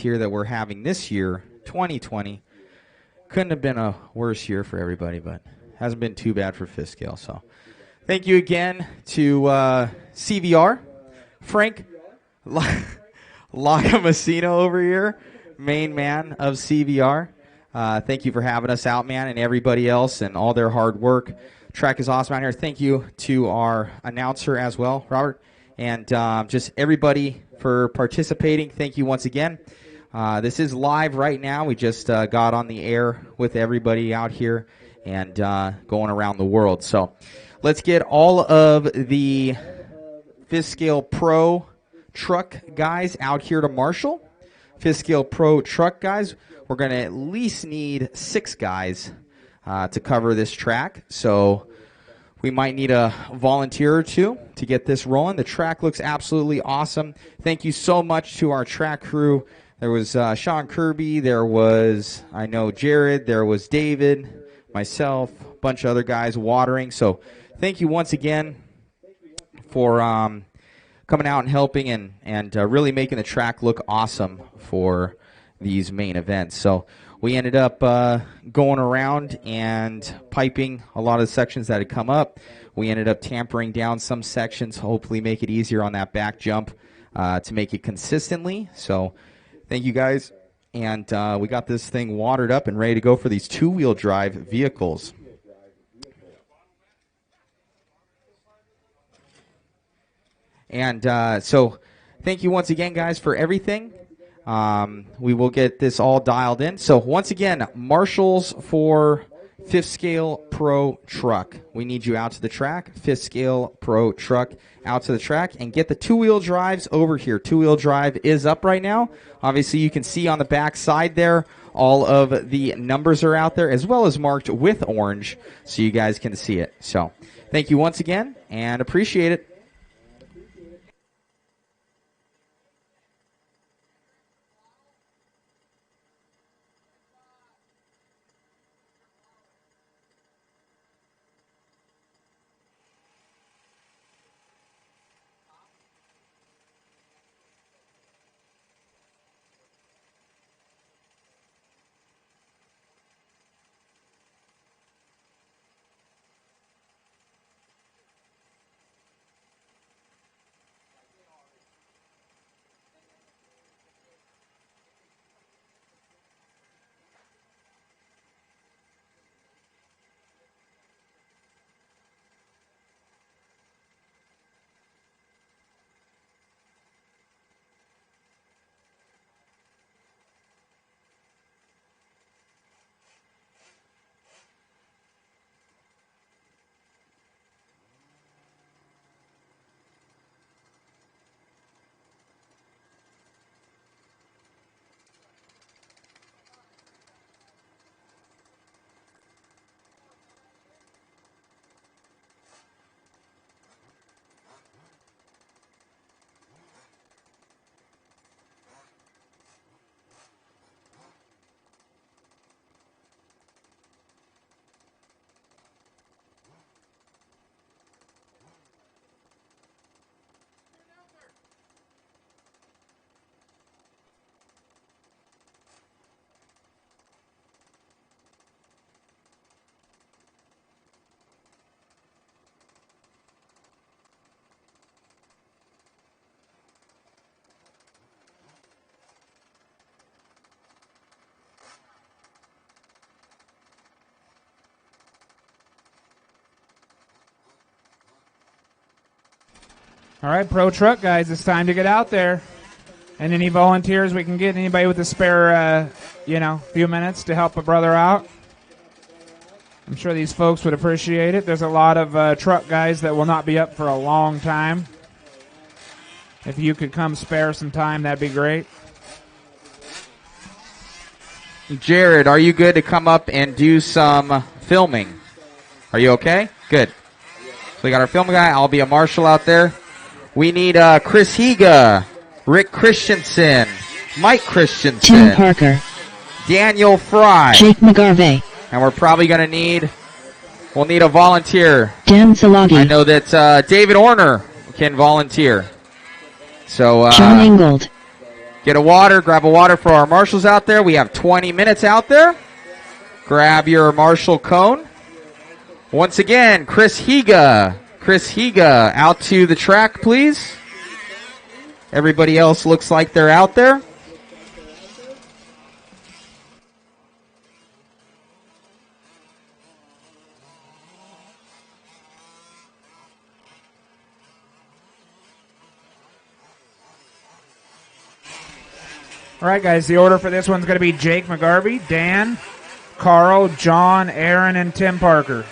here that we're having this year, 2020. Couldn't have been a worse year for everybody, but hasn't been too bad for fifth scale. So thank you again to CVR, Frank Lacamasino over here, main man of CVR. Thank you for having us out, man, and everybody else and all their hard work. Track is awesome out here. Thank you to our announcer as well, Robert, and just everybody for participating. Thank you once again. This is live right now. We just got on the air with everybody out here and going around the world. So let's get all of the fifth scale pro truck guys out here to marshal. Fifth scale pro truck guys, we're going to at least need 6 guys to cover this track. So we might need a volunteer or 2 to get this rolling. The track looks absolutely awesome. Thank you so much to our track crew. There was Sean Kirby, there was, I know, Jared, there was David, myself, a bunch of other guys watering. So thank you once again for coming out and helping and really making the track look awesome for these main events. So we ended up going around and piping a lot of the sections that had come up. We ended up tampering down some sections, hopefully make it easier on that back jump to make it consistently. So thank you guys, and we got this thing watered up and ready to go for these 2-wheel drive vehicles. And so thank you once again, guys, for everything. We will get this all dialed in. So once again, marshals for fifth scale pro truck. We need you out to the track, fifth scale pro truck out to the track, and get the 2-wheel drives over here. 2-wheel drive is up right now. Obviously, you can see on the back side there, all of the numbers are out there, as well as marked with orange, so you guys can see it. So thank you once again, and appreciate it. All right, pro truck guys, it's time to get out there. And any volunteers we can get, anybody with a spare, few minutes to help a brother out. I'm sure these folks would appreciate it. There's a lot of truck guys that will not be up for a long time. If you could come spare some time, that'd be great. Jared, are you good to come up and do some filming? Are you okay? Good. So we got our film guy. I'll be a marshal out there. We need Chris Higa, Rick Christensen, Mike Christensen, Tim Parker, Daniel Fry, Jake McGarvey, and we're probably going to we'll need a volunteer. Dan Salagi. I know that David Orner can volunteer. So John Ingold. Get a water, grab a water for our marshals out there. We have 20 minutes out there. Grab your marshal cone. Once again, Chris Higa. Chris Higa, out to the track, please. Everybody else looks like they're out there. All right, guys, the order for this one's going to be Jake McGarvey, Dan, Carl, John, Aaron, and Tim Parker.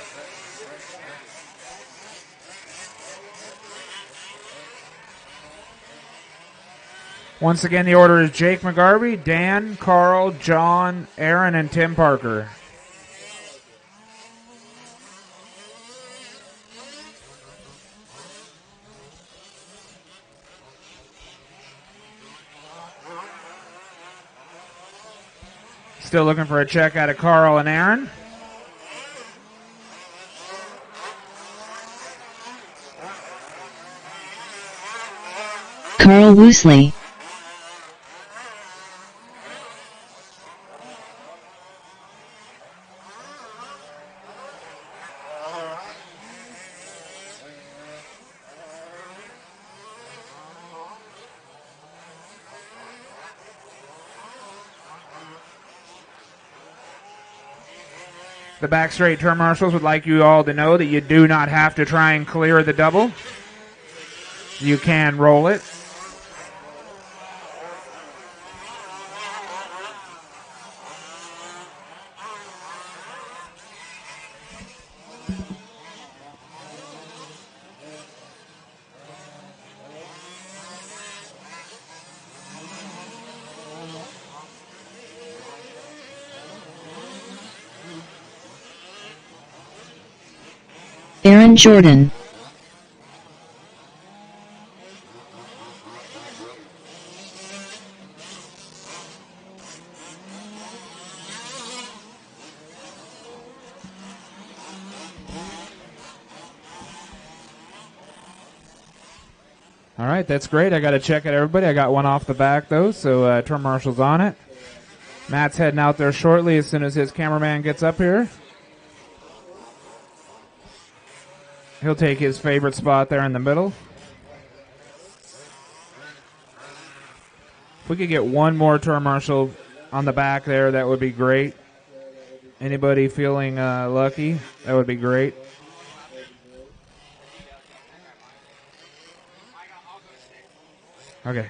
Once again, the order is Jake McGarvey, Dan, Carl, John, Aaron, and Tim Parker. Still looking for a check out of Carl and Aaron. Carl Woosley. The back straight turn marshals would like you all to know that you do not have to try and clear the double. You can roll it. Aaron Jordan. All right, that's great. I got to check out everybody. I got one off the back, though, so turn marshal's on it. Matt's heading out there shortly as soon as his cameraman gets up here. He'll take his favorite spot there in the middle. If we could get one more turn marshal on the back there, that would be great. Anybody feeling lucky, that would be great. Okay.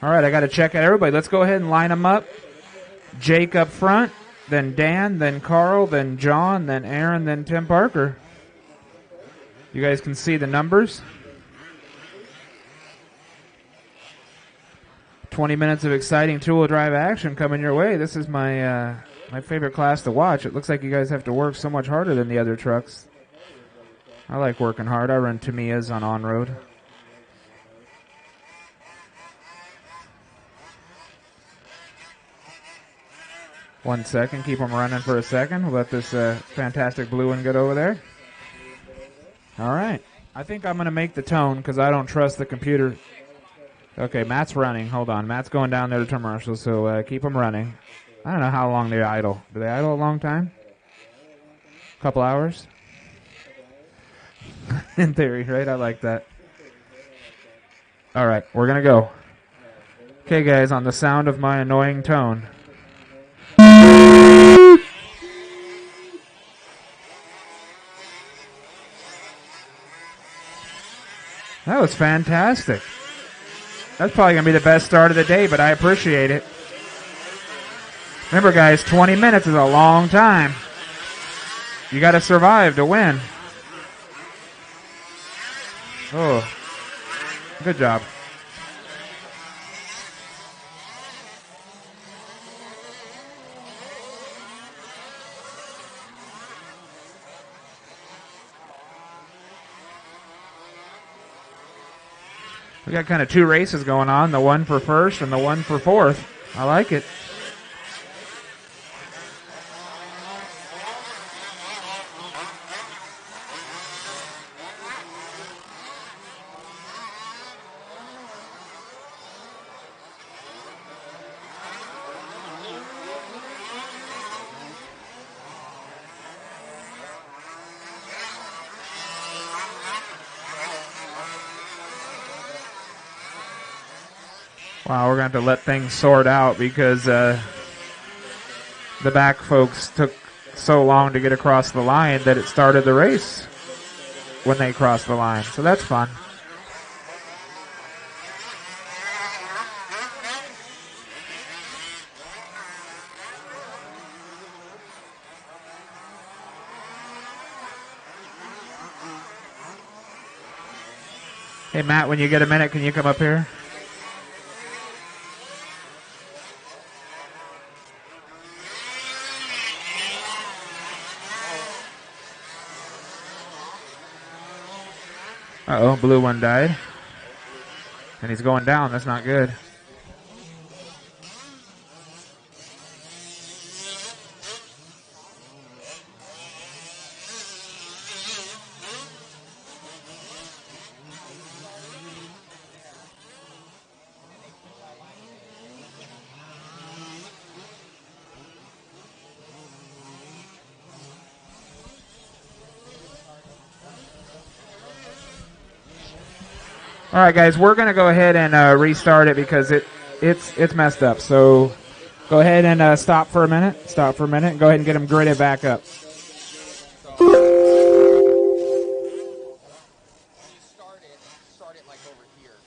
All right, I got to check out everybody. Let's go ahead and line them up. Jake up front, then Dan, then Carl, then John, then Aaron, then Tim Parker. You guys can see the numbers. 20 minutes of exciting two-wheel drive action coming your way. This is my my favorite class to watch. It looks like you guys have to work so much harder than the other trucks. I like working hard. I run Tamiyas on-road. One second. Keep them running for a second. We'll let this fantastic blue one get over there. All right. I think I'm going to make the tone because I don't trust the computer. Okay, Matt's running. Hold on. Matt's going down there to turn marshal, so keep them running. I don't know how long they idle. Do they idle a long time? A couple hours? In theory, right? I like that. All right, we're going to go. Okay, guys, on the sound of my annoying tone. That was fantastic. That's probably going to be the best start of the day, but I appreciate it. Remember, guys, 20 minutes is a long time. You got to survive to win. Oh, good job. We got kind of two races going on, the one for first and the one for fourth. I like it. Wow, we're going to have to let things sort out because the back folks took so long to get across the line that it started the race when they crossed the line. So that's fun. Hey, Matt, when you get a minute, can you come up here? Uh-oh, blue one died. And he's going down. That's not good. All right, guys, we're going to go ahead and restart it because it's messed up. So go ahead and stop for a minute. Stop for a minute. Go ahead and get them gridded back up. Start it like over here.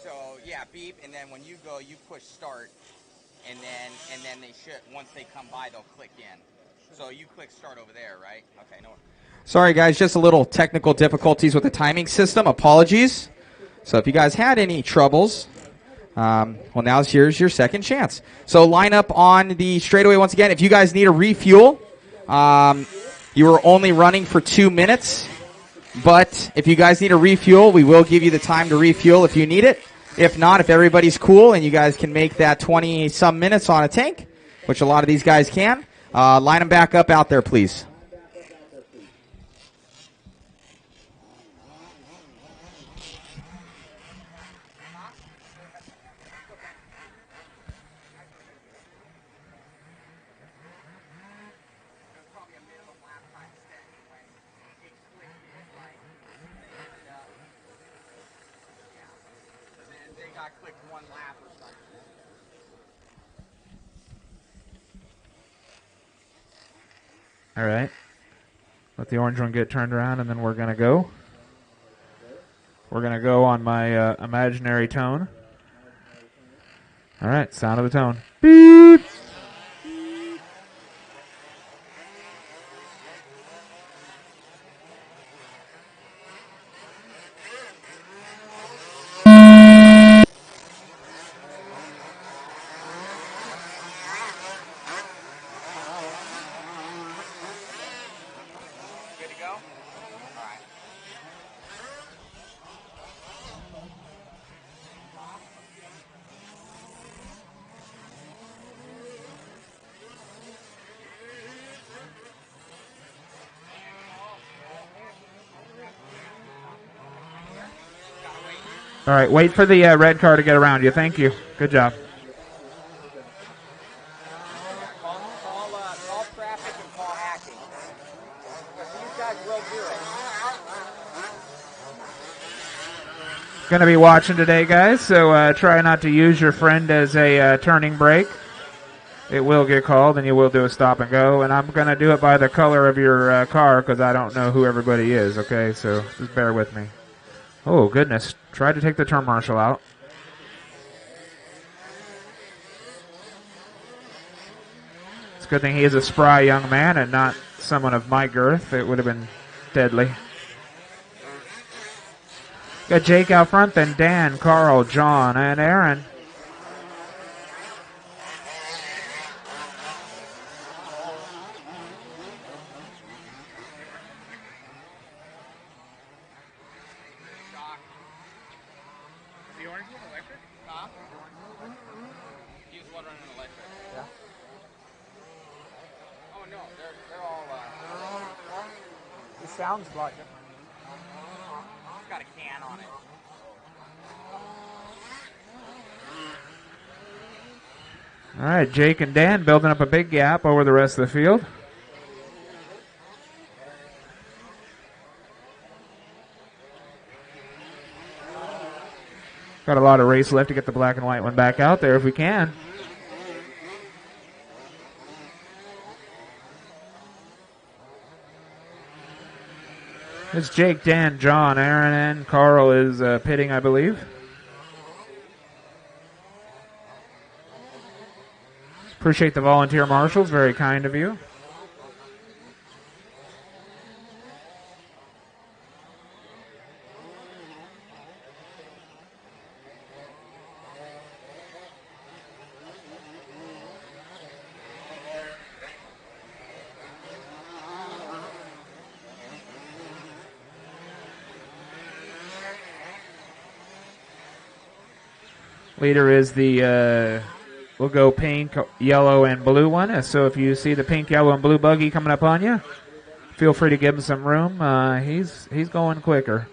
So yeah, beep, and then when you go, you push start, and then they should, once they come by, they'll click in. So you click start over there, right? Okay, no. Sorry guys, just a little technical difficulties with the timing system. Apologies. So if you guys had any troubles, well, now here's your second chance. So line up on the straightaway once again. If you guys need a refuel, you were only running for 2 minutes. But if you guys need a refuel, we will give you the time to refuel if you need it. If not, if everybody's cool and you guys can make that 20-some minutes on a tank, which a lot of these guys can, line them back up out there, please. All right. Let the orange one get turned around, and then we're going to go. We're going to go on my imaginary tone. All right, sound of the tone. Beep. All right, wait for the red car to get around you. Thank you. Good job. Call traffic and call hacking. These guys will do it. Going to be watching today, guys, so try not to use your friend as a turning brake. It will get called, and you will do a stop and go. And I'm going to do it by the color of your car because I don't know who everybody is, okay? So just bear with me. Oh, goodness. Tried to take the turn marshal out. It's a good thing he is a spry young man and not someone of my girth. It would have been deadly. Got Jake out front, then Dan, Carl, John, and Aaron. Sounds a lot different. It's got a can on it. All right, Jake and Dan building up a big gap over the rest of the field. Got a lot of race left to get the black and white one back out there if we can. It's Jake, Dan, John, Aaron, and Carl is pitting, I believe. Appreciate the volunteer marshals. Very kind of you. Leader is the, we'll go pink, yellow, and blue one. So if you see the pink, yellow, and blue buggy coming up on you, feel free to give him some room. He's going quicker.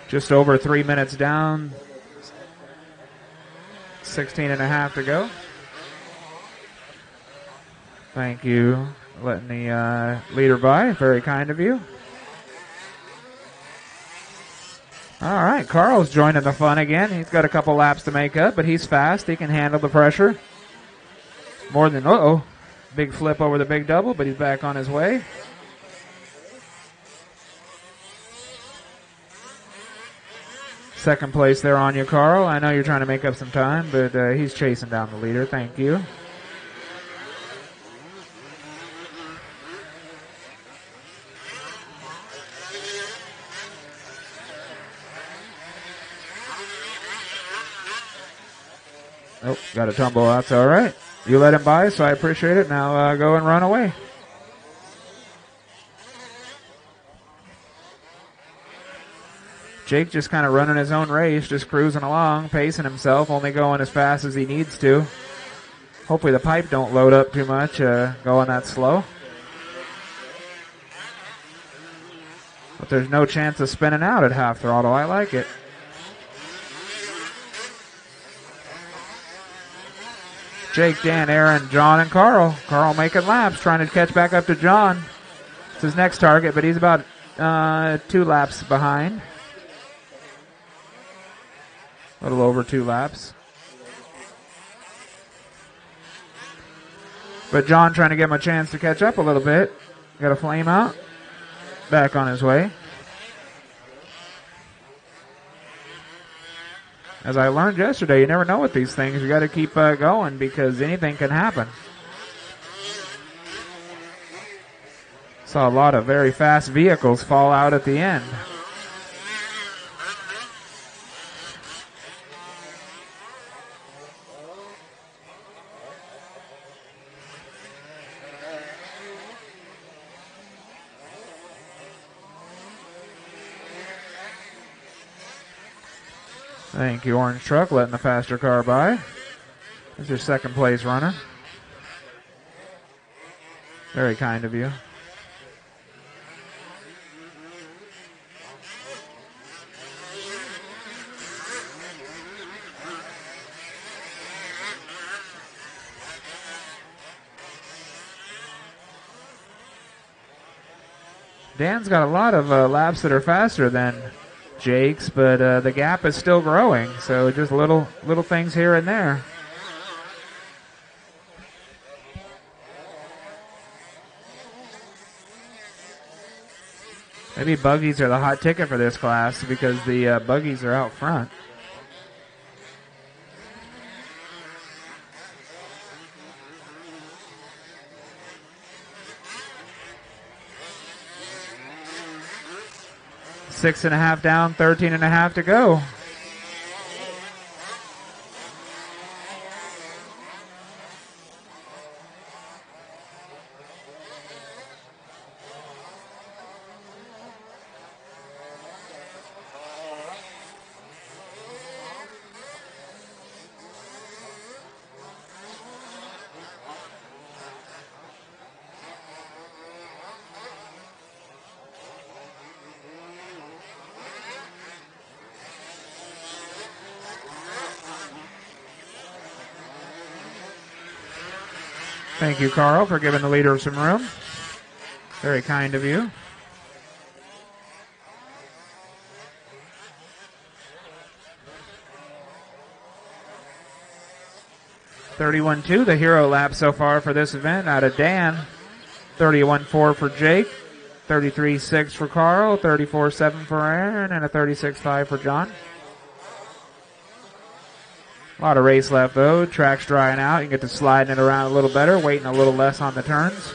Just over 3 minutes down. 16 and a half to go. Thank you letting the leader by. Very kind of you. All right, Carl's joining the fun again. He's got a couple laps to make up, but he's fast. He can handle the pressure. More than, big flip over the big double, but he's back on his way. Second place there on you, Carl. I know you're trying to make up some time, but he's chasing down the leader. Thank you. Oh, got a tumble. That's all right. You let him by, so I appreciate it. Now go and run away. Jake just kind of running his own race, just cruising along, pacing himself, only going as fast as he needs to. Hopefully the pipe don't load up too much, going that slow. But there's no chance of spinning out at half throttle. I like it. Jake, Dan, Aaron, John, and Carl. Carl making laps, trying to catch back up to John. It's his next target, but he's about 2 laps behind. A little over 2 laps. But John trying to give him a chance to catch up a little bit. Got a flame out. Back on his way. As I learned yesterday, you never know with these things. You got to keep going because anything can happen. Saw a lot of very fast vehicles fall out at the end. Thank you, Orange Truck, letting the faster car by. That's your second place runner. Very kind of you. Dan's got a lot of laps that are faster than Jake's, but the gap is still growing, so just little things here and there. Maybe buggies are the hot ticket for this class because the buggies are out front. Six and a half down, 13 and a half to go. Thank you, Carl, for giving the leader some room. Very kind of you. $31.2, the hero lap so far for this event out of Dan. 31.4 for Jake. 33.6 for Carl. 34.7 for Aaron. And a 36.5 for John. A lot of race left, though. Track's drying out. You can get to sliding it around a little better, waiting a little less on the turns.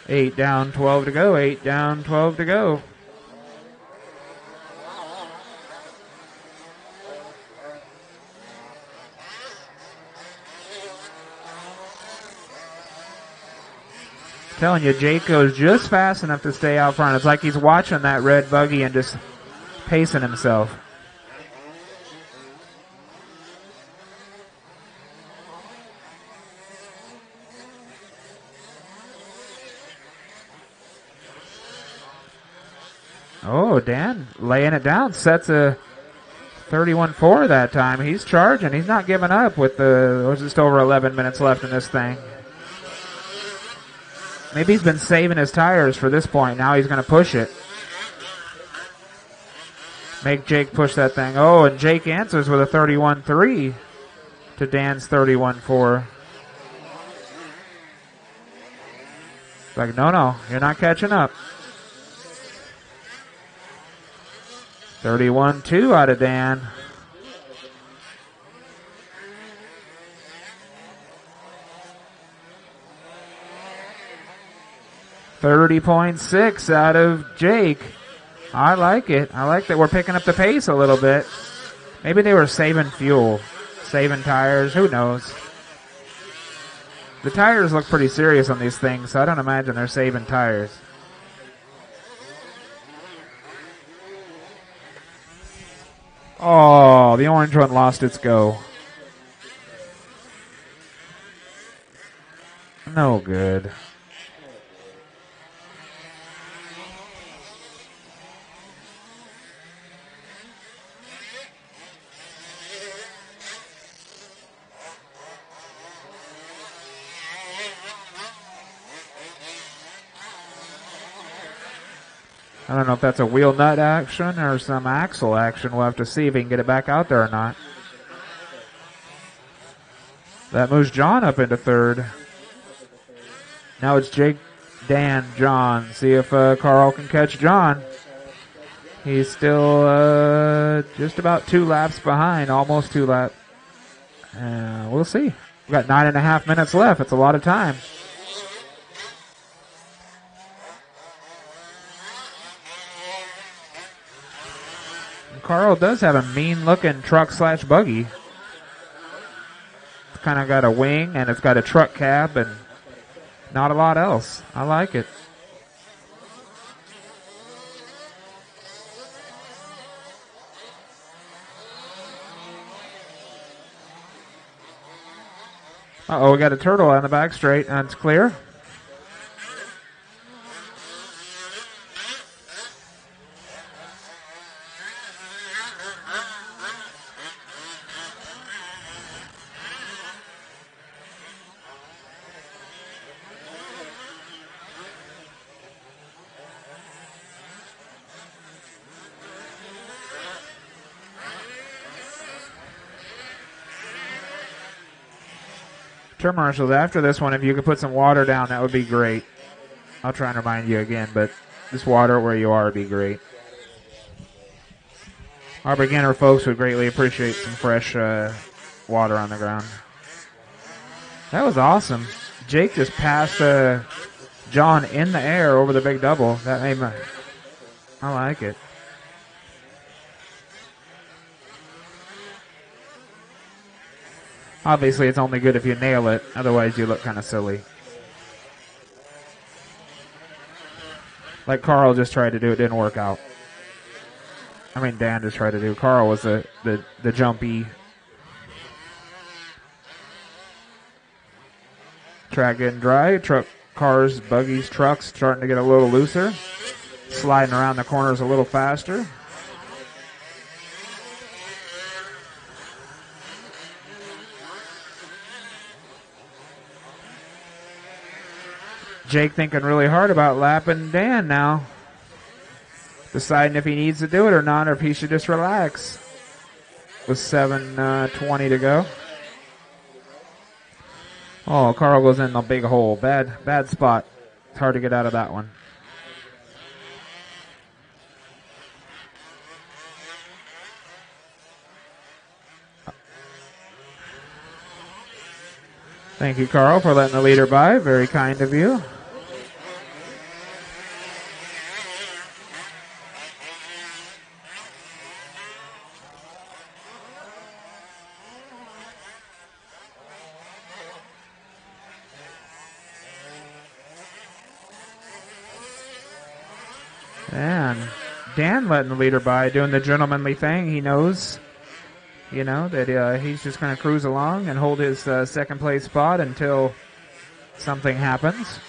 Eight down, 12 to go. 8 down, 12 to go. Telling you, Jake goes just fast enough to stay out front. It's like he's watching that red buggy and just pacing himself. Oh, Dan laying it down. Sets a 31.4 that time. He's charging. He's not giving up with there's just over 11 minutes left in this thing. Maybe he's been saving his tires for this point. Now he's going to push it. Make Jake push that thing. Oh, and Jake answers with a 31.3 to Dan's 31.4. It's like, no, you're not catching up. 31.2 out of Dan. .6 out of Jake. I like it. I like that we're picking up the pace a little bit. Maybe they were saving fuel, saving tires. Who knows? The tires look pretty serious on these things, so I don't imagine they're saving tires. Oh, the orange one lost its go. No good. I don't know if that's a wheel nut action or some axle action. We'll have to see if he can get it back out there or not. That moves John up into third. Now it's Jake, Dan, John. See if Carl can catch John. He's still just about 2 laps behind, almost 2 laps. We'll see. We've got 9.5 minutes left. It's a lot of time. Carl does have a mean-looking truck/buggy. It's kind of got a wing, and it's got a truck cab, and not a lot else. I like it. Uh-oh, we got a turtle on the back straight, and it's clear. Turn marshals, after this one, if you could put some water down, that would be great. I'll try and remind you again, but just water where you are would be great. Our beginner folks would greatly appreciate some fresh water on the ground. That was awesome. Jake just passed John in the air over the big double. That made me, I like it. Obviously, it's only good if you nail it. Otherwise, you look kind of silly. Like Carl just tried to do. It didn't work out. I mean, Dan just tried to do. Carl was the jumpy Track getting dry. Cars, buggies, trucks starting to get a little looser. Sliding around the corners a little faster. Jake thinking really hard about lapping Dan now. Deciding if he needs to do it or not, or if he should just relax. With 7:20 to go. Oh, Carl goes in the big hole. Bad spot. It's hard to get out of that one. Thank you, Carl, for letting the leader by. Very kind of you. And Dan letting the leader by, doing the gentlemanly thing. He knows, that he's just going to cruise along and hold his second place spot until something happens.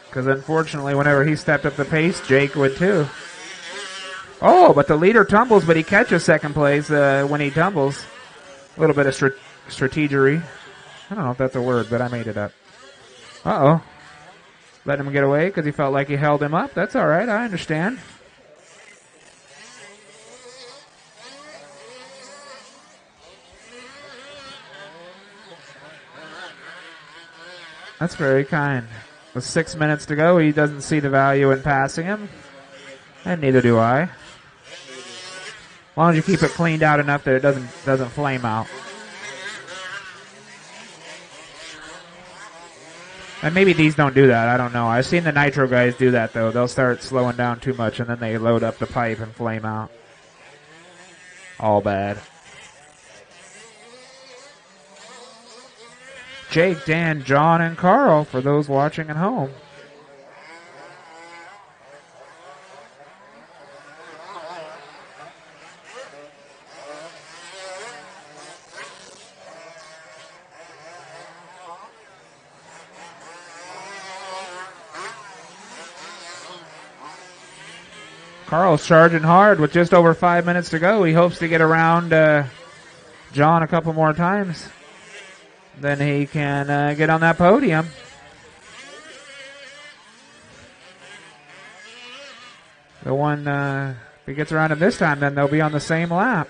Because unfortunately, whenever he stepped up the pace, Jake would too. Oh, but the leader tumbles, but he catches second place when he tumbles. A little bit of strategery. I don't know if that's a word, but I made it up. Uh-oh. Let him get away because he felt like he held him up. That's all right. I understand. That's very kind. With 6 minutes to go, he doesn't see the value in passing him. And neither do I. As long as you keep it cleaned out enough that it doesn't flame out. And maybe these don't do that. I don't know. I've seen the nitro guys do that, though. They'll start slowing down too much, and then they load up the pipe and flame out. All bad. Jake, Dan, John, and Carl for those watching at home. Carl's charging hard with just over 5 minutes to go. He hopes to get around John a couple more times. Then he can get on that podium. The one, if he gets around him this time, then they'll be on the same lap.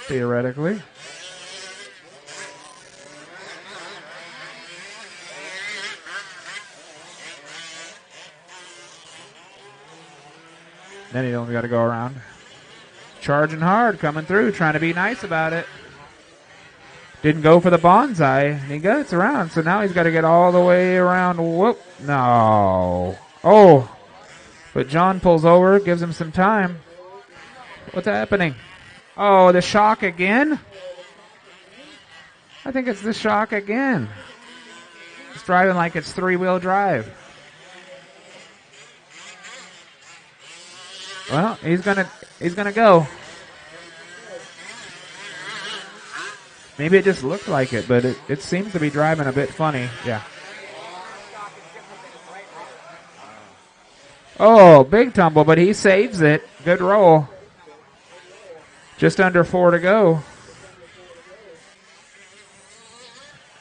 Theoretically. Then he only got to go around. Charging hard, coming through, trying to be nice about it. Didn't go for the bonsai, and he gets around. So now he's got to get all the way around. Whoop. No. Oh. But John pulls over, gives him some time. What's happening? Oh, the shock again? I think it's the shock again. It's driving like it's three-wheel drive. Well, he's gonna go. Maybe it just looked like it, but it seems to be driving a bit funny. Yeah. Oh, big tumble, but he saves it. Good roll. Just under 4 to go.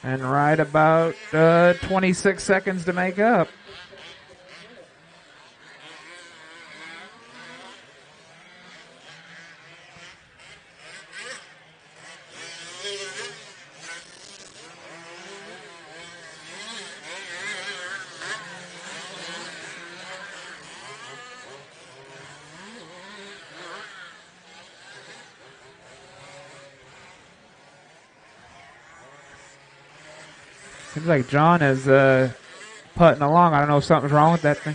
And right about 26 seconds to make up. Seems like John is putting along. I don't know if something's wrong with that thing.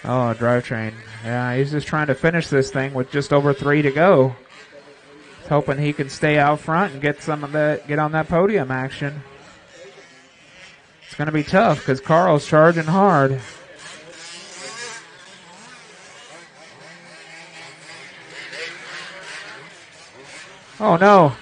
Oh, drivetrain. Yeah, he's just trying to finish this thing with just over 3 to go. He's hoping he can stay out front and get some of that, get on that podium action. It's going to be tough because Carl's charging hard. Oh, no.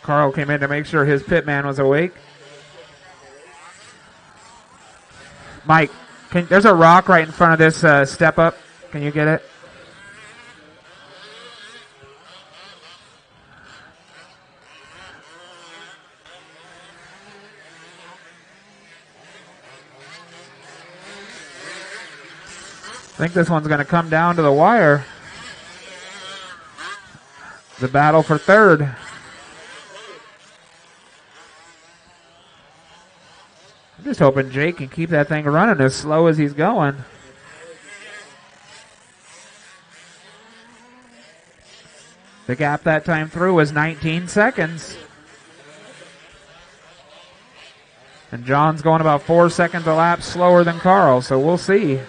Carl came in to make sure his pit man was awake. Mike, there's a rock right in front of this step up. Can you get it? I think this one's going to come down to the wire. The battle for third. I'm just hoping Jake can keep that thing running as slow as he's going. The gap that time through was 19 seconds. And John's going about 4 seconds a lap slower than Carl, so we'll see.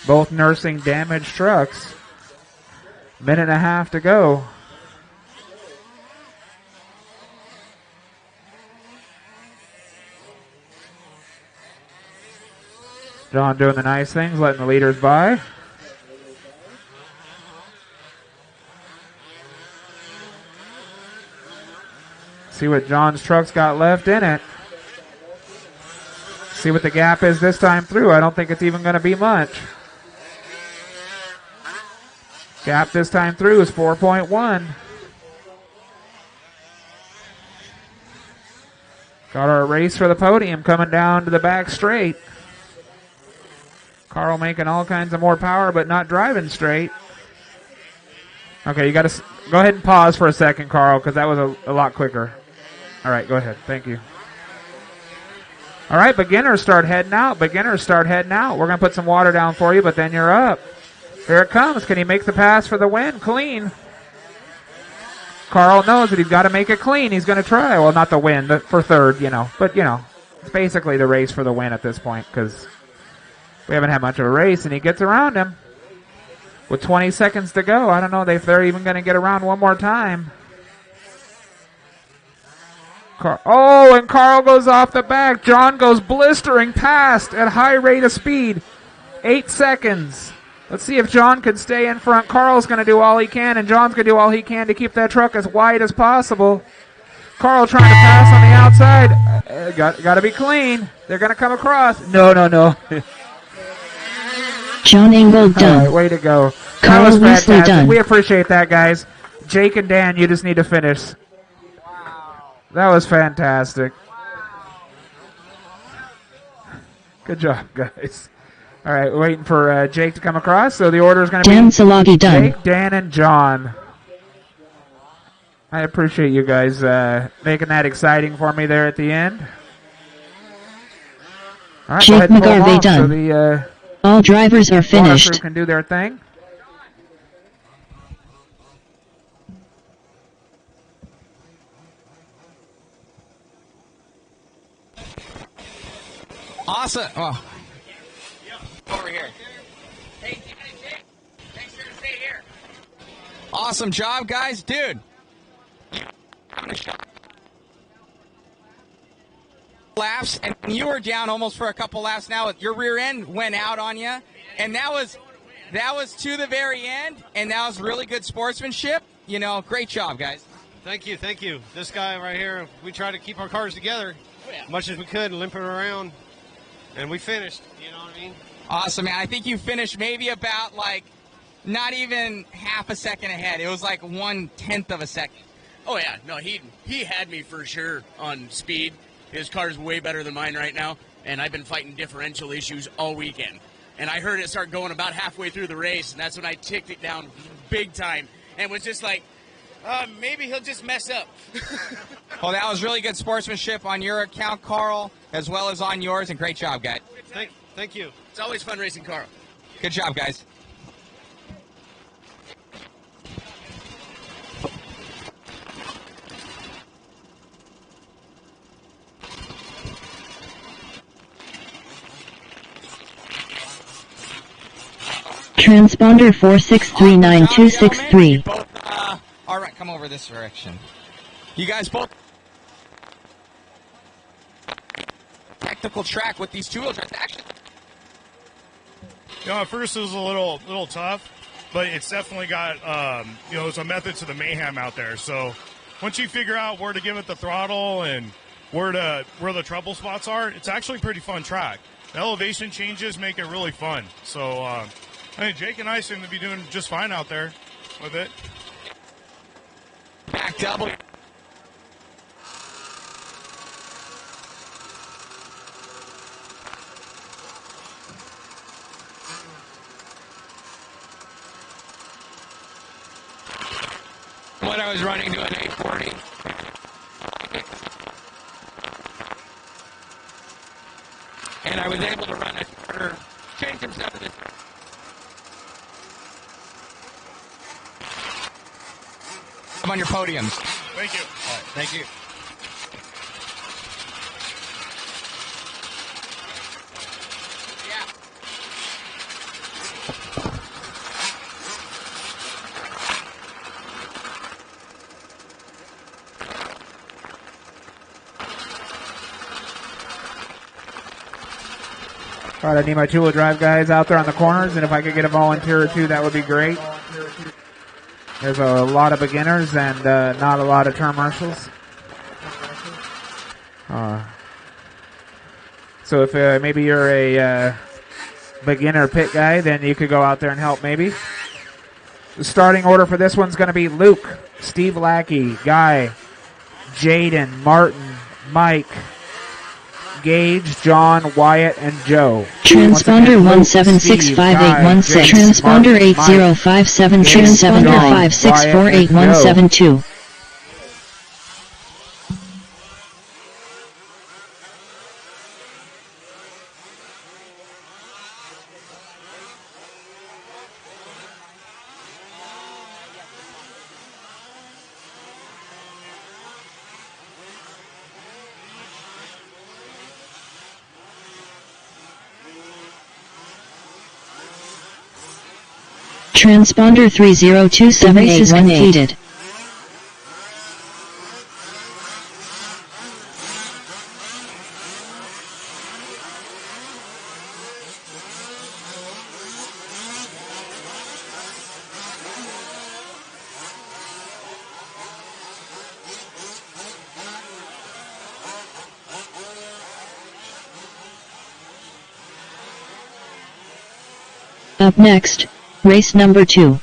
Both nursing damaged trucks. Minute and a half to go. John doing the nice things, letting the leaders by. See what John's truck's got left in it. See what the gap is this time through. I don't think it's even going to be much. Gap this time through is 4.1. Got our race for the podium coming down to the back straight. Carl making all kinds of more power, but not driving straight. Okay, you got to go ahead and pause for a second, Carl, because that was a lot quicker. All right, go ahead. Thank you. All right, beginners start heading out. Beginners start heading out. We're going to put some water down for you, but then you're up. Here it comes. Can he make the pass for the win? Clean. Carl knows that he's got to make it clean. He's going to try. Well, not the win, but for third, But, it's basically the race for the win at this point because we haven't had much of a race, and he gets around him with 20 seconds to go. I don't know if they're even going to get around one more time. And Carl goes off the back. John goes blistering past at high rate of speed. 8 seconds. Let's see if John can stay in front. Carl's going to do all he can, and John's going to do all he can to keep that truck as wide as possible. Carl trying to pass on the outside. Got to be clean. They're going to come across. No. John Engel done. All right, way to go. Carl That was Wesley fantastic. done. We appreciate that, guys. Jake and Dan, you just need to finish. That was fantastic. Good job, guys. All right, we're waiting for Jake to come across. So the order is going to be Dan Salagi done. Jake, Dan, and John. I appreciate you guys making that exciting for me there at the end. All right, Jake go ahead and pull them McGarvey off done. so the All drivers are water crew finished. can do their thing. Awesome. Oh. Over here. Hey, Jake. Thanks for stay here. Awesome job, guys. Dude. Laps, and you were down almost for a couple laps now. Your rear end went out on you, and that was to the very end, and that was really good sportsmanship. Great job, guys. Thank you. This guy right here, we tried to keep our cars together much as we could and limp it around, and we finished. You know what I mean? Awesome, man. I think you finished maybe about not even half a second ahead. It was like 1/10 of a second. Oh yeah, no, he had me for sure on speed. His car's way better than mine right now, and I've been fighting differential issues all weekend. And I heard it start going about halfway through the race, and that's when I ticked it down big time and was just like, maybe he'll just mess up. Well, that was really good sportsmanship on your account, Carl, as well as on yours, and great job, guys. Thank you. It's always fun racing Carl. Good job, guys. Transponder 4639263. All right, come over this direction. You guys both technical track with these two-wheel drives. Actually, at first it was a little tough, but it's definitely got, there's a method to the mayhem out there. So once you figure out where to give it the throttle and where the trouble spots are, it's actually a pretty fun track. The elevation changes make it really fun. So I think Jake and I seem to be doing just fine out there with it. Back double. What I was running to an 840. And I was able to run it or change some stuff to this. I'm on your podiums. Thank you. All right, thank you. All right, I need my two-wheel drive guys out there on the corners, and if I could get a volunteer or two, that would be great. There's a lot of beginners and not a lot of term marshals. So if maybe you're a beginner pit guy, then you could go out there and help maybe. The starting order for this one's going to be Luke, Steve Lackey, Guy, Jaden, Martin, Mike, Gage, John, Wyatt, and Joe. Transponder 1765816. Transponder 8057. Transponder 564872. Transponder 3027 is completed. Up next, race number 2.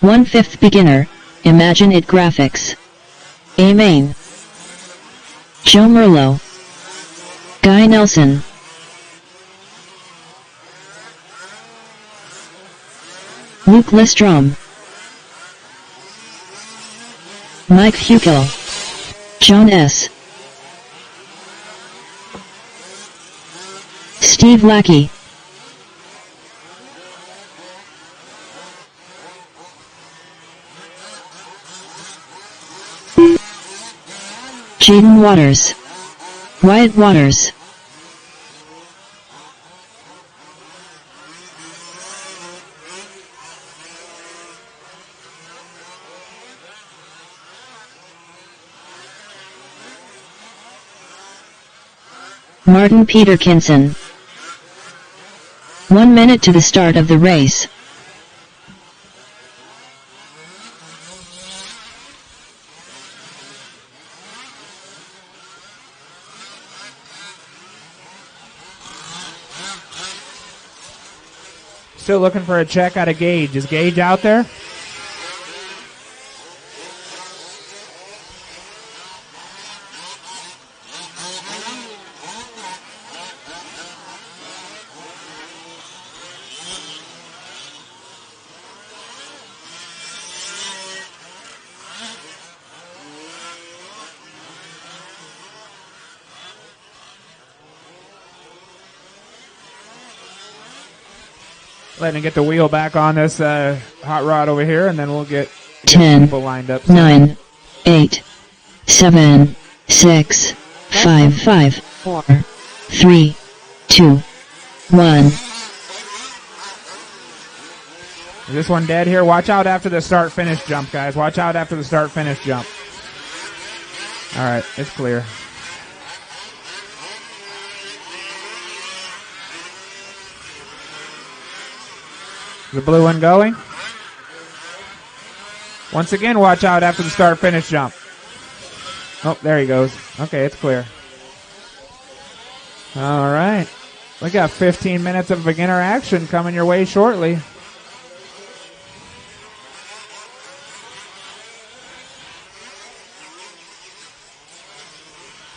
1/5 beginner, Imagine It Graphics. A main. Joe Merlo. Guy Nelson. Luke Listrom. Mike Hukel. John S. Steve Lackey. Jaden Waters. Wyatt Waters. Martin Peterkinson. 1 minute to the start of the race. Still looking for a check out of Gage. Is Gage out there? Letting it get the wheel back on this hot rod over here, and then we'll get 10, people lined up. 9, 8, 7, 6, 5, 4, 3, 2, 1. Is this one dead here? Watch out after the start-finish jump, guys. Watch out after the start-finish jump. All right, it's clear. The blue one going. Once again, watch out after the start-finish jump. Oh, there he goes. Okay, it's clear. All right. We got 15 minutes of beginner action coming your way shortly.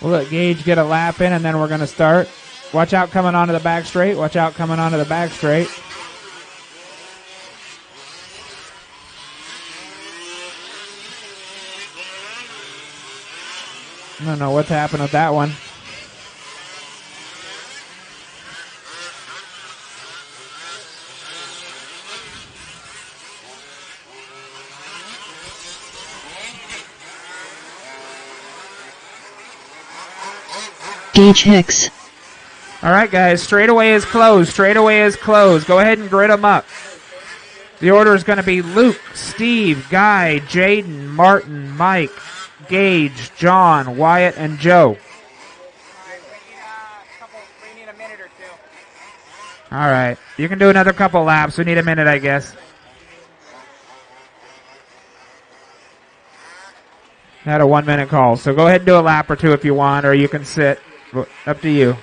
We'll let Gage get a lap in, and then we're going to start. Watch out coming onto the back straight. Watch out coming onto the back straight. I don't know what's happened with that one. Gage Hicks. All right, guys, straightaway is closed. Straightaway is closed. Go ahead and grid them up. The order is going to be Luke, Steve, Guy, Jaden, Martin, Mike, Gage, John, Wyatt, and Joe. We need a minute or two. All right. You can do another couple laps. We need a minute, I guess. Had a 1 minute call. So go ahead and do a lap or two if you want, or you can sit. Up to you.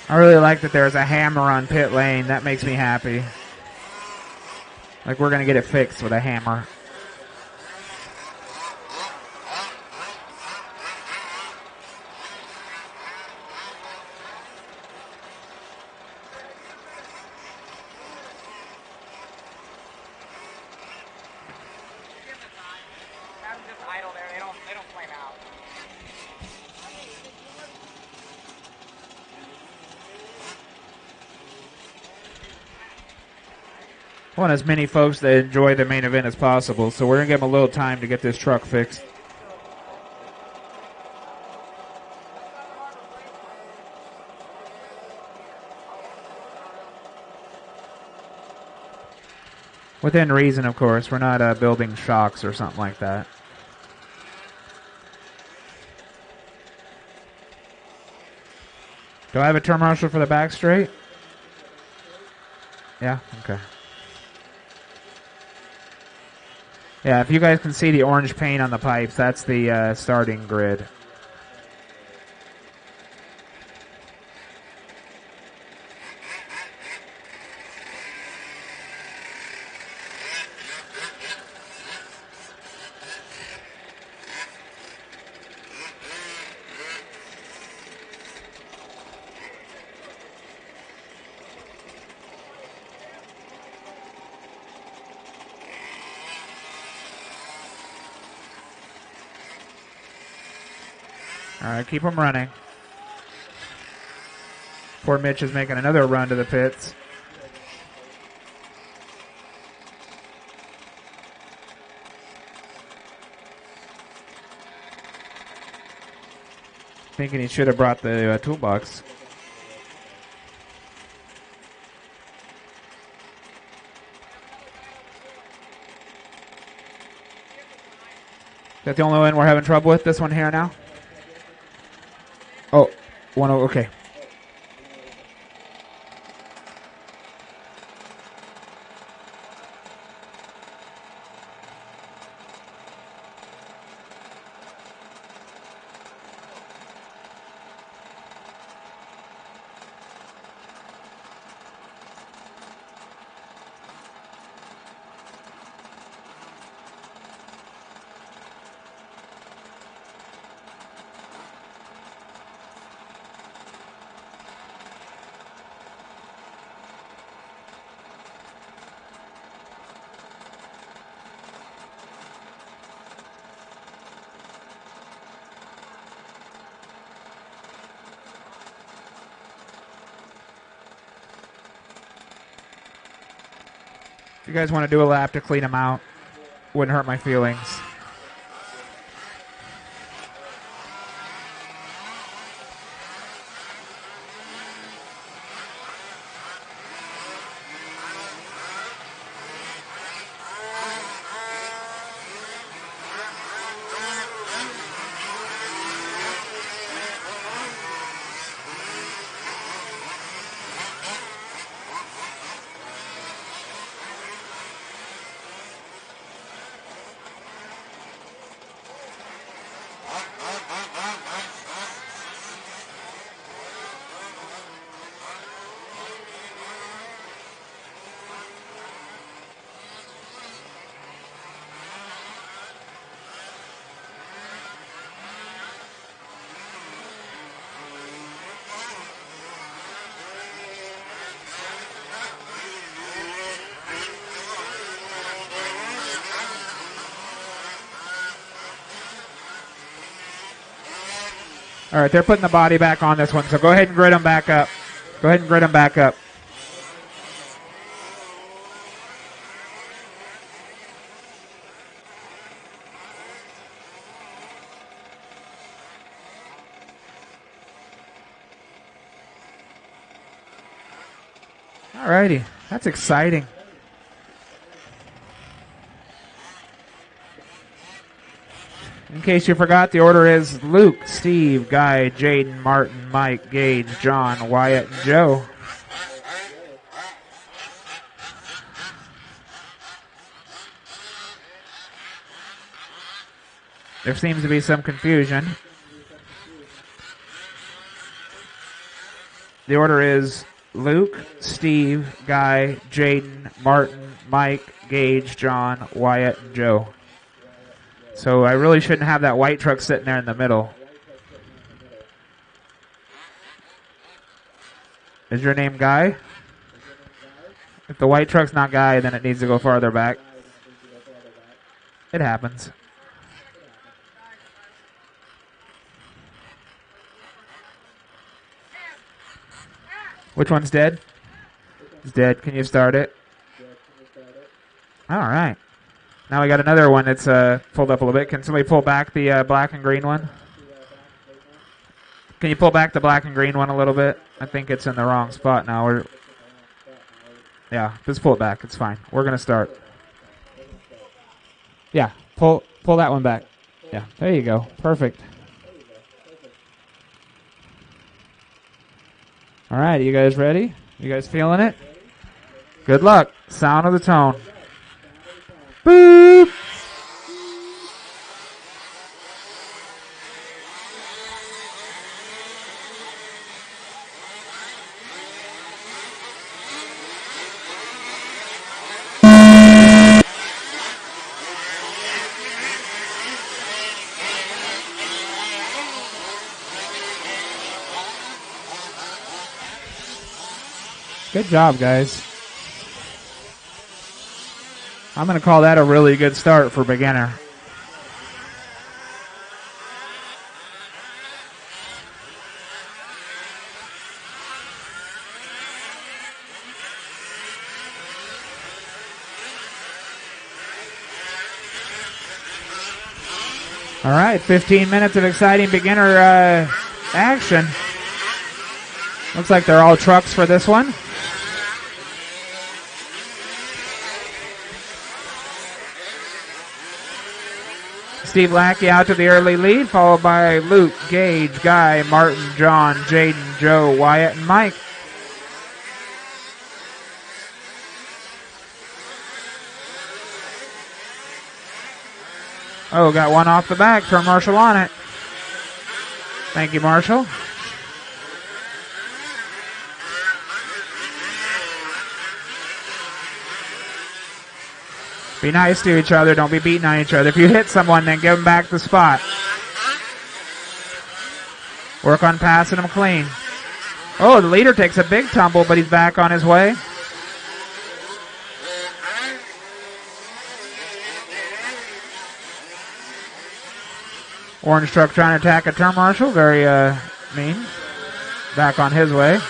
I really like that there's a hammer on pit lane. That makes me happy. Like we're going to get it fixed with a hammer. Have them just idle there. They don't flame out. I want as many folks that enjoy the main event as possible, so we're going to give them a little time to get this truck fixed. Within reason, of course. We're not building shocks or something like that. Do I have a turn marshal for the back straight? Yeah? Okay. Yeah, if you guys can see the orange paint on the pipes, that's the starting grid. All right, keep them running. Poor Mitch is making another run to the pits. Thinking he should have brought the toolbox. Is that the only one we're having trouble with? This one here now? Oh, okay. If you guys want to do a lap to clean them out, wouldn't hurt my feelings. All right, they're putting the body back on this one, so go ahead and grid them back up. Go ahead and grid them back up. All righty, that's exciting. In case you forgot, the order is Luke, Steve, Guy, Jaden, Martin, Mike, Gage, John, Wyatt, and Joe. There seems to be some confusion. The order is Luke, Steve, Guy, Jaden, Martin, Mike, Gage, John, Wyatt, and Joe. So I really shouldn't have that white truck sitting there in the middle. Is your name Guy? If the white truck's not Guy, then it needs to go farther back. It happens. Which one's dead? It's dead. Can you start it? All right. Now we got another one that's pulled up a little bit. Can somebody pull back the black and green one? Can you pull back the black and green one a little bit? I think it's in the wrong spot now. Yeah, just pull it back. It's fine. We're going to start. Yeah, pull that one back. Yeah, there you go. Perfect. All right, you guys ready? You guys feeling it? Good luck. Sound of the tone. Boop! Good job, guys. I'm going to call that a really good start for beginner. All right, 15 minutes of exciting beginner action. Looks like they're all trucks for this one. Steve Lackey out to the early lead, followed by Luke, Gage, Guy, Martin, John, Jaden, Joe, Wyatt, and Mike. Oh, got one off the back. Turn Marshall on it. Thank you, Marshall. Be nice to each other. Don't be beating on each other. If you hit someone, then give them back the spot. Work on passing them clean. Oh, the leader takes a big tumble, but he's back on his way. Orange truck trying to attack a turn marshal. Very mean. Back on his way.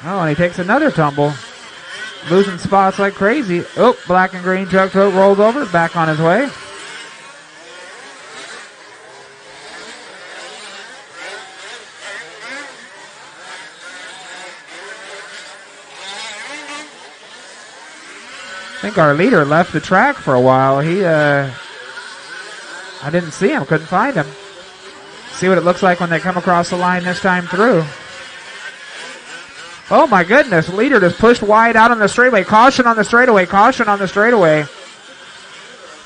Oh, and he takes another tumble. Losing spots like crazy. Oh, black and green truck rolls over. Back on his way. I think our leader left the track for a while. He, I didn't see him. Couldn't find him. See what it looks like when they come across the line this time through. Oh my goodness, leader just pushed wide out on the straightaway. Caution on the straightaway, caution on the straightaway.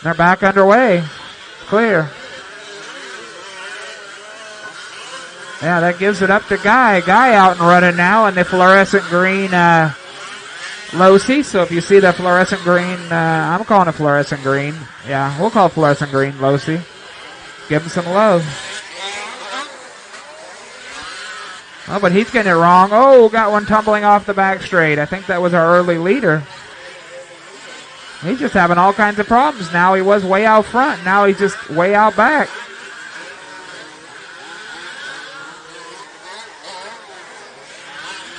They're back underway. Clear. Yeah, that gives it up to Guy. Guy out and running now in the fluorescent green Losi. So if you see the fluorescent green, I'm calling it fluorescent green. Yeah, we'll call it fluorescent green Losi. Give him some love. Oh, but he's getting it wrong. Oh, got one tumbling off the back straight. I think that was our early leader. He's just having all kinds of problems. Now he was way out front. Now he's just way out back.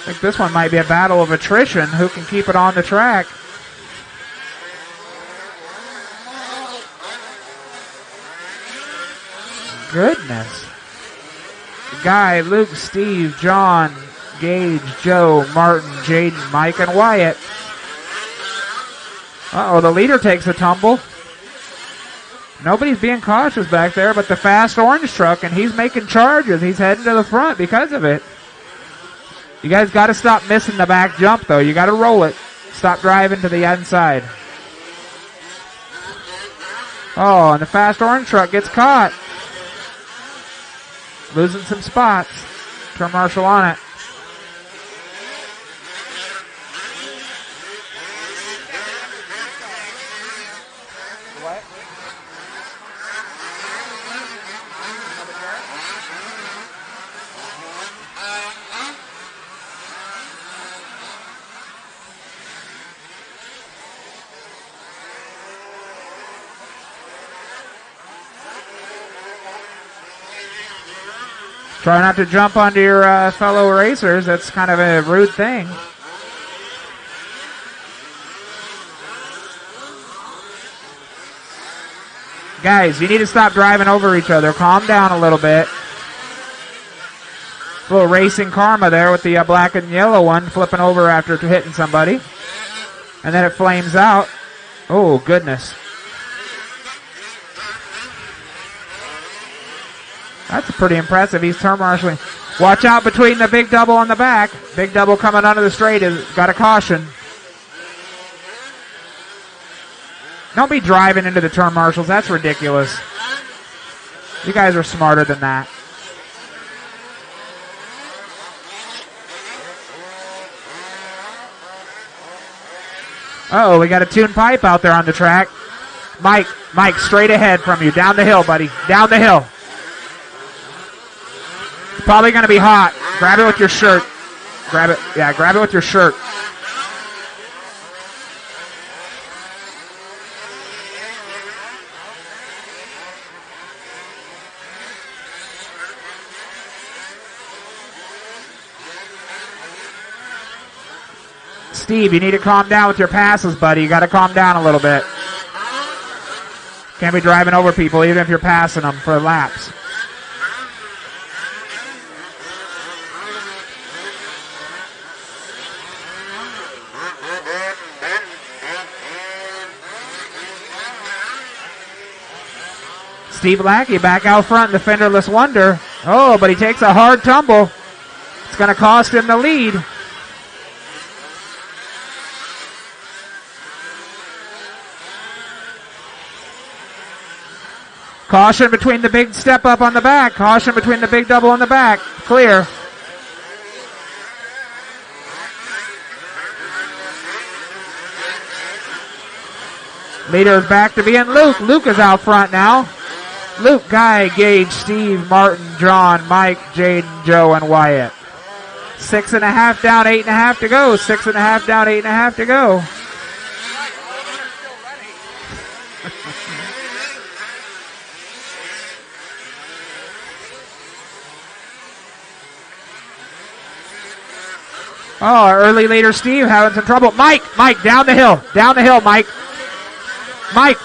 I think this one might be a battle of attrition. Who can keep it on the track? Goodness. Guy, Luke, Steve, John, Gage, Joe, Martin, Jaden, Mike, and Wyatt. Uh-oh, the leader takes a tumble. Nobody's being cautious back there but the fast orange truck, and he's making charges. He's heading to the front because of it. You guys got to stop missing the back jump, though. You got to roll it. Stop driving to the inside. Oh, and the fast orange truck gets caught. Losing some spots. Turn Marshall on it. What? Try not to jump onto your fellow racers. That's kind of a rude thing. Guys, you need to stop driving over each other. Calm down a little bit. A little racing karma there with the black and yellow one flipping over after hitting somebody. And then it flames out. Oh, goodness. That's pretty impressive. He's turn marshaling. Watch out between the big double on the back. Big double coming onto the straight has got a caution. Don't be driving into the turn marshals. That's ridiculous. You guys are smarter than that. Uh-oh, we got a tuned pipe out there on the track. Mike, straight ahead from you. Down the hill, buddy. Down the hill. Probably going to be hot. Grab it with your shirt. Grab it. Yeah, grab it with your shirt. Steve, you need to calm down with your passes, buddy. You got to calm down a little bit. Can't be driving over people even if you're passing them for laps. Steve Lackey back out front in the Fenderless Wonder. Oh, but he takes a hard tumble. It's going to cost him the lead. Caution between the big step up on the back. Caution between the big double on the back. Clear. Leader is back to being Luke. Luke is out front now. Luke, Guy, Gage, Steve, Martin, John, Mike, Jaden, Joe, and Wyatt. 6.5 down, 8.5 to go. 6.5 down, 8.5 to go. Oh, early leader Steve having some trouble. Mike, down the hill. Down the hill, Mike. Mike.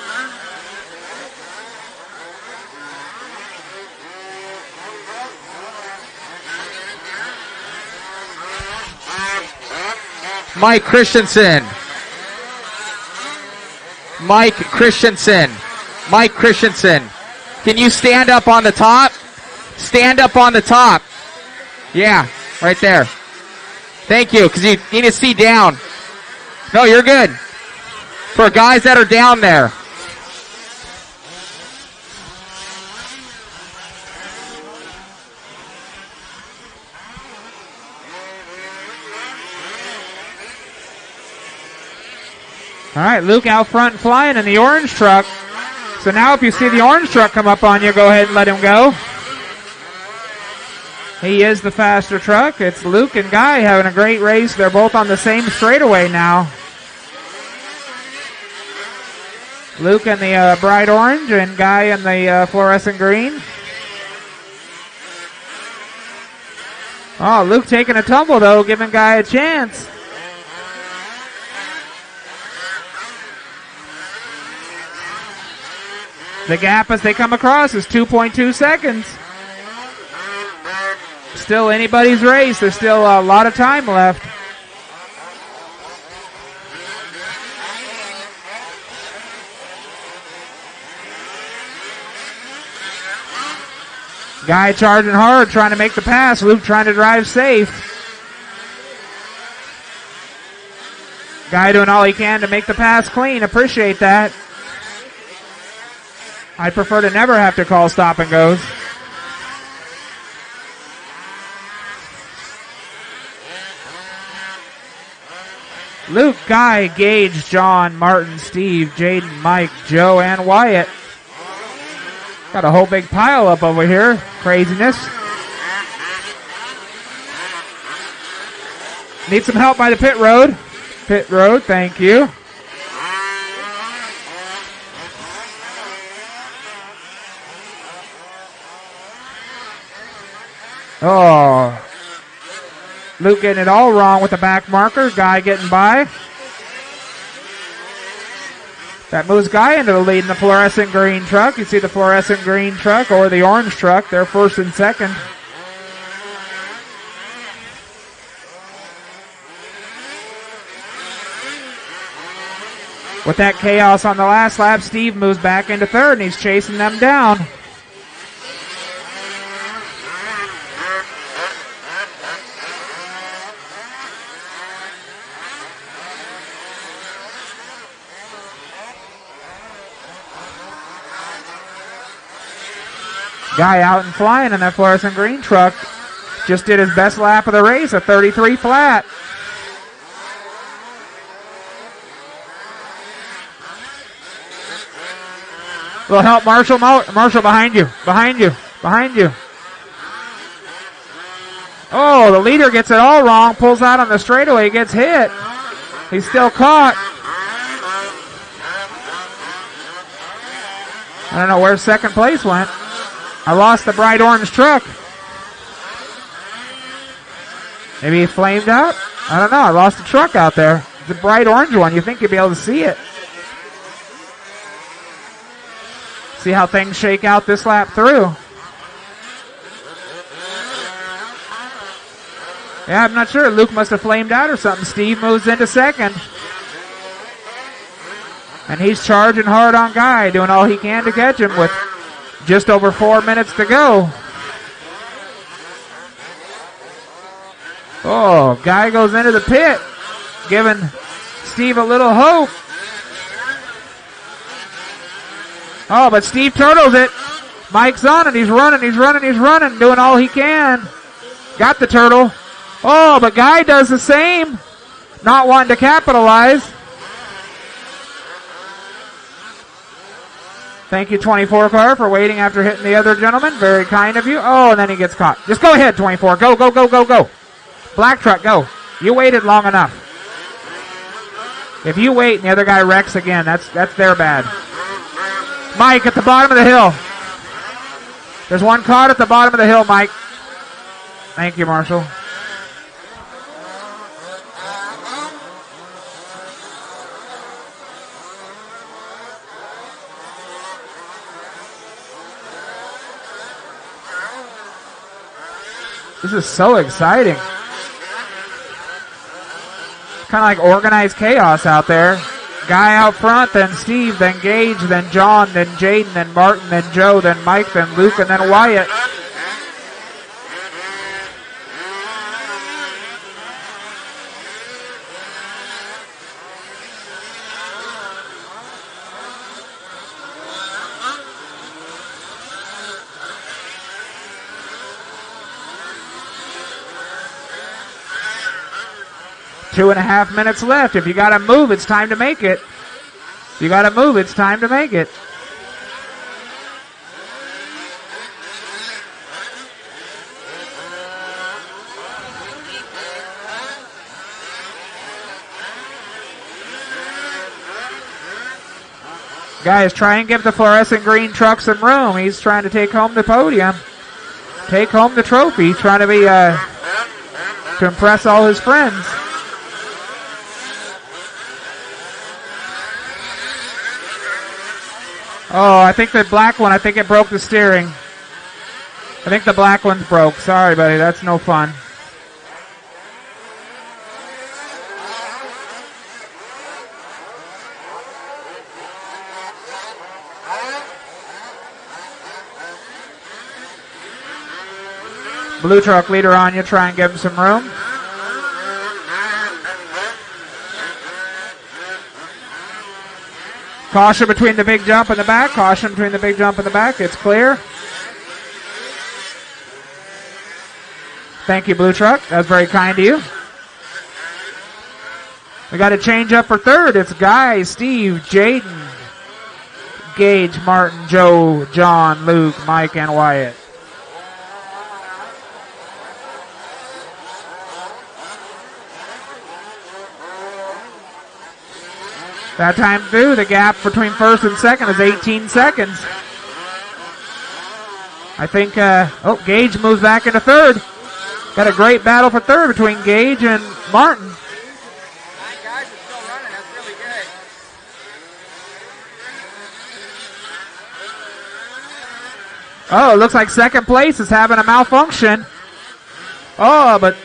Mike Christensen. Mike Christensen. Mike Christensen. Can you stand up on the top? Stand up on the top. Yeah, right there. Thank you, because you need to see down. No, you're good. For guys that are down there. All right, Luke out front and flying in the orange truck. So now if you see the orange truck come up on you, go ahead and let him go. He is the faster truck. It's Luke and Guy having a great race. They're both on the same straightaway now. Luke in the bright orange and Guy in the fluorescent green. Oh, Luke taking a tumble, though, giving Guy a chance. The gap as they come across is 2.2 seconds. Still anybody's race. There's still a lot of time left. Guy charging hard, trying to make the pass. Luke trying to drive safe. Guy doing all he can to make the pass clean. Appreciate that. I prefer to never have to call stop and goes. Luke, Guy, Gage, John, Martin, Steve, Jaden, Mike, Joe, and Wyatt. Got a whole big pile up over here. Craziness. Need some help by the pit road. Pit road, thank you. Oh. Luke getting it all wrong with the back marker. Guy getting by. That moves Guy into the lead in the fluorescent green truck. You see the fluorescent green truck or the orange truck. They're first and second. With that chaos on the last lap, Steve moves back into third, and he's chasing them down. Guy out and flying in that fluorescent green truck. Just did his best lap of the race, a 33 flat. Will help Marshall. Marshall behind you. Behind you. Behind you. Oh, the leader gets it all wrong. Pulls out on the straightaway. Gets hit. He's still caught. I don't know where second place went. I lost the bright orange truck. Maybe he flamed out? I don't know. I lost the truck out there. The bright orange one. You think you'd be able to see it. See how things shake out this lap through. Yeah, I'm not sure. Luke must have flamed out or something. Steve moves into second. And he's charging hard on Guy, doing all he can to catch him with just over 4 minutes to go. Oh, Guy goes into the pit, giving Steve a little hope. Oh, but Steve turtles it. Mike's on it. He's running, doing all he can. Got the turtle. Oh, but Guy does the same. Not wanting to capitalize. Thank you, 24 car, for waiting after hitting the other gentleman. Very kind of you. Oh, and then he gets caught. Just go ahead, 24. Go, go, go, go, go. Black truck, go. You waited long enough. If you wait and the other guy wrecks again, that's their bad. Mike at the bottom of the hill. There's one caught at the bottom of the hill, Mike. Thank you, Marshall. This is so exciting. Kind of like organized chaos out there. Guy out front, then Steve, then Gage, then John, then Jaden, then Martin, then Joe, then Mike, then Luke, and then Wyatt. Two and a half minutes left. If you got to move, it's time to make it. You got to move, it's time to make it. Guys, try and give the fluorescent green truck some room. He's trying to take home the podium. Take home the trophy. Trying to be to impress all his friends. Oh, I think the black one, I think it broke the steering. I think the black one's broke. Sorry, buddy. That's no fun. Blue truck leader on you. Try and give him some room. Caution between the big jump and the back. Caution between the big jump and the back. It's clear. Thank you, Blue Truck. That's very kind of you. We got a change up for third. It's Guy, Steve, Jaden, Gage, Martin, Joe, John, Luke, Mike, and Wyatt. That time through, the gap between first and second is 18 seconds. I think, Gage moves back into third. Got a great battle for third between Gage and Martin. 9 guys are still running. That's really good. Oh, it looks like second place is having a malfunction. Oh, but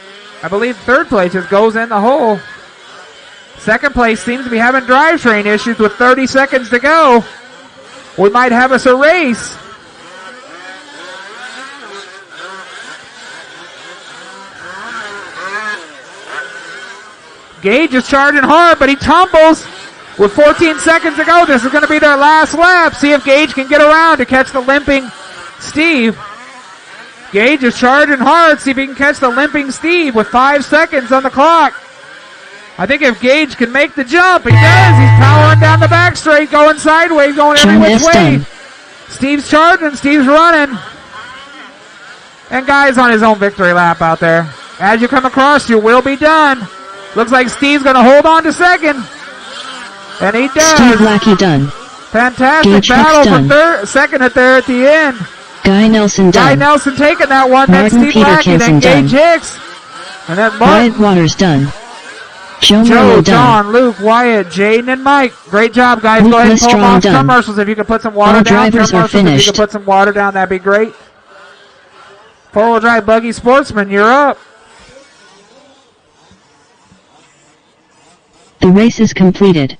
I believe third place just goes in the hole. Second place seems to be having drivetrain issues with 30 seconds to go. We might have us a race. Gage is charging hard, but he tumbles with 14 seconds to go. This is going to be their last lap. See if Gage can get around to catch the limping Steve. Gage is charging hard. See if he can catch the limping Steve with 5 seconds on the clock. I think if Gage can make the jump, he does. He's powering down the back straight, going sideways, going every which way. Steve's charging. Steve's running. And Guy's on his own victory lap out there. As you come across, you will be done. Looks like Steve's going to hold on to second. And he does. Steve Lackey done. Fantastic Gage battle Hicks for third, second at there at the end. Guy Nelson done. Guy Nelson taking that one. Then Martin Steve Peter Lackey. Then Kinson Gage done. Hicks. And then Wyatt Martin. Waters done. Joe Joe, Merlo done. John, Luke, Wyatt, Jaden, and Mike. Great job, guys. Luke Go ahead and pull them Listrong off done. commercials. If you could put some water All down. drivers are Commercials, if you finished. could put some water down, that'd be great. Four-wheel drive buggy sportsman, you're up. The race is completed.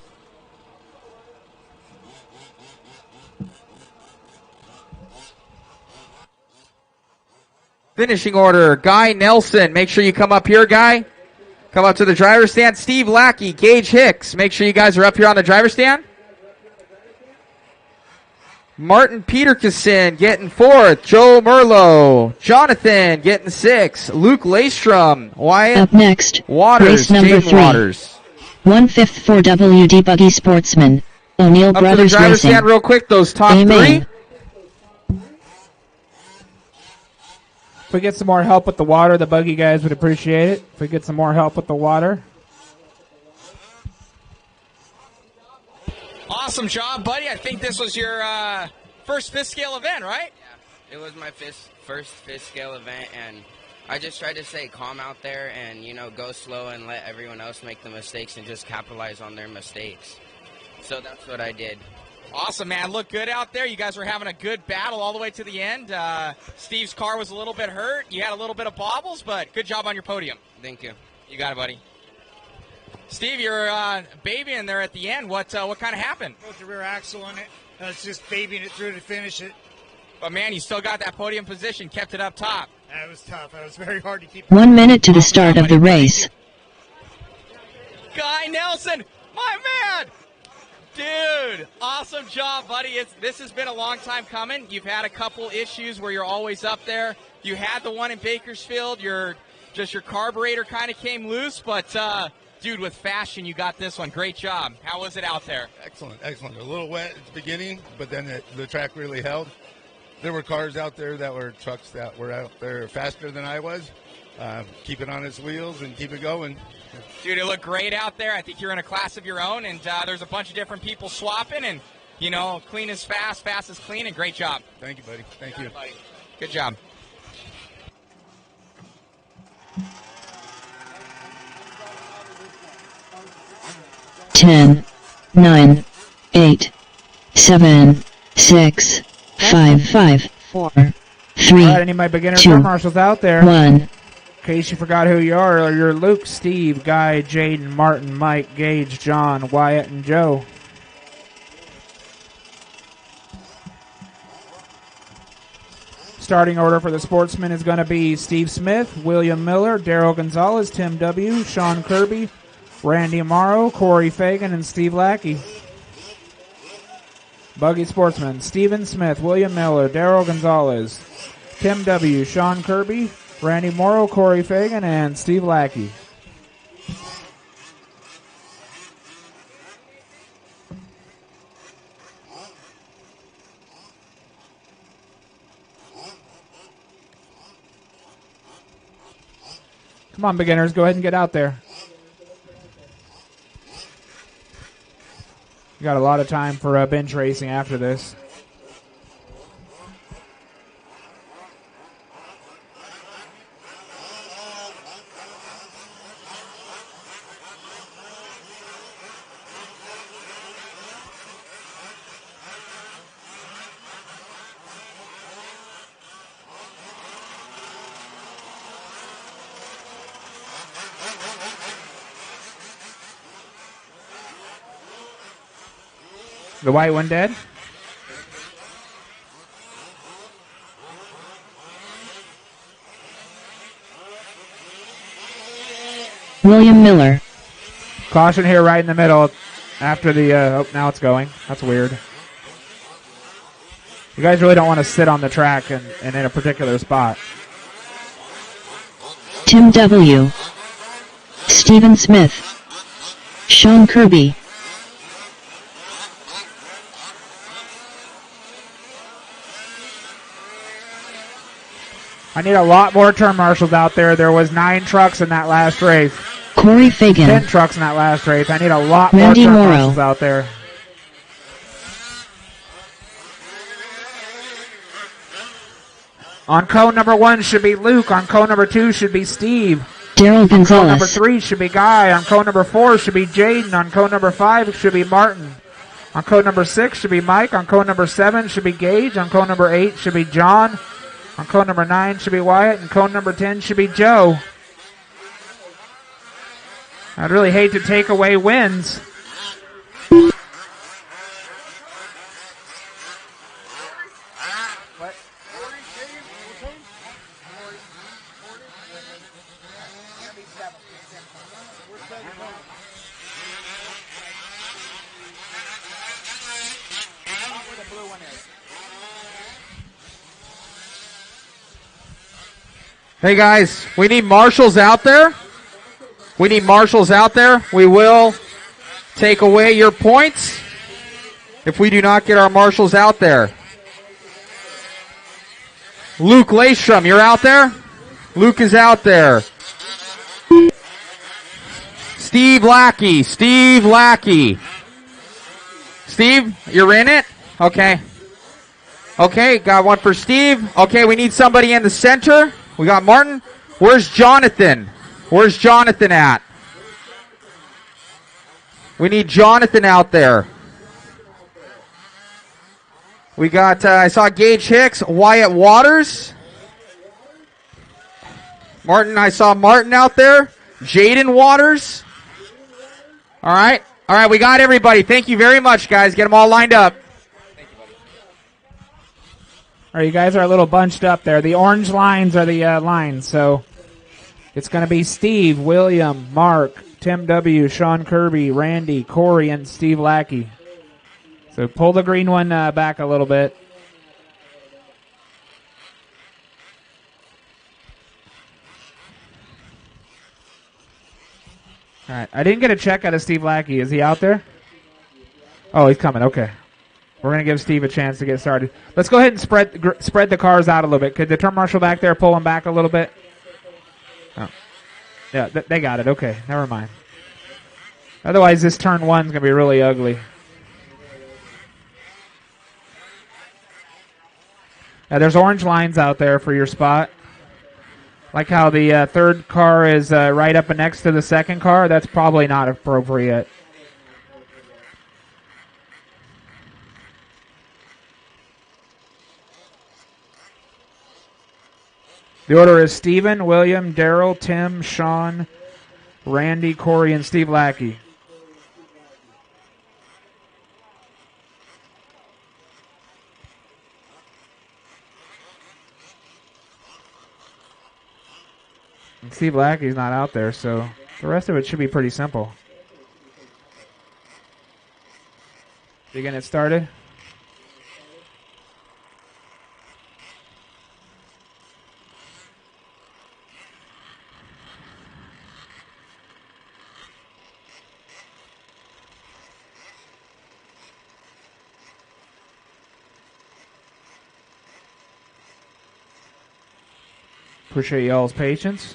Finishing order, Guy Nelson. Make sure you come up here, Guy. Come up to the driver's stand. Steve Lackey, Gage Hicks. Make sure you guys are up here on the driver's stand. Martin Peterson getting fourth. Joe Merlo. Jonathan getting sixth. Luke Laystrom. Wyatt Up next, Waters. race number Jaden 3. Waters. 1/5 for WD Buggy Sportsman. O'Neill Up to the Brothers driver's Racing. stand real quick. Those top Amen. 3. If we get some more help with the water, the buggy guys would appreciate it. If we get some more help with the water. Awesome job, buddy. I think this was your first fifth scale event, right? Yeah, it was my first fifth scale event, and I just tried to stay calm out there and, go slow and let everyone else make the mistakes and just capitalize on their mistakes. So that's what I did. Awesome, man. Looked good out there. You guys were having a good battle all the way to the end. Steve's car was a little bit hurt. You had a little bit of bobbles, but good job on your podium. Thank you. You got it, buddy. Steve, you're babying there at the end. What kind of happened? Broke the rear axle on it. I was just babying it through to finish it. But, man, you still got that podium position, kept it up top. It was tough. It was very hard to keep. 1 minute to the start of the race. Guy Nelson, my man! Dude, awesome job, buddy. This has been a long time coming. You've had a couple issues where you're always up there. You had the one in Bakersfield. Your carburetor kind of came loose, but dude, with fashion, you got this one. Great job. How was it out there? Excellent. A little wet at the beginning, but then the track really held. There were cars out there that were trucks that were out there faster than I was. Keep it on its wheels and keep it going. Dude, it looked great out there. I think you're in a class of your own, and there's a bunch of different people swapping, and, clean is fast, fast is clean, and great job. Thank you, buddy. Thank you. Buddy. Good job. 10, 9, 8, 7, 6, 5, 4, 3, All right, any of my beginner 2, turn marshals out there? 1. In case you forgot who you are, you're Luke, Steve, Guy, Jaden, Martin, Mike, Gage, John, Wyatt, and Joe. Starting order for the sportsmen is going to be Steve Smith, William Miller, Daryl Gonzalez, Tim W., Sean Kirby, Randy Morrow, Corey Fagan, and Steve Lackey. Buggy sportsmen, Stephen Smith, William Miller, Daryl Gonzalez, Tim W., Sean Kirby, Randy Morrow, Corey Fagan, and Steve Lackey. Come on, beginners, go ahead and get out there. You got a lot of time for bench racing after this. The white one dead? William Miller. Caution here right in the middle after the, oh, now it's going. That's weird. You guys really don't want to sit on the track and in a particular spot. Tim W. Stephen Smith. Sean Kirby. I need a lot more turn marshals out there. There was 9 trucks in that last race. Corey Fagan. 10 trucks in that last race. I need a lot Randy more turn Morrow. marshals out there. On cone number 1 should be Luke. On cone number 2 should be Steve. Daryl On cone Gonzalez. number 3 should be Guy. On cone number 4 should be Jaden. On cone number 5 should be Martin. On cone number 6 should be Mike. On cone number 7 should be Gage. On cone number 8 should be John. On cone number 9 should be Wyatt. And cone number 10 should be Joe. I'd really hate to take away wins. Hey guys, we need marshals out there. We need marshals out there. We will take away your points if we do not get our marshals out there. Luke Laystrom, you're out there? Luke is out there. Steve Lackey. Steve Lackey. Steve, you're in it? Okay. Okay, got one for Steve. Okay, we need somebody in the center. We got Martin. Where's Jonathan? Where's Jonathan at? We need Jonathan out there. We got, I saw Gage Hicks, Wyatt Waters. Martin, I saw Martin out there. Jaden Waters. All right. All right, we got everybody. Thank you very much, guys. Get them all lined up. All right, you guys are a little bunched up there. The orange lines are the lines, so it's going to be Steve, William, Mark, Tim W., Sean Kirby, Randy, Corey, and Steve Lackey. So pull the green one back a little bit. All right, I didn't get a check out of Steve Lackey. Is he out there? Oh, he's coming. Okay. We're going to give Steve a chance to get started. Let's go ahead and spread the cars out a little bit. Could the turn marshal back there pull them back a little bit? Oh. Yeah, they got it. Okay, never mind. Otherwise, this turn one's going to be really ugly. Now, there's orange lines out there for your spot. Like how the third car is right up next to the second car. That's probably not appropriate. The order is Stephen, William, Daryl, Tim, Sean, Randy, Corey, and Steve Lackey. And Steve Lackey's not out there, so the rest of it should be pretty simple. You getting it started? Appreciate y'all's patience.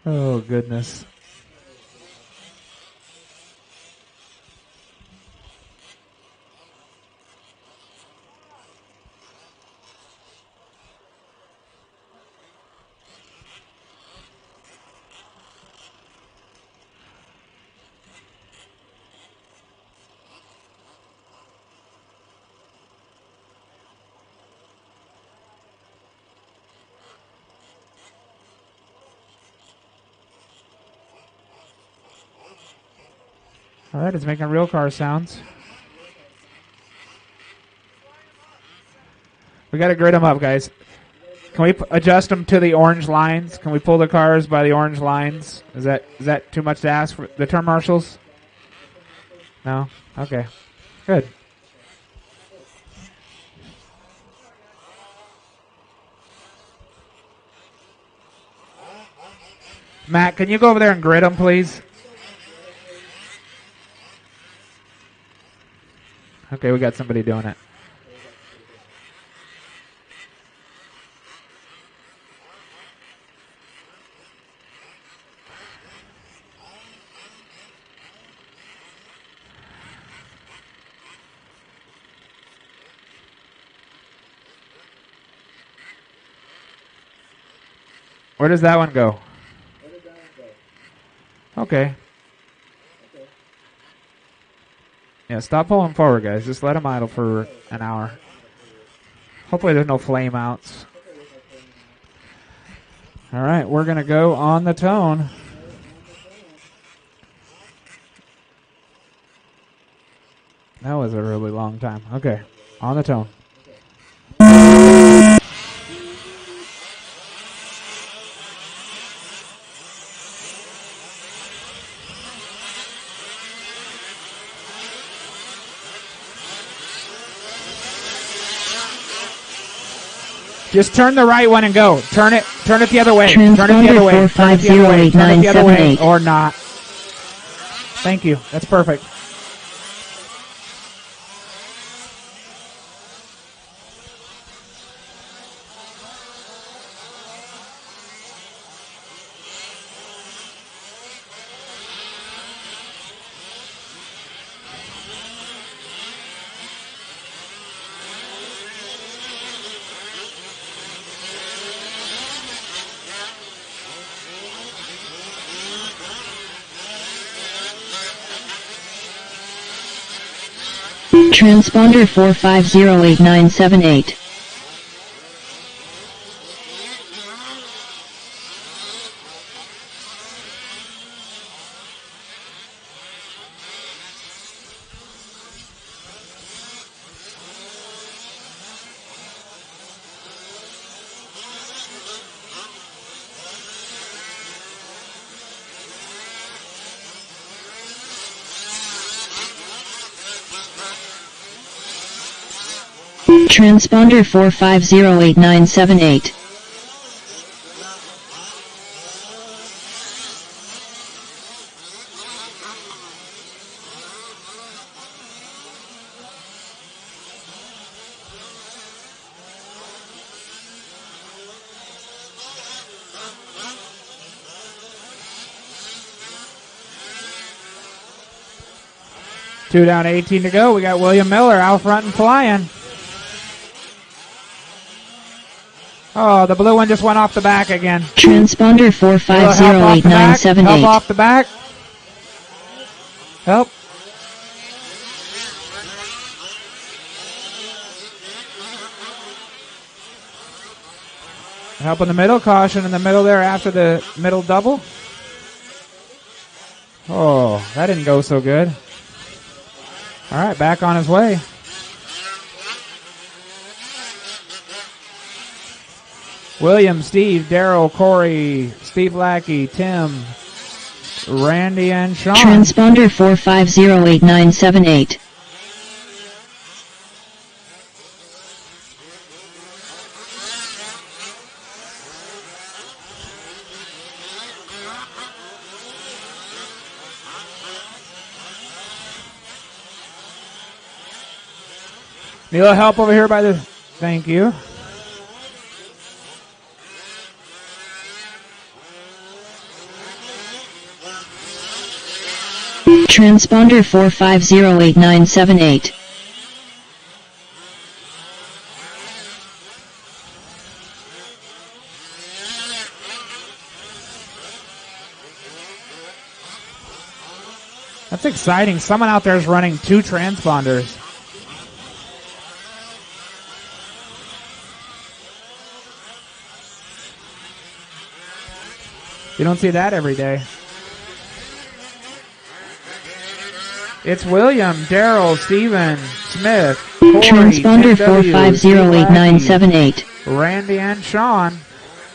Oh, goodness. All right, it's making real car sounds. We got to grid them up, guys. Can we adjust them to the orange lines? Can we pull the cars by the orange lines? Is that too much to ask for the turn marshals? No? Okay. Good. Matt, can you go over there and grid them, please? Okay, we got somebody doing it. Where does that one go? Okay. Yeah, stop pulling forward, guys. Just let them idle for an hour. Hopefully there's no flame outs. All right, we're going to go on the tone. That was a really long time. Okay, on the tone. Just turn the right one and go. Turn it the other way. Turn it the other way. Turn it the other way. Turn it the other way. Or not. Thank you. That's perfect. Transponder 4508978. Transponder 4508978. Two down, 18 to go. We got William Miller out front and flying. Oh, the blue one just went off the back again. Transponder 4508978. Help off the back. Help. Help in the middle. Caution in the middle there after the middle double. Oh, that didn't go so good. All right, back on his way. William, Steve, Daryl, Corey, Steve Lackey, Tim, Randy, and Sean. Transponder 4508978. Need a little help over here by the... Thank you. Transponder 4508978. That's exciting. Someone out there is running two transponders. You don't see that every day. It's William, Daryl, Steven, Smith, Corey, Transponder Tim W, 4508978. Randy, and Sean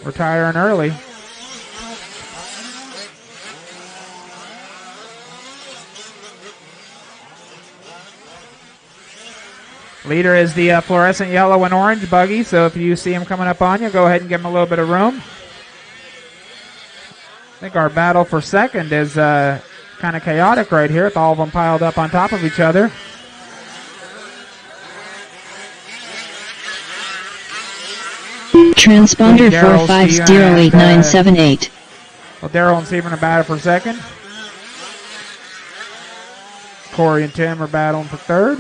retiring early. Leader is the fluorescent yellow and orange buggy, so if you see him coming up on you, go ahead and give him a little bit of room. I think our battle for second is kind of chaotic right here with all of them piled up on top of each other. Transponder 4508978. Well, Daryl and Steven are battling for second. Corey and Tim are battling for third.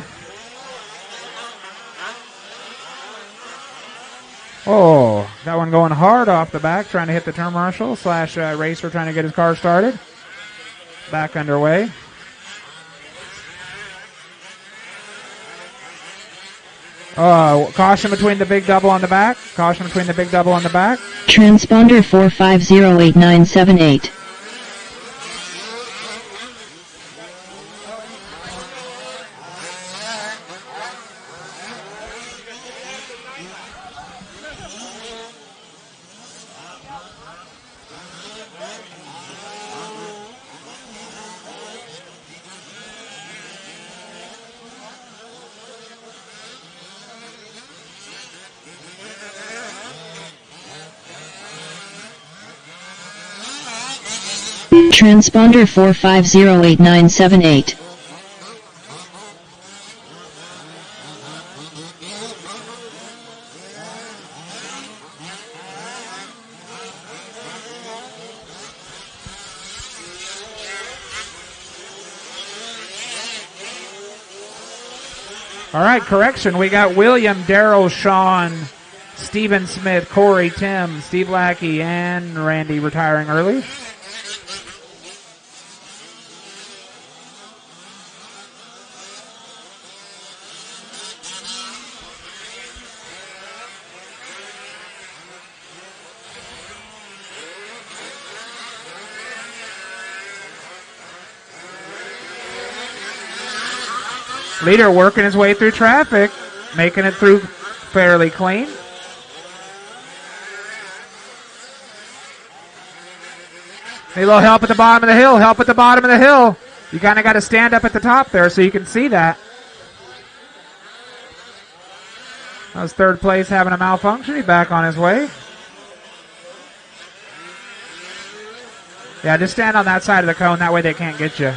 Oh, that one going hard off the back, trying to hit the turn marshal / racer trying to get his car started. Back underway. Oh, caution between the big double on the back. Caution between the big double on the back. Transponder 4508978. Transponder 4508978. All right, correction. We got William, Daryl, Sean, Steven Smith, Corey, Tim, Steve Lackey, and Randy retiring early. Leader working his way through traffic, making it through fairly clean. Need a little help at the bottom of the hill. Help at the bottom of the hill. You kind of got to stand up at the top there so you can see that. That was third place having a malfunction. He's back on his way. Yeah, just stand on that side of the cone. That way they can't get you.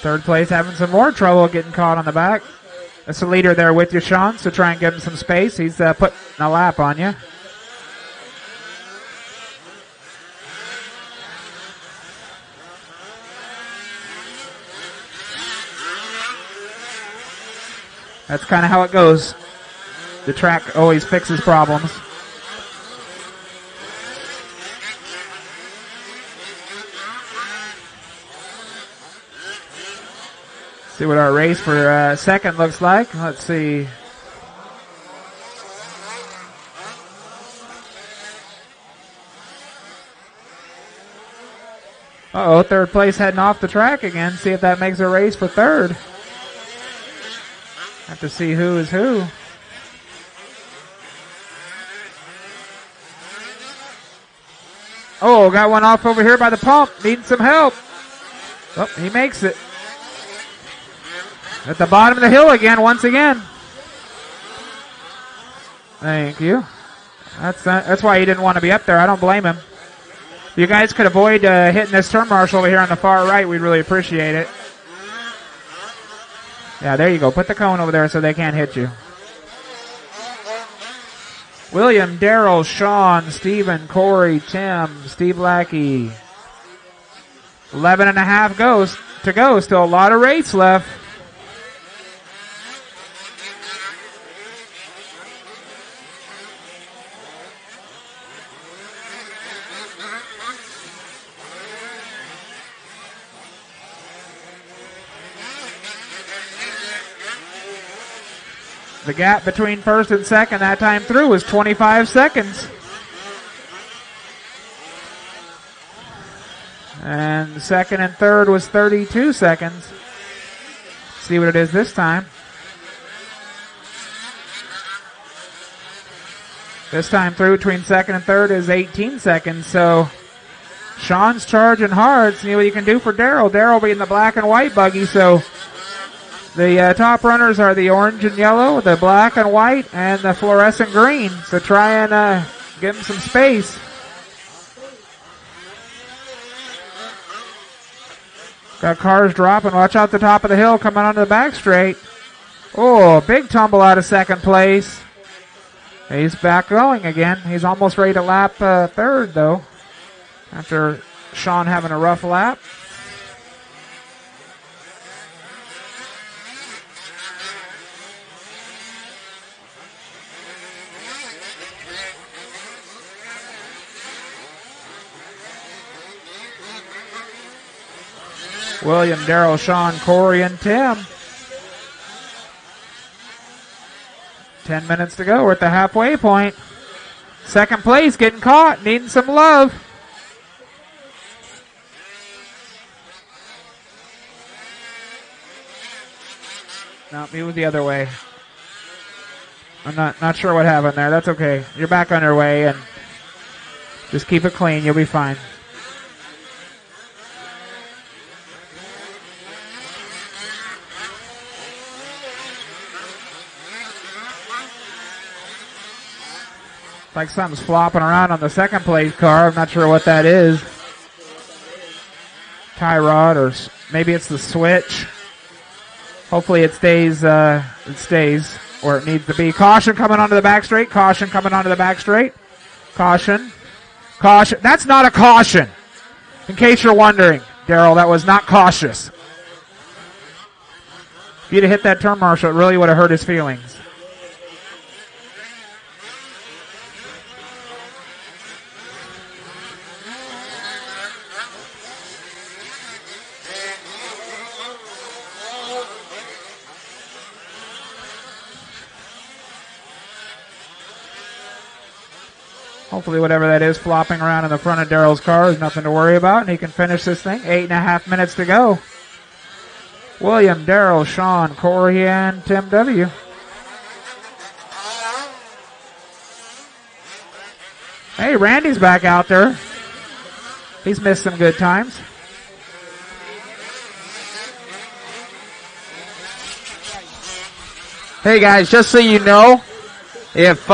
Third place having some more trouble getting caught on the back. That's the leader there with you, Sean, so try and give him some space. He's putting a lap on you. That's kind of how it goes. The track always fixes problems. See what our race for second looks like. Let's see. Uh-oh, third place heading off the track again. See if that makes a race for third. Have to see who is who. Oh, got one off over here by the pump. Needing some help. Oh, he makes it. At the bottom of the hill again, once again. Thank you. That's why he didn't want to be up there. I don't blame him. If you guys could avoid hitting this turn marshal over here on the far right, we'd really appreciate it. Yeah, there you go. Put the cone over there so they can't hit you. William, Daryl, Sean, Steven, Corey, Tim, Steve Lackey. 11 and a half goes to go. Still a lot of race left. The gap between first and second that time through was 25 seconds. And second and third was 32 seconds. See what it is this time. This time through between second and third is 18 seconds. So Sean's charging hard. See what you can do for Daryl. Daryl being the black and white buggy. So the top runners are the orange and yellow, the black and white, and the fluorescent green. So try and give them some space. Got cars dropping. Watch out the top of the hill coming onto the back straight. Oh, big tumble out of second place. He's back going again. He's almost ready to lap third, though, after Sean having a rough lap. William, Daryl, Sean, Corey, and Tim. 10 minutes to go. We're at the halfway point. Second place, getting caught, needing some love. No, he was the other way. I'm not sure what happened there. That's okay. You're back on your way, and just keep it clean. You'll be fine. Like something's flopping around on the second place car. I'm not sure what that is. Tie rod, or maybe it's the switch. Hopefully it stays where it needs to be. Caution coming onto the back straight. Caution coming onto the back straight. Caution. Caution. That's not a caution. In case you're wondering, Daryl, that was not cautious. If you'd have hit that turn marshal, it really would have hurt his feelings. Hopefully whatever that is flopping around in the front of Daryl's car is nothing to worry about, and he can finish this thing. 8.5 minutes to go. William, Daryl, Sean, Corey, and Tim W. Hey, Randy's back out there. He's missed some good times. Hey guys, just so you know, if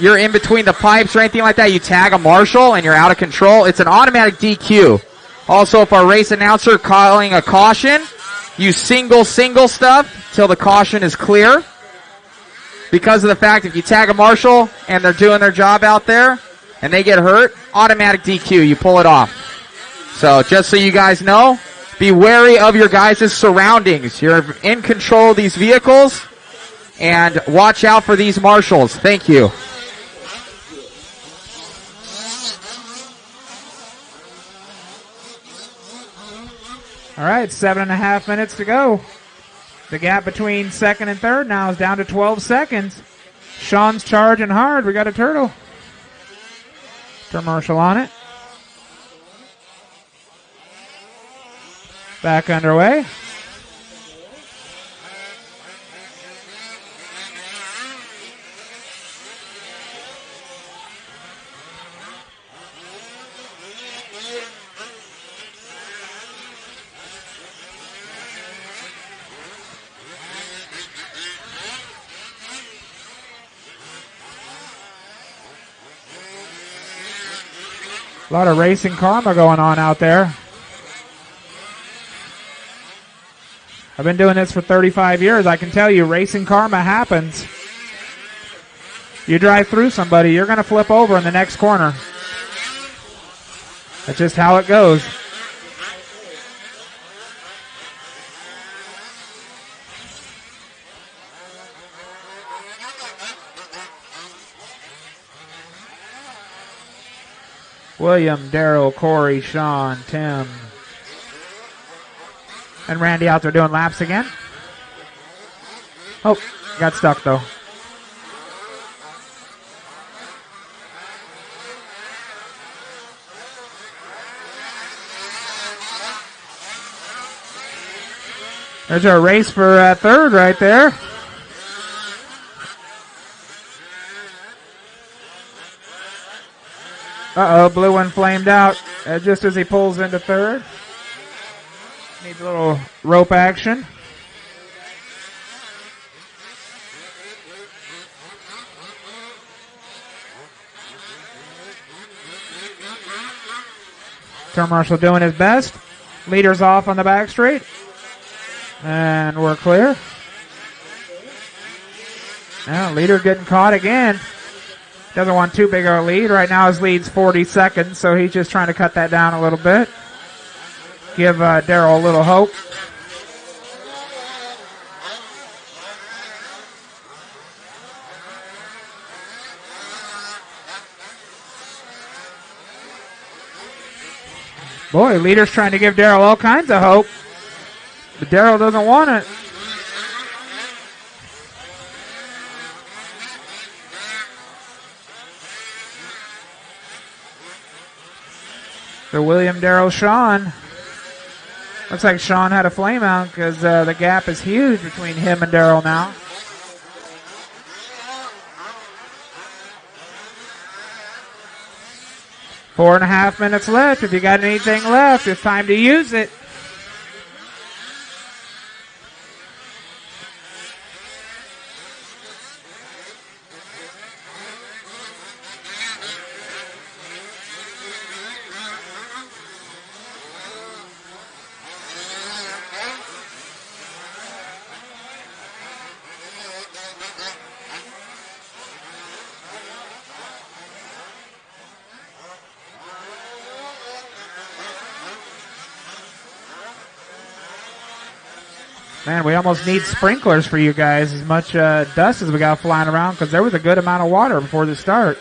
you're in between the pipes or anything like that, you tag a marshal and you're out of control, it's an automatic DQ. Also, if our race announcer calling a caution, you single stuff till the caution is clear. Because of the fact if you tag a marshal and they're doing their job out there and they get hurt, automatic DQ, you pull it off. So just so you guys know, be wary of your guys' surroundings. You're in control of these vehicles. And watch out for these marshals. Thank you. All right, 7.5 minutes to go. The gap between second and third now is down to 12 seconds. Sean's charging hard. We got a turtle. Turn marshal on it. Back underway. A lot of racing karma going on out there. I've been doing this for 35 years. I can tell you racing karma happens. You drive through somebody, you're going to flip over in the next corner. That's just how it goes. William, Daryl, Corey, Sean, Tim, and Randy out there doing laps again. Oh, got stuck though. There's our race for third right there. Uh-oh, blue one flamed out just as he pulls into third. Needs a little rope action. Turn marshal doing his best. Leader's off on the back straight. And we're clear. Now, leader getting caught again. Doesn't want too big of a lead. Right now his lead's 40 seconds, so he's just trying to cut that down a little bit. Give Daryl a little hope. Boy, leader's trying to give Daryl all kinds of hope. But Daryl doesn't want it. So William, Daryl, Sean. Looks like Sean had a flame out because the gap is huge between him and Daryl now. Four and a half minutes left. If you got anything left, it's time to use it. Man, we almost need sprinklers for you guys as much dust as we got flying around because there was a good amount of water before the start.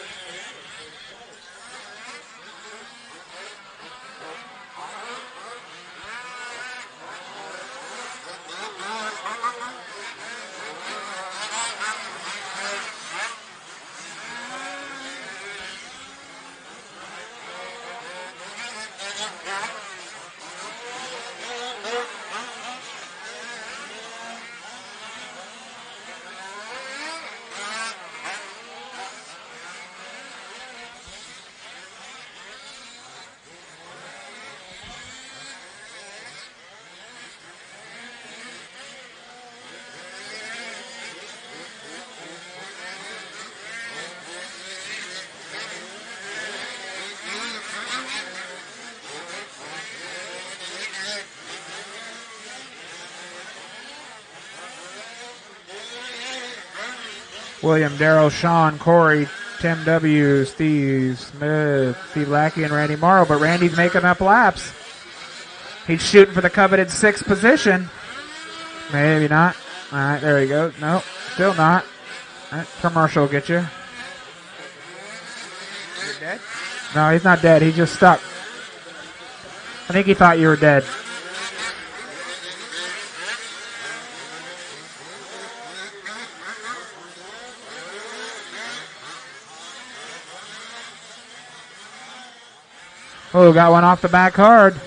William, Darrell, Sean, Corey, Tim W., Steve Smith, Steve Lackey, and Randy Morrow. But Randy's making up laps. He's shooting for the coveted 6th position. Maybe not. All right, there he goes. No, still not. All right, commercial will get you. You're dead? No, he's not dead. He's just stuck. I think he thought you were dead. Oh, got one off the back hard.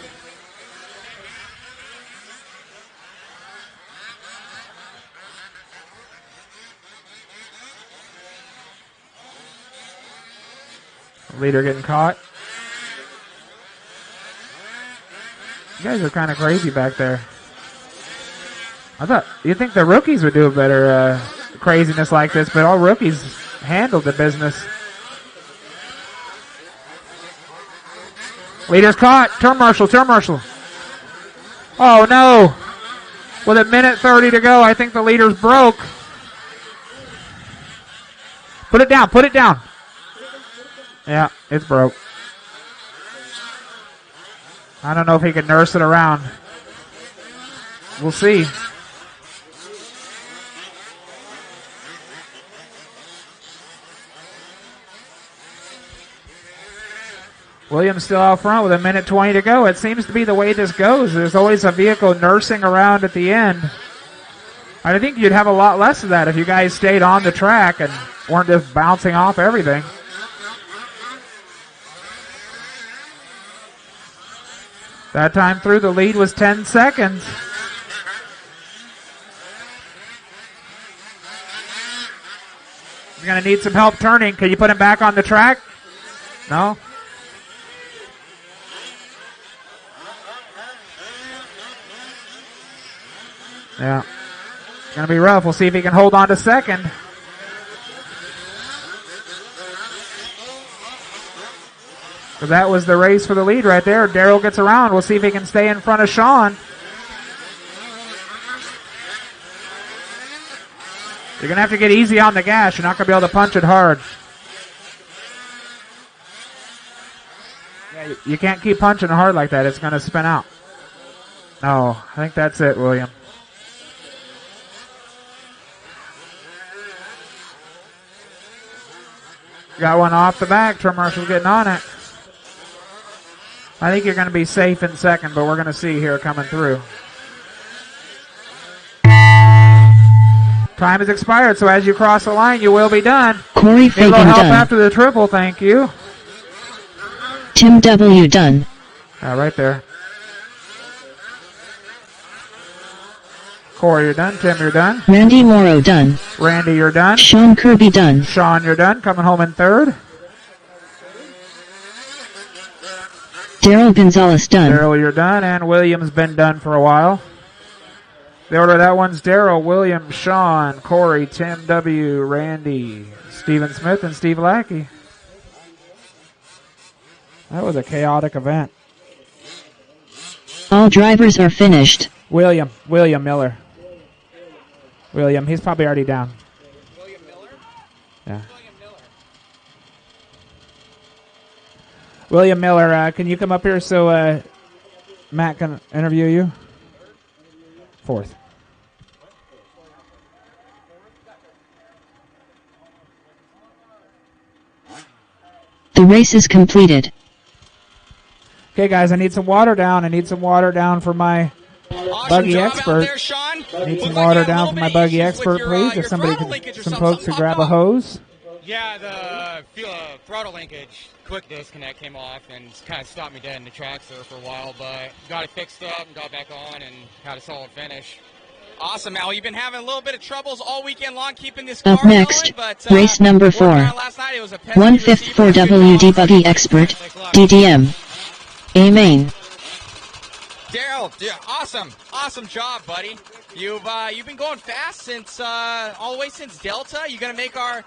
Leader getting caught. You guys are kind of crazy back there. I thought you'd think the rookies would do a better craziness like this, but all rookies handled the business. Leader's caught. Turn marshal, turn marshal. Oh no. With a minute 30 to go, I think the leader's broke. Put it down, put it down. Yeah, it's broke. I don't know if he can nurse it around. We'll see. Williams still out front with a minute 20 to go. It seems to be the way this goes. There's always a vehicle nursing around at the end. I think you'd have a lot less of that if you guys stayed on the track and weren't just bouncing off everything. That time through, the lead was 10 seconds. He's going to need some help turning. Can you put him back on the track? No? Yeah. It's going to be rough. We'll see if he can hold on to second. So that was the race for the lead right there. Darrell gets around. We'll see if he can stay in front of Sean. You're going to have to get easy on the gas. You're not going to be able to punch it hard. Yeah, you can't keep punching it hard like that. It's going to spin out. No, I think that's it, William. Got one off the back. Turn marshal's getting on it. I think you're going to be safe in second, but we're going to see here coming through. Time has expired, so as you cross the line, you will be done. Corey Need a little Fagan help done. after the triple, thank you. Tim W. done. Right there. Corey, you're done. Tim, you're done. Randy Morrow done. Randy, you're done. Sean Kirby done. Sean, you're done. Coming home in third. Darrell Gonzalez done. Darrell, you're done. And William's been done for a while. The order of that one's Darrell, William, Sean, Corey, Tim W., Randy, Stephen Smith, and Steve Lackey. That was a chaotic event. All drivers are finished. William Miller. William, he's probably already down. William Miller? Yeah. William Miller, can you come up here so Matt can interview you? Fourth. The race is completed. Okay, guys, I need some water down. I need some water down for my buggy expert. I need some water down for my buggy expert, please. If somebody could, some folks could grab a hose. Yeah, the throttle linkage quick disconnect came off and kind of stopped me dead in the tracks there for a while, but got it fixed up and got back on and had a solid finish. Awesome, Al. You've been having a little bit of troubles all weekend long keeping this car Up next, going, but, race number 4. last night, it was a 1/5 for WD Buggy Expert, DDM. A main. Darrell, awesome job, buddy. You've been going fast since all the way since Delta. You gonna make our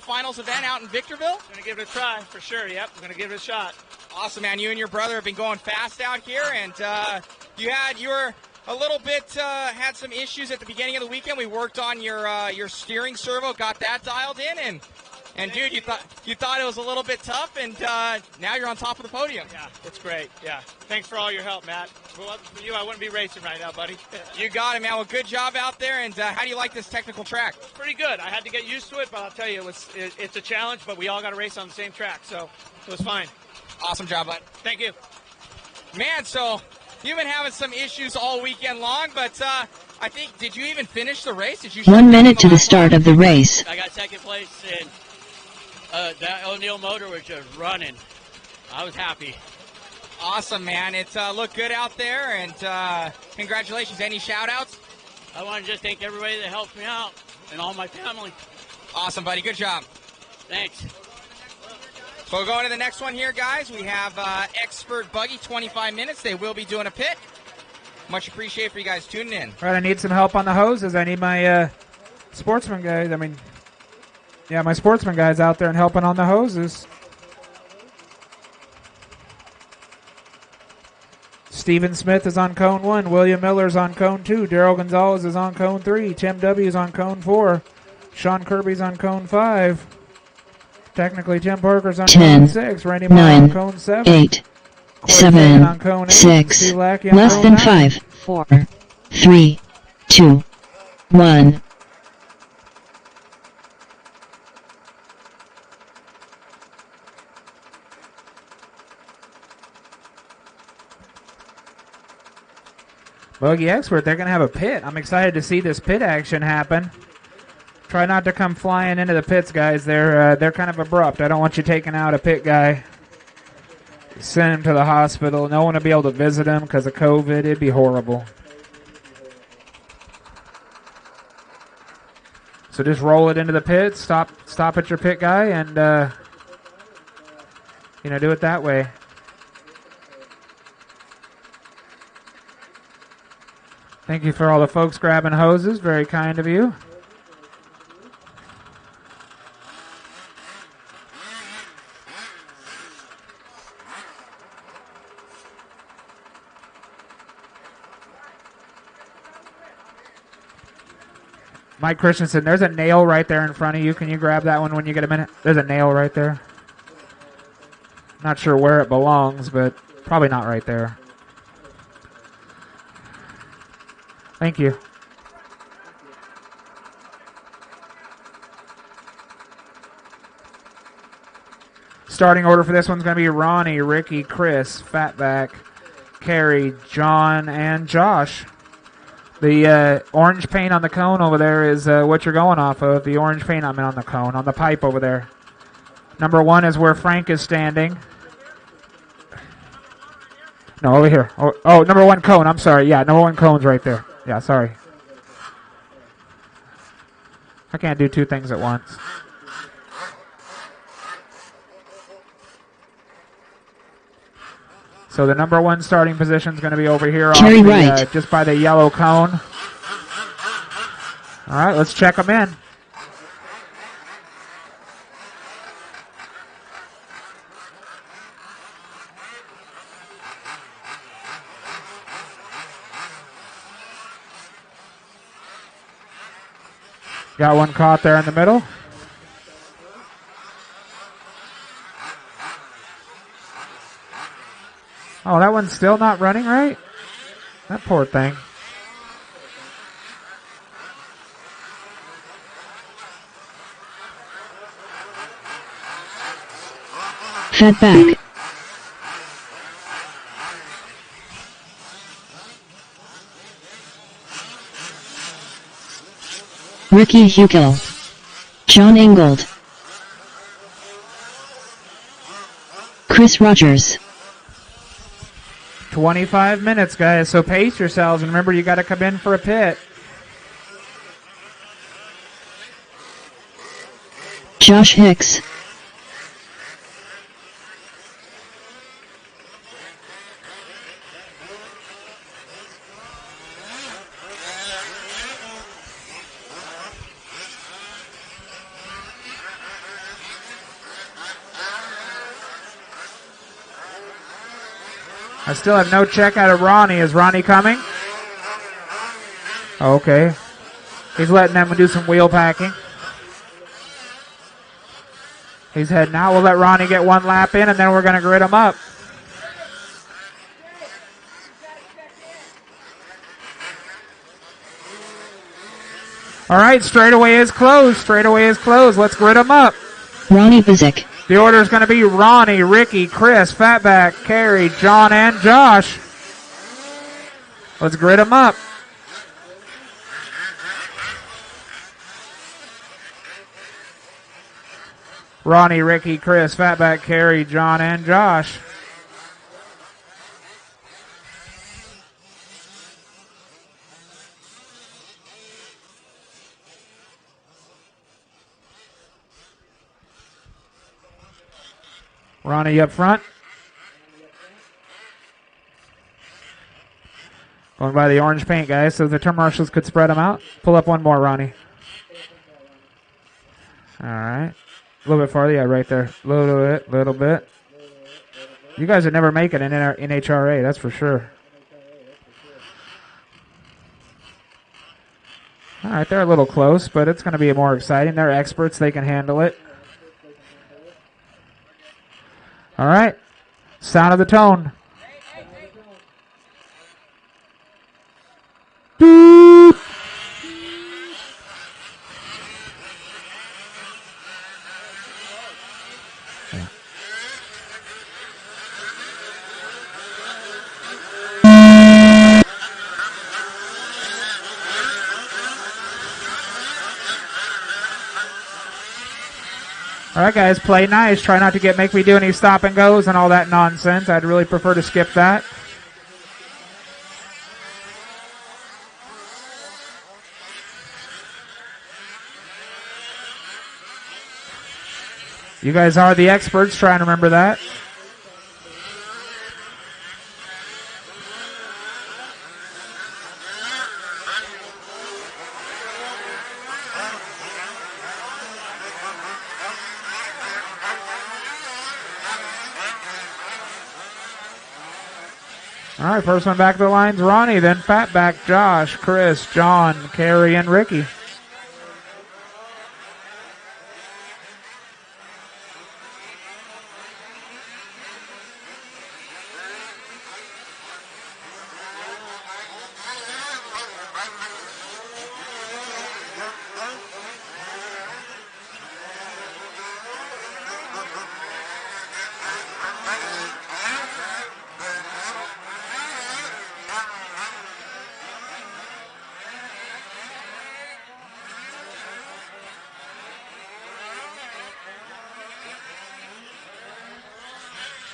finals event out in Victorville? Gonna give it a try for sure. Yep, we're gonna give it a shot. Awesome, man. You and your brother have been going fast out here, and a little bit had some issues at the beginning of the weekend. We worked on your steering servo, got that dialed in, and dude, you thought it was a little bit tough, and now you're on top of the podium. Yeah, it's great. Yeah, thanks for all your help, Matt. If it wasn't for you, I wouldn't be racing right now, buddy. You got it, man. Well, good job out there. And how do you like this technical track? Pretty good. I had to get used to it, but I'll tell you, it's a challenge. But we all got to race on the same track, so it was fine. Awesome job, bud. Thank you, man. So you've been having some issues all weekend long, but I think, did you even finish the race? Did you? 1 minute to the start of the race. I got second place, and that O'Neill motor was just running. I was happy. Awesome, man. It looked good out there, and congratulations. Any shout-outs? I want to just thank everybody that helped me out and all my family. Awesome, buddy. Good job. Thanks. So we're going to the next one here, guys. We have Expert Buggy, 25 minutes. They will be doing a pit. Much appreciated for you guys tuning in. All right, I need some help on the hoses. I need my sportsman guys. My sportsman guys out there and helping on the hoses. Steven Smith is on cone 1. William Miller's on cone 2. Daryl Gonzalez is on cone 3. Tim W. is on cone 4. Sean Kirby's on cone 5. Technically, Tim Parker's on 10, cone 6. Randy Moore 9, on cone 7. 8, Corey 7, on cone 8. 6, Steve Lackey on less cone than 9. 5, 4, 3, 2, 1. Buggy Expert, they're going to have a pit. I'm excited to see this pit action happen. Try not to come flying into the pits, guys. They're kind of abrupt. I don't want you taking out a pit guy. Send him to the hospital. No one will be able to visit him because of COVID. It'd be horrible. So just roll it into the pit. Stop at your pit guy, and do it that way. Thank you for all the folks grabbing hoses. Very kind of you. Mike Christensen, there's a nail right there in front of you. Can you grab that one when you get a minute? There's a nail right there. Not sure where it belongs, but probably not right there. Thank you. Starting order for this one's going to be Ronnie, Ricky, Chris, Fatback, Carrie, John, and Josh. The orange paint on the cone over there is what you're going off of. The orange paint on the cone, on the pipe over there. Number 1 is where Frank is standing. No, over here. Oh, number 1 cone. I'm sorry. Yeah, number 1 cone's right there. Yeah, sorry. I can't do 2 things at once. So the number 1 starting position is going to be over here, off just by the yellow cone. All right, let's check them in. Got one caught there in the middle. Oh, that one's still not running right? That poor thing. Fed back. Ricky Hugill. John Ingold. Chris Rogers. 25 minutes, guys, so pace yourselves. And remember, you got to come in for a pit. Josh Hicks. I still have no check out of Ronnie. Is Ronnie coming? Okay. He's letting them do some wheel packing. He's heading out. We'll let Ronnie get one lap in, and then we're going to grid him up. All right, straightaway is closed. Straightaway is closed. Let's grid him up. Ronnie Bizik. The order is going to be Ronnie, Ricky, Chris, Fatback, Carrie, John, and Josh. Let's grid him up. Ronnie, Ricky, Chris, Fatback, Carrie, John, and Josh. Ronnie up front. Going by the orange paint, guys, so the turn marshals could spread them out. Pull up one more, Ronnie. All right. A little bit farther, yeah, right there. Little bit. You guys would never make it in NHRA, that's for sure. All right, they're a little close, but it's going to be more exciting. They're experts. They can handle it. All right. Sound of the tone. Boop. All right, guys, play nice. Try not to make me do any stop and goes and all that nonsense. I'd really prefer to skip that. You guys are the experts. Try and remember that. All right, first one back to the line's Ronnie, then Fatback, Josh, Chris, John, Carrie, and Ricky.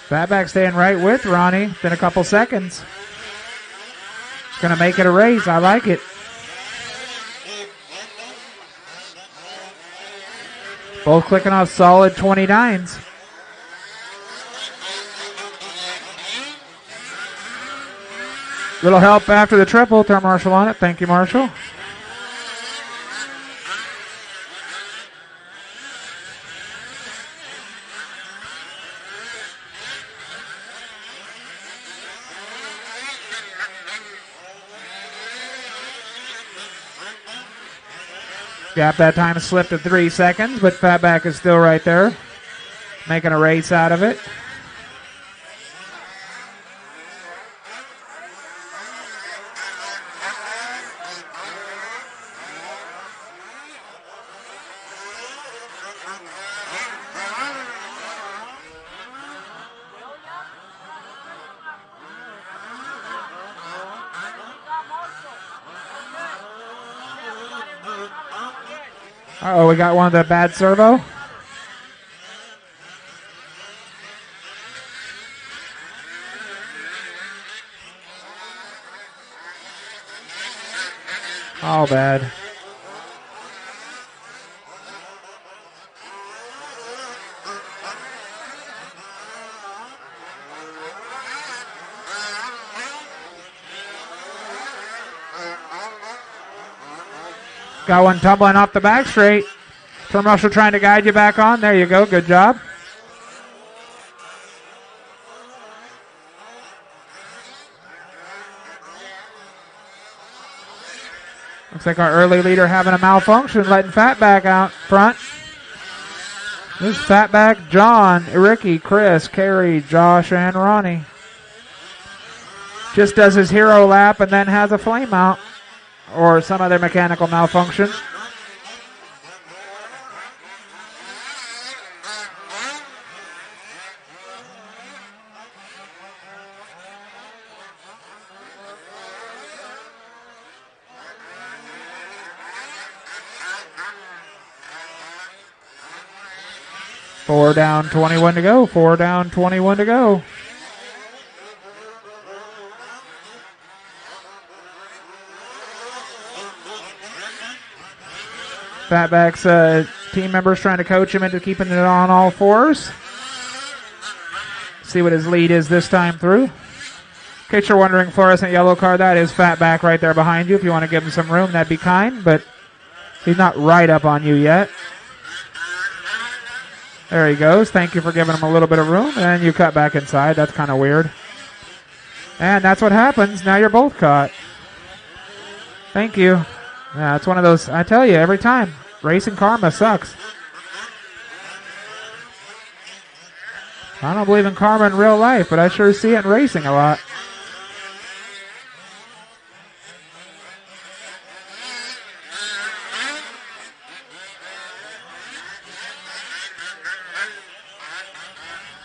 Fatback staying right with Ronnie. Been a couple seconds. It's going to make it a race. I like it. Both clicking off solid 29s. Little help after the triple. Turn Marshall on it. Thank you, Marshall. Gap that time slipped to 3 seconds, but Fatback is still right there, making a race out of it. Uh-oh, we got one of the bad servo. All bad. Got one tumbling off the back straight. Turn Marshall trying to guide you back on. There you go. Good job. Looks like our early leader having a malfunction, letting Fatback out front. This is Fatback, John, Ricky, Chris, Carrie, Josh, and Ronnie. Just does his hero lap and then has a flame out or some other mechanical malfunction. Four down, 21 to go. 4 down, 21 to go. Fatback's team members trying to coach him into keeping it on all fours. See what his lead is this time through. In case you're wondering, fluorescent yellow car, that is Fatback right there behind you. If you want to give him some room, that'd be kind, but he's not right up on you yet. There he goes. Thank you for giving him a little bit of room, and you cut back inside. That's kind of weird. And that's what happens. Now you're both caught. Thank you. Yeah, it's one of those, I tell you, every time. Racing karma sucks. I don't believe in karma in real life, but I sure see it in racing a lot.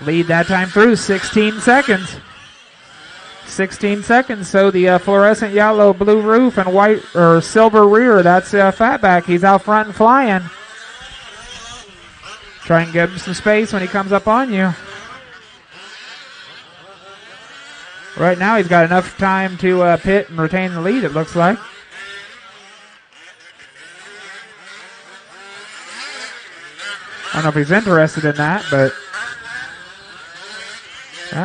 Lead that time through 16 seconds. 16 seconds. So the fluorescent yellow, blue roof, and white or silver rear. That's Fatback. He's out front and flying. Try and give him some space when he comes up on you. Right now, he's got enough time to pit and retain the lead. It looks like. I don't know if he's interested in that, but.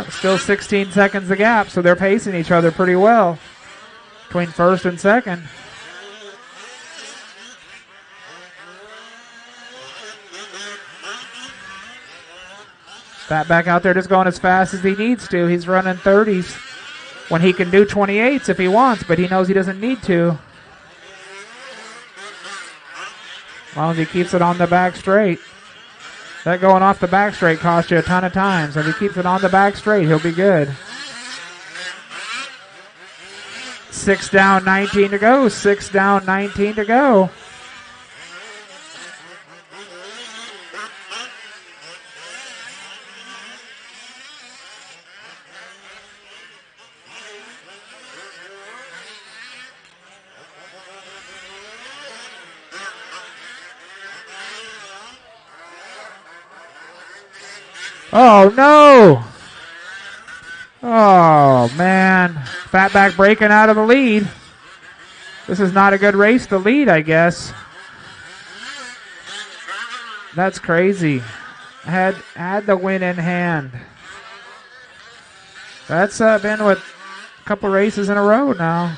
Still 16 seconds the gap, so they're pacing each other pretty well between first and second. Fatback out there just going as fast as he needs to. He's running 30s when he can do 28s if he wants, but he knows he doesn't need to. As long as he keeps it on the back straight. That going off the back straight costs you a ton of time. So if he keeps it on the back straight, he'll be good. 6 down, 19 to go. 6 down, 19 to go. Oh, no. Oh, man. Fatback breaking out of the lead. This is not a good race to lead, I guess. That's crazy. Had the win in hand. That's been with a couple races in a row now.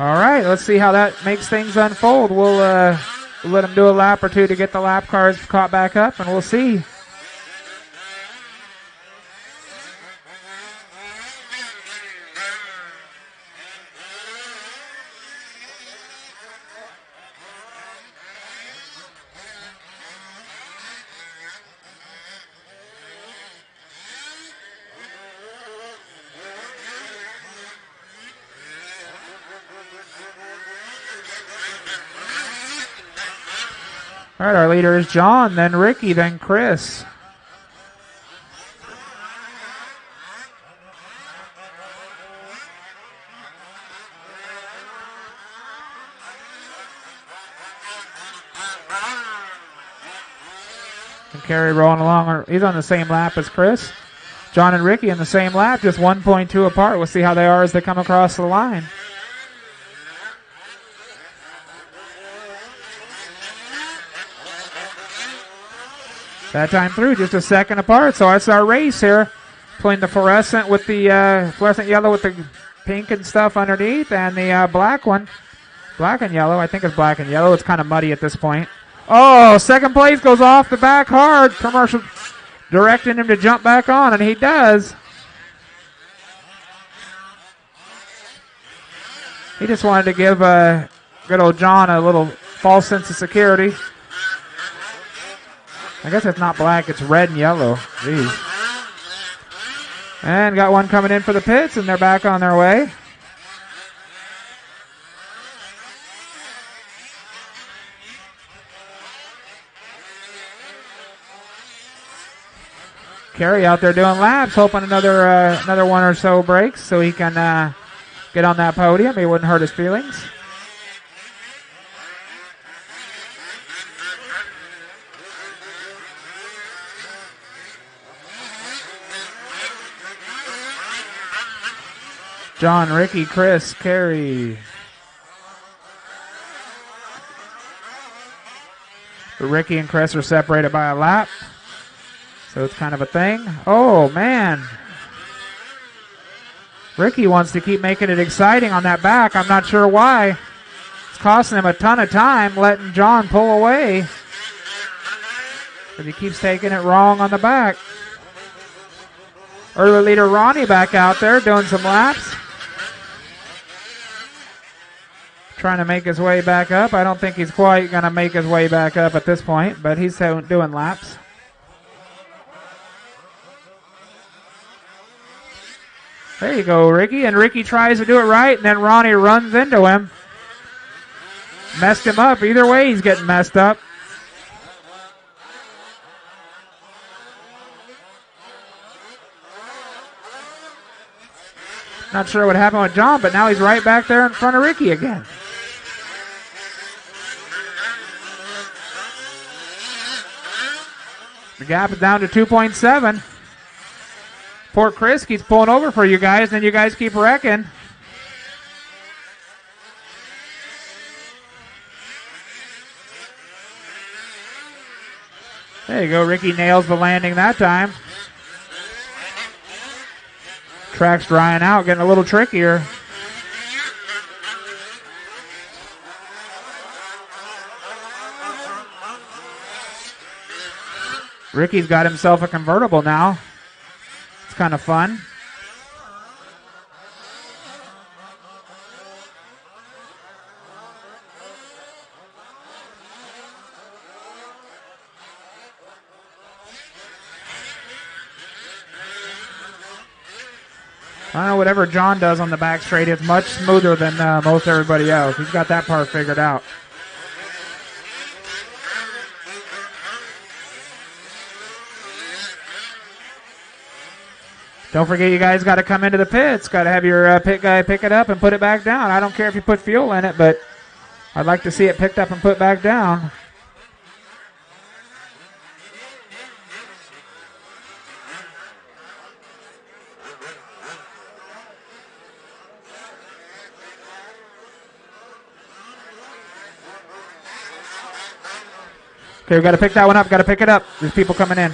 All right, let's see how that makes things unfold. We'll let them do a lap or two to get the lap cars caught back up, and we'll see. All right, our leader is John, then Ricky, then Chris. And Kerry rolling along. He's on the same lap as Chris. John and Ricky in the same lap, just 1.2 apart. We'll see how they are as they come across the line. That time through, just a second apart. So that's our race here between the fluorescent with the fluorescent yellow with the pink and stuff underneath, and the black one, black and yellow. I think it's black and yellow. It's kind of muddy at this point. Oh, second place goes off the back hard. Commercial directing him to jump back on, and he does. He just wanted to give good old John a little false sense of security. I guess it's not black, it's red and yellow. Jeez. And got one coming in for the pits, and they're back on their way. Kerry out there doing laps, hoping another one or so breaks so he can get on that podium. He wouldn't hurt his feelings. John, Ricky, Chris, Kerry. But Ricky and Chris are separated by a lap. So it's kind of a thing. Oh, man. Ricky wants to keep making it exciting on that back. I'm not sure why. It's costing him a ton of time letting John pull away. But he keeps taking it wrong on the back. Early leader Ronnie back out there doing some laps. Trying to make his way back up. I don't think he's quite going to make his way back up at this point, but he's doing laps. There you go, Ricky. And Ricky tries to do it right, and then Ronnie runs into him. Messed him up. Either way, he's getting messed up. Not sure what happened with John, but now he's right back there in front of Ricky again. The gap is down to 2.7. Poor Chris keeps pulling over for you guys, and then you guys keep wrecking. There you go. Ricky nails the landing that time. Track's drying out, getting a little trickier. Ricky's got himself a convertible now. It's kind of fun. I don't know, whatever John does on the back straight is much smoother than most everybody else. He's got that part figured out. Don't forget, you guys got to come into the pits. Got to have your pit guy pick it up and put it back down. I don't care if you put fuel in it, but I'd like to see it picked up and put back down. Okay, we got to pick that one up. Got to pick it up. There's people coming in.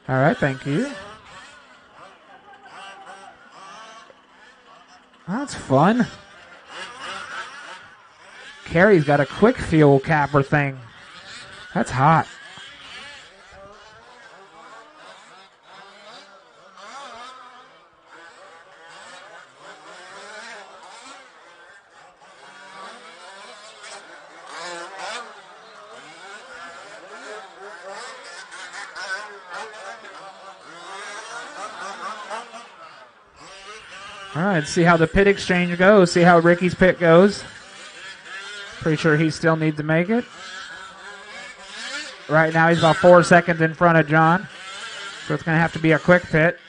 All right, thank you. That's fun. Kerry's got a quick fuel capper thing. That's hot. All right, see how the pit exchange goes. See how Ricky's pit goes. Pretty sure he still needs to make it. Right now he's about 4 seconds in front of John. So it's going to have to be a quick pit.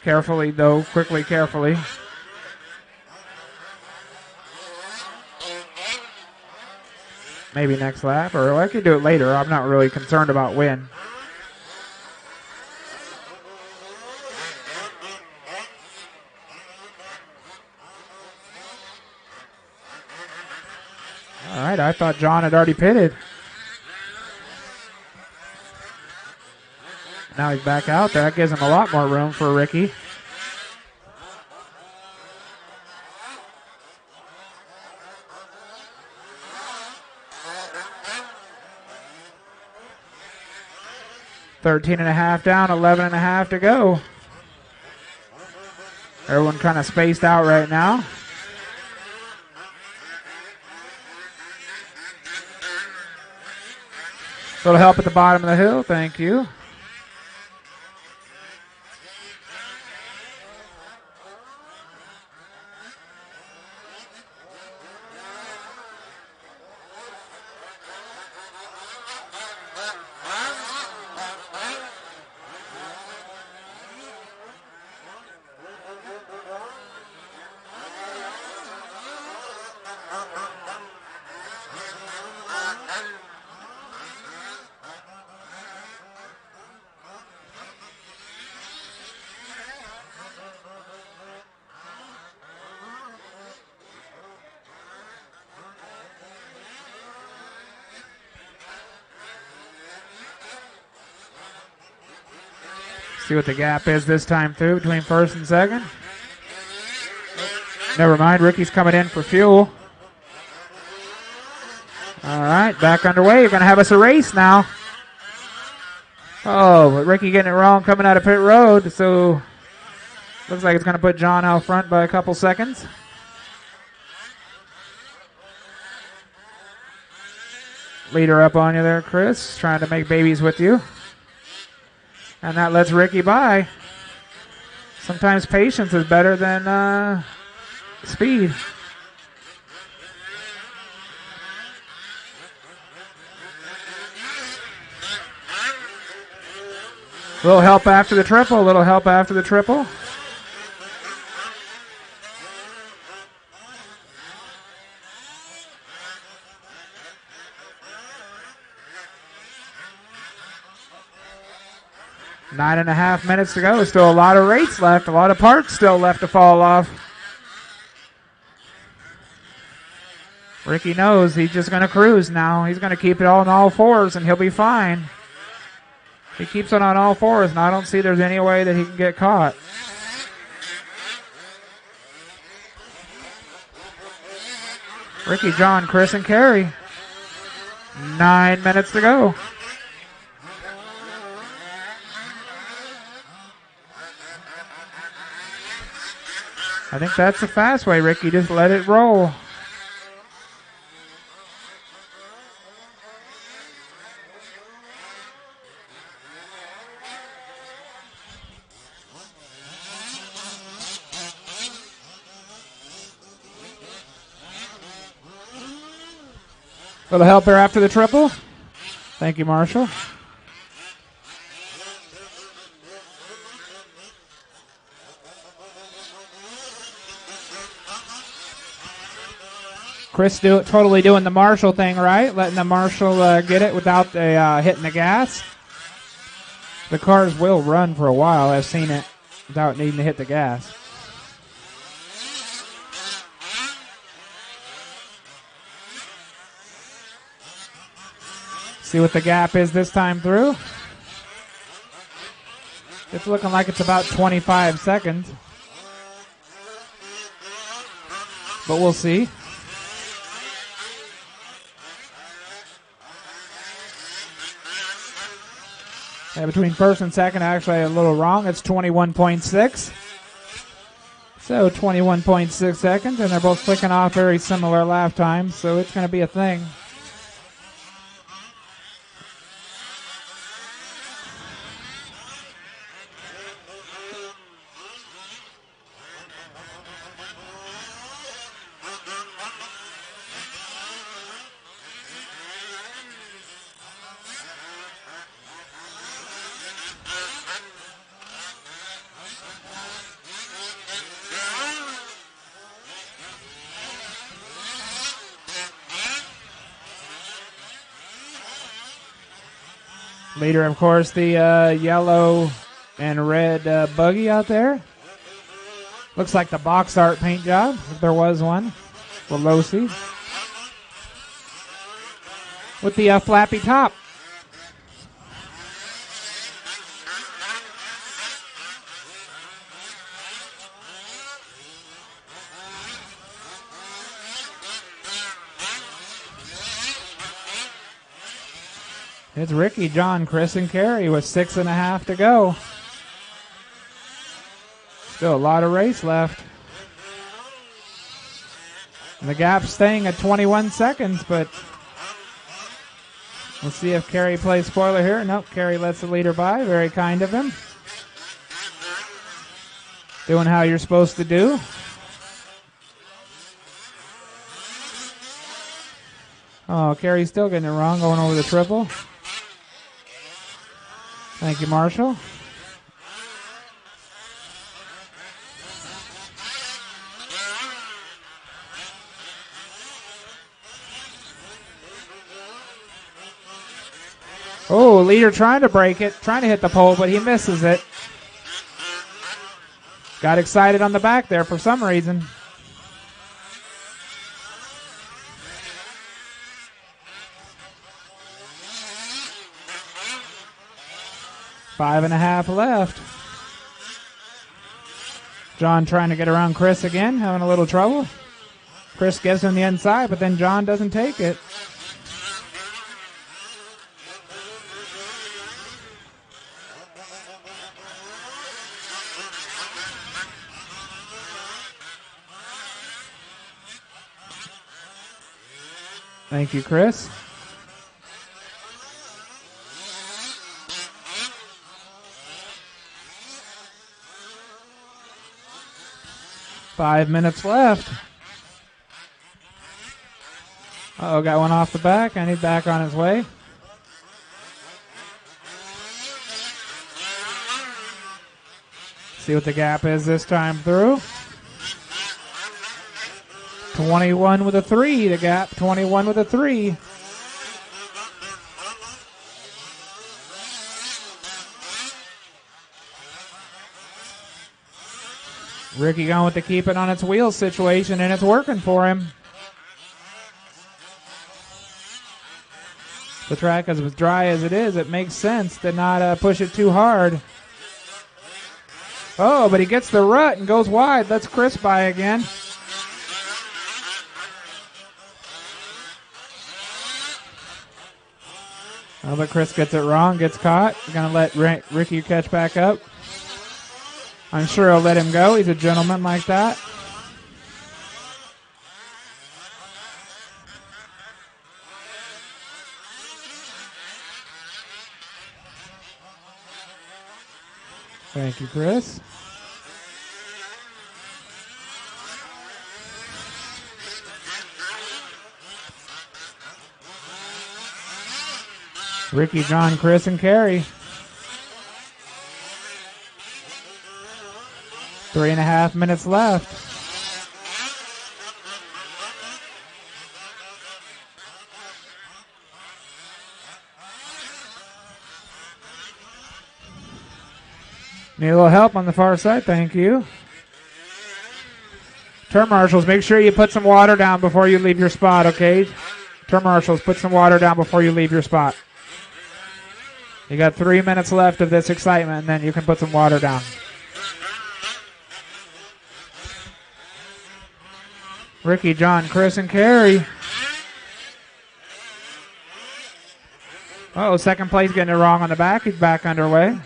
Carefully, though. Quickly, carefully. Maybe next lap, or I could do it later. I'm not really concerned about when. All right, I thought John had already pitted. Now he's back out there. That gives him a lot more room for Ricky. 13.5 down, 11.5 to go. Everyone kind of spaced out right now. A little help at the bottom of the hill. Thank you. See what the gap is this time through between first and second. Never mind, Ricky's coming in for fuel. All right, back underway. You're going to have us a race now. Oh, but Ricky getting it wrong coming out of pit road, so looks like it's going to put John out front by a couple seconds. Leader up on you there, Chris, trying to make babies with you. And that lets Ricky by. Sometimes patience is better than speed. Little help after the triple, little help after the triple. 9.5 minutes to go. Still a lot of rates left. A lot of parts still left to fall off. Ricky knows he's just going to cruise now. He's going to keep it all on all fours, and he'll be fine. He keeps it on all fours, and I don't see there's any way that he can get caught. Ricky, John, Chris, and Kerry. 9 minutes to go. I think that's the fast way, Ricky. Just let it roll. Little help there after the triple. Thank you, Marshall. Chris totally doing the Marshall thing, right? Letting the Marshall get it without hitting the gas. The cars will run for a while. I've seen it without needing to hit the gas. See what the gap is this time through. It's looking like it's about 25 seconds. But we'll see. Yeah, between first and second, actually a little wrong. It's 21.6. So 21.6 seconds, and they're both clicking off very similar lap times, so it's going to be a thing. Leader, of course, the yellow and red buggy out there. Looks like the box art paint job, if there was one, for Losi. With the flappy top. It's Ricky, John, Chris, and Kerry with 6.5 to go. Still a lot of race left. And the gap's staying at 21 seconds, but we'll see if Kerry plays spoiler here. Nope, Kerry lets the leader by. Very kind of him. Doing how you're supposed to do. Oh, Kerry's still getting it wrong, going over the triple. Thank you, Marshall. Oh, leader trying to break it, trying to hit the pole, but he misses it. Got excited on the back there for some reason. Five and a half left. John trying to get around Chris again, having a little trouble. Chris gives him the inside, but then John doesn't take it. Thank you, Chris. Five minutes left. Uh-oh, got one off the back. I need back on his way. See what the gap is this time through. 21 with a 3, the gap. 21 with a 3. Ricky going with the keep it on its wheels situation, and it's working for him. The track is as dry as it is. It makes sense to not push it too hard. Oh, but he gets the rut and goes wide. Lets Chris by again. Oh, but Chris gets it wrong, gets caught. Going to let Ricky catch back up. I'm sure he'll let him go. He's a gentleman like that. Thank you, Chris. Ricky, John, Chris, and Kerry. 3.5 minutes left. Need a little help on the far side, thank you. Turn marshals, make sure you put some water down before you leave your spot, okay? Turn marshals, put some water down before you leave your spot. You got 3 minutes left of this excitement, and then you can put some water down. Ricky, John, Chris, and Kerry. Uh-oh, second place getting it wrong on the back. He's back underway.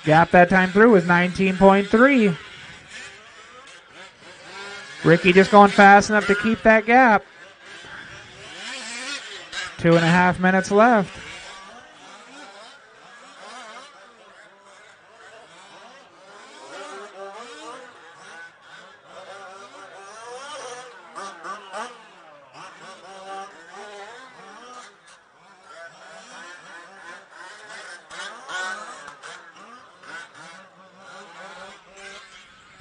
Gap that time through was 19.3. Ricky just going fast enough to keep that gap. 2.5 minutes left.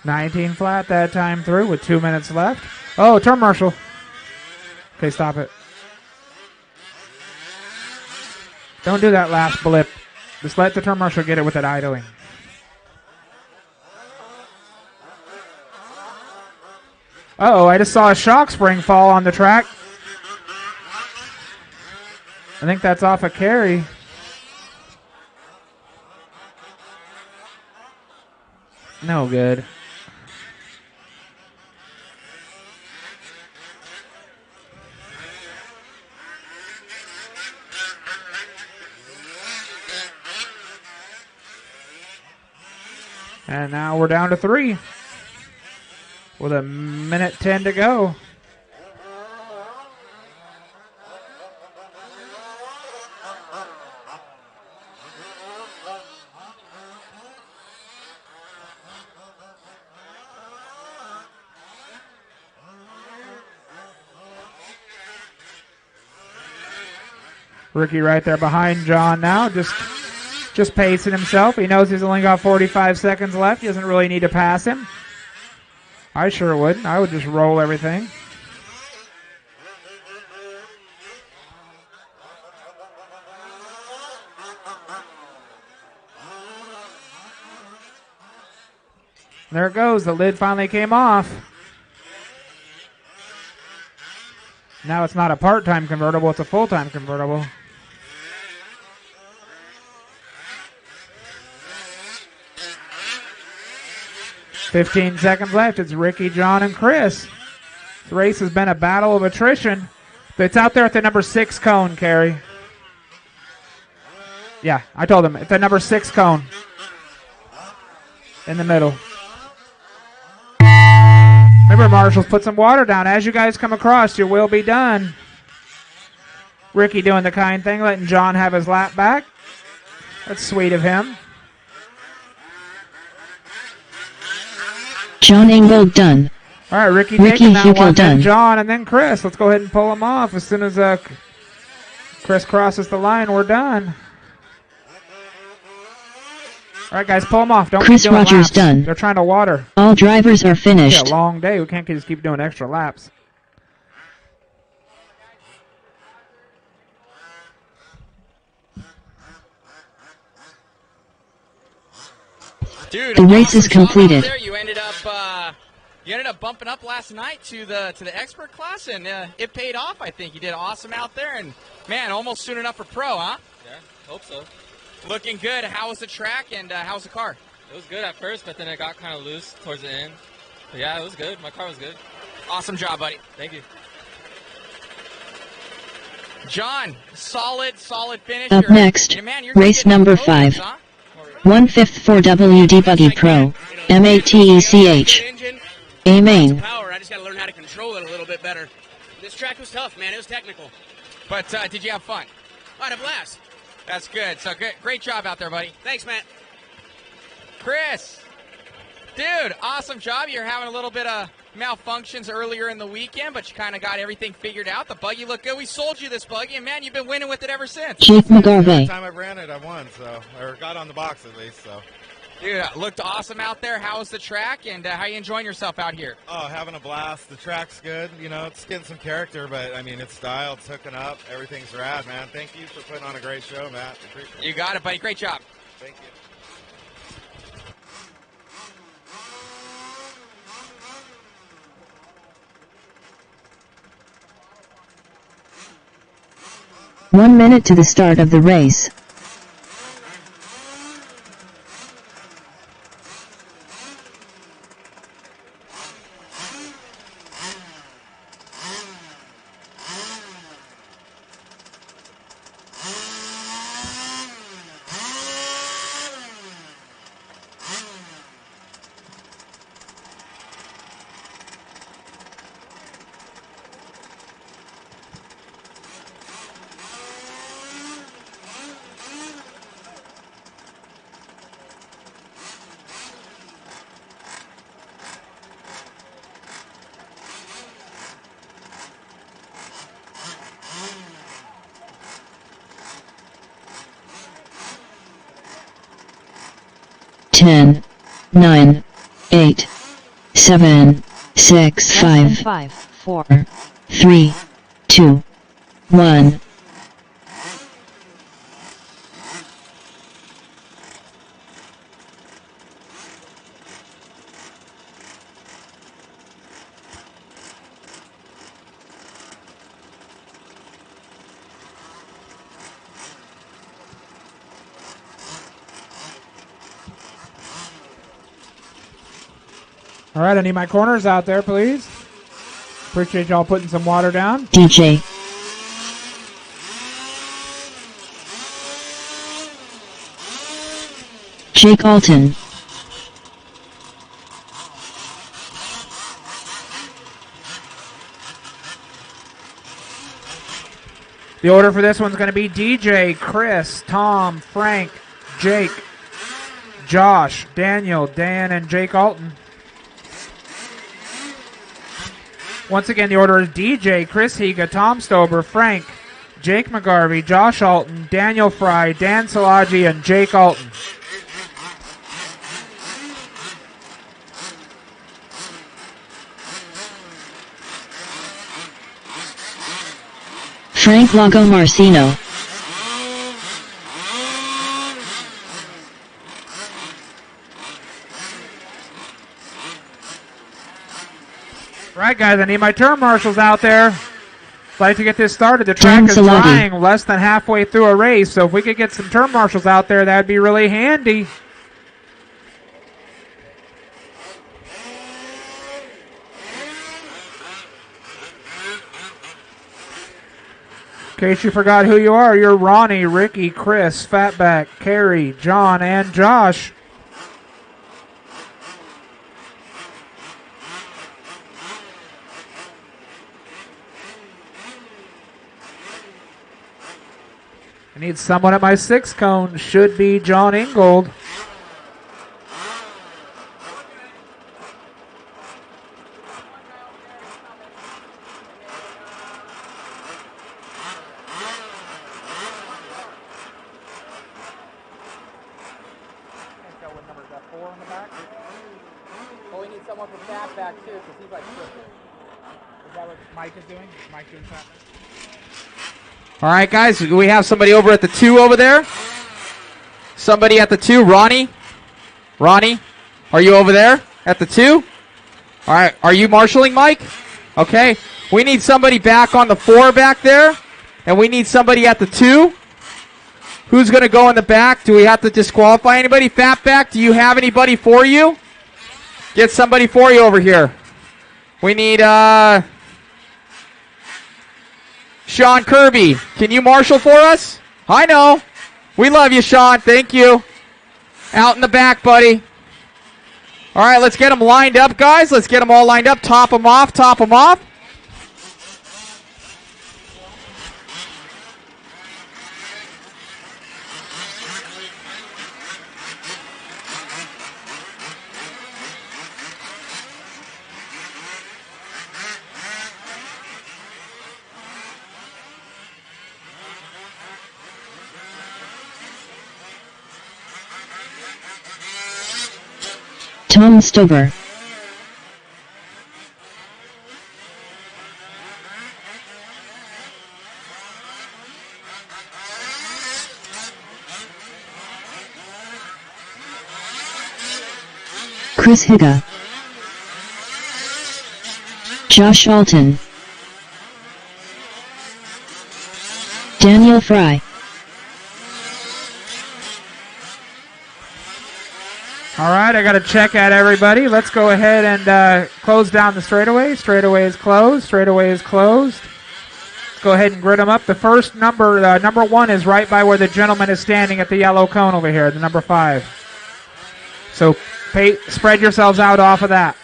$19 flat that time through with 2 minutes left. Oh, turn marshal. Okay, stop it. Don't do that last blip. Just let the turn marshal get it with it idling. Uh-oh, I just saw a shock spring fall on the track. I think that's off a carry. No good. And now we're down to 3 with a minute 10 to go. Ricky right there behind John now, just pacing himself. He knows he's only got 45 seconds left. He doesn't really need to pass him. I sure wouldn't. I would just roll everything. There it goes. The lid finally came off. Now it's not a part-time convertible. It's a full-time convertible. "15 seconds left. It's Ricky, John, and Chris. The race has been a battle of attrition. It's out there at the number 6 cone, Carrie. Yeah, I told him. It's the number 6 cone. In the middle. Remember, marshals, put some water down. As you guys come across, your will be done. Ricky doing the kind thing, letting John have his lap back. That's sweet of him. John Engel done. All right, Ricky Ricky taking that one. done. Then John, and then Chris. Let's go ahead and pull him off. As soon as Chris crosses the line, we're done. All right, guys, pull him off. Don't Chris keep doing Rogers laps. done. They're trying to water. All drivers are It's finished. a long day. We can't just keep doing extra laps. Dude, The race is awesome job out completed. there. You ended up bumping up last night to the expert class, and it paid off. I think you did awesome out there, and man, almost soon enough for pro, huh? Yeah, hope so. Looking good. How was the track, and how's the car? It was good at first, but then it got kind of loose towards the end. But yeah, it was good. My car was good. Awesome job, buddy. Thank you. John, solid finish. Up next, race number 5. 1/5 4WD Buggy Pro. MATECH. A main. Power. I just got to learn how to control it a little bit better. This track was tough, man. It was technical. But did you have fun? I had a blast. That's good. So great job out there, buddy. Thanks, Matt. Chris, dude, awesome job. You're having a little bit of malfunctions earlier in the weekend, but you kind of got everything figured out. The buggy looked good. We sold you this buggy, and man, you've been winning with it ever since. Jake McGarvey. Every time I've ran it, I won, so or got on the box at least. So, dude, looked awesome out there. How was the track, and how you enjoying yourself out here? oh, having a blast. The track's good. You know, it's getting some character, but I mean, it's style. It's hooking up. Everything's rad, man. Thank you for putting on a great show, Matt. Appreciate it. You got it, buddy. Great job. Thank you. One minute to the start of the race. Ten, 9, 8, 7, 6, 5, 4, 3, 2, 1. All right, I need my corners out there, please. Appreciate y'all putting some water down. DJ. Jake Alton. The order for this one's going to be DJ, Chris, Tom, Frank, Jake, Josh, Daniel, Dan, and Jake Alton. Once again, the order is DJ, Chris Higa, Tom Stober, Frank, Jake McGarvey, Josh Alton, Daniel Fry, Dan Salaji, and Jake Alton. Frank Lago Marcino. Right, guys, I need my turn marshals out there. I'd like to get this started. The track is drying less than halfway through a race, so if we could get some turn marshals out there, that'd be really handy. In case you forgot who you are, you're Ronnie, Ricky, Chris, Fatback, Carrie, John, and Josh. I need someone at my 6 cone. Should be John Ingold. Oh, we need someone for Fatback too, because he's like crooked. Is that what Mike is doing? Is Mike doing Fatback? All right, guys, we have somebody over at the 2 over there. Somebody at the 2, Ronnie. Ronnie, are you over there at the 2? All right, are you marshaling, Mike? Okay, we need somebody back on the 4 back there, and we need somebody at the 2. Who's going to go in the back? Do we have to disqualify anybody? Fatback, do you have anybody for you? Get somebody for you over here. We need Sean Kirby. Can you marshal for us? I know. We love you, Sean. Thank you. Out in the back, buddy. All right, let's get them lined up, guys. Let's get them all lined up. Top them off. Top them off. Tom Stober. Chris Higa. Josh Alton. Daniel Fry. All right, I got to check at everybody. Let's go ahead and close down the straightaway. Straightaway is closed. Straightaway is closed. Let's go ahead and grid them up. The first number, number 1, is right by where the gentleman is standing at the yellow cone over here, the number 5. So spread yourselves out off of that.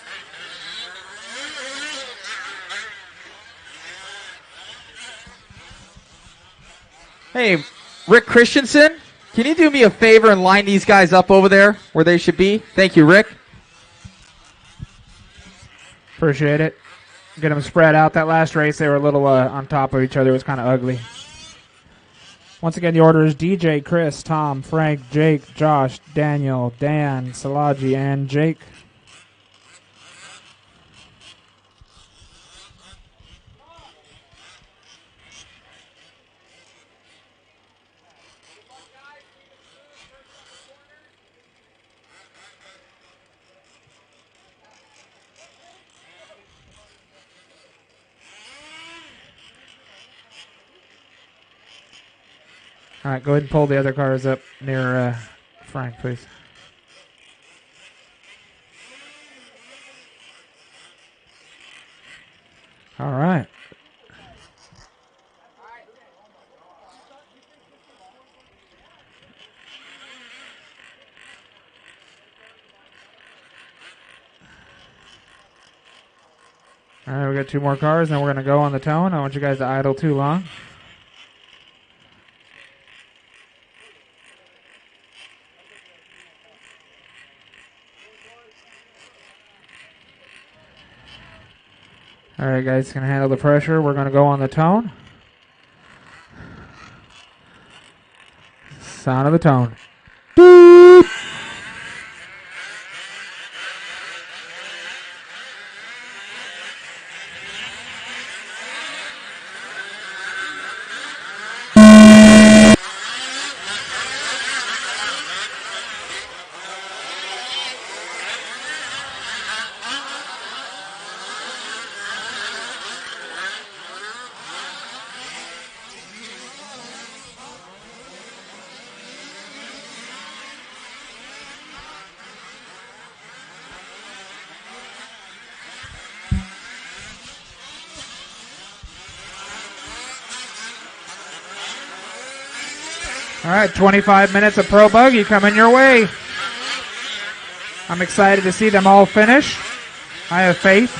Hey, Rick Christensen, can you do me a favor and line these guys up over there where they should be? Thank you, Rick. Appreciate it. Get them spread out. That last race, they were a little on top of each other. It was kind of ugly. Once again, the order is DJ, Chris, Tom, Frank, Jake, Josh, Daniel, Dan, Salaji, and Jake. All right, go ahead and pull the other cars up near Frank, please. All right. All right, we got 2 more cars, and then we're going to go on the tone. I don't want you guys to idle too long. All right, guys, can handle the pressure. We're going to go on the tone. Sound of the tone. Boop! All right, 25 minutes of Pro Buggy coming your way. I'm excited to see them all finish. I have faith.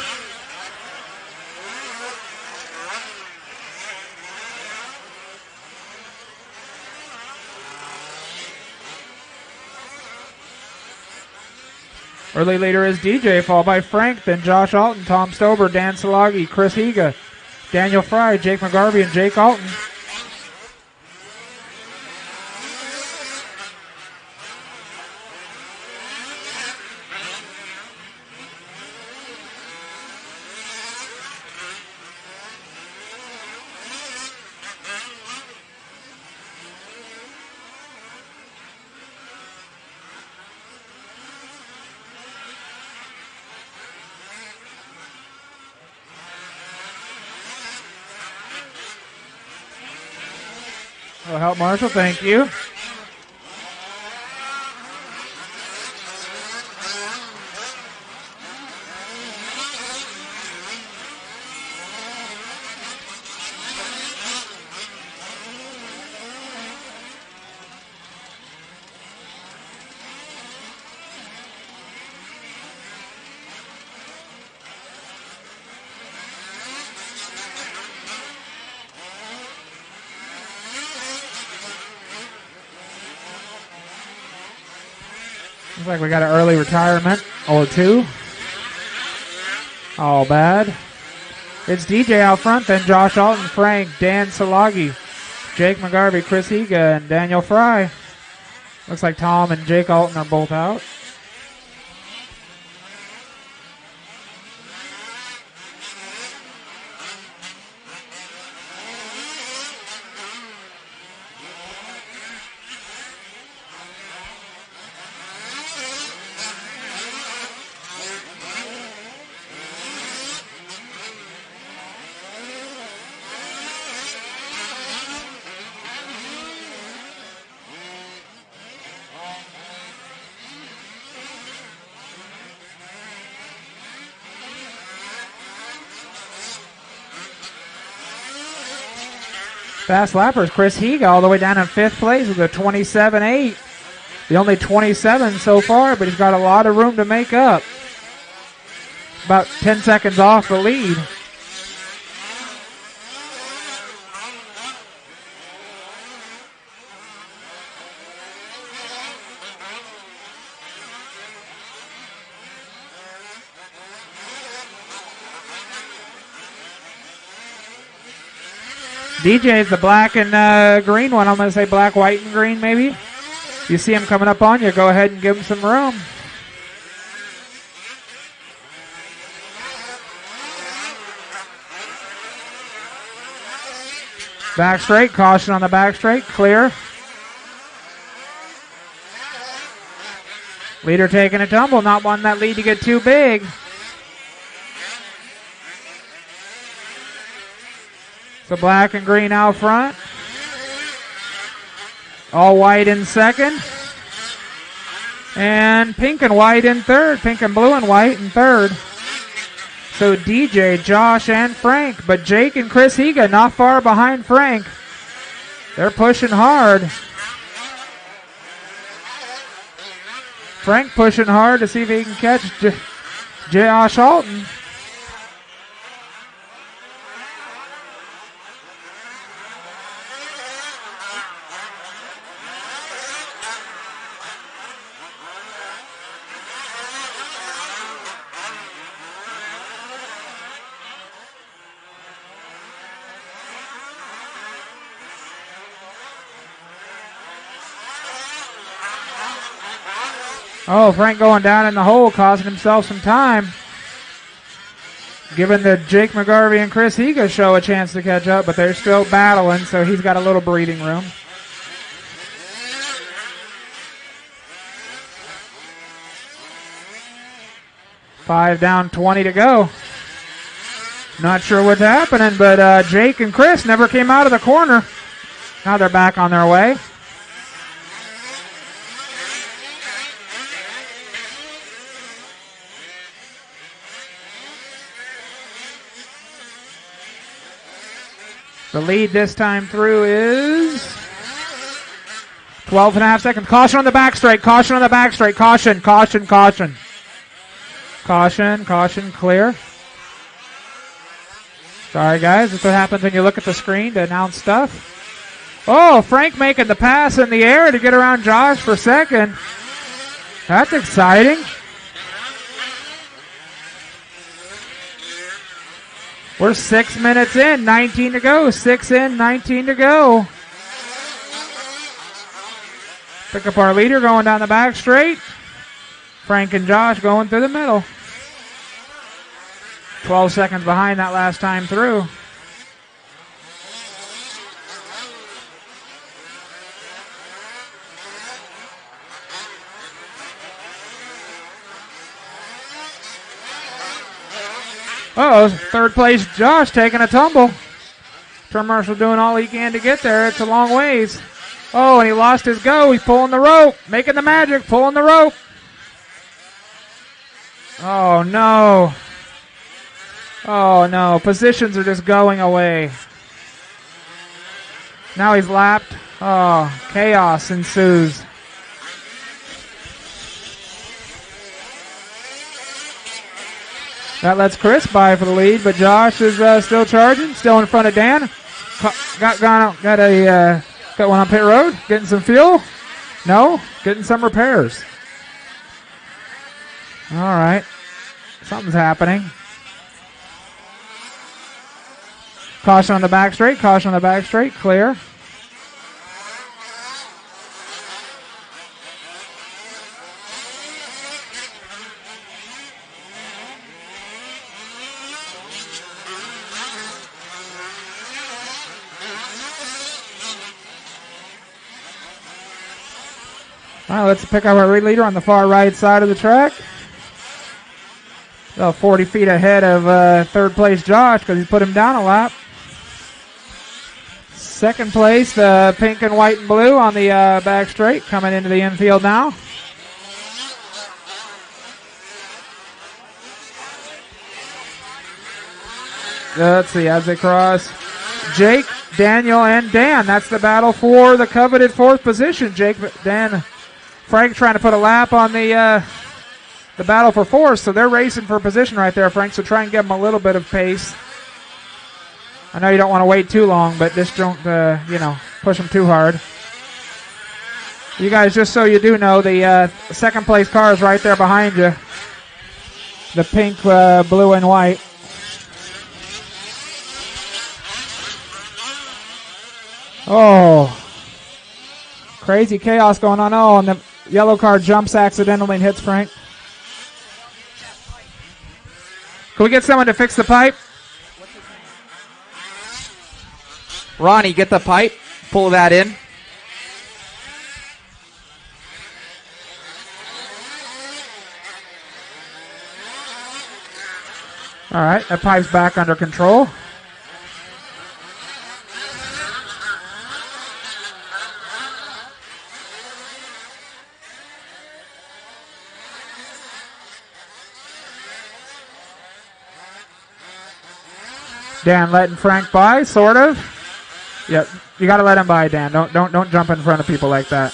Early leader is DJ, followed by Frank, then Josh Alton, Tom Stober, Dan Salagi, Chris Higa, Daniel Fry, Jake McGarvey, and Jake Alton. Will help Marshall, thank you. Looks like we got an early retirement or 2. All bad. It's DJ out front, then Josh Alton, Frank, Dan Salagi, Jake McGarvey, Chris Higa, and Daniel Fry. Looks like Tom and Jake Alton are both out. Fast lappers, Chris Higa all the way down in 5th place with a 27.8. The only 27 so far, but he's got a lot of room to make up. About 10 seconds off the lead. DJ is the black and green one. I'm going to say black, white, and green maybe. You see him coming up on you, go ahead and give him some room. Back straight, caution on the back straight, clear. Leader taking a tumble, not wanting that lead to get too big. So black and green out front. All white in second. And pink and white in third. Pink and blue and white in third. So DJ, Josh, and Frank, but Jake and Chris Higa not far behind Frank. They're pushing hard. Frank pushing hard to see if he can catch Josh Alton. Oh, Frank going down in the hole, causing himself some time. Giving the Jake McGarvey and Chris Higa show a chance to catch up, but they're still battling, so he's got a little breathing room. Five down, 20 to go. Not sure what's happening, but Jake and Chris never came out of the corner. Now they're back on their way. The lead this time through is 12.5 seconds. Caution on the back straight. Caution on the back straight. Caution, caution, caution. Caution, caution, clear. Sorry, guys. That's what happens when you look at the screen to announce stuff. Oh, Frank making the pass in the air to get around Josh for second. That's exciting. We're 6 minutes in, 19 to go. 6 in, 19 to go. Pick up our leader going down the back straight. Frank and Josh going through the middle. 12 seconds behind that last time through. Uh-oh, third place Josh taking a tumble. Turn Marshall doing all he can to get there. It's a long ways. Oh, and he lost his go. He's pulling the rope, making the magic, pulling the rope. Oh, no. Oh, no. Positions are just going away. Now he's lapped. Oh, chaos ensues. That lets Chris by for the lead, but Josh is still charging, still in front of Dan. Got one on pit road, getting some fuel. No, getting some repairs. All right, something's happening. Caution on the back straight, caution on the back straight, clear. All right, let's pick up our leader on the far right side of the track. About 40 feet ahead of third place Josh because he put him down a lap. Second place, the pink and white and blue on the back straight, coming into the infield now. Let's see, as they cross, Jake, Daniel, and Dan. That's the battle for the coveted fourth position. Jake, Dan, Frank trying to put a lap on the battle for fourth, so they're racing for position right there, Frank, so try and give them a little bit of pace. I know you don't want to wait too long, but just don't, push them too hard. You guys, just so you do know, the second place car is right there behind you. The pink, blue, and white. Oh. Crazy chaos going on. Oh, and the yellow car jumps accidentally and hits Frank. Can we get someone to fix the pipe? Ronnie, get the pipe. Pull that in. All right, that pipe's back under control. Dan letting Frank by, sort of. Yep, you got to let him by, Dan. Don't jump in front of people like that.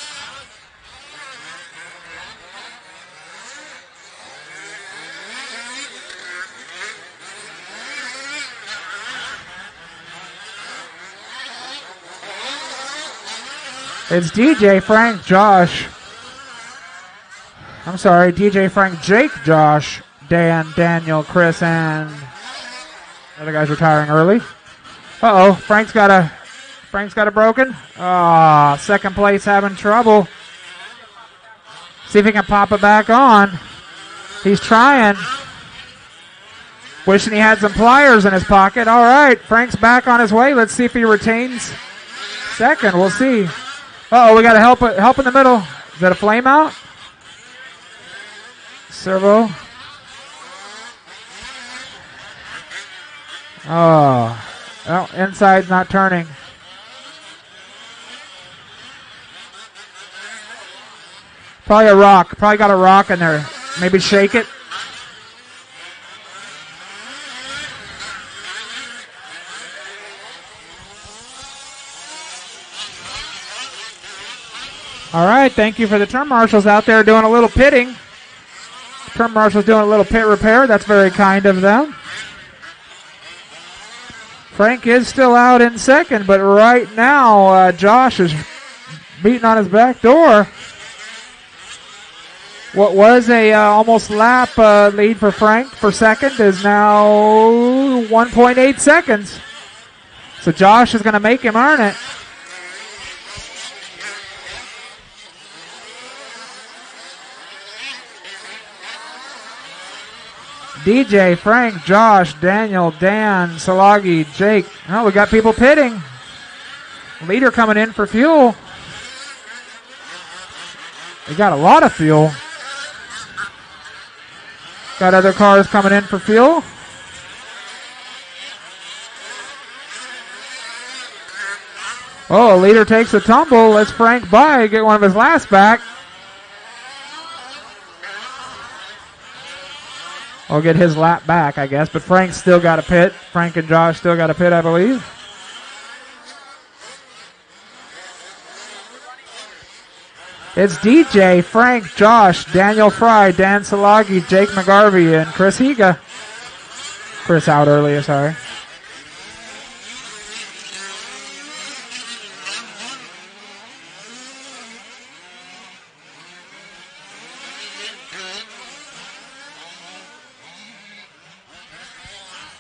It's DJ, Frank, Josh. I'm sorry, DJ, Frank, Jake, Josh, Dan, Daniel, Chris, and the other guy's retiring early. Uh-oh, Frank's got a broken. Ah, second place having trouble. See if he can pop it back on. He's trying. Wishing he had some pliers in his pocket. All right, Frank's back on his way. Let's see if he retains second. We'll see. Uh-oh, we got to help in the middle. Is that a flame out? Servo. Oh, well, inside's not turning. Probably a rock. Probably got a rock in there. Maybe shake it. All right, thank you for the turn marshals out there doing a little pitting. Turn marshals doing a little pit repair. That's very kind of them. Frank is still out in second, but right now Josh is beating on his back door. What was a almost lap lead for Frank for second is now 1.8 seconds. So Josh is going to make him earn it. DJ, Frank, Josh, Daniel, Dan, Salagi, Jake. Oh, we got people pitting. Leader coming in for fuel. We got a lot of fuel. Got other cars coming in for fuel. Oh, leader takes a tumble. Let's Frank by, get one of his last back. I'll get his lap back, I guess. But Frank's still got a pit. Frank and Josh still got a pit, I believe. It's DJ, Frank, Josh, Daniel Fry, Dan Salagi, Jake McGarvey, and Chris Higa. Chris out earlier, sorry.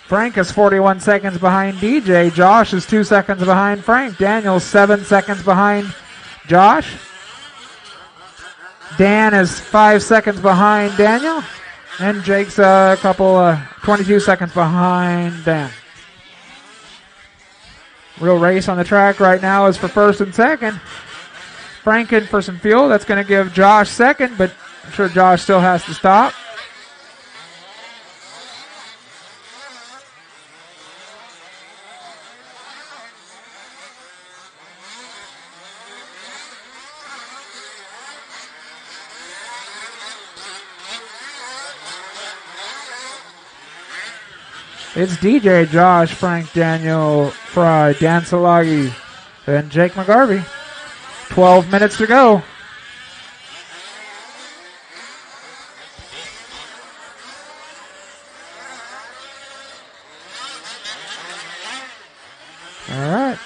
Frank is 41 seconds behind DJ. Josh is 2 seconds behind Frank. Daniel's 7 seconds behind Josh. Dan is 5 seconds behind Daniel. And Jake's a couple, 22 seconds behind Dan. Real race on the track right now is for first and second. Frank in for some fuel. That's going to give Josh second, but I'm sure Josh still has to stop. It's DJ, Josh, Frank, Daniel, Fry, Dan Salagi, and Jake McGarvey. 12 minutes to go. All right.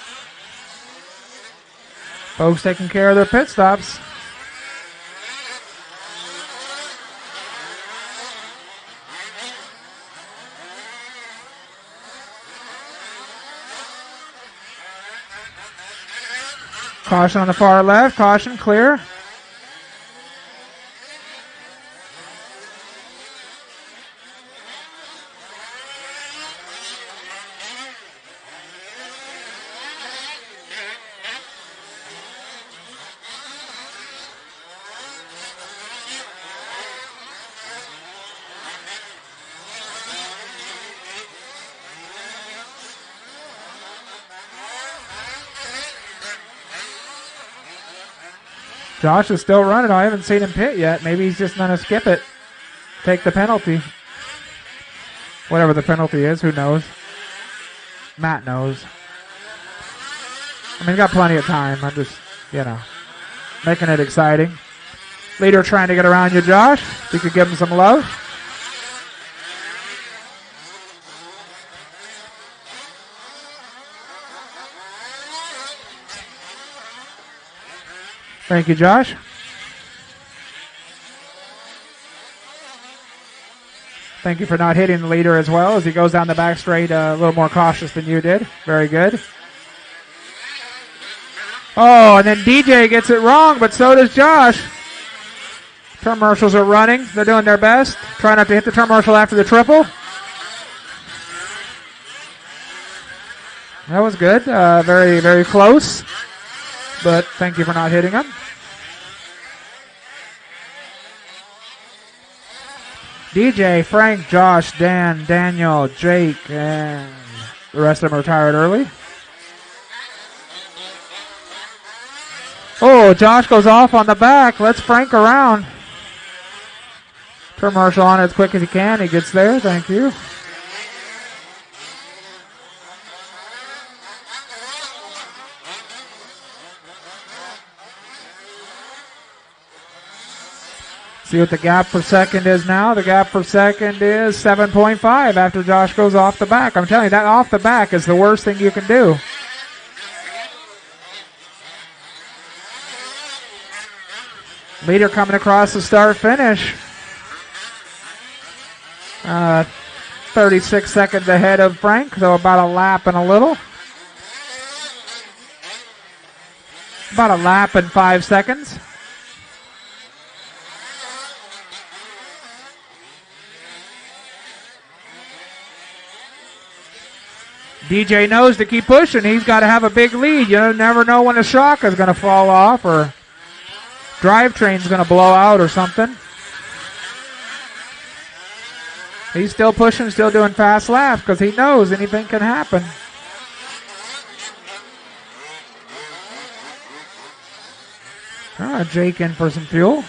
Folks taking care of their pit stops. Caution on the far left. Caution clear. Josh is still running. I haven't seen him pit yet. Maybe he's just going to skip it. Take the penalty. Whatever the penalty is, who knows. Matt knows. I mean, he's got plenty of time. I'm just, making it exciting. Leader trying to get around you, Josh. If you could give him some love. Thank you, Josh. Thank you for not hitting the leader as well as he goes down the back straight a little more cautious than you did. Very good. Oh, and then DJ gets it wrong, but so does Josh. Turn marshals are running. They're doing their best. Try not to hit the turn marshal after the triple. That was good. Very, very close. But thank you for not hitting him. DJ, Frank, Josh, Dan, Daniel, Jake, and the rest of them retired early. Oh, Josh goes off on the back. Let's Frank around. Turn marshal on as quick as he can. He gets there. Thank you. See what the gap per second is now. The gap per second is 7.5 after Josh goes off the back. I'm telling you, that off the back is the worst thing you can do. Leader coming across the start finish. 36 seconds ahead of Frank, so about a lap and a little. About a lap and 5 seconds. DJ knows to keep pushing. He's got to have a big lead. You never know when a shock is going to fall off or drivetrain's going to blow out or something. He's still pushing, still doing fast laps because he knows anything can happen. Jake in for some fuel.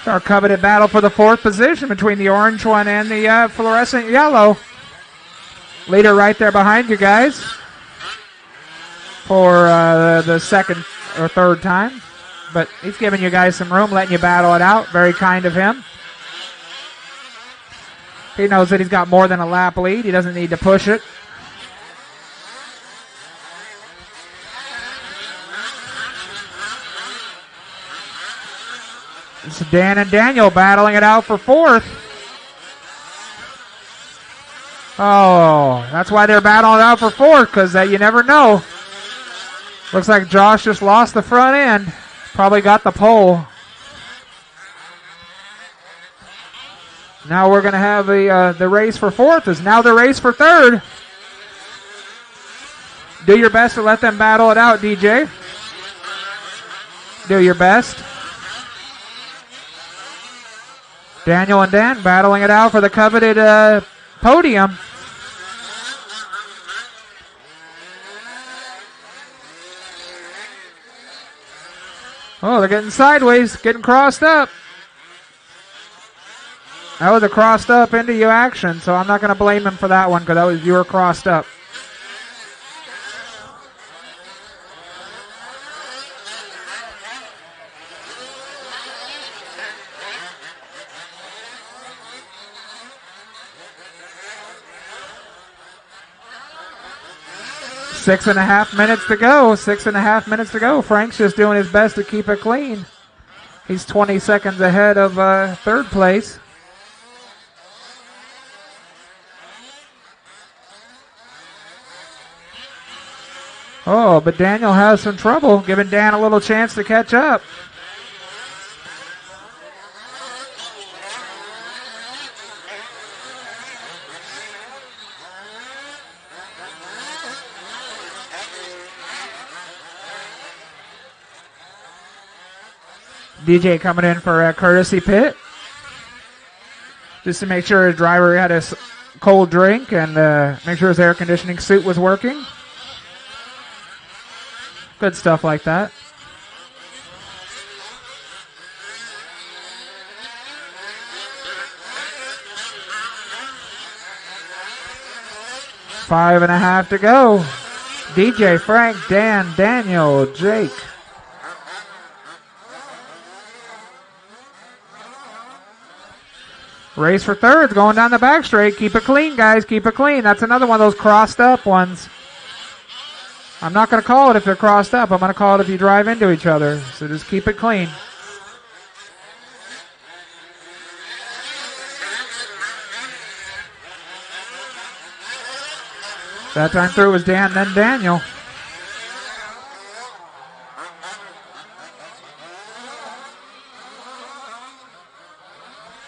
Our coveted battle for the fourth position between the orange one and the fluorescent yellow. Leader right there behind you guys for the second or third time. But he's giving you guys some room, letting you battle it out. Very kind of him. He knows that he's got more than a lap lead. He doesn't need to push it. It's Dan and Daniel battling it out for fourth. Oh, that's why they're battling it out for fourth, because you never know. Looks like Josh just lost the front end. Probably got the pole. Now we're going to have the race for fourth is now the race for third. Do your best to let them battle it out, DJ. Do your best. Daniel and Dan battling it out for the coveted podium. Oh, they're getting sideways, getting crossed up. That was a crossed up into you action, so I'm not going to blame him for that one because you were crossed up. Six and a half minutes to go. Frank's just doing his best to keep it clean. He's 20 seconds ahead of third place. Oh, but Daniel has some trouble, giving Dan a little chance to catch up. DJ coming in for a courtesy pit, just to make sure his driver had cold drink and make sure his air conditioning suit was working. Good stuff like that. Five and a half to go. DJ, Frank, Dan, Daniel, Jake. Race for thirds going down the back straight. Keep it clean, guys. Keep it clean. That's another one of those crossed up ones. I'm not going to call it if they're crossed up. I'm going to call it if you drive into each other. So just keep it clean. That time through was Dan, then Daniel.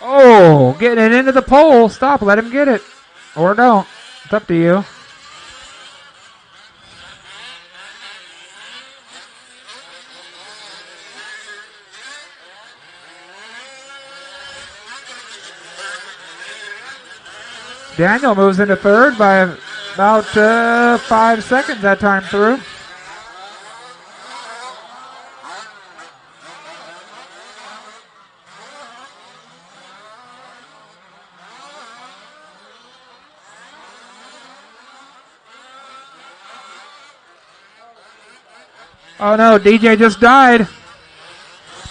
Oh, getting it into the pole. Stop, let him get it. Or don't. It's up to you. Daniel moves into third by about 5 seconds that time through. Oh no, DJ just died.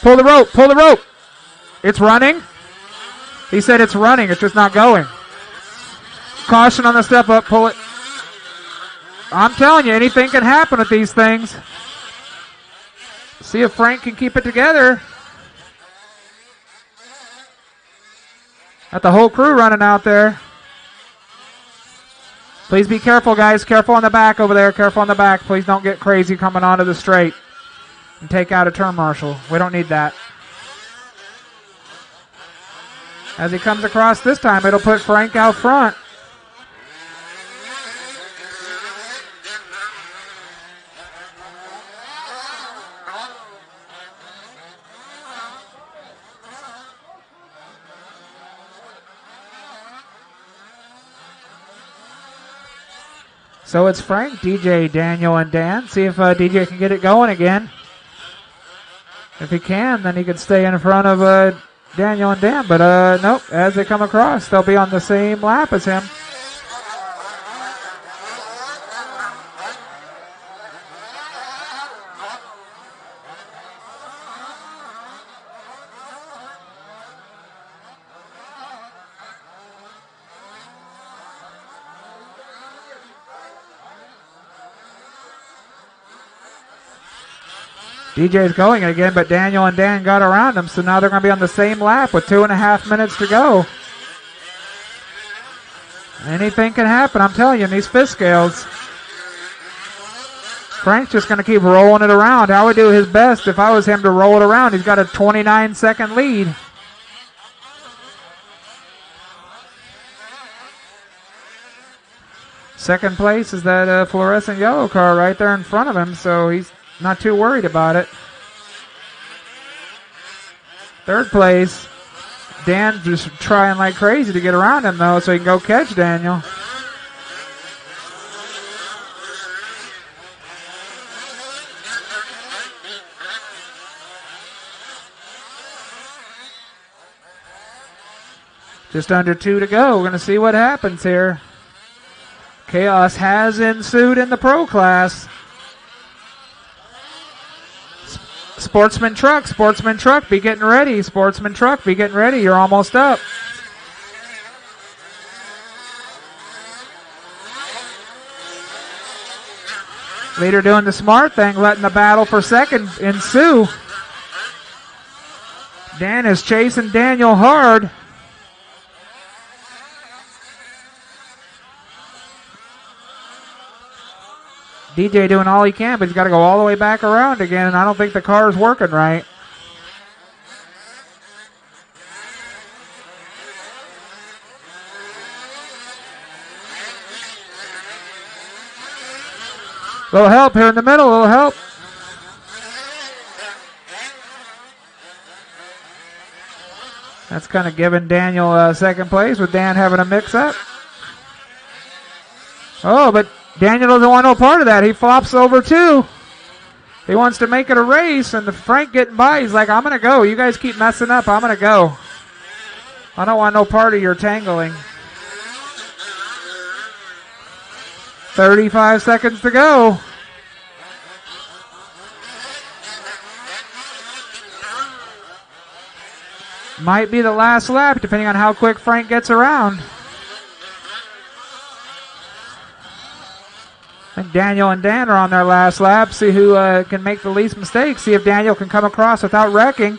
Pull the rope, pull the rope. It's running. He said it's running, it's just not going. Caution on the step up, pull it. I'm telling you, anything can happen with these things. See if Frank can keep it together. Got the whole crew running out there. Please be careful, guys. Careful on the back over there. Careful on the back. Please don't get crazy coming onto the straight and take out a turn marshal. We don't need that. As he comes across this time, it'll put Frank out front. So it's Frank, DJ, Daniel, and Dan. See if DJ can get it going again. If he can, then he can stay in front of Daniel and Dan. But nope, as they come across, they'll be on the same lap as him. DJ's going again, but Daniel and Dan got around him, so now they're going to be on the same lap with 2.5 minutes to go. Anything can happen, I'm telling you, in these fifth scales. Frank's just going to keep rolling it around. I would do his best if I was him to roll it around. He's got a 29-second lead. Second place is that fluorescent yellow car right there in front of him, so he's not too worried about it. Third place, Dan just trying like crazy to get around him though so he can go catch Daniel. Just under 2 to go. We're going to see what happens here. Chaos has ensued in the pro class. Sportsman truck, be getting ready. Sportsman truck, be getting ready. You're almost up. Leader doing the smart thing, letting the battle for second ensue. Dan is chasing Daniel hard. DJ doing all he can, but he's got to go all the way back around again, and I don't think the car is working right. Little help here in the middle, little help. That's kind of giving Daniel second place with Dan having a mix-up. Oh, but Daniel doesn't want no part of that. He flops over too. He wants to make it a race, and the Frank getting by. He's like, I'm going to go. You guys keep messing up. I'm going to go. I don't want no part of your tangling. 35 seconds to go. Might be the last lap, depending on how quick Frank gets around. I think Daniel and Dan are on their last lap. See who can make the least mistakes. See if Daniel can come across without wrecking.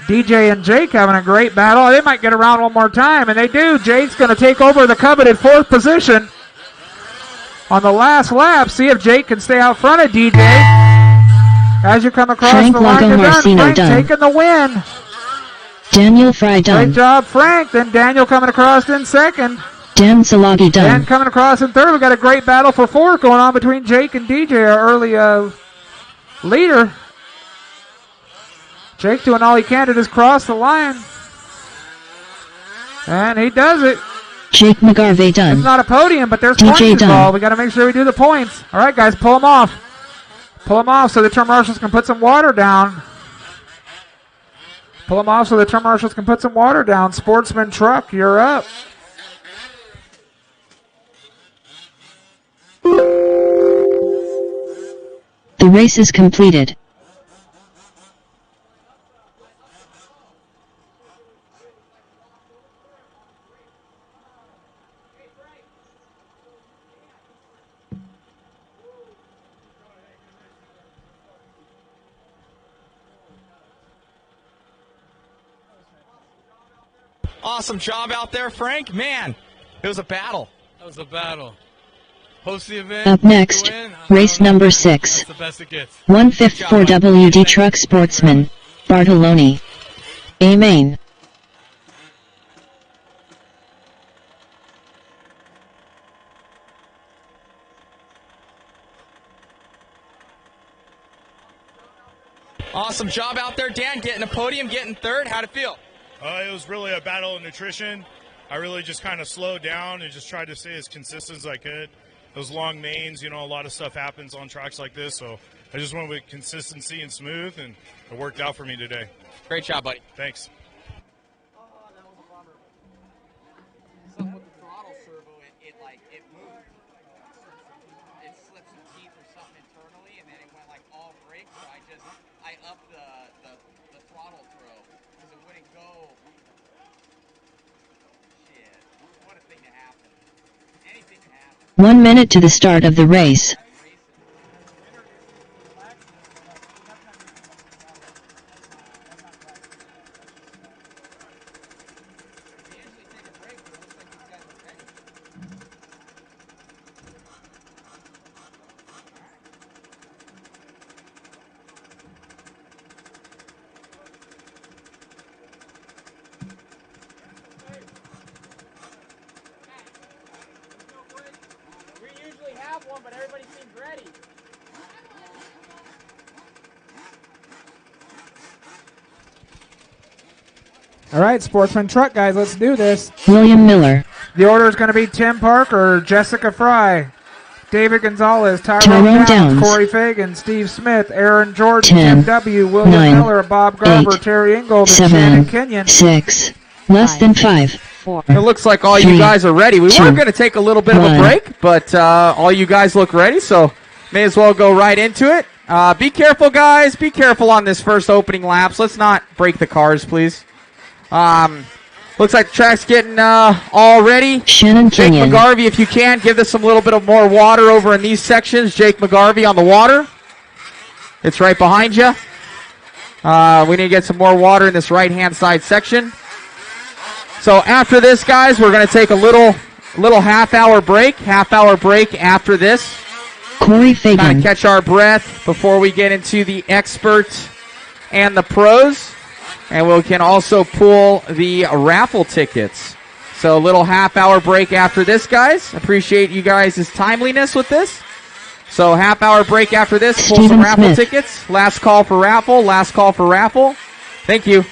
DJ and Jake having a great battle. They might get around one more time, and they do. Jake's going to take over the coveted 4th position on the last lap. See if Jake can stay out front of DJ. As you come across Frank the line, you're done. Frank done. taking the win. Daniel Fry done. Great job, Frank. Then Daniel coming across in second. Dan Salagi done. Dan coming across in third. We got a great battle for 4th going on between Jake and DJ, our early leader. Jake doing all he can to just cross the line. And he does it. Jake McGarvey done. It's not a podium, but there's DJ points done. involved. We got to make sure we do the points. All right, guys, pull them off. Pull them off so the turn marshals can put some water down. Pull them off so the turn marshals can put some water down. Sportsman Truck, you're up. The race is completed. Awesome job out there, Frank. Man, it was a battle. That was a battle. Host the event. Up next, race number 6. That's the best it gets. 1/5 for WD Truck Sportsman, Bartoloni. A main. Awesome job out there, Dan, getting a podium, getting third. How'd it feel? It was really a battle of nutrition. I really just kind of slowed down and just tried to stay as consistent as I could. Those long mains, you know, a lot of stuff happens on tracks like this, so I just went with consistency and smooth, and it worked out for me today. Great job, buddy. Thanks. Something with the throttle servo, it moved. It slipped some teeth or something internally, and then it went like all brake. So I upped the throttle throw because it wouldn't go. Shit, what a thing to happen. Anything can happen. 1 minute to the start of the race. All right, Sportsman Truck, guys, let's do this. William Miller. The order is going to be Tim Parker, Jessica Fry, David Gonzalez, Tyrone Tyrone Downs, Downs. Corey Fagan, Steve Smith, Aaron Jordan, 10, Tim W., William 9, Miller, Bob Garber, 8, Terry Ingold, and 7, Shannon Kenyon. 6, less than 5. It looks like all you 3, guys are ready. We 2, were going to take a little bit of a 1. break, but all you guys look ready, so may as well go right into it. Be careful, guys. Be careful on this first opening laps. Let's not break the cars, please. Looks like the track's getting all ready. Shannon Jake Kenyon. McGarvey, if you can, give us some little bit of more water over in these sections. Jake McGarvey on the water. It's right behind you. We need to get some more water in this right-hand side section. So after this, guys, we're going to take a little half-hour break. Half-hour break after this. Corey Fagan. Kind of catch our breath before we get into the experts and the pros. And we can also pull the raffle tickets. So a little half-hour break after this, guys. Appreciate you guys' timeliness with this. So half-hour break after this. Pull Steven some raffle Smith. tickets. Last call for raffle. Last call for raffle. Thank you.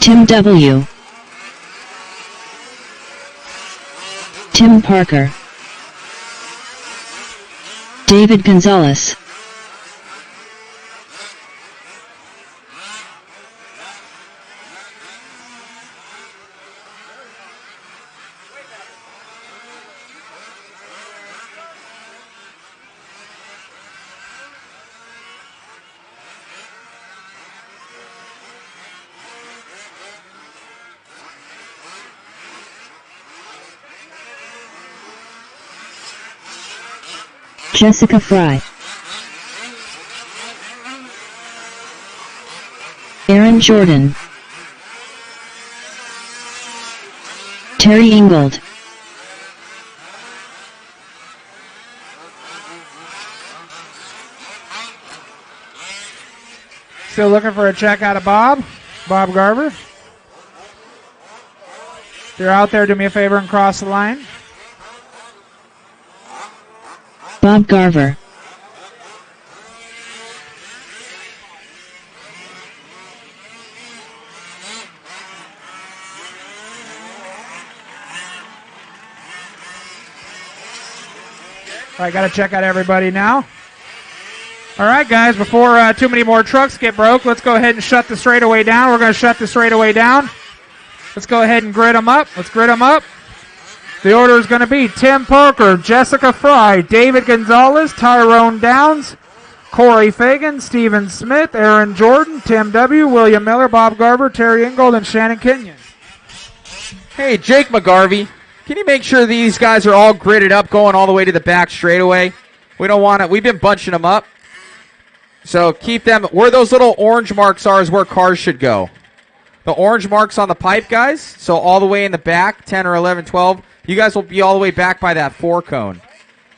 Tim W. Tim Parker. David Gonzalez. Jessica Fry. Aaron Jordan. Terry Ingold. Still looking for a check out of Bob Garver. If you're out there, do me a favor and cross the line. Bob Garver. All right, got to check out everybody now. All right, guys, before too many more trucks get broke, let's go ahead and shut the straightaway down. We're going to shut the straightaway down. Let's go ahead and grid them up. Let's grid them up. The order is going to be Tim Parker, Jessica Fry, David Gonzalez, Tyrone Downs, Corey Fagan, Stephen Smith, Aaron Jordan, Tim W., William Miller, Bob Garver, Terry Ingold, and Shannon Kenyon. Hey, Jake McGarvey, can you make sure these guys are all gridded up going all the way to the back straightaway? We don't want to. We've been bunching them up. So keep them. Where those little orange marks are is where cars should go. The orange marks on the pipe, guys. So all the way in the back, 10 or 11, 12. You guys will be all the way back by that 4 cone.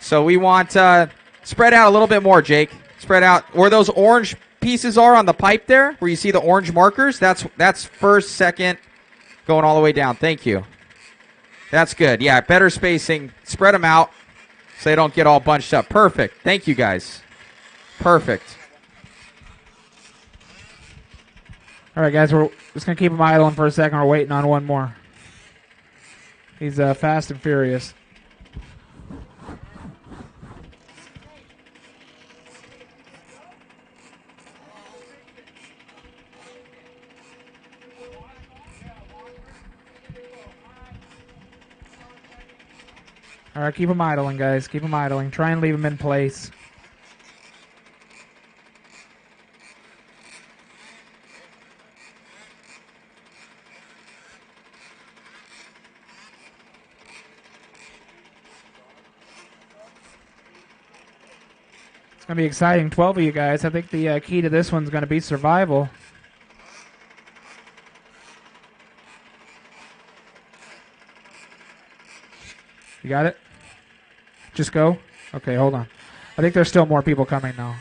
So we want spread out a little bit more, Jake. Spread out. Where those orange pieces are on the pipe there, where you see the orange markers, that's first, second, going all the way down. Thank you. That's good. Yeah, better spacing. Spread them out so they don't get all bunched up. Perfect. Thank you, guys. Perfect. All right, guys, we're just going to keep them idling for a second. We're waiting on one more. He's fast and furious. All right, keep them idling, guys. Keep them idling. Try and leave them in place. It's going to be exciting. 12 of you guys. I think the key to this one's going to be survival. You got it? Just go? Okay, hold on. I think there's still more people coming now.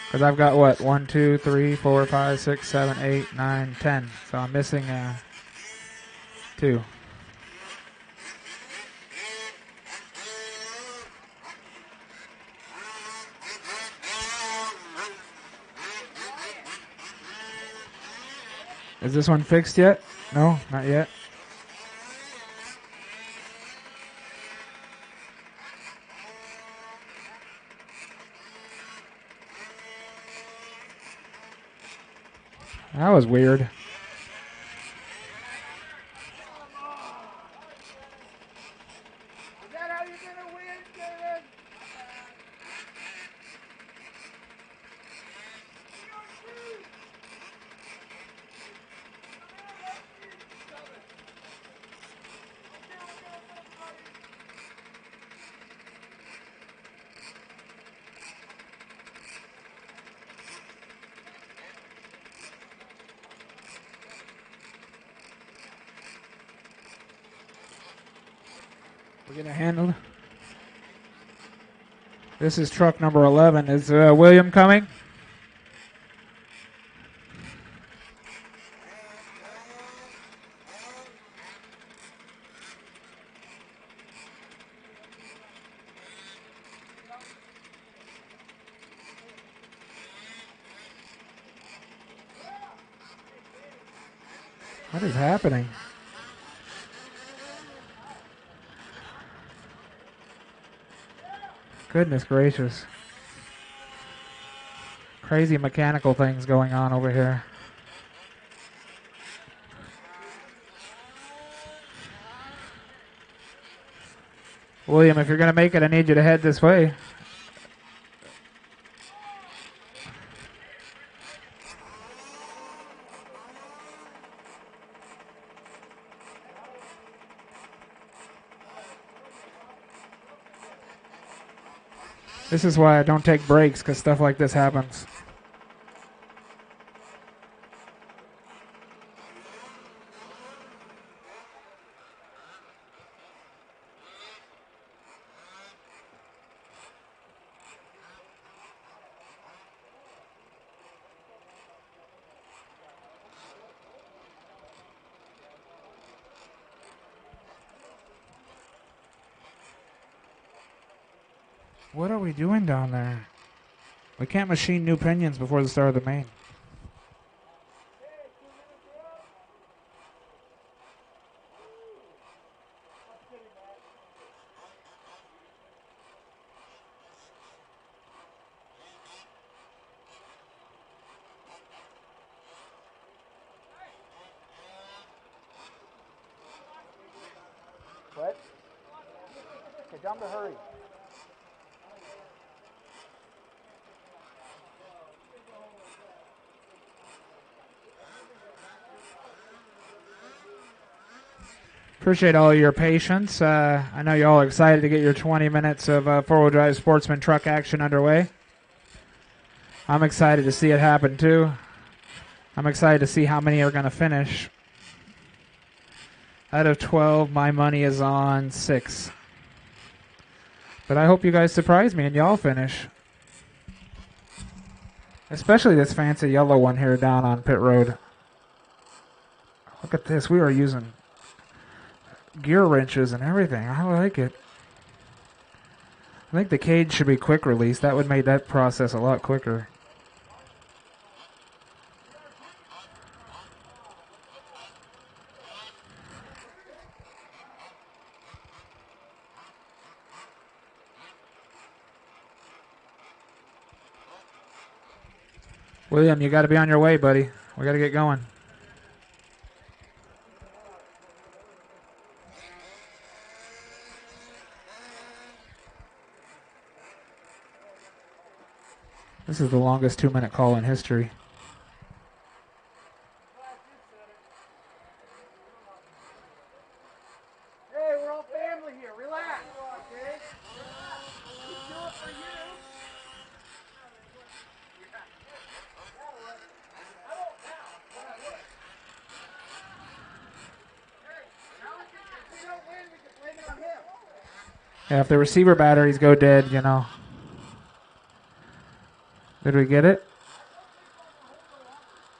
Because I've got, what, 1, 2, 3, 4, 5, 6, 7, 8, 9, 10. So I'm missing 2. Is this one fixed yet? No, not yet. That was weird. We're going to handle. This is truck number 11. Is William coming? What is happening? Goodness gracious. Crazy mechanical things going on over here. William, if you're going to make it, I need you to head this way. This is why I don't take breaks, because stuff like this happens. What are we doing down there? We can't machine new pinions before the start of the main. What? Okay, tell him to hurry. Appreciate all your patience. I know you all are excited to get your 20 minutes of four-wheel drive sportsman truck action underway. I'm excited to see it happen too. I'm excited to see how many are going to finish. Out of 12, my money is on 6. But I hope you guys surprise me and y'all finish. Especially this fancy yellow one here down on pit road. Look at this. We are using gear wrenches and everything. I like it. I think the cage should be quick release. That would make that process a lot quicker. William, you got to be on your way, buddy. We got to get going. This is the longest 2-minute call in history. Hey, we're all family here. Relax, okay? We do it for you. If we don't win, we can blame it on him. Yeah, if the receiver batteries go dead, you know. Did we get it?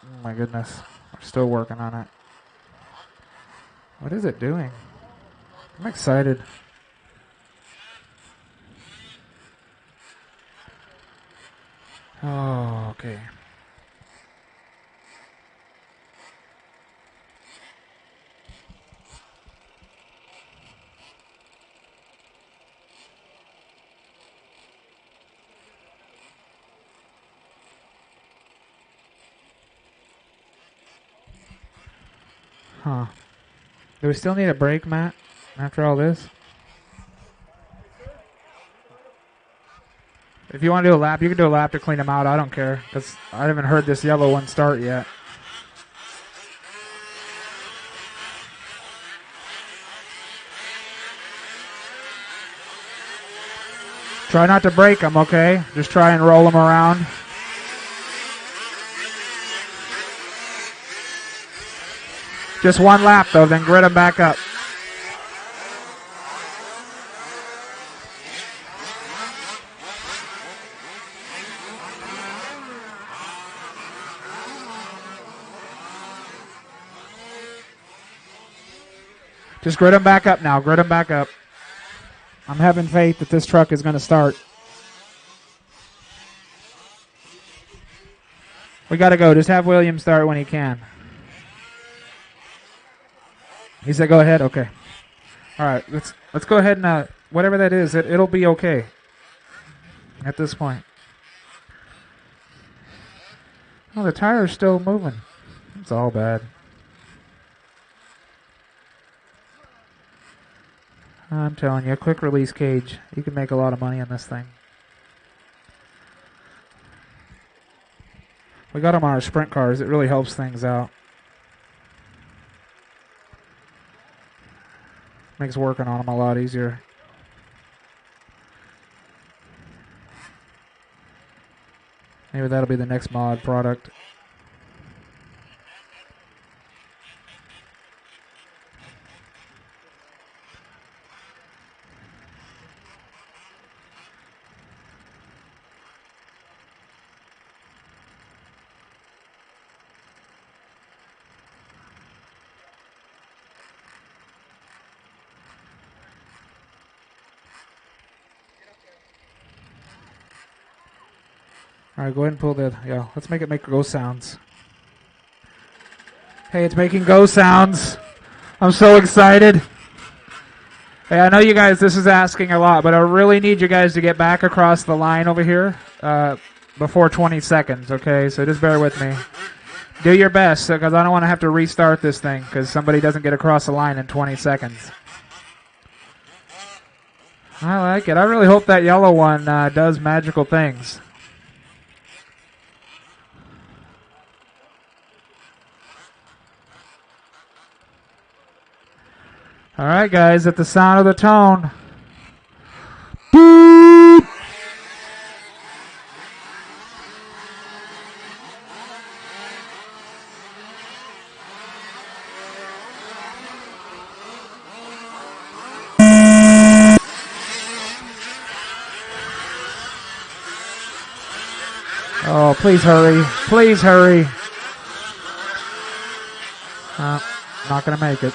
Oh my goodness. We're still working on it. What is it doing? I'm excited. Oh, okay. Huh. Do we still need a break, Matt, after all this? If you want to do a lap, you can do a lap to clean them out. I don't care, because I haven't heard this yellow one start yet. Try not to break them, okay? Just try and roll them around. Just one lap, though, then grit them back up. Just grit them back up now. Grit them back up. I'm having faith that this truck is going to start. We got to go. Just have William start when he can. He said, "Go ahead." Okay. All right. Let's go ahead and whatever that is, it'll be okay. At this point. Oh, the tire's still moving. It's all bad. I'm telling you, a quick release cage. You can make a lot of money on this thing. We got them on our sprint cars. It really helps things out. Makes working on them a lot easier. Maybe that'll be the next mod product. All right, go ahead and pull the, let's make it make go sounds. Hey, it's making go sounds. I'm so excited. Hey, I know you guys, this is asking a lot, but I really need you guys to get back across the line over here before 20 seconds, okay? So just bear with me. Do your best, because I don't want to have to restart this thing because somebody doesn't get across the line in 20 seconds. I like it. I really hope that yellow one does magical things. All right, guys, at the sound of the tone. Boop! Oh, please hurry. Please hurry. Not going to make it.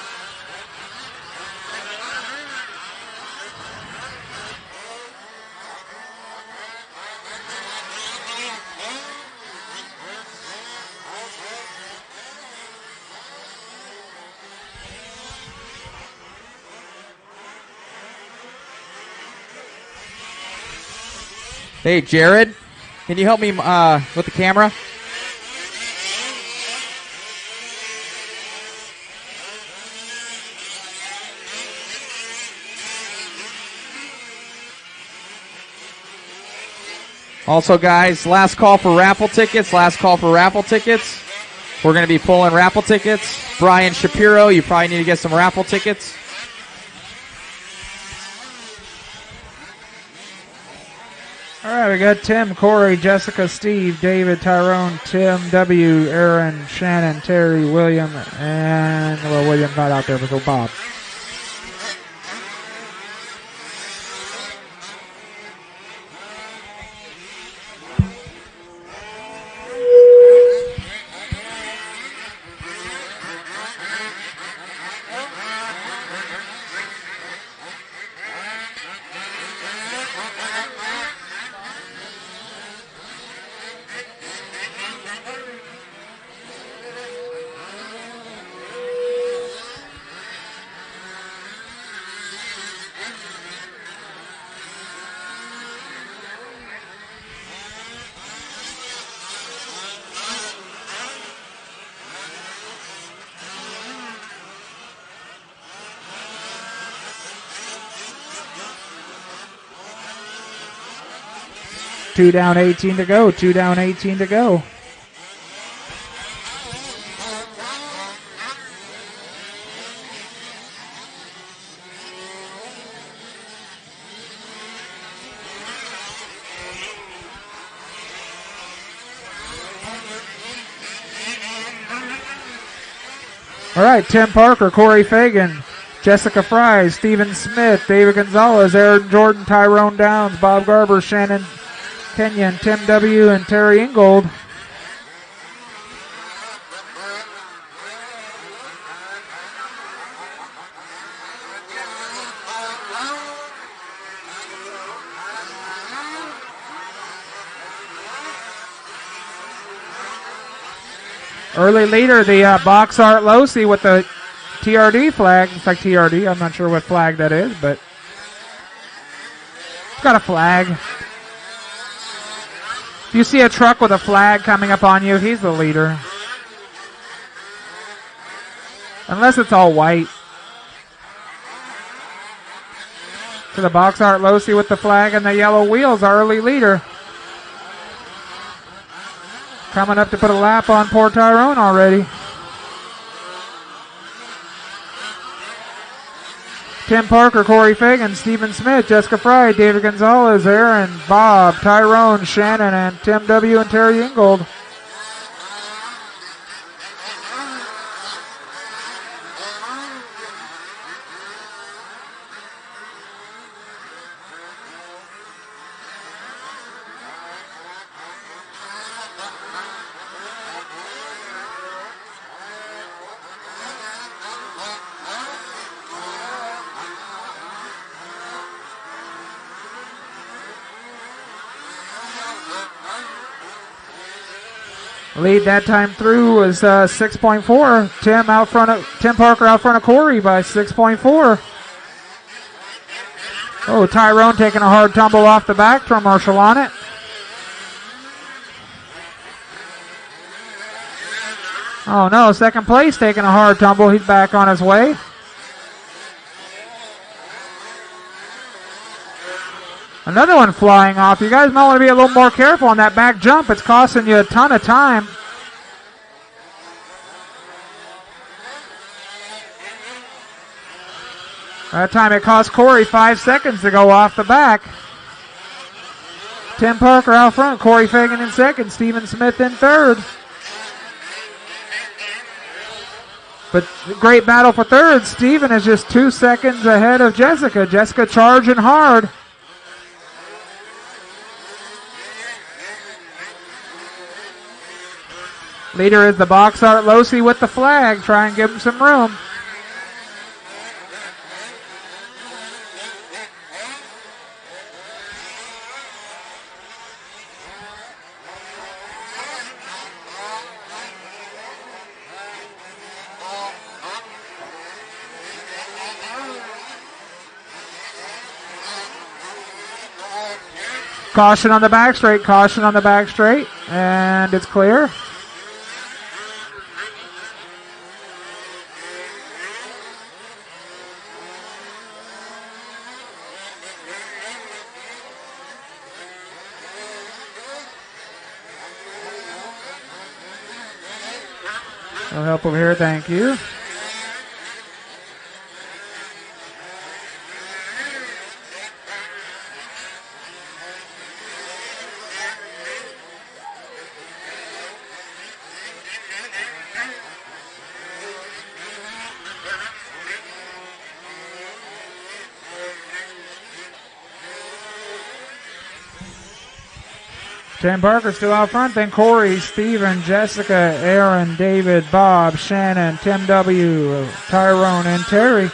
Hey, Jared, can you help me with the camera? Also, guys, last call for raffle tickets. Last call for raffle tickets. We're going to be pulling raffle tickets. Brian Shapiro, you probably need to get some raffle tickets. All right, we got Tim, Corey, Jessica, Steve, David, Tyrone, Tim, W, Aaron, Shannon, Terry, William, and, well, William's not out there, but so Bob. Two down, 18 to go. 2 down, 18 to go. All right, Tim Parker, Corey Fagan, Jessica Fry, Stephen Smith, David Gonzalez, Aaron Jordan, Tyrone Downs, Bob Garber, Shannon Kenyon, Tim W., and Terry Ingold. Early leader, the box art Losi with the TRD flag. It's like TRD. I'm not sure what flag that is, but it's got a flag. If you see a truck with a flag coming up on you, he's the leader. Unless it's all white. To the box art, Losi with the flag and the yellow wheels, our early leader. Coming up to put a lap on poor Tyrone already. Tim Parker, Corey Fagan, Stephen Smith, Jessica Fry, David Gonzalez, Aaron, Bob, Tyrone, Shannon, and Tim W. and Terry Ingold. Lead that time through was 6.4. Tim Parker out front of Corey by 6.4. Oh, Tyrone taking a hard tumble off the back from Marshall on it. Oh no, second place taking a hard tumble. He's back on his way. Another one flying off. You guys might want to be a little more careful on that back jump. It's costing you a ton of time. That time it cost Corey 5 seconds to go off the back. Tim Parker out front, Corey Fagan in second, Stephen Smith in third. But great battle for third. Stephen is just 2 seconds ahead of Jessica. Jessica charging hard. Leader is the box art Losi with the flag. Try and give him some room. Caution on the back straight. Caution on the back straight. And it's clear. No help over here, thank you. Tim Parker still out front, then Corey, Steven, Jessica, Aaron, David, Bob, Shannon, Tim W., Tyrone, and Terry.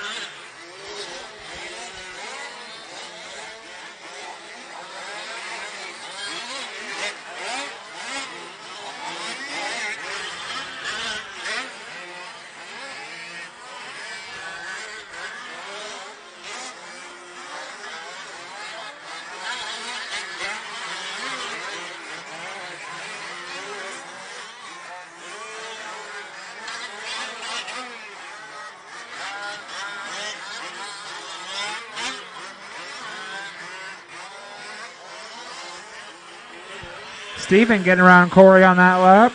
Steven getting around Corey on that lap.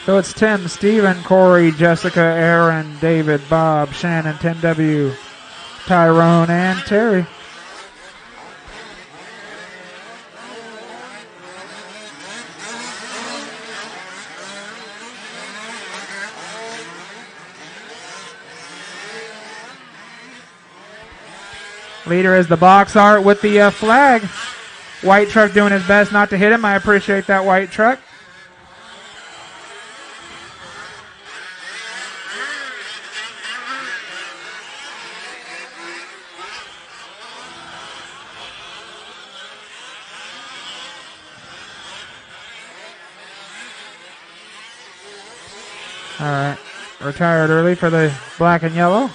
So it's Tim, Steven, Corey, Jessica, Aaron, David, Bob, Shannon, Tim W., Tyrone, and Terry. Leader is the box art with the flag. White truck doing his best not to hit him. I appreciate that, white truck. All right. retired early for the black and yellow.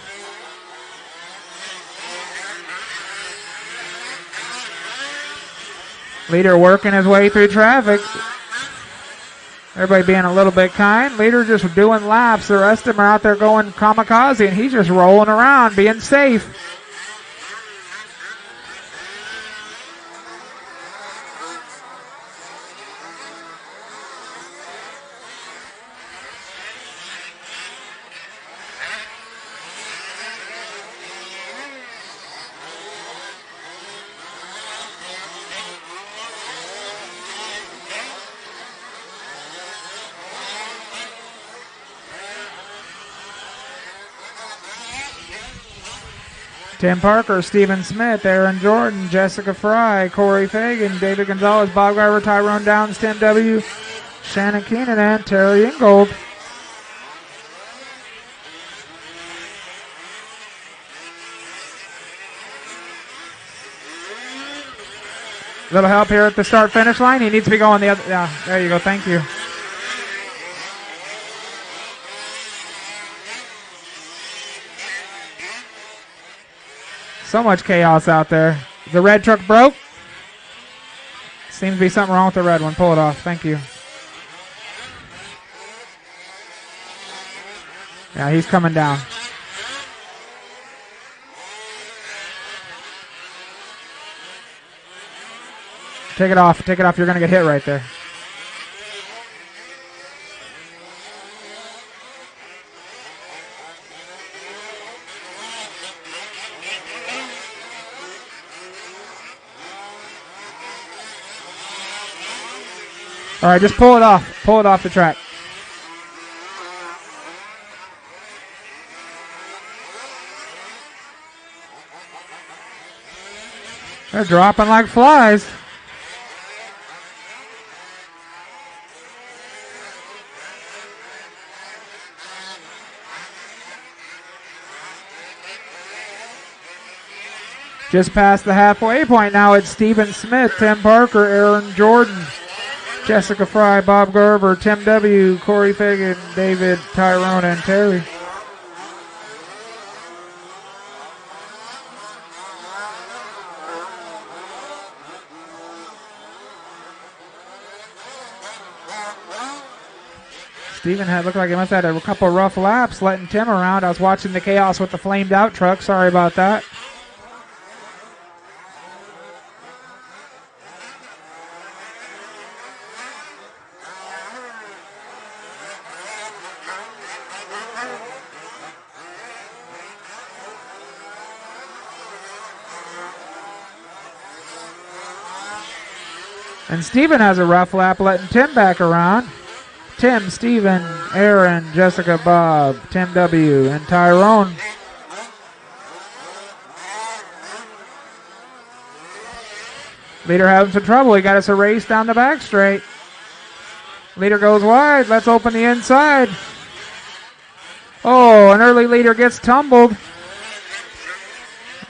Leader working his way through traffic. Everybody being a little bit kind. Leader just doing laps. The rest of them are out there going kamikaze, and he's just rolling around, being safe. Tim Parker, Stephen Smith, Aaron Jordan, Jessica Fry, Corey Fagan, David Gonzalez, Bob Garver, Tyrone Downs, Tim W., Shannon Keenan, and Terry Ingold. Little help here at the start-finish line. He needs to be going the other. Yeah, there you go. Thank you. So much chaos out there. The red truck broke. Seems to be something wrong with the red one. Pull it off. Thank you. Yeah, he's coming down. Take it off. Take it off. You're going to get hit right there. All right, just pull it off. Pull it off the track. They're dropping like flies. Just past the halfway point now, it's Stephen Smith, Tim Parker, Aaron Jordan, Jessica Fry, Bob Gerber, Tim W., Corey Fagan, David, Tyrone, and Terry. Stephen looked like he must have had a couple of rough laps letting Tim around. I was watching the chaos with the flamed out truck. Sorry about that. And Steven has a rough lap letting Tim back around. Tim, Steven, Aaron, Jessica, Bob, Tim W., and Tyrone. Leader having some trouble. He got us a race down the back straight. Leader goes wide. Let's open the inside. Oh, an early leader gets tumbled.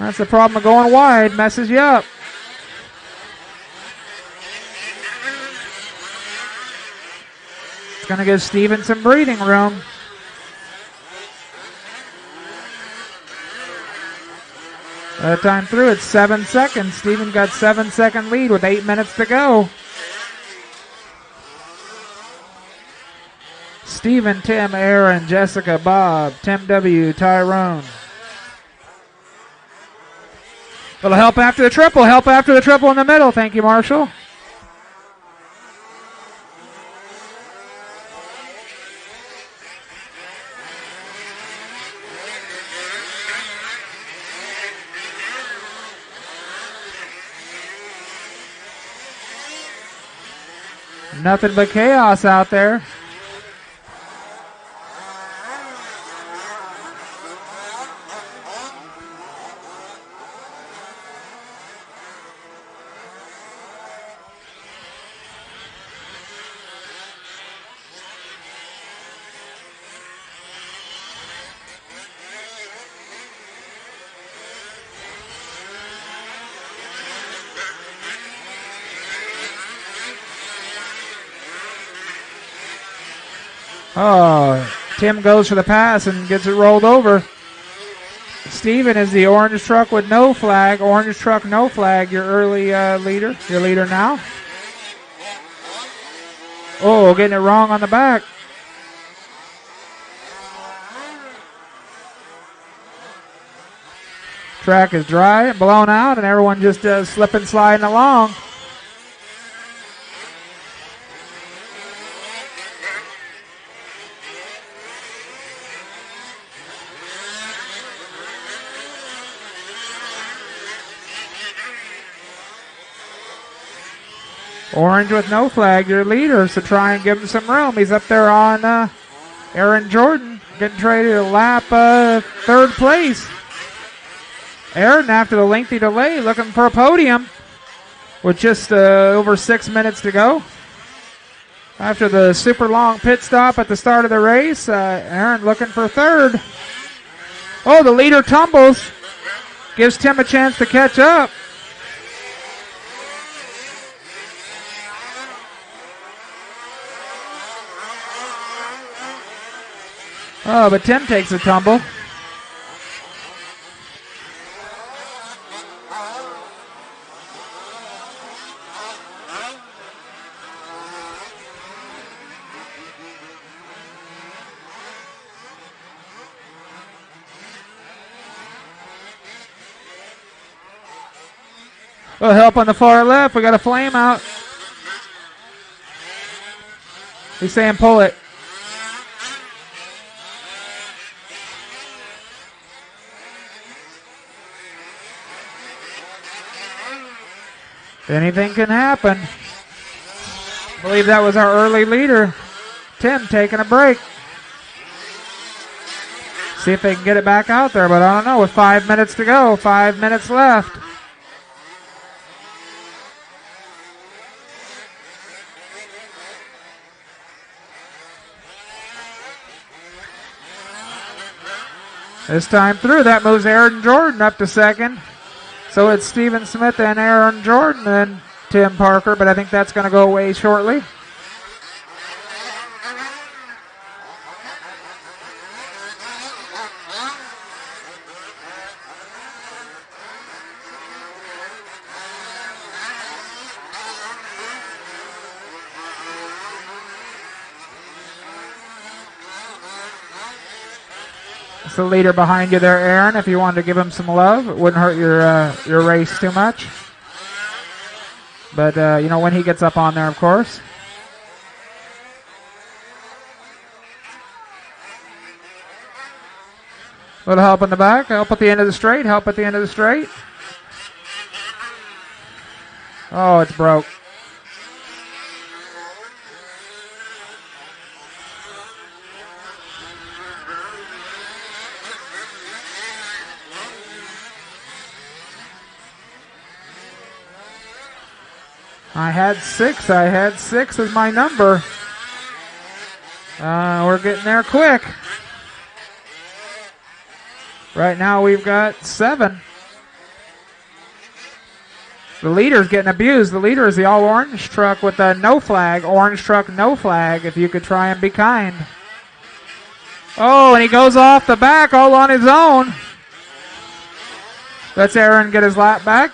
That's the problem of going wide. Messes you up. It's going to give Steven some breathing room. By the time through, it's 7 seconds. Steven got 7-second lead with 8 minutes to go. Steven, Tim, Aaron, Jessica, Bob, Tim W., Tyrone. Little help after the triple. Help after the triple in the middle. Thank you, Marshall. Nothing but chaos out there. Oh, Tim goes for the pass and gets it rolled over. Steven is the orange truck with no flag. Orange truck, no flag. Your early leader. Your leader now. Oh, getting it wrong on the back. Track is dry and blown out, and everyone just slipping, sliding along. Orange with no flag, your leader, so try and give him some room. He's up there on Aaron Jordan, getting ready to lap third place. Aaron, after the lengthy delay, looking for a podium with just over 6 minutes to go. After the super long pit stop at the start of the race, Aaron looking for third. Oh, the leader tumbles. Gives Tim a chance to catch up. Oh, but Tim takes a tumble. Little help on the far left. We got a flame out. He's saying pull it. Anything can happen. I believe that was our early leader, Tim, taking a break. See if they can get it back out there, but I don't know. With 5 minutes to go, 5 minutes left. This time through, that moves Aaron Jordan up to second. So it's Steven Smith and Aaron Jordan and Tim Parker, but I think that's going to go away shortly. It's the leader behind you there, Aaron. If you wanted to give him some love, it wouldn't hurt your race too much. But, you know, when he gets up on there, of course. A little help in the back. Help at the end of the straight. Help at the end of the straight. Oh, it's broke. I had six as my number. We're getting there quick. Right now we've got 7. The leader's getting abused. The leader is the all orange truck with a no flag. Orange truck, no flag, if you could try and be kind. Oh, and he goes off the back all on his own. Lets Aaron get his lap back.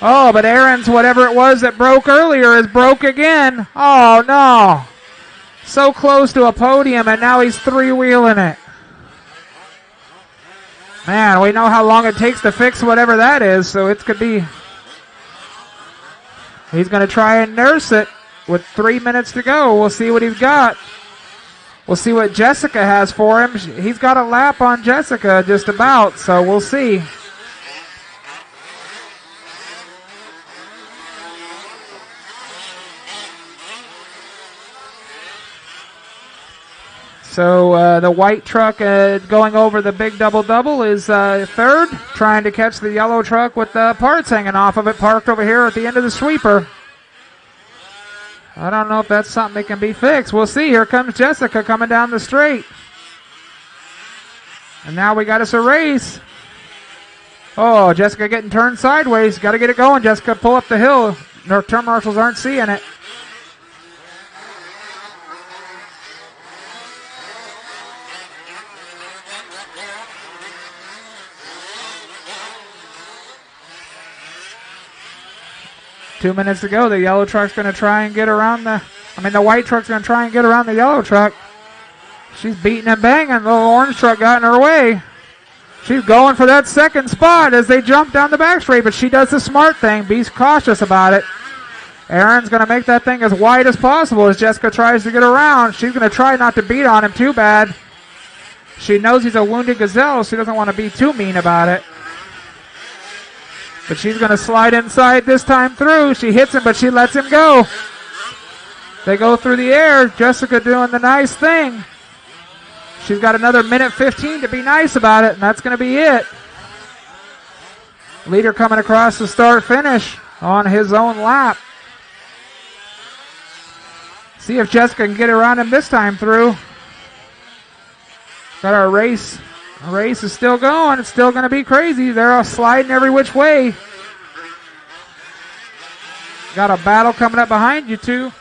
Oh, but Aaron's whatever it was that broke earlier is broke again. Oh, no. So close to a podium, and now he's three-wheeling it. Man, we know how long it takes to fix whatever that is, so it could be... He's going to try and nurse it with 3 minutes to go. We'll see what he's got. We'll see what Jessica has for him. He's got a lap on Jessica just about, so we'll see. So the white truck going over the big double-double is third, trying to catch the yellow truck with the parts hanging off of it, parked over here at the end of the sweeper. I don't know if that's something that can be fixed. We'll see. Here comes Jessica coming down the straight. And now we got us a race. Oh, Jessica getting turned sideways. Got to get it going. Jessica, pull up the hill. No, turn marshals aren't seeing it. 2 minutes to go. The yellow truck's going to try and get around the white truck's going to try and get around the yellow truck. She's beating and banging. The little orange truck got in her way. She's going for that second spot as they jump down the back straight, but she does the smart thing. Be cautious about it. Aaron's going to make that thing as wide as possible as Jessica tries to get around. She's going to try not to beat on him too bad. She knows he's a wounded gazelle. She doesn't want to be too mean about it. But she's going to slide inside this time through. She hits him, but she lets him go. They go through the air. Jessica doing the nice thing. She's got another minute 15 to be nice about it, and that's going to be it. Leader coming across the start-finish on his own lap. See if Jessica can get around him this time through. Got our race. Our race is still going. It's still going to be crazy. They're all sliding every which way. Got a battle coming up behind you, too.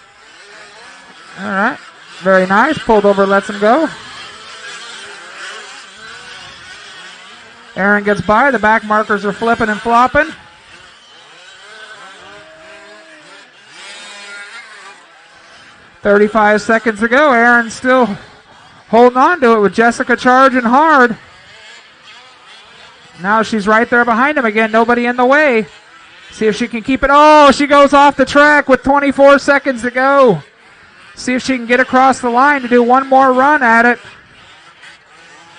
All right. Very nice. Pulled over, lets him go. Aaron gets by. The back markers are flipping and flopping. "35 seconds to go. Aaron's still holding on to it with Jessica charging hard. Now she's right there behind him again. Nobody in the way. See if she can keep it. Oh, she goes off the track with 24 seconds to go. See if she can get across the line to do one more run at it.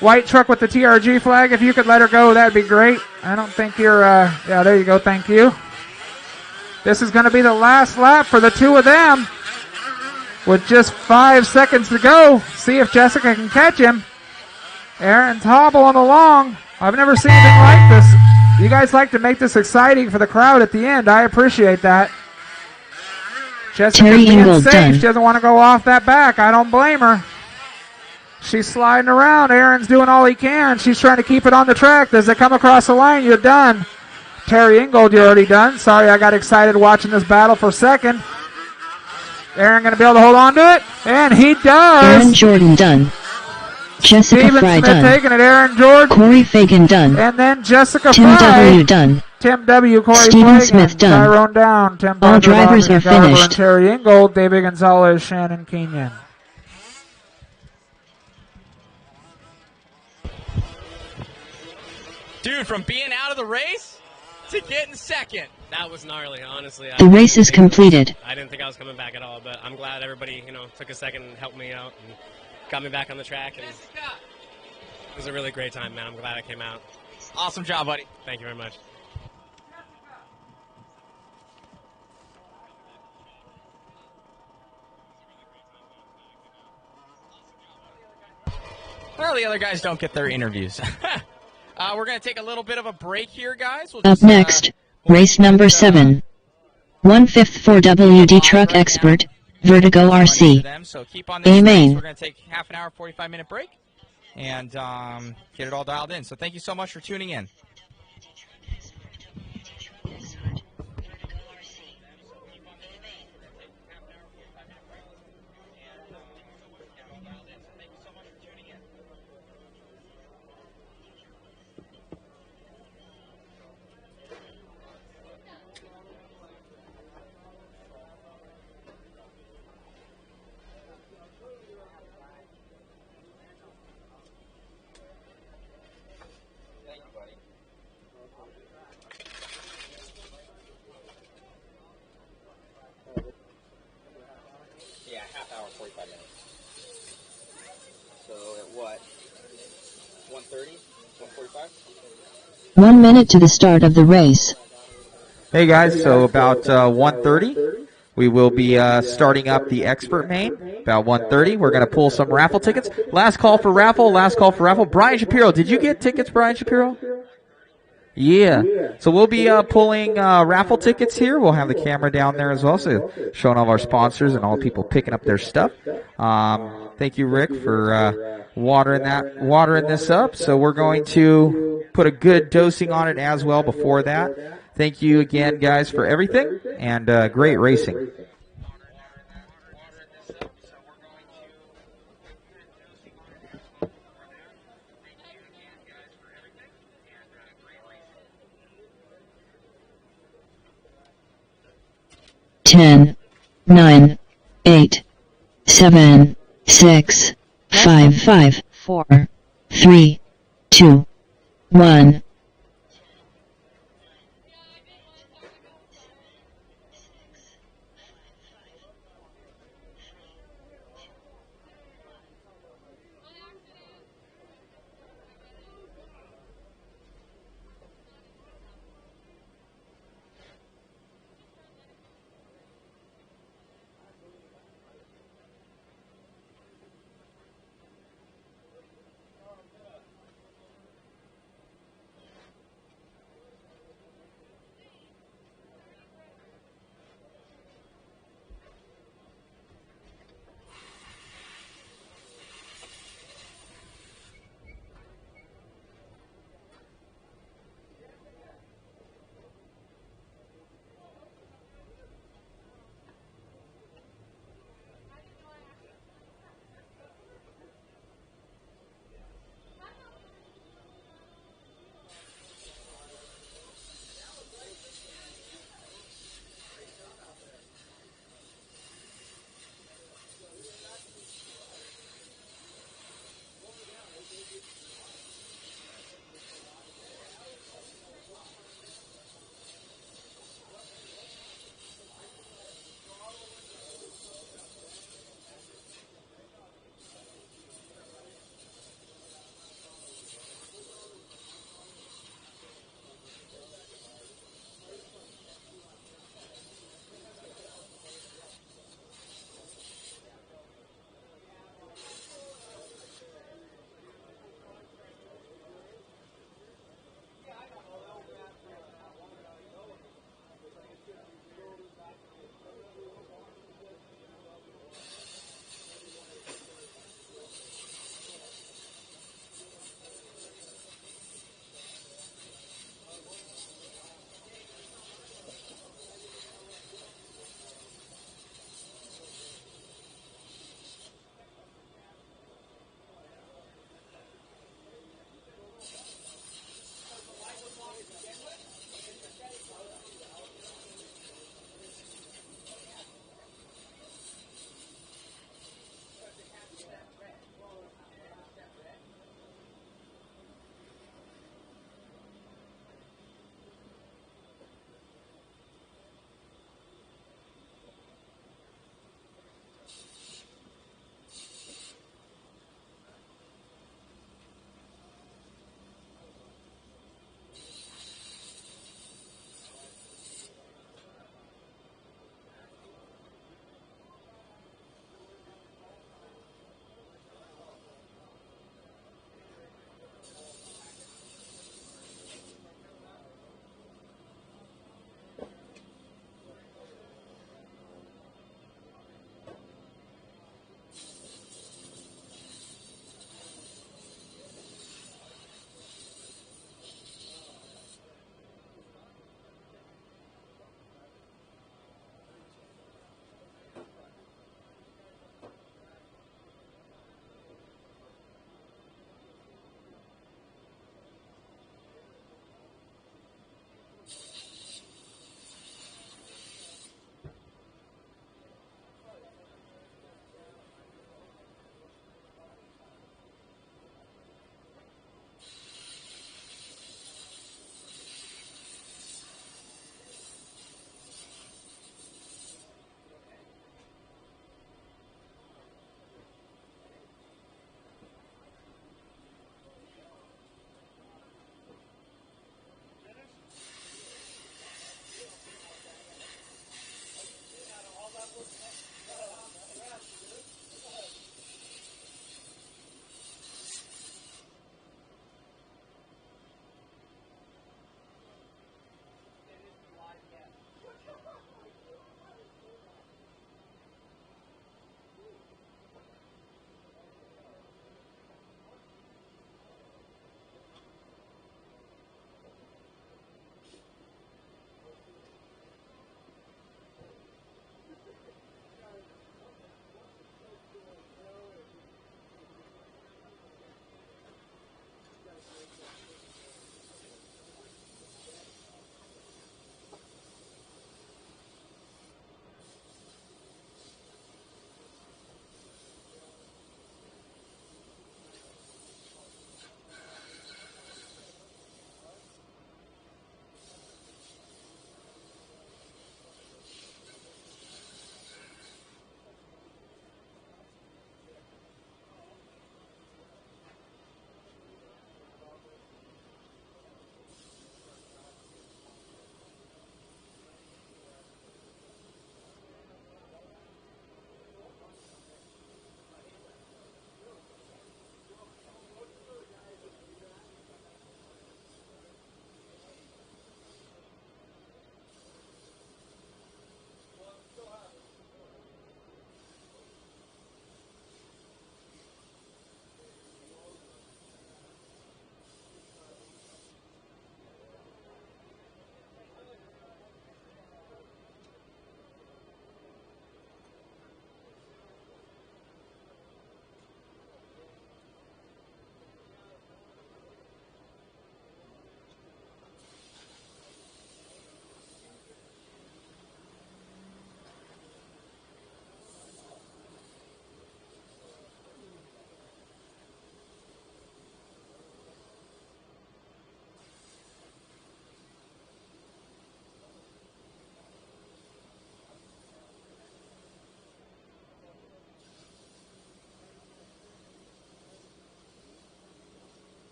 White truck with the TRG flag. If you could let her go, that'd be great. I don't think you're, yeah, there you go. Thank you. This is going to be the last lap for the two of them with just 5 seconds to go. See if Jessica can catch him. Aaron's hobbling along. I've never seen anything like this. You guys like to make this exciting for the crowd at the end. I appreciate that. Jessica's being safe. She doesn't want to go off that back. I don't blame her. She's sliding around. Aaron's doing all he can. She's trying to keep it on the track. As they come across the line, you're done. Terry Ingold, you're already done. Sorry, I got excited watching this battle for a second. Aaron going to be able to hold on to it, and he does. Aaron Jordan done. Jessica Steven Fry Smith done. taking it. Aaron Jordan. Corey Fagan done. And then Jessica Tim Fry. W done. Tim W. Corey Steven Fagan. Smith done. Tyrone down. Tim All Barker, drivers Bobby are Garber, finished. And Terry Ingold, David Gonzalez, Shannon Kenyon. Dude, from being out of the race to getting second. That was gnarly, honestly. The race is completed. I didn't think I was coming back at all, but I'm glad everybody, took a second and helped me out and got me back on the track. And it was a really great time, man. I'm glad I came out. Awesome job, buddy. Thank you very much. Well, the other guys don't get their interviews. We're going to take a little bit of a break here, guys. Up next, race number 7. 1/5 for WD Truck Expert, Vertigo RC. So keep on this race. Amen. We're going to take half an hour, 45-minute break, and get it all dialed in. So thank you so much for tuning in. Yeah, half hour, 45 minutes. So at what? 1:30? 1:45? 1 minute to the start of the race. Hey guys, so about 1:30, we will be starting up the expert main. About 1:30, we're going to pull some raffle tickets. Last call for raffle, last call for raffle. Brian Shapiro, did you get tickets, Brian Shapiro? Yeah. So we'll be pulling raffle tickets here. We'll have the camera down there as well, so showing all of our sponsors and all the people picking up their stuff. Thank you, Rick, for watering this up. So we're going to put a good dosing on it as well before that. Thank you again, guys, for everything, and great racing. 10, 9, 8, 7, 6, 5, 4, 3, 2, 1.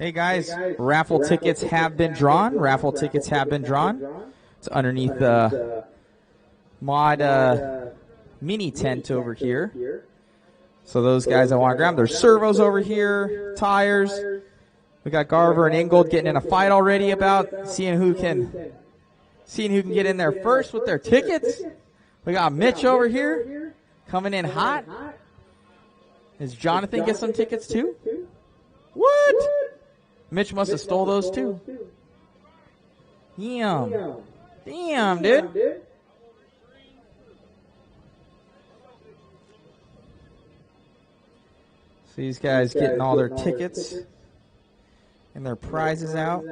Hey guys, raffle tickets have been drawn. Raffle tickets have been drawn. It's underneath the mod mini tent over here. So those guys that want to grab them, there's servos over here, tires. We got Garver and Ingold getting in a fight already about seeing who can get in there first with their tickets. We got Mitch over here coming in hot. Does Jonathan get some tickets too? What? Mitch must have stole those too. Damn, dude. So these guys getting all their tickets and their prizes out.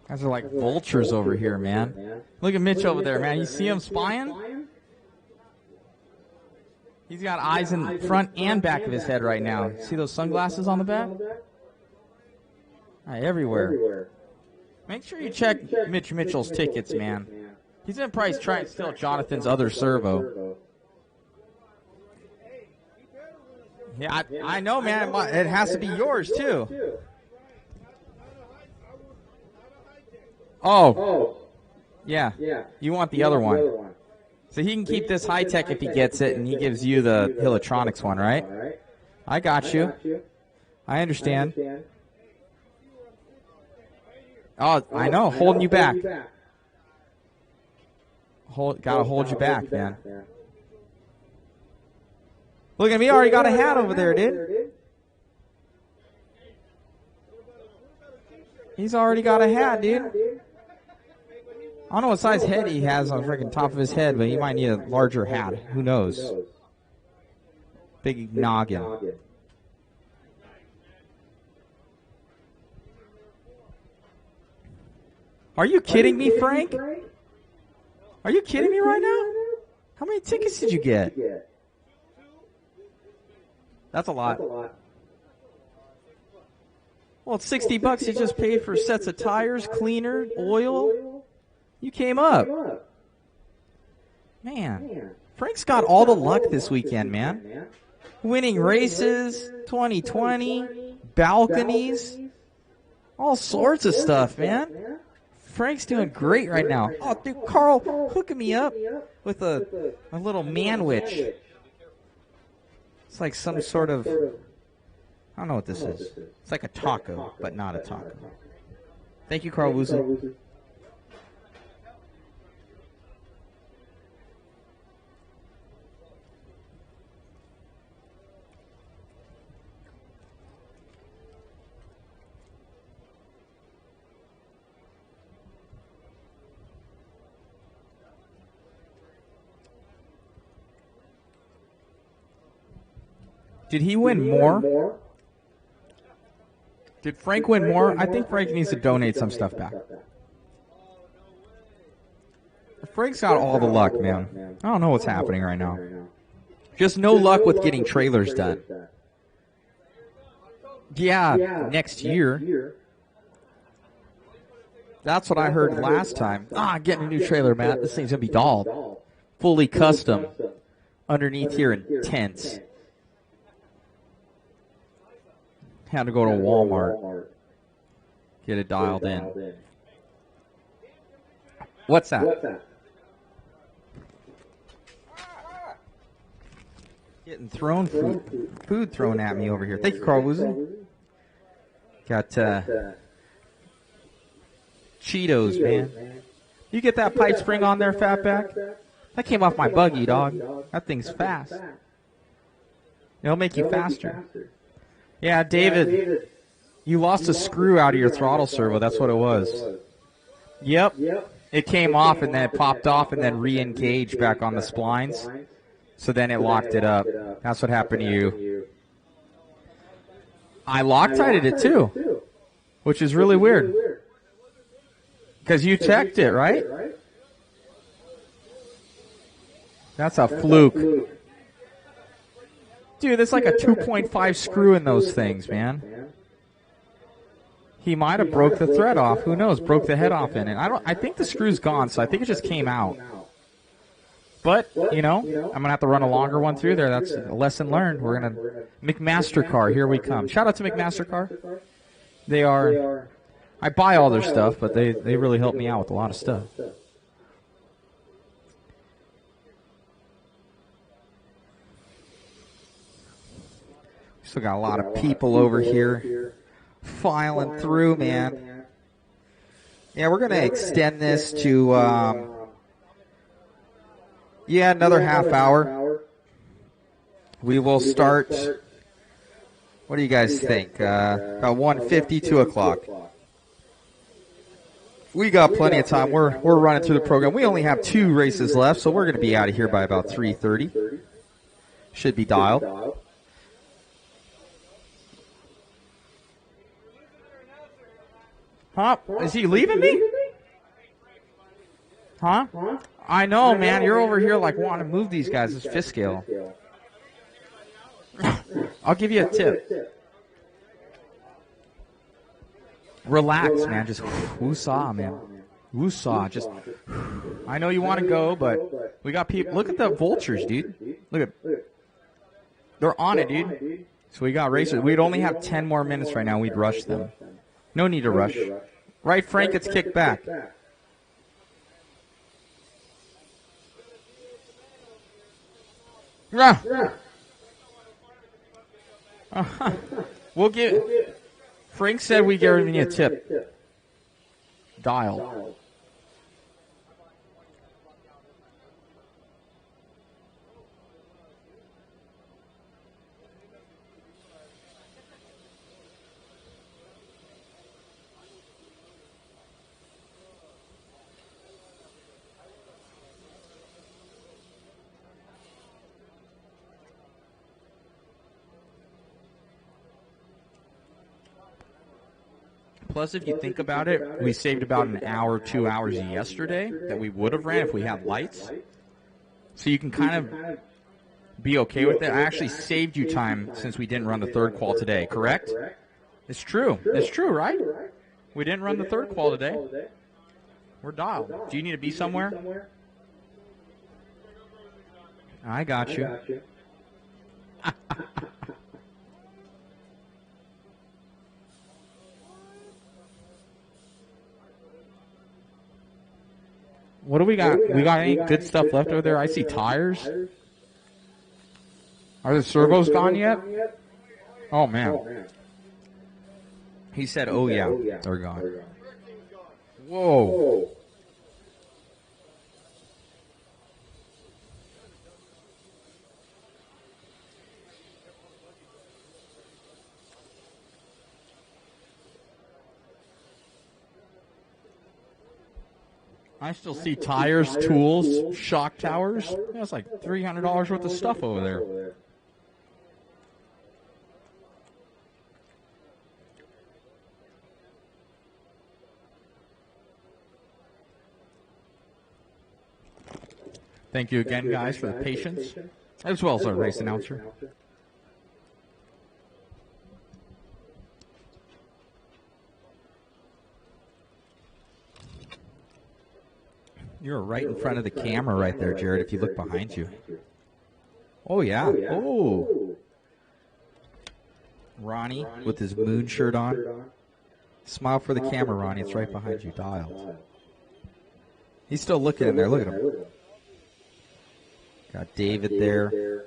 Guys are like vultures over here, man. Look at Mitch over there, man. You see him spying? He's got eyes in front and back of his head right now. See those sunglasses on the back? Everywhere. Make sure you check Mitch Mitchell's tickets, man. He's going to probably try and steal Jonathan's other servo. Yeah, I know, man. It has to be yours, too. Oh. Yeah. You want the other one. So he can keep this high-tech if he gets it, and he gives you the Hillotronics one, right? I got you. I understand. Oh, I know. Holding you back. Gotta hold you back, man. Look at me. Already got a hat over there, dude. He's already got a hat, dude. I don't know what size head he has on the freaking top of his head, but he might need a larger hat. Who knows? Big noggin. Are you kidding me, Frank? Are you kidding me right now? How many tickets did you get? That's a lot. Well, it's $60 you just paid for sets of tires, cleaner, oil. You came up. Man, Frank's got all the luck this weekend, man. Winning races, 2020, balconies, all sorts of stuff, man. Frank's doing great right now. Oh, dude, Carl hooking me up with a little manwich. It's like some sort of, I don't know what this is. It's like a taco, but not a taco. Thank you, Carl Woosen. Did he win more? Did Frank win more? I think Frank needs to donate some stuff back. Frank's got all the luck, man. I don't know what's happening right now. Just no luck with getting trailers done. Yeah, next year. That's what I heard last time. Getting a new trailer, Matt. This thing's going to be dolled. Fully custom. Underneath here in tents. Had to go to Walmart. Get it dialed in. What's that? Getting thrown food thrown at me over here. Thank you, Carl Woozen. Got Cheetos, man. You get that pipe spring on there, Fatback? That came off my buggy, dog. That thing's fast. It'll make you faster. Yeah, David, you lost a screw out of your throttle servo. That's what it was. Yep. It came off and then it popped off and then re-engaged back on the splines. So then it locked it up. That's what happened to you. I Loctited it too, which is really weird. Because you checked it, right? That's a fluke. Dude, there's like a 2.5 screw in those things, man. He might have broke the thread off. Who knows? Broke the head off in it. I think the screw's gone, so I think it just came out. But, I'm going to have to run a longer one through there. That's a lesson learned. We're going to... McMaster-Car, here we come. Shout out to McMaster-Car. They are... I buy all their stuff, but they really help me out with a lot of stuff. Still got a lot of people over here filing through, man. Yeah, we're going to extend this to... another half hour. We will start. What do you guys think? About 1:50, 2 o'clock. We got plenty of time. We're running through the program. We only have 2 races left, so we're going to be out of here by about 3:30. Should be dialed. Huh? Is he leaving me? Huh? I know, man. You're over here like wanting to move these guys. It's fifth scale. I'll give you a tip. Relax, man. Just woo-saw, man. Woo-saw. Just. I know you want to go, but we got people. Look at the vultures, dude. Look at. They're on it, dude. So we got racers. We'd only have 10 more minutes right now. We'd rush them. No need to rush. Right, Frank? It's kicked back. Yeah. We'll give. Frank said we give you a tip. Dial. Plus, if you think about it, we saved about an hour, 2 hours yesterday that we would have ran if we had lights. So you can kind of be okay with it. I actually saved you time since we didn't run the third qual today, correct? It's true. It's true, right? We didn't run the third qual today. We're dialed. Do you need to be somewhere? I got you. What do we got? We got any good stuff left over there? I see tires. Are the servos gone yet? Oh, man. He said, oh, yeah. They're gone. Whoa. I still see tires, tools, shock towers. That's like $300 worth of stuff over there. Thank you again, guys, for the patience, as well as our race announcer. You're right in front of the camera right there, Jared, if you look behind you. Oh, yeah. Oh. Ronnie with his moon shirt on. Smile for the camera, Ronnie. It's right behind you, dialed. He's still looking in there. Look at him. Got David there.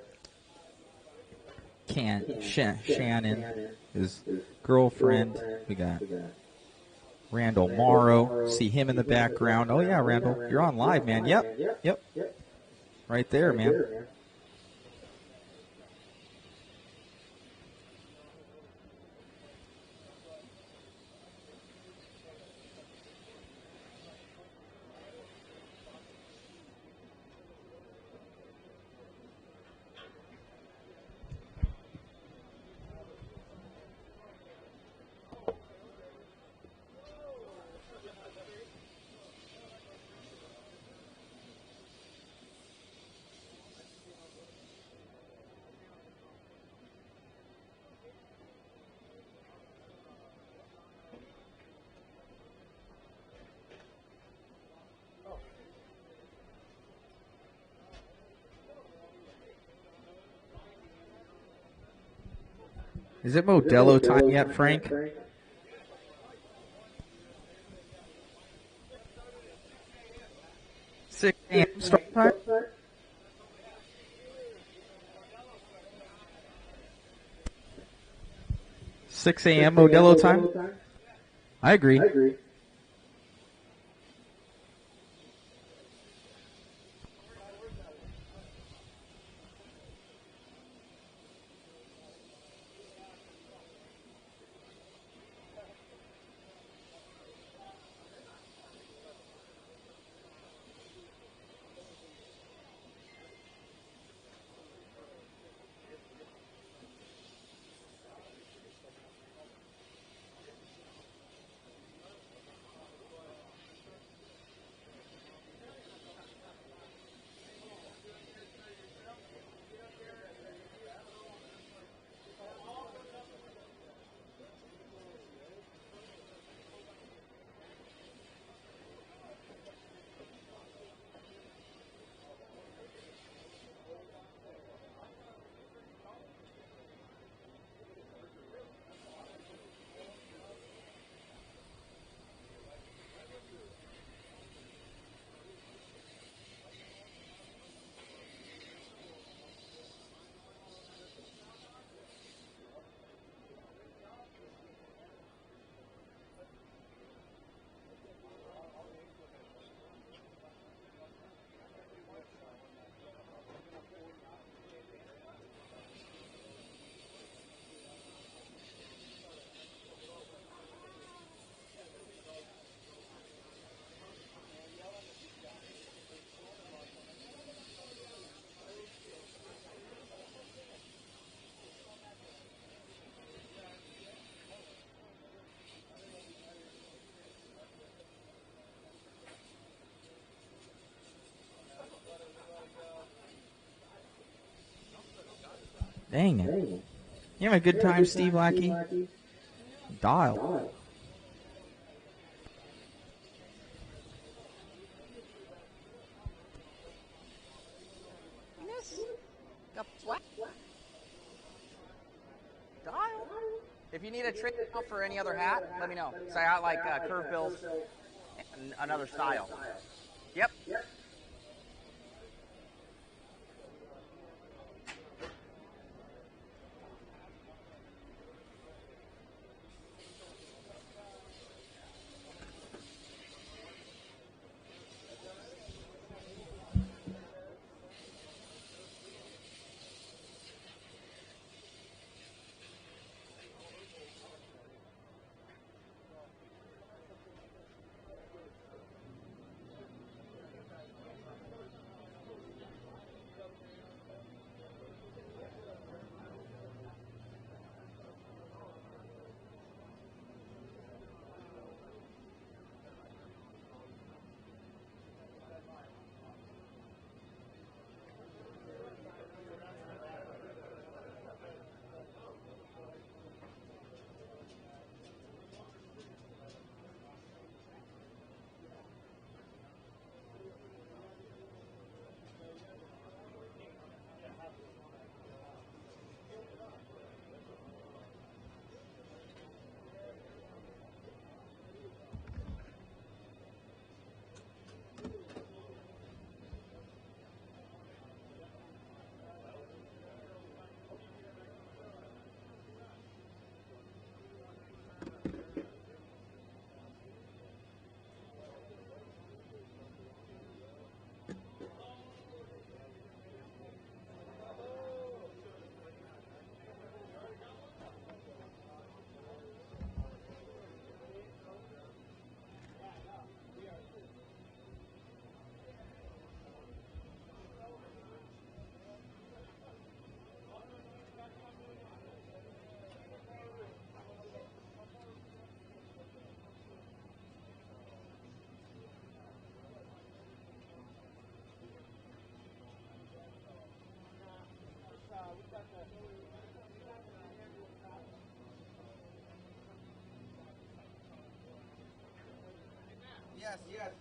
Shannon, his girlfriend. We got Randall Morrow. See him in the background. Oh, yeah, Randall. You're on live, man. Yep. Right there, man. Is it Modelo time yet, Frank? Six a.m. start time? 6 a.m. Modelo time? I agree. Dang it. You having a good time, Steve Lackey? Dial. Dial. If you need a trick for any other hat, let me know. So I like curve bills and another style. Yep. Yes, yes.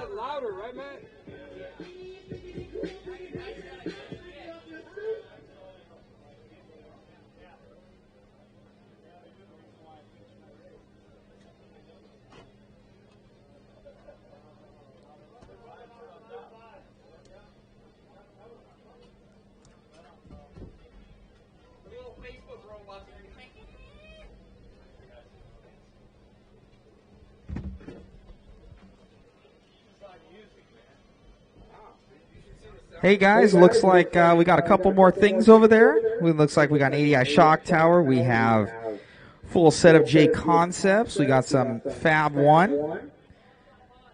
said louder, right, Matt? Hey guys, looks like we got a couple more things over there. It looks like we got an ADI shock tower. We have full set of J Concepts. We got some Fab 1.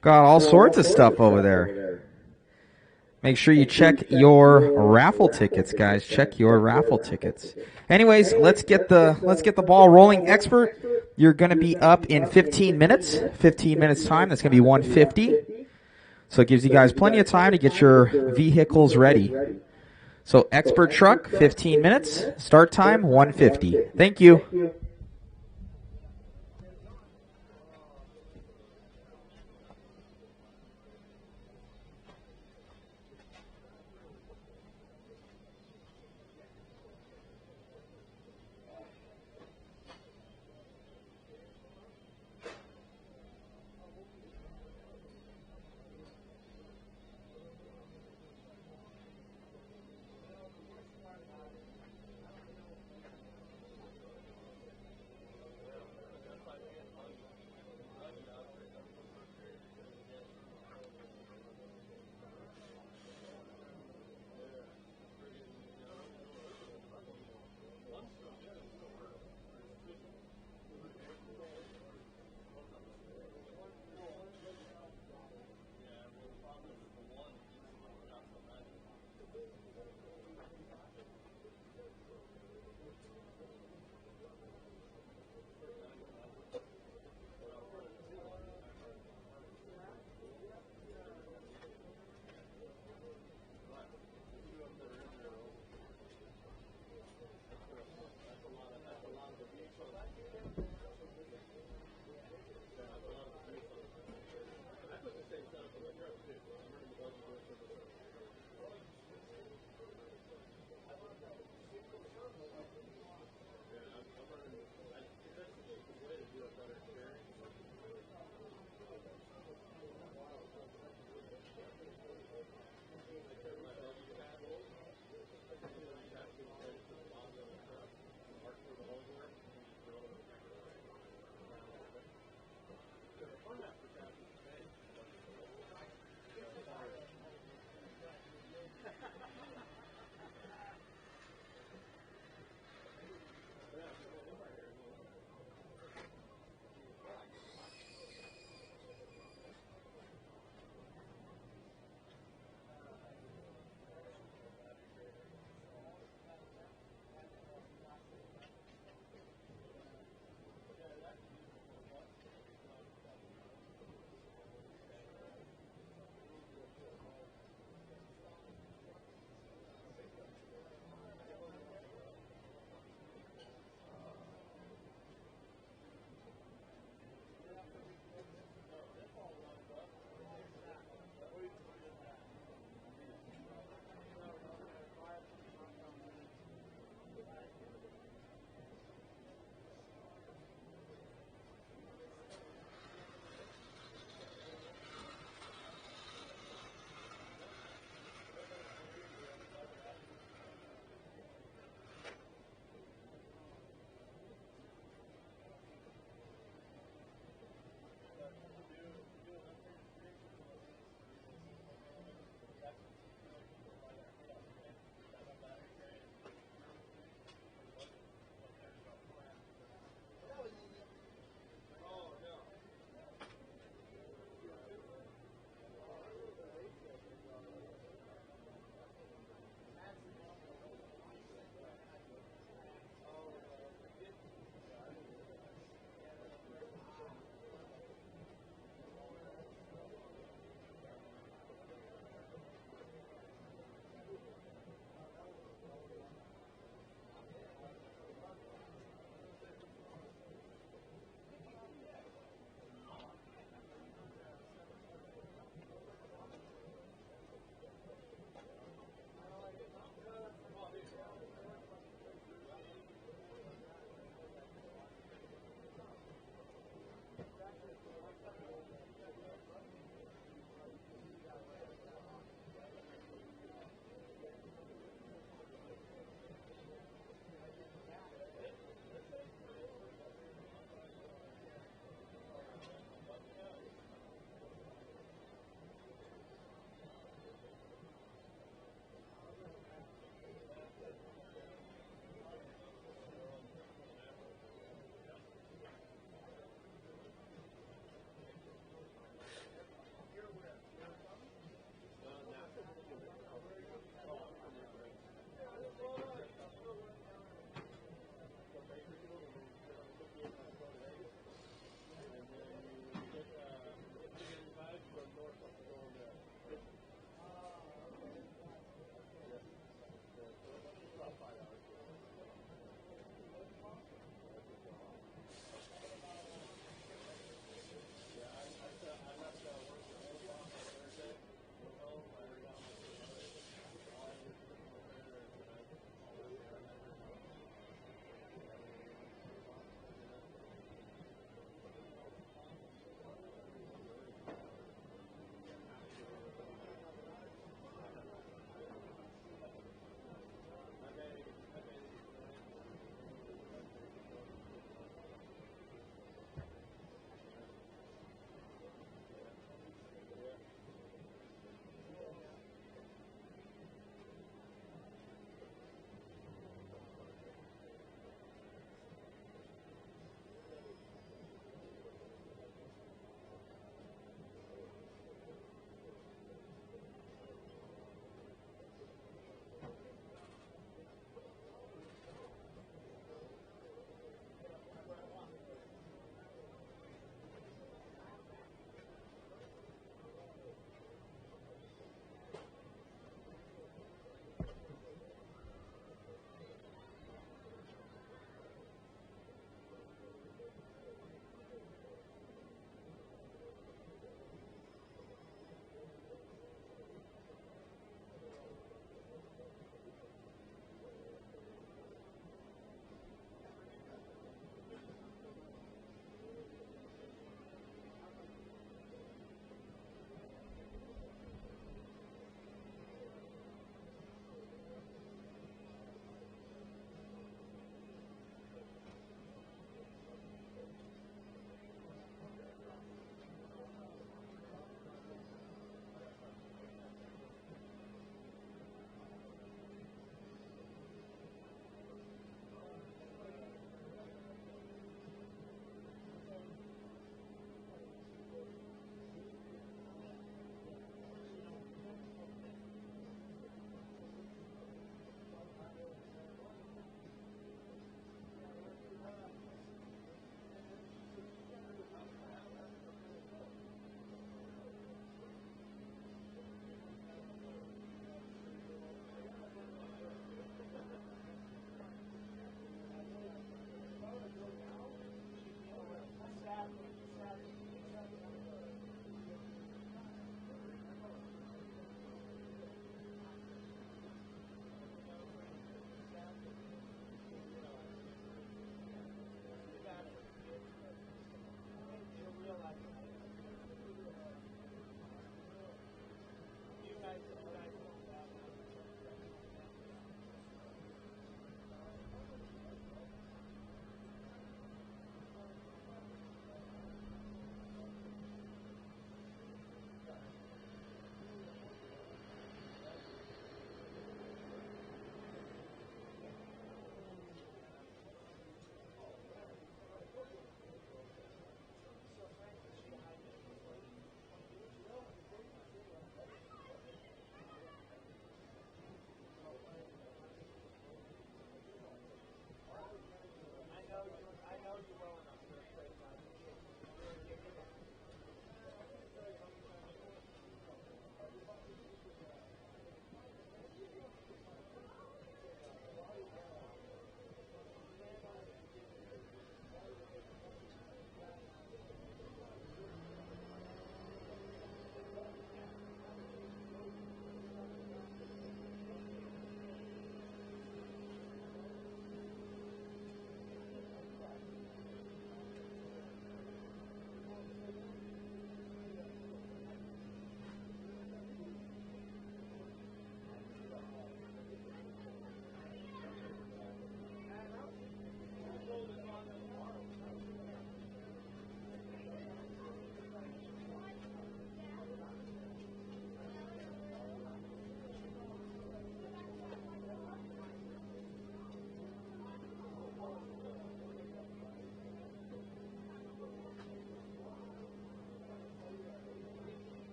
Got all sorts of stuff over there. Make sure you check your raffle tickets, guys. Check your raffle tickets. Anyways, let's get the ball rolling. Expert, you're going to be up in 15 minutes. 15 minutes time. That's going to be 150. So it gives you guys plenty of time to get your vehicles ready. So Expert Truck, 15 minutes. Start time, 150. Thank you.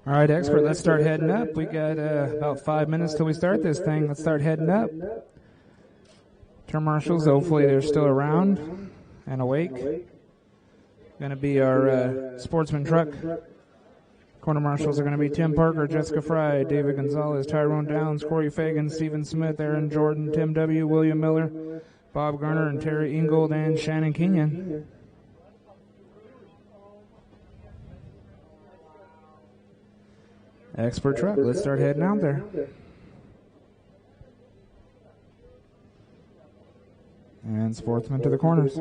All right, Expert, let's start heading up. We got about 5 minutes till we start this thing. Let's start heading up. Turn marshals, hopefully they're still around and awake. Going to be our sportsman truck. Corner marshals are going to be Tim Parker, Jessica Fry, David Gonzalez, Tyrone Downs, Corey Fagan, Stephen Smith, Aaron Jordan, Tim W., William Miller, Bob Garner, and Terry Ingold, and Shannon Kenyon. Expert truck, let's start heading out there. And sportsman to the corners.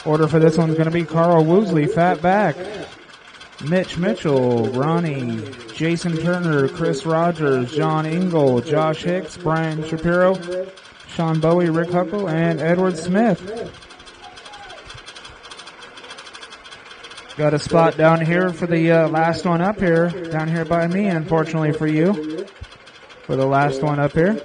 Order for this one's going to be Carl Woosley, fat back. Mitch Mitchell, Ronnie, Jason Turner, Chris Rogers, John Ingle, Josh Hicks, Brian Shapiro, Sean Bowie, Rick Huckle, and Edward Smith. Got a spot down here for the last one up here, down here by me, unfortunately for you, for the last one up here.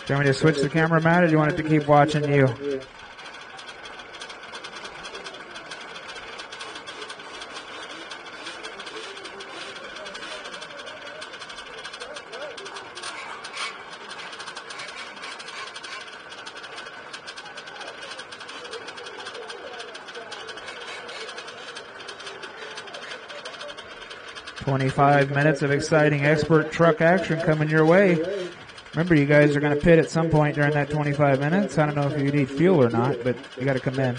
Do you want me to switch the camera, Matt, or do you want it to keep watching you? "25 minutes of exciting expert truck action coming your way." Remember, you guys are going to pit at some point during that 25 minutes. I don't know if you need fuel or not, but you got to come in.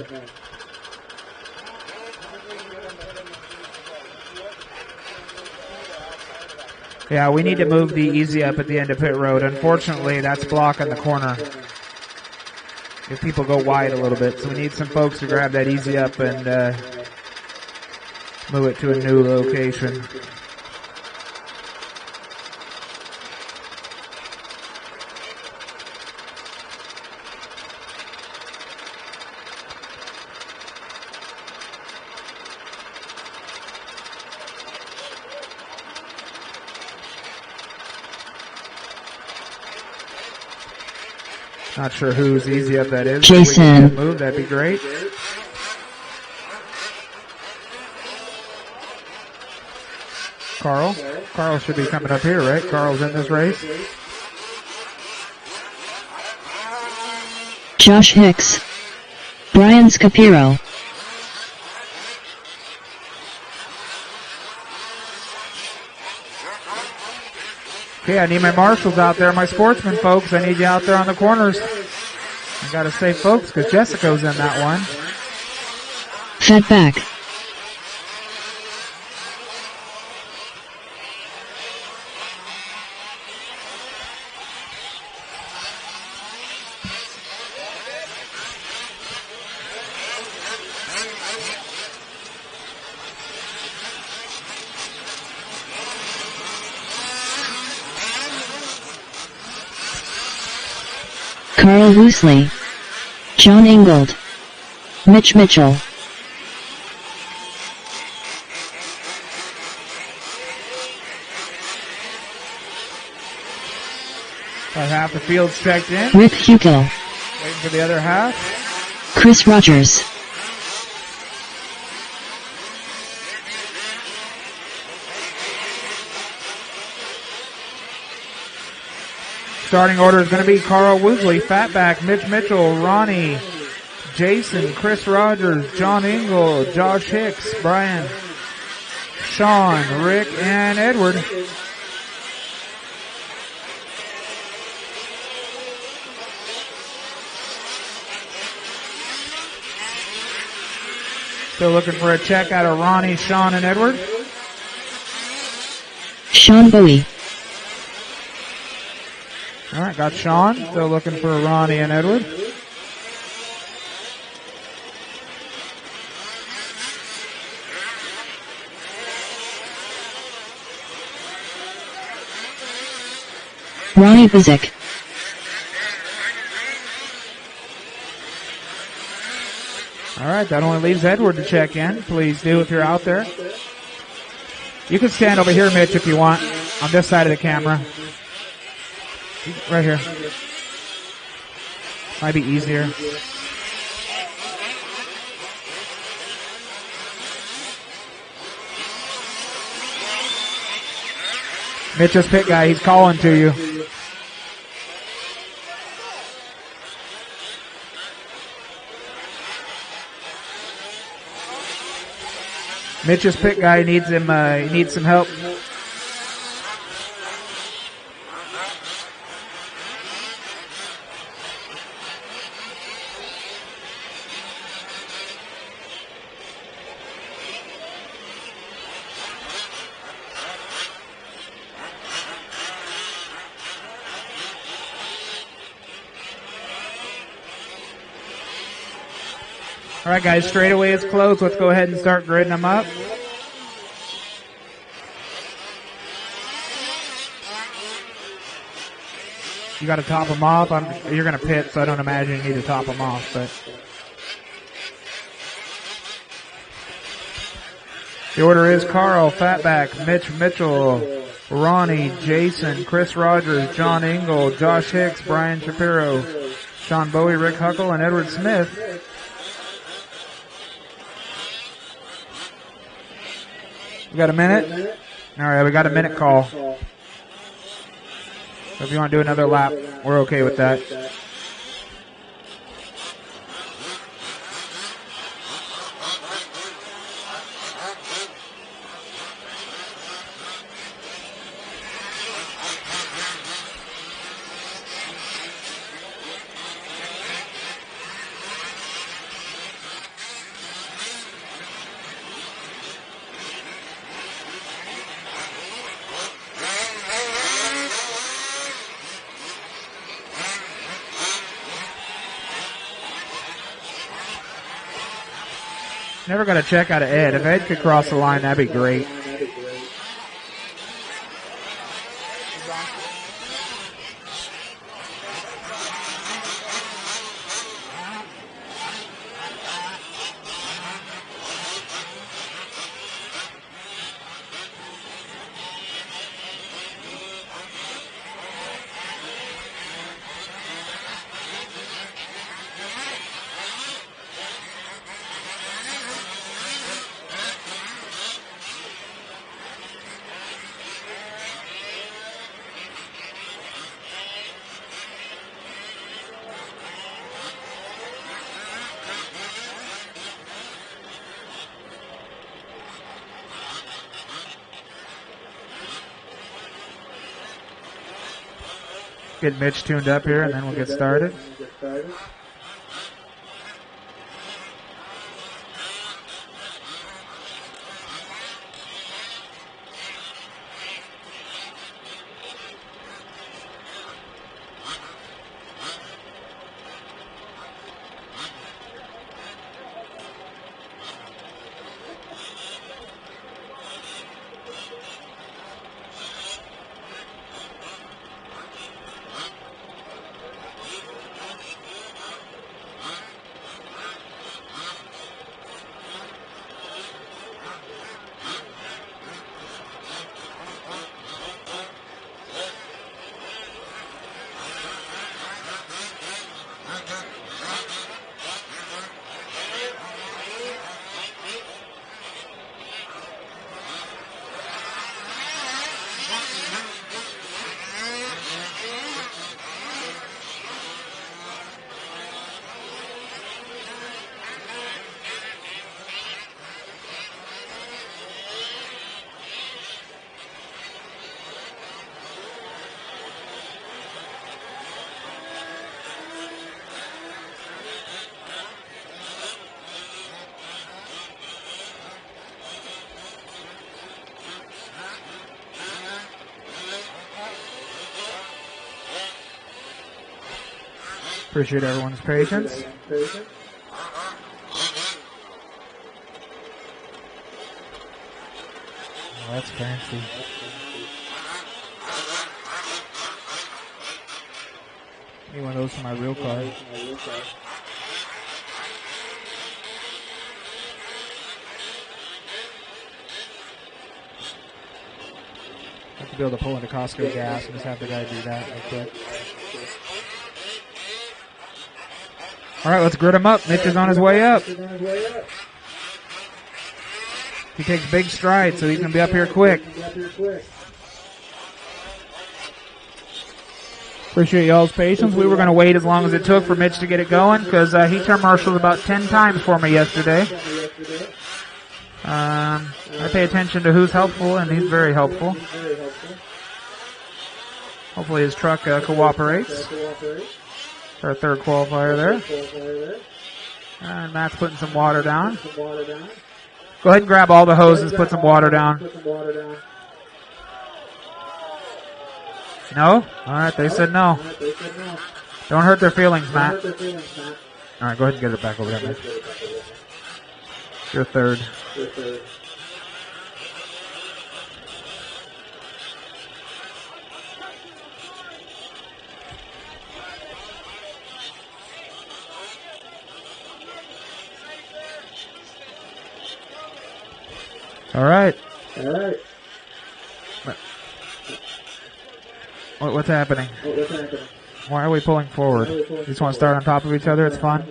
Yeah, we need to move the easy up at the end of pit road. Unfortunately, that's blocking the corner. If people go wide a little bit, so we need some folks to grab that easy up and move it to a new location. Not sure whose easy up that is. Jason. If we can get moved, that'd be great. Carl? Carl should be coming up here, right? Carl's in this race. Josh Hicks. Brian Scapiro. Okay, I need my marshals out there, my sportsmen folks. I need you out there on the corners. I gotta say folks, because Jessica's in that one. Fat back. Carl Woosley, John Ingold, Mitch Mitchell. About half the field's checked in. Rick Hugo, Waiting for the other half. Chris Rogers. Starting order is going to be Carl Woosley, Fatback, Mitch Mitchell, Ronnie, Jason, Chris Rogers, John Ingold, Josh Hicks, Brian, Sean, Rick, and Edward. Still looking for a check out of Ronnie, Sean, and Edward. Sean Bowie. All right, got Sean. Still looking for Ronnie and Edward. Ronnie Bizik. All right, that only leaves Edward to check in. Please do if you're out there. You can stand over here, Mitch, if you want, on this side of the camera. Right here. Might be easier. Mitch's pit guy, he's calling to you. Mitch's pit guy needs him. He needs some help. All right, guys, straightaway is closed. Let's go ahead and start gridding them up. You got to top them off. You're going to pit, so I don't imagine you need to top them off. But the order is Carl, Fatback, Mitch Mitchell, Ronnie, Jason, Chris Rogers, John Ingold, Josh Hicks, Brian Shapiro, Sean Bowie, Rick Huckle, and Edward Smith. We got a minute? All right, we got a minute call. So if you want to do another lap, we're okay with that. Never got a check out of Ed. If Ed could cross the line, that'd be great. Get Mitch tuned up here, and then we'll get started. Appreciate everyone's patience. Oh, that's fancy. Need one of those for my real car. Have to be able to pull into Costco gas and just have the guy do that real quick. All right, let's grid him up. Mitch is on his way up. He takes big strides, so he's going to be up here quick. Appreciate y'all's patience. We were going to wait as long as it took for Mitch to get it going because he turned marshals about 10 times for me yesterday. I pay attention to who's helpful, and he's very helpful. Hopefully his truck cooperates. Our third qualifier there. And Matt's putting some water down. Go ahead and grab all the hoses, put some water down. No? Alright, they said no. Don't hurt their feelings, Matt. Alright, go ahead and get it back over there, Matt. You're third. All right. What's happening? Why are we pulling forward? You just want to start on top of each other? It's fun.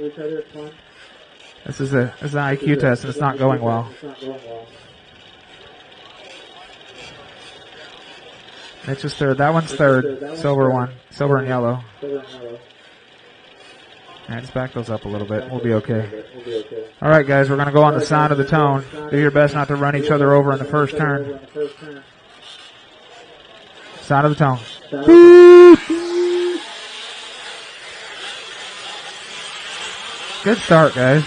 This is an IQ test, and it's not going well. Mitch is third. That one's third. Silver one. Silver and yellow. Alright, just back those up a little bit. We'll be okay. Alright, guys, we're going to go on the sound of the tone. Do your best not to run each other over in the first turn. Sound of the tone. Good start, guys.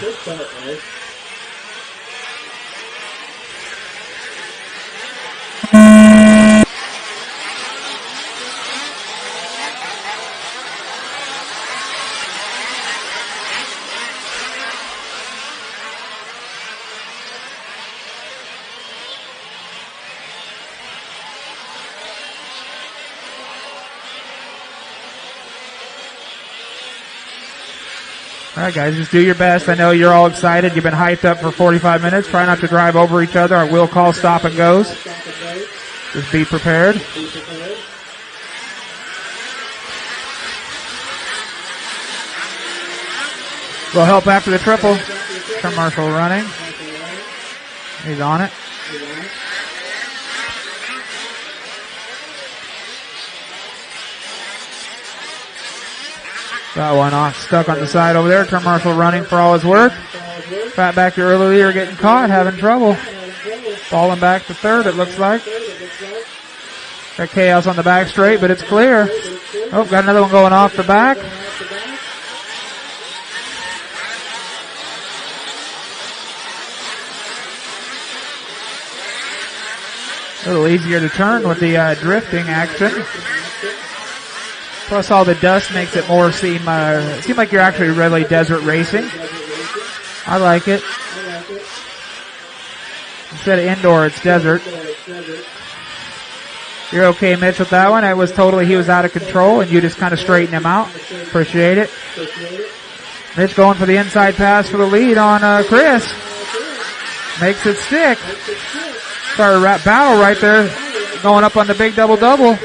All right, guys, just do your best. I know you're all excited. You've been hyped up for 45 minutes. Try not to drive over each other. I will call stop and goes. Just be prepared. We'll help after the triple. Turn marshal running. He's on it. Got one off, stuck on the side over there. Turn marshal running for all his work. Fat back to early leader getting caught, having trouble. Falling back to third, it looks like. Got chaos on the back straight, but it's clear. Oh, got another one going off the back. A little easier to turn with the drifting action. Plus all the dust makes it more seem like you're actually really desert racing. I like it. Instead of indoor, it's desert. You're okay, Mitch, with that one? It was totally, he was out of control and you just kind of straightened him out. Appreciate it. Mitch going for the inside pass for the lead on Chris. Makes it stick. Started a rap battle right there. Going up on the big double-double.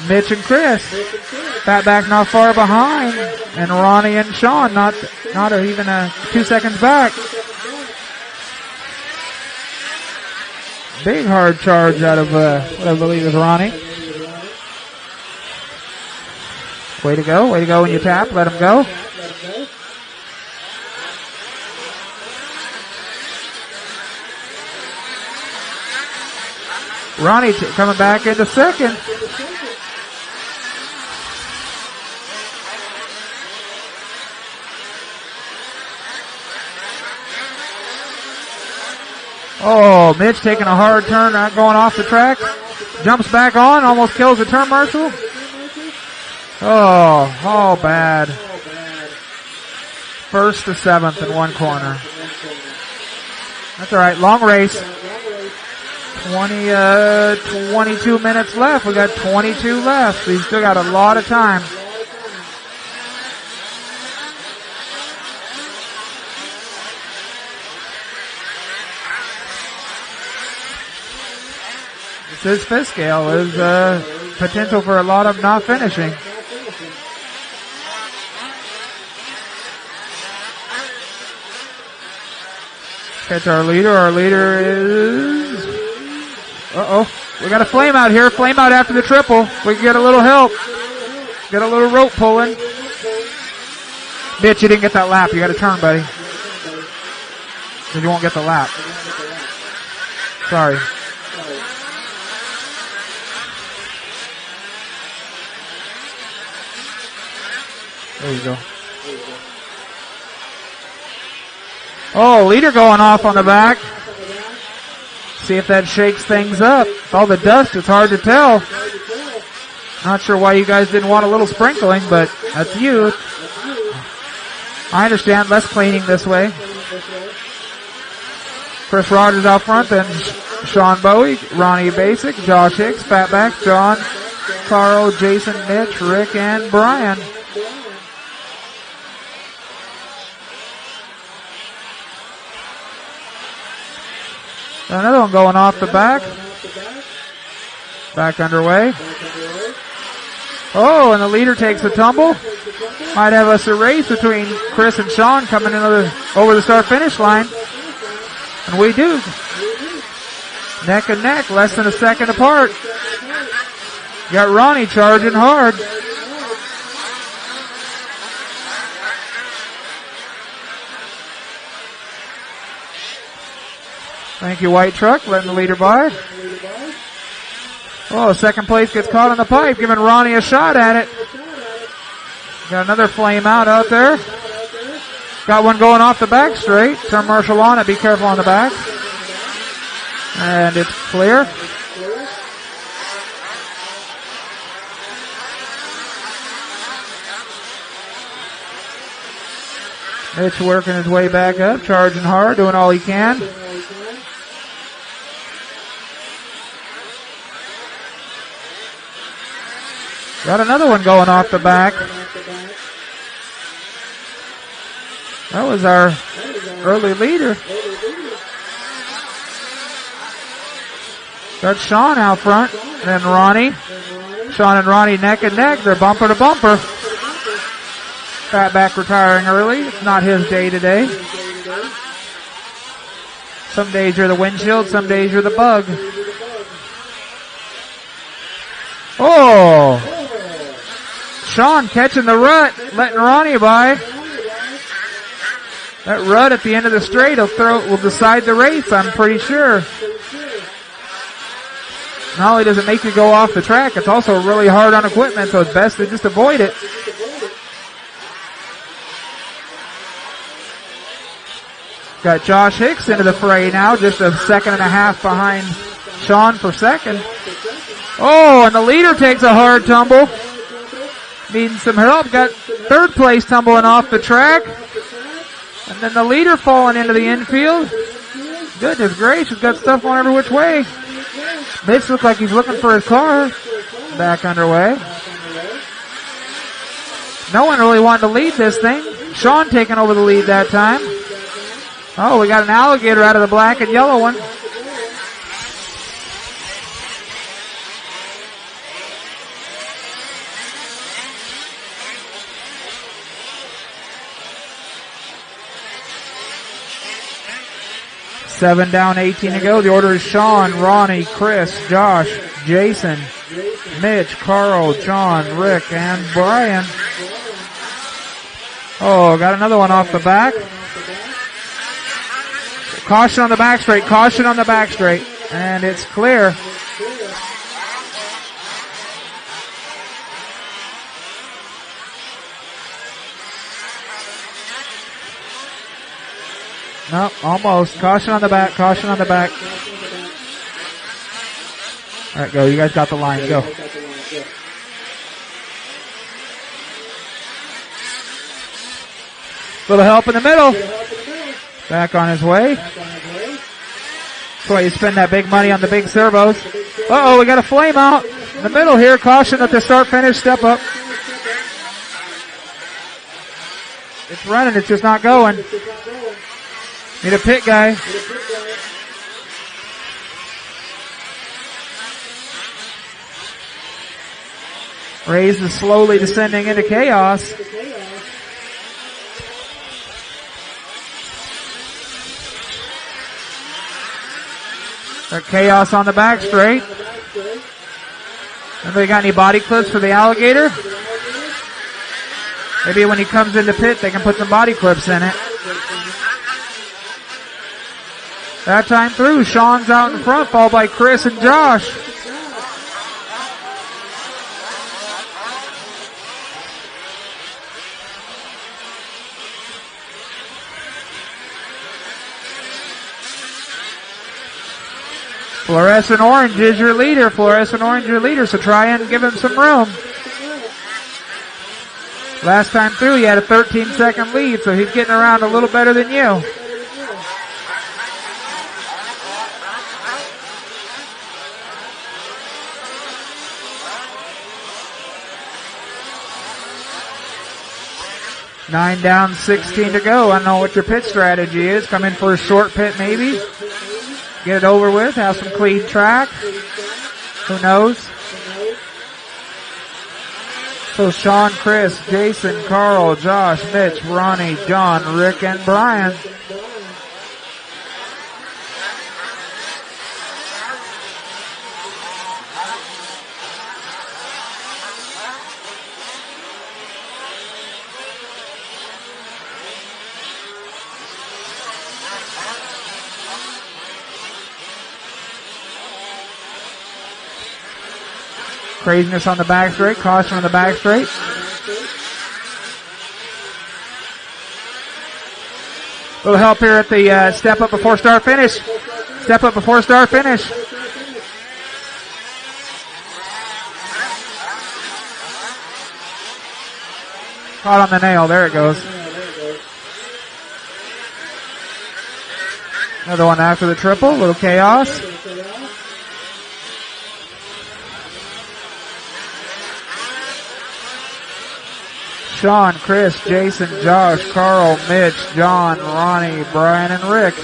Mitch and Chris. Fat back not far behind. And Ronnie and Sean not even 2 seconds back. Big hard charge out of what I believe is Ronnie. Way to go when you tap. Let him go. Ronnie coming back into second. Oh, Mitch taking a hard turn, not going off the track. Jumps back on, almost kills the turn marshal. Oh, bad. First to seventh in one corner. That's all right. Long race. 22 minutes left. We got 22 left. So you still got a lot of time. This fifth scale is potential for a lot of not finishing. Catch our leader. Our leader is... We got a flame out here. Flame out after the triple. We can get a little help. Get a little rope pulling. Mitch, you didn't get that lap. You got to turn, buddy. Because you won't get the lap. Sorry. There you go. Oh, leader going off on the back. See if that shakes things up. With all the dust, it's hard to tell. Not sure why you guys didn't want a little sprinkling, but that's you. I understand, less cleaning this way. Chris Rogers out front, then Sean Bowie, Ronnie Basic, Josh Hicks, Fatback, John, Carl, Jason, Mitch, Rick, and Brian. Another one going off the back. Back underway. Oh, and the leader takes a tumble. Might have us a race between Chris and Sean coming in over the start-finish line. And we do. Neck and neck, less than a second apart. Got Ronnie charging hard. Thank you, White Truck, letting the leader by. Oh, second place gets caught on the pipe, giving Ronnie a shot at it. Got another flame out there. Got one going off the back straight. Turn Marshall on it, be careful on the back. And it's clear. Mitch working his way back up, charging hard, doing all he can. Got another one going off the back. That was our early leader. Got Sean out front, then Ronnie. Sean and Ronnie neck and neck. They're bumper to bumper. Fatback retiring early. It's not his day today. Some days you're the windshield, some days you're the bug. Oh! Sean catching the rut, letting Ronnie by. That rut at the end of the straight will decide the race, I'm pretty sure. Not only does it make you go off the track, it's also really hard on equipment, so it's best to just avoid it. Got Josh Hicks into the fray now, just a second and a half behind Sean for second. Oh, and the leader takes a hard tumble. Needing some help. Got third place tumbling off the track. And then the leader falling into the infield. Goodness gracious, got stuff on every which way. Mitch looks like he's looking for his car. Back underway. No one really wanted to lead this thing. Sean taking over the lead that time. Oh, we got an alligator out of the black and yellow one. Seven down, 18 to go. The order is Sean, Ronnie, Chris, Josh, Jason, Mitch, Carl, John, Rick, and Brian. Oh, got another one off the back. Caution on the back straight. Caution on the back straight. And it's clear. No, almost. Caution on the back. Caution on the back. All right, go. You guys got the line. Go. Little help in the middle. Back on his way. That's why you spend that big money on the big servos. Uh-oh, we got a flame out in the middle here. Caution at the start-finish step up. It's running, it's just not going. Need a pit guy. Rays is slowly descending into chaos. Got chaos on the back straight. Anybody got any body clips for the alligator? Maybe when he comes into pit, they can put some body clips in it. That time through, Sean's out in front, followed by Chris and Josh. Fluorescent orange is your leader. Fluorescent orange your leader, so try and give him some room. Last time through, he had a 13-second lead, so he's getting around a little better than you. Nine down, 16 to go. I don't know what your pit strategy is. Come in for a short pit maybe. Get it over with. Have some clean track. Who knows? So Sean, Chris, Jason, Carl, Josh, Mitch, Ronnie, John, Rick, and Brian. Craziness on the back straight. Caution on the back straight. Little help here at the step up before start finish. Step up before start finish. Caught on the nail. There it goes. Another one after the triple. Little chaos. Sean, Chris, Jason, Josh, Carl, Mitch, John, Ronnie, Brian, and Rick.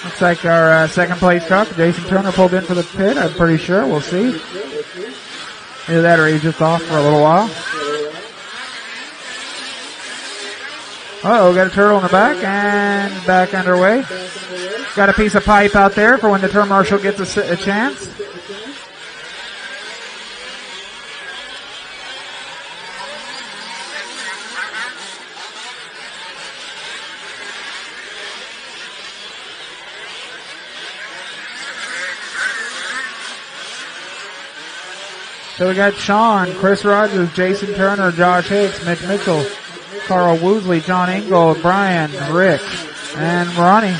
Looks like our second place truck, Jason Turner, pulled in for the pit. I'm pretty sure. We'll see. Either that or he's just off for a little while. Uh-oh, got a turtle in the back and back underway. Got a piece of pipe out there for when the turn marshal gets a chance. So we got Sean, Chris Rogers, Jason Turner, Josh Hicks, Mitch Mitchell, Carl Woosley, John Ingold, Brian, Rick, and Ronnie.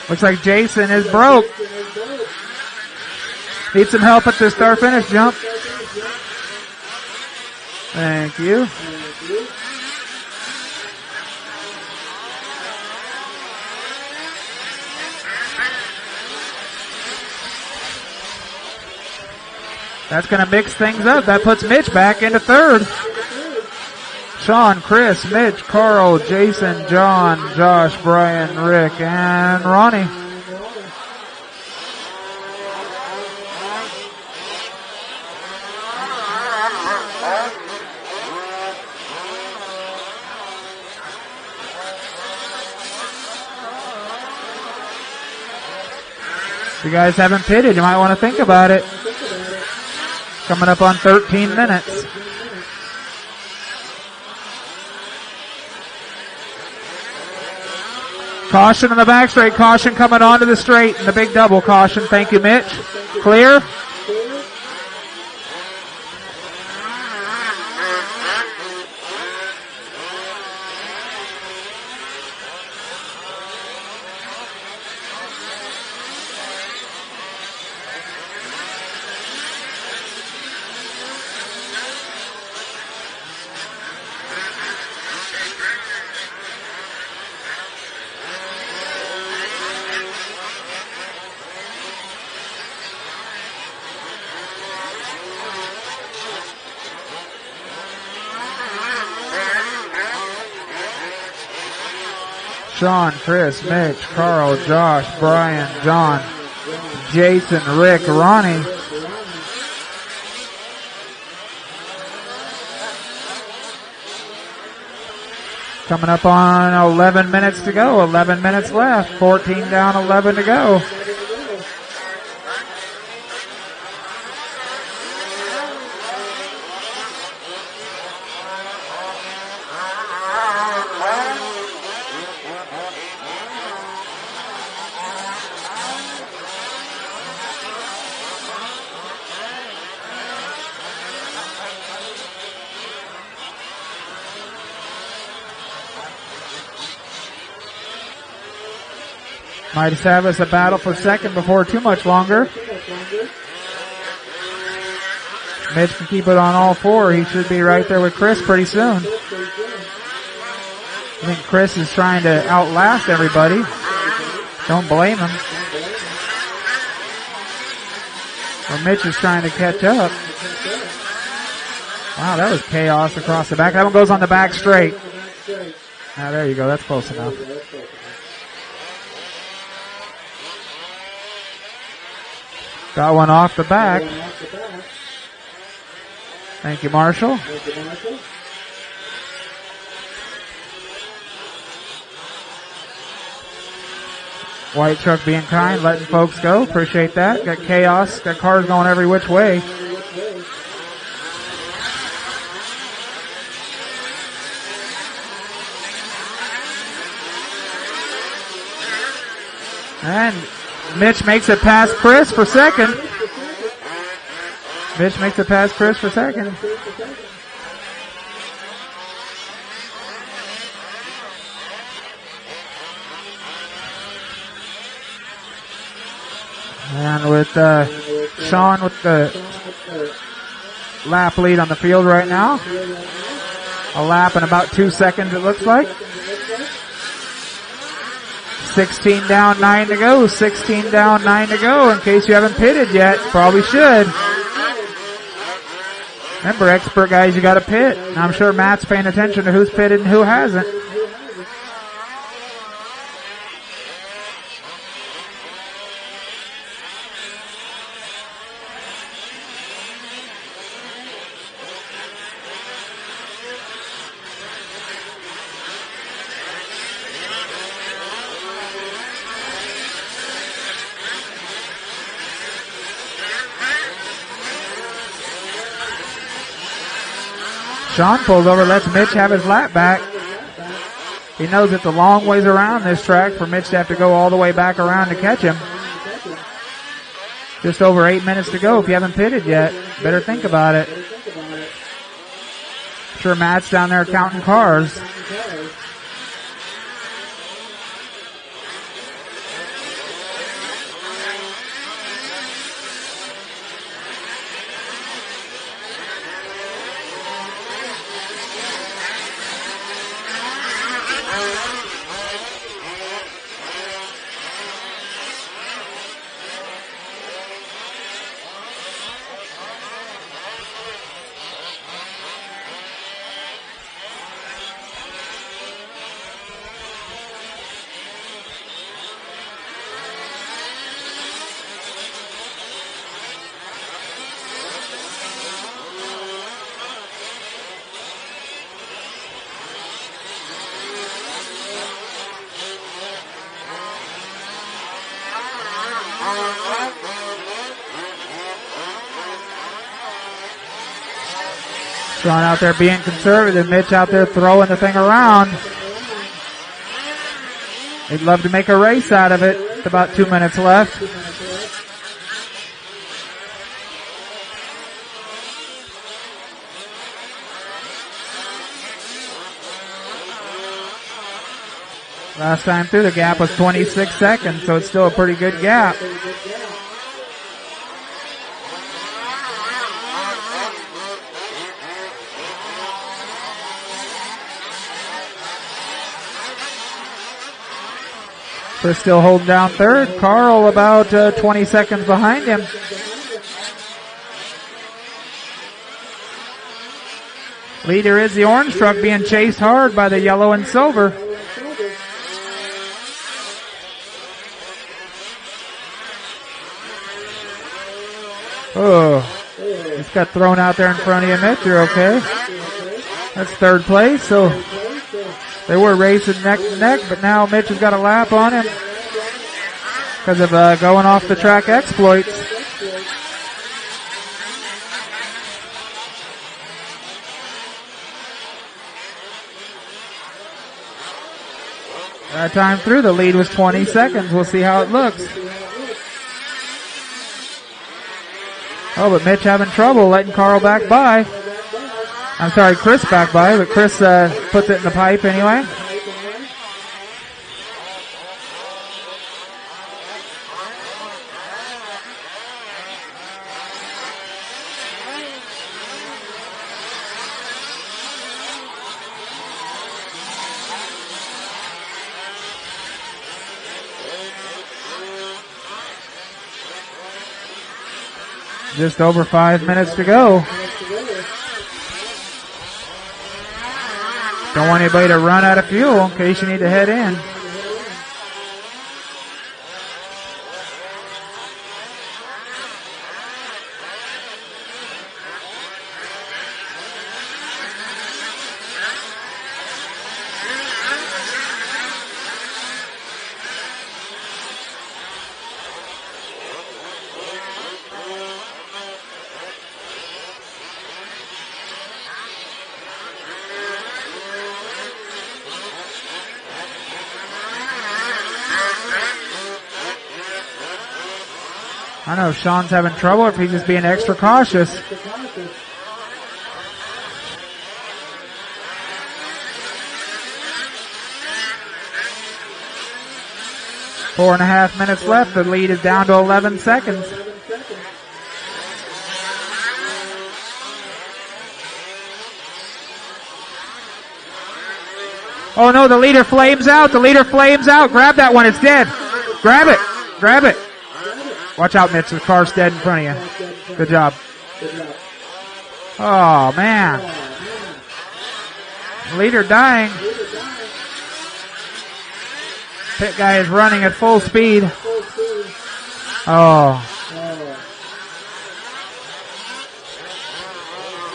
Looks like Jason is broke. Need some help at the start finish jump. Thank you. That's going to mix things up. That puts Mitch back into third. Sean, Chris, Mitch, Carl, Jason, John, Josh, Brian, Rick, and Ronnie. If you guys haven't pitted, you might want to think about it. Coming up on 13 minutes. Caution on the back straight. Caution coming onto the straight. And the big double caution. Thank you, Mitch. Clear. Sean, Chris, Mitch, Carl, Josh, Brian, John, Jason, Rick, Ronnie. Coming up on 11 minutes to go. 11 minutes left. 14 down, 11 to go. Might just have us a battle for second before too much longer. Mitch can keep it on all four. He should be right there with Chris pretty soon. I think Chris is trying to outlast everybody. Don't blame him. Or Mitch is trying to catch up. Wow, that was chaos across the back. That one goes on the back straight. Now there you go. That's close enough. Got one off the back. Thank you, Marshall. White truck being kind, letting folks go. Appreciate that. Got chaos. Got cars going every which way. And Mitch makes it past Chris for second. Mitch makes it past Chris for second. And with Sean with the lap lead on the field right now. A lap in about 2 seconds it looks like. 16 down, 9 to go. 16 down, 9 to go. In case you haven't pitted yet, probably should. Remember, expert guys, you got to pit. And I'm sure Matt's paying attention to who's pitted and who hasn't. Sean pulls over, lets Mitch have his lap back. He knows it's a long ways around this track for Mitch to have to go all the way back around to catch him. Just over 8 minutes to go if you haven't pitted yet. Better think about it. I'm sure Matt's down there counting cars. Sean out there being conservative. Mitch out there throwing the thing around. He'd love to make a race out of it. With about 2 minutes left. Last time through, the gap was 26 seconds, so it's still a pretty good gap. Chris still holding down third. Carl about 20 seconds behind him. Leader is the orange truck being chased hard by the yellow and silver. Oh, just got thrown out there in front of you, Mitch. You're okay. That's third place, so they were racing neck to neck, but now Mitch has got a lap on him because of going off the track exploits. That time through, the lead was 20 seconds. We'll see how it looks. Oh, but Mitch having trouble letting Carl back by. I'm sorry, Chris back by, but Chris puts it in the pipe anyway. Just over 5 minutes to go. Don't want anybody to run out of fuel in case you need to head in. I know Sean's having trouble, if he's just being extra cautious. Four and a half minutes left. The lead is down to 11 seconds. Oh no, the leader flames out. The leader flames out. Grab that one. It's dead. Grab it. Grab it. Watch out, Mitch. The car's dead in front of you. Good job. Oh, man. Leader dying. Pit guy is running at full speed. Oh.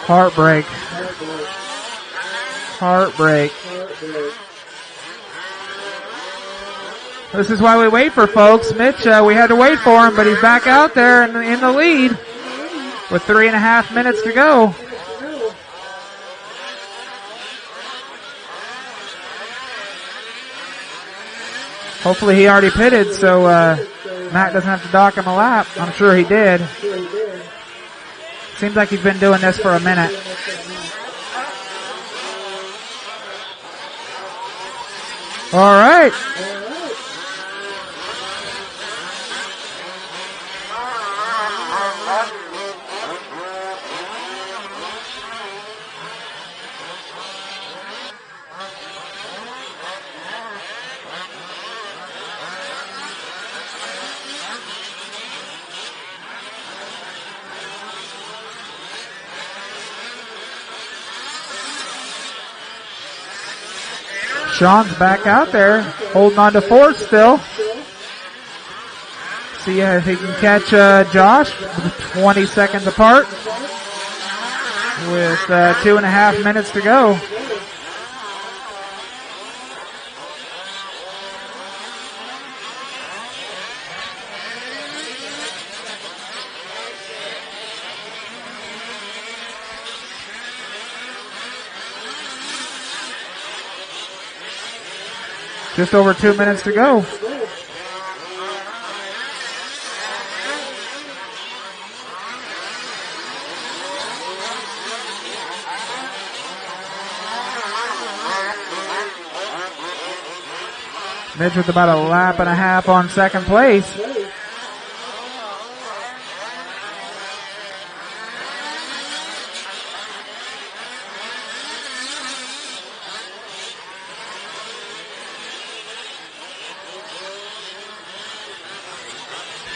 Heartbreak. Heartbreak. This is why we wait for folks. Mitch, we had to wait for him, but he's back out there in the lead with 3.5 minutes to go. Hopefully he already pitted, so Matt doesn't have to dock him a lap. I'm sure he did. Seems like he's been doing this for a minute. All right. Sean's back out there, holding on to fourth still. See if he can catch Josh, 20 seconds apart, with 2.5 minutes to go. Just over 2 minutes to go. Mitch with about a lap and a half on second place.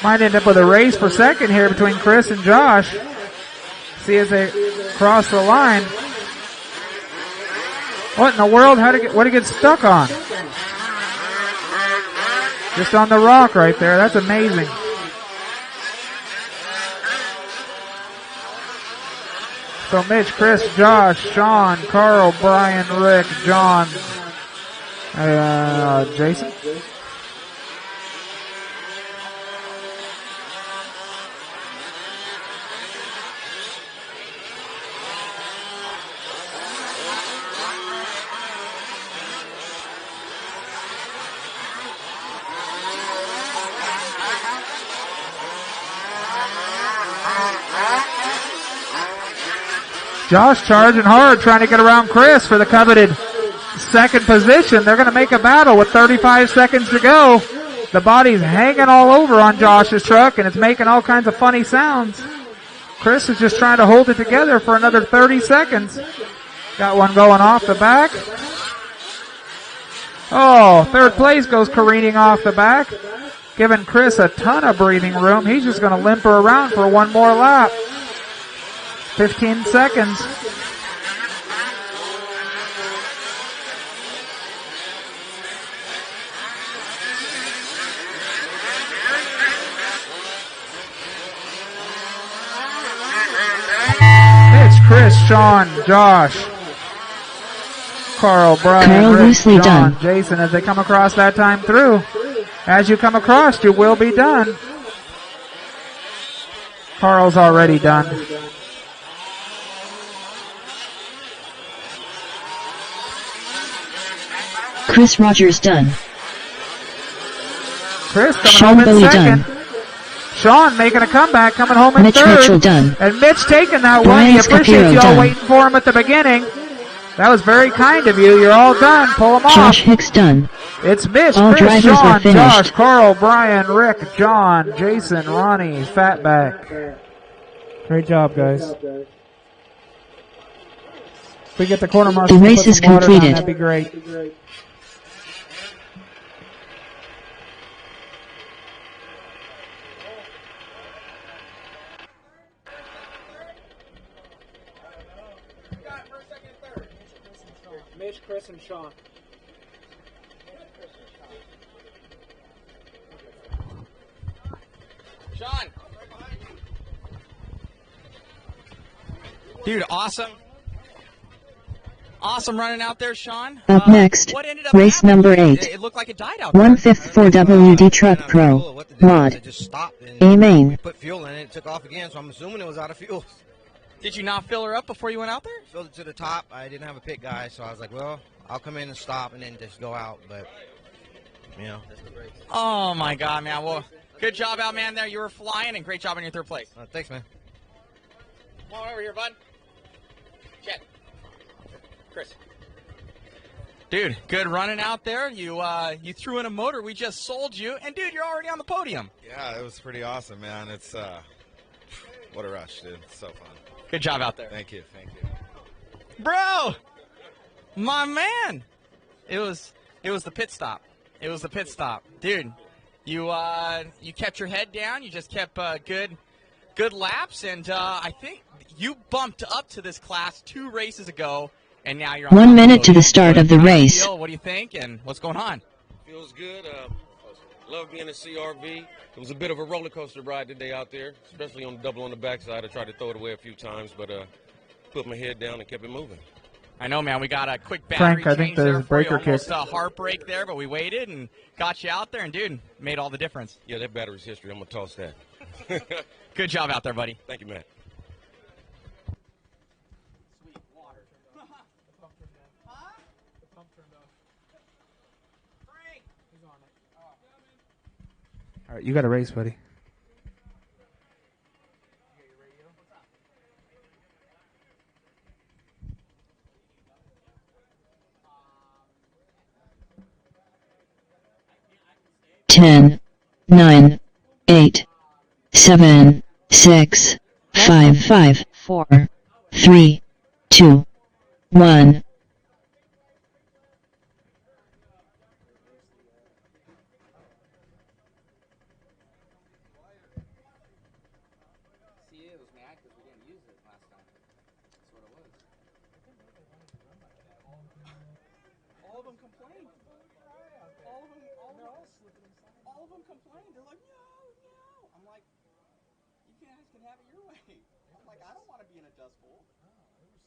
Might end up with a race for second here between Chris and Josh. See as they cross the line. What in the world? What did he get stuck on? Just on the rock right there. That's amazing. So Mitch, Chris, Josh, Sean, Carl, Brian, Rick, John, Jason. Josh charging hard, trying to get around Chris for the coveted second position. They're going to make a battle with 35 seconds to go. The body's hanging all over on Josh's truck, and it's making all kinds of funny sounds. Chris is just trying to hold it together for another 30 seconds. Got one going off the back. Oh, third place goes careening off the back, giving Chris a ton of breathing room. He's just going to limper around for one more lap. 15 seconds. Mitch, Chris, Sean, Josh, Carl, Brian, Rick, John, Jason, as they come across that time through. As you come across, you will be done. Carl's already done. Chris Rogers done. Chris coming home in second. Done. Sean making a comeback, coming home in Mitch third. Mitchell done. And Mitch taking that Brian one. He appreciates y'all done. waiting for him at the beginning. That was very kind of you. You're all done. Pull them off. Josh Hicks done. It's Mitch, All Chris, drivers Sean, are finished. Josh, Carl, Brian, Rick, John, Jason, Ronnie, Fatback. Great job, guys. If we get the corner marshal, The race is completed. That'd be great. Mitch, Chris, and Sean. Sean. Dude, awesome. Awesome running out there, Sean. Up next, race number 8. It looked like it died out there. 1/5 for WD Truck Pro. Mod. A main. Put fuel in it, it took off again, so I'm assuming it was out of fuel. Did you not fill her up before you went out there? Filled it to the top. I didn't have a pit guy, so I was like, well, I'll come in and stop and then just go out. But, you know, that's the break. Oh, my God, man. Well, good job out, man, there. You were flying, and great job on your third place. Thanks, man. Come on over here, bud. Chet. Chris. Dude, good running out there. You threw in a motor. We just sold you. And, dude, you're already on the podium. Yeah, it was pretty awesome, man. It's what a rush, dude. It's so fun. Good job out there. Thank you. Thank you. Bro, my man. It was the pit stop. It was the pit stop. Dude, you kept your head down. You just kept good laps. And I think you bumped up to this class 2 races ago. And now you're on 1 minute to the start of the race. What do you think, and what's going on? Feels good. Love being a CRV. It was a bit of a roller coaster ride today out there, especially on the double on the backside. I tried to throw it away a few times, but put my head down and kept it moving. I know, man. We got a quick battery Frank, I think change there there's for you. breaker Almost kick. a heartbreak there, but we waited and got you out there, and, dude, made all the difference. Yeah, that battery's history. I'm going to toss that. Good job out there, buddy. Thank you, man. Frank, All right, you got a race, buddy. Ten, 9, 8, 7, 6, 5, 4, 3, 2, 1. CA was mad because we didn't use it last time. That's what it was. All of them complained. All of them complained. They're like, no. I'm like, you guys can have it your way. I'm like, I don't want to be in a dust bowl.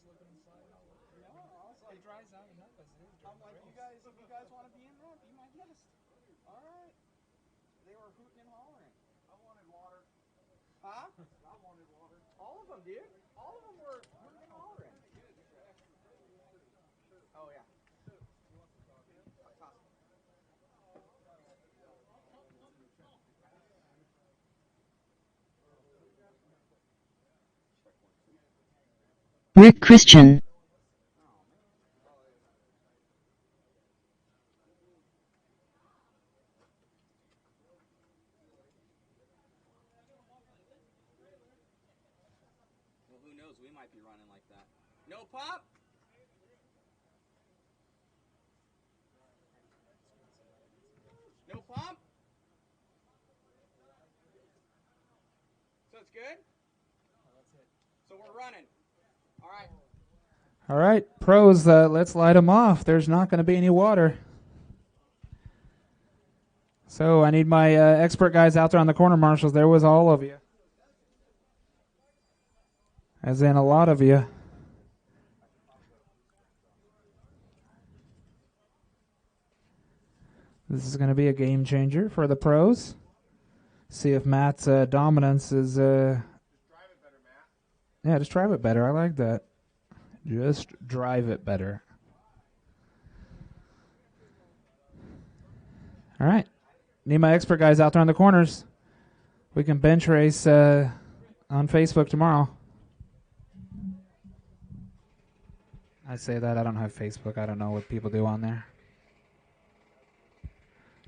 No, I was like, it dries out enough as it is. I'm like, if you guys want to be in that, be my guest. All right. They were hooting and hollering. I wanted water. Huh? I wanted water. All of them, dude. All of them were hooting and hollering. Oh, yeah. Rick Christian. Well, who knows? We might be running like that. No pop? No pump? So it's good? So we're running. All right. All right, pros, let's light them off. There's not going to be any water. So I need my expert guys out there on the corner marshals. There was all of you. As in a lot of you. This is going to be a game changer for the pros. See if Matt's dominance is... Yeah, just drive it better. I like that. Just drive it better. All right. Need my expert guys out there on the corners. We can bench race on Facebook tomorrow. I say that. I don't have Facebook. I don't know what people do on there.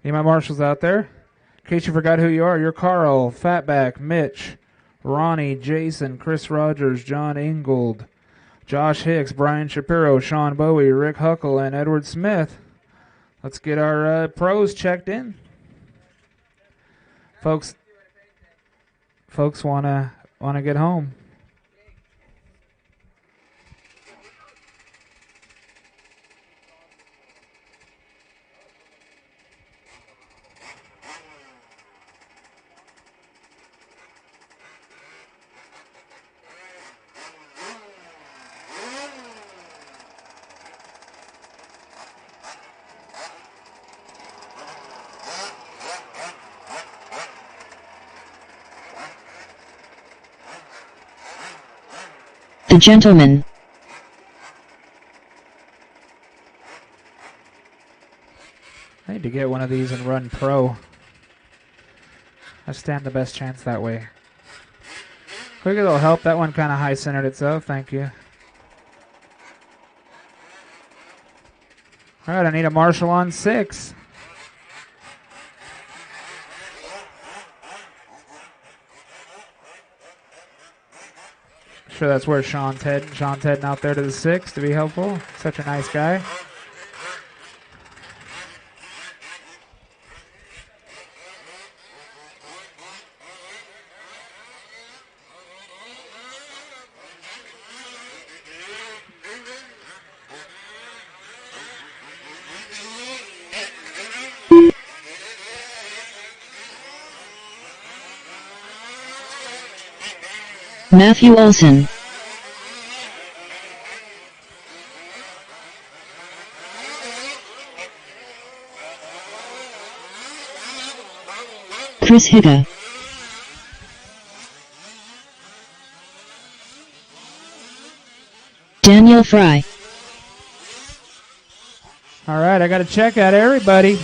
Need my marshals out there. In case you forgot who you are, you're Carl, Fatback, Mitch, Ronnie, Jason, Chris Rogers, John Ingold, Josh Hicks, Brian Shapiro, Sean Bowie, Rick Huckle, and Edward Smith. Let's get our pros checked in. Folks wanna get home. The gentleman. I need to get one of these and run pro. I stand the best chance that way. Quick little help. That one kind of high-centered itself. Thank you. All right, I need a marshal on 6. Sure, that's where Sean's heading. Sean's heading out there to the 6 to be helpful. Such a nice guy. Matthew Olson. Chris Higa. Daniel Fry. All right, I got to check out everybody.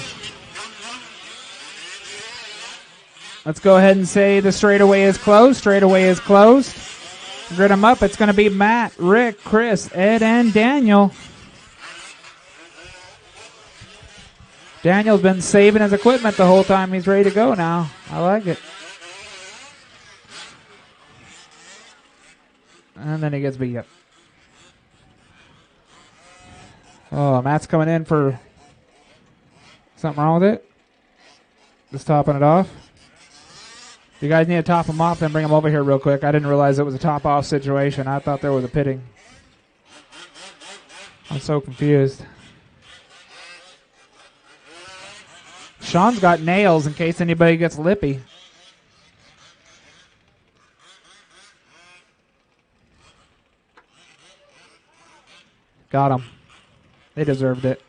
Let's go ahead and say the straightaway is closed. Straightaway is closed. Grid them up. It's going to be Matt, Rick, Chris, Ed, and Daniel. Daniel's been saving his equipment the whole time. He's ready to go now. I like it. And then he gets beat up. Oh, Matt's coming in for something wrong with it. Just topping it off. You guys need to top him off, then bring him over here real quick. I didn't realize it was a top-off situation. I thought there was a pitting. I'm so confused. Sean's got nails in case anybody gets lippy. Got him. They deserved it.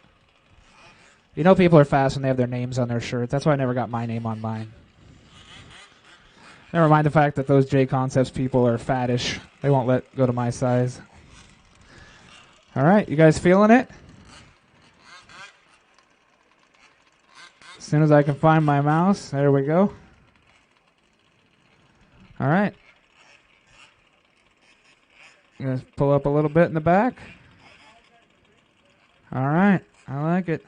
You know people are fast when they have their names on their shirts. That's why I never got my name on mine. Never mind the fact that those J Concepts people are fattish. They won't let go to my size. All right, you guys feeling it? As soon as I can find my mouse, there we go. All right. I'm going to pull up a little bit in the back. All right, I like it.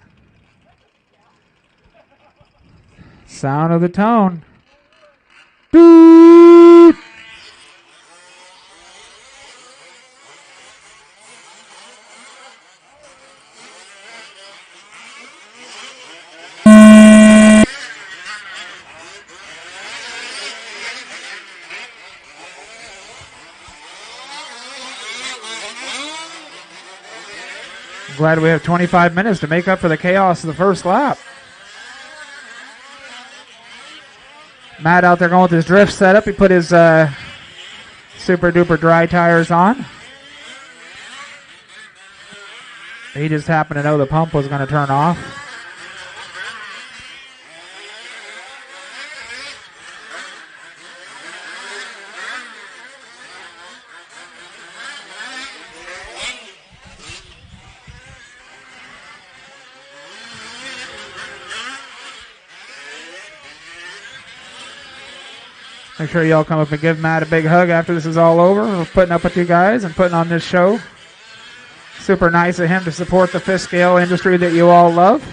Sound of the tone. Doot! Glad we have 25 minutes to make up for the chaos of the first lap. Matt out there going with his drift setup. He put his super duper dry tires on. He just happened to know the pump was going to turn off. Make sure y'all come up and give Matt a big hug after this is all over. We're putting up with you guys and putting on this show. Super nice of him to support the fifth scale industry that you all love.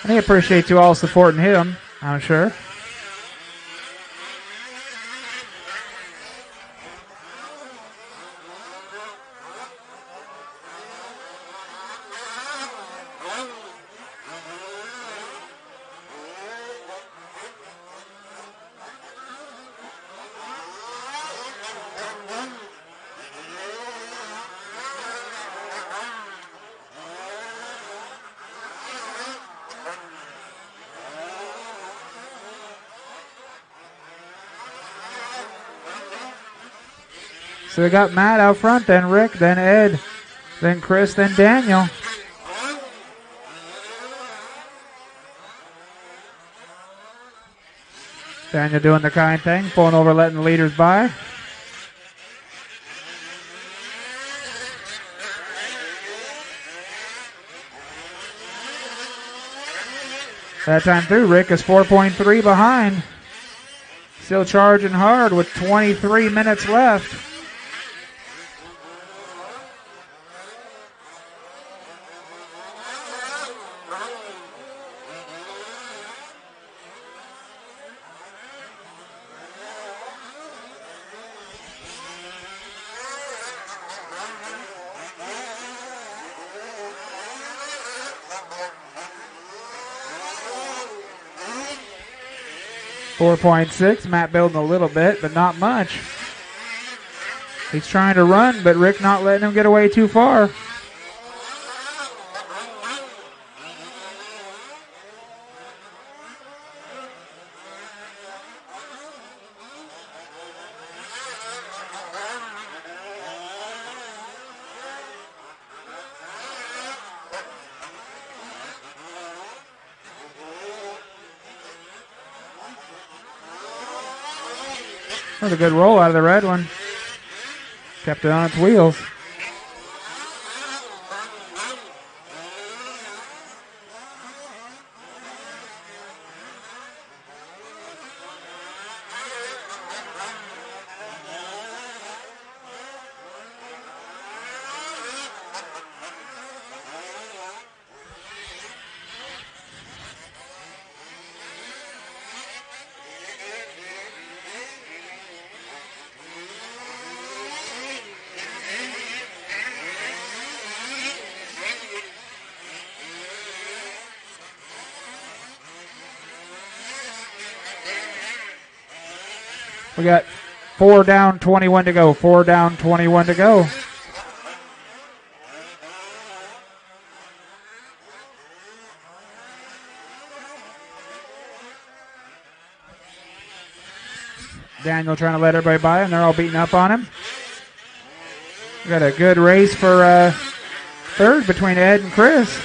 And he appreciates you all supporting him, I'm sure. So we got Matt out front, then Rick, then Ed, then Chris, then Daniel. Daniel doing the kind thing, pulling over, letting the leaders by. That time through, Rick is 4.3 behind. Still charging hard with 23 minutes left. .6, Matt building a little bit, but not much. He's trying to run, but Rick not letting him get away too far. That was a good roll out of the red one. Kept it on its wheels. We got 4 down, 21 to go. 4 down, 21 to go. Daniel trying to let everybody by, and they're all beating up on him. We got a good race for third between Ed and Chris.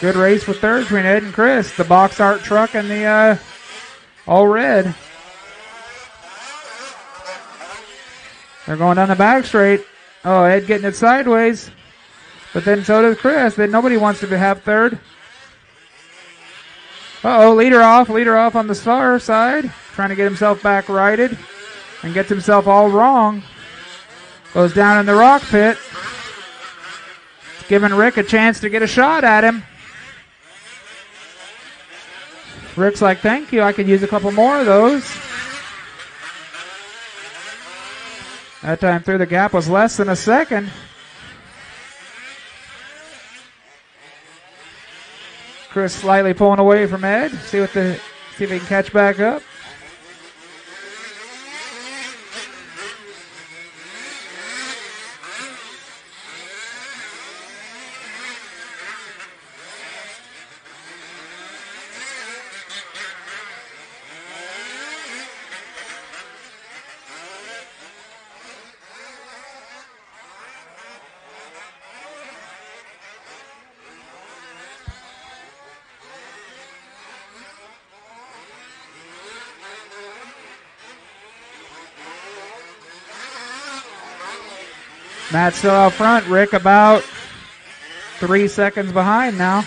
Good race for third between Ed and Chris. The box art truck and the all red. They're going down the back straight. Oh, Ed getting it sideways. But then so does Chris. Then nobody wants to have third. Uh-oh, leader off on the far side. Trying to get himself back righted. And gets himself all wrong. Goes down in the rock pit. Giving Rick a chance to get a shot at him. Rick's like, thank you, I could use a couple more of those. That time through the gap was less than a second. Chris slightly pulling away from Ed. See if he can catch back up. Matt still out front. Rick about 3 seconds behind now.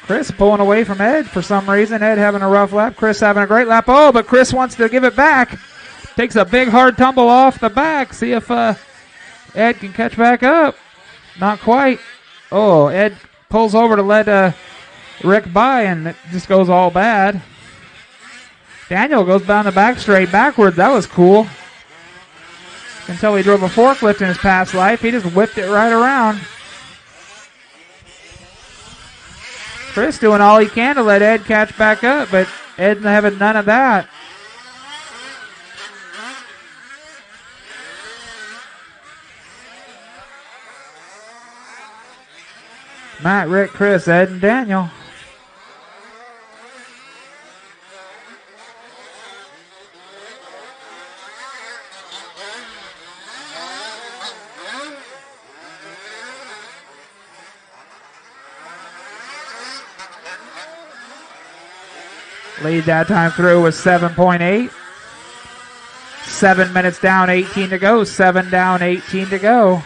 Chris pulling away from Ed for some reason. Ed having a rough lap. Chris having a great lap. Oh, but Chris wants to give it back. Takes a big hard tumble off the back. See if Ed can catch back up. Not quite. Oh, Ed pulls over to let Rick by, and it just goes all bad. Daniel goes down the back straight backwards. That was cool. Until he drove a forklift in his past life. He just whipped it right around. Chris doing all he can to let Ed catch back up, but Ed's having none of that. Matt, Rick, Chris, Ed, and Daniel. Lead that time through was 7.8. 7 minutes down, 18 to go. 7 down, 18 to go.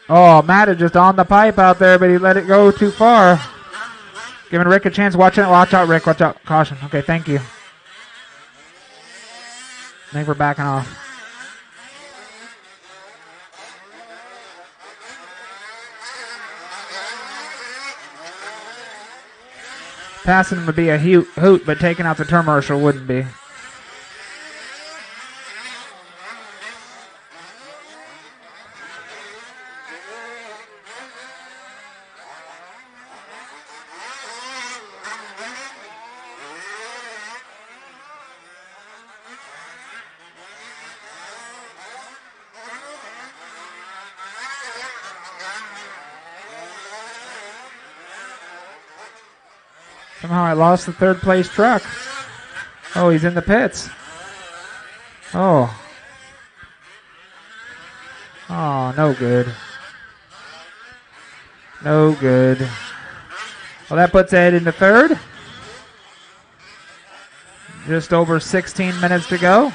Oh, Matt is just on the pipe out there, but he let it go too far. Giving Rick a chance. Watch it. Watch out, Rick. Watch out. Caution. Okay, thank you. I think we're backing off. Passing would be a hoot, but taking out the turn marshal wouldn't be. Somehow I lost the third place truck. Oh, he's in the pits. Oh. Oh, no good. No good. Well, that puts Ed into third. Just over 16 minutes to go.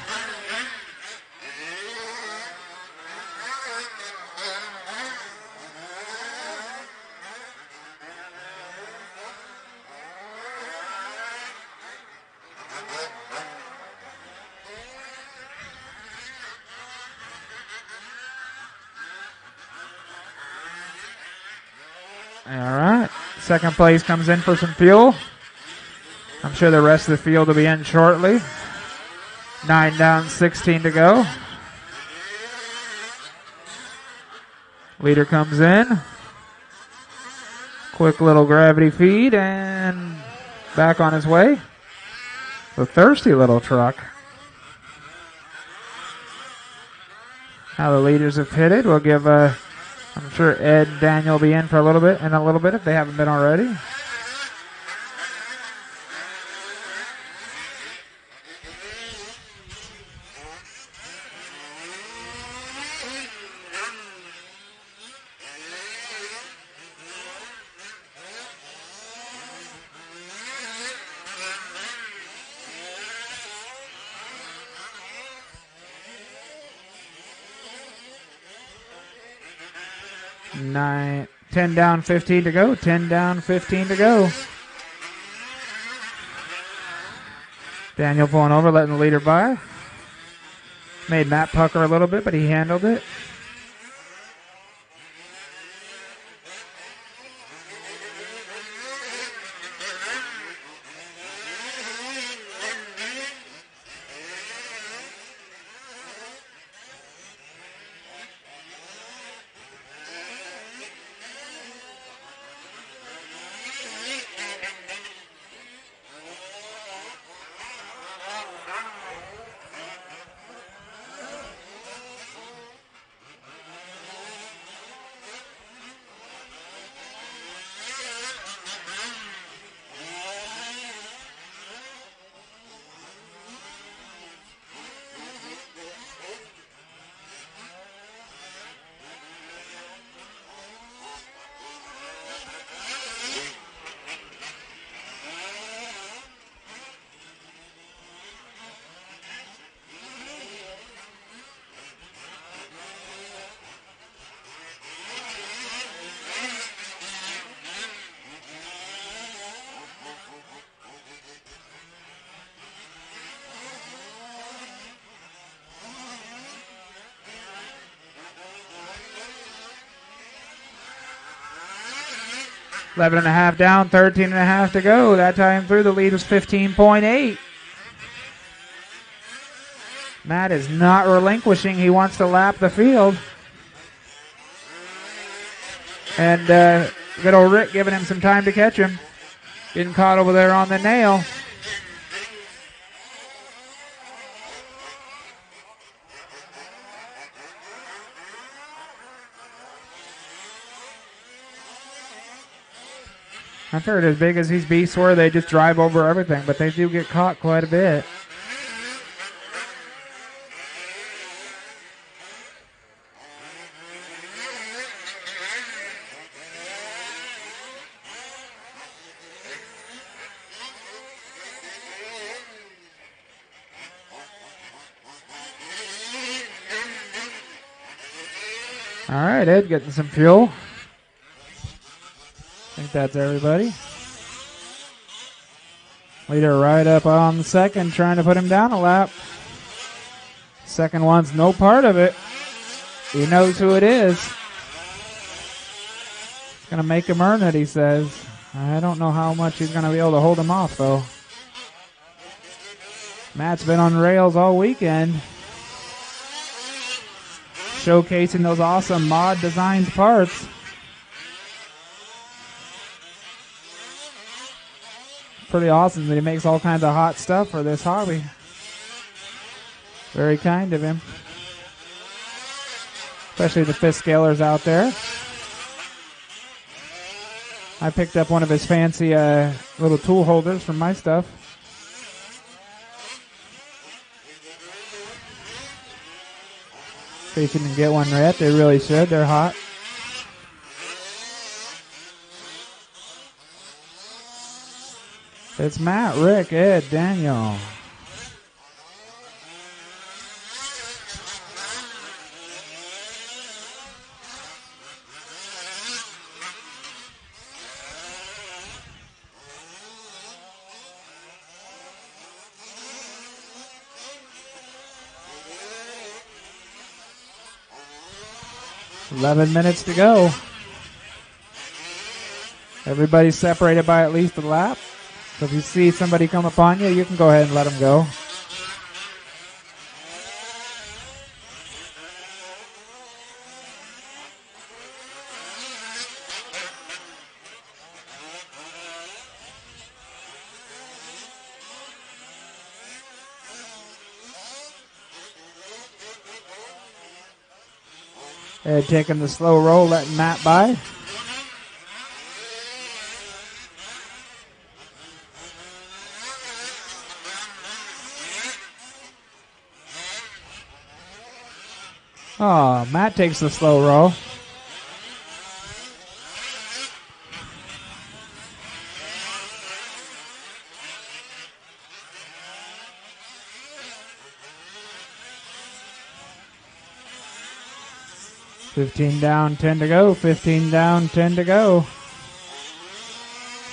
All right. Second place comes in for some fuel. I'm sure the rest of the field will be in shortly. 9 down, 16 to go. Leader comes in. Quick little gravity feed and back on his way. The thirsty little truck. Now the leaders have pitted. We'll give, I'm sure Ed and Daniel will be in for a little bit if they haven't been already. Nine, 10 down, 15 to go. 10 down, 15 to go. Daniel pulling over, letting the leader by. Made Matt pucker a little bit, but he handled it. Eleven and a half down, 13 and a half to go. That time through, the lead was 15.8. Matt is not relinquishing. He wants to lap the field. And good old Rick giving him some time to catch him. Getting caught over there on the nail. I've heard as big as these beasts were, they just drive over everything, but they do get caught quite a bit. All right, Ed getting some fuel. I think that's everybody. Leader right up on the second, trying to put him down a lap. Second one's no part of it. He knows who it is. Gonna make him earn it, he says. I don't know how much he's gonna be able to hold him off, though. Matt's been on rails all weekend, showcasing those awesome mod designs parts. Pretty awesome that he makes all kinds of hot stuff for this hobby. Very kind of him. Especially the fifth scalers out there. I picked up one of his fancy little tool holders from my stuff. In case you didn't get one yet, they really should. They're hot. It's Matt, Rick, Ed, Daniel. $11 minutes to go. Everybody's separated by at least a lap. So if you see somebody come upon you, you can go ahead and let them go. Ed taking the slow roll, letting Matt by. Oh, Matt takes the slow roll. $15 down, 10 to go. 15 down, 10 to go.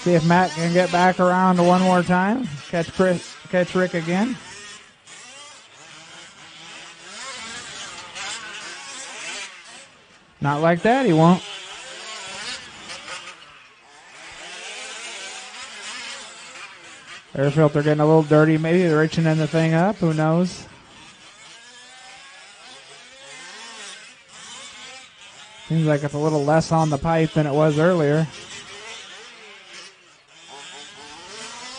See if Matt can get back around one more time. Catch Rick again. Not like that, he won't. Air filter getting a little dirty. Maybe they're reaching in the thing up. Who knows? Seems like it's a little less on the pipe than it was earlier.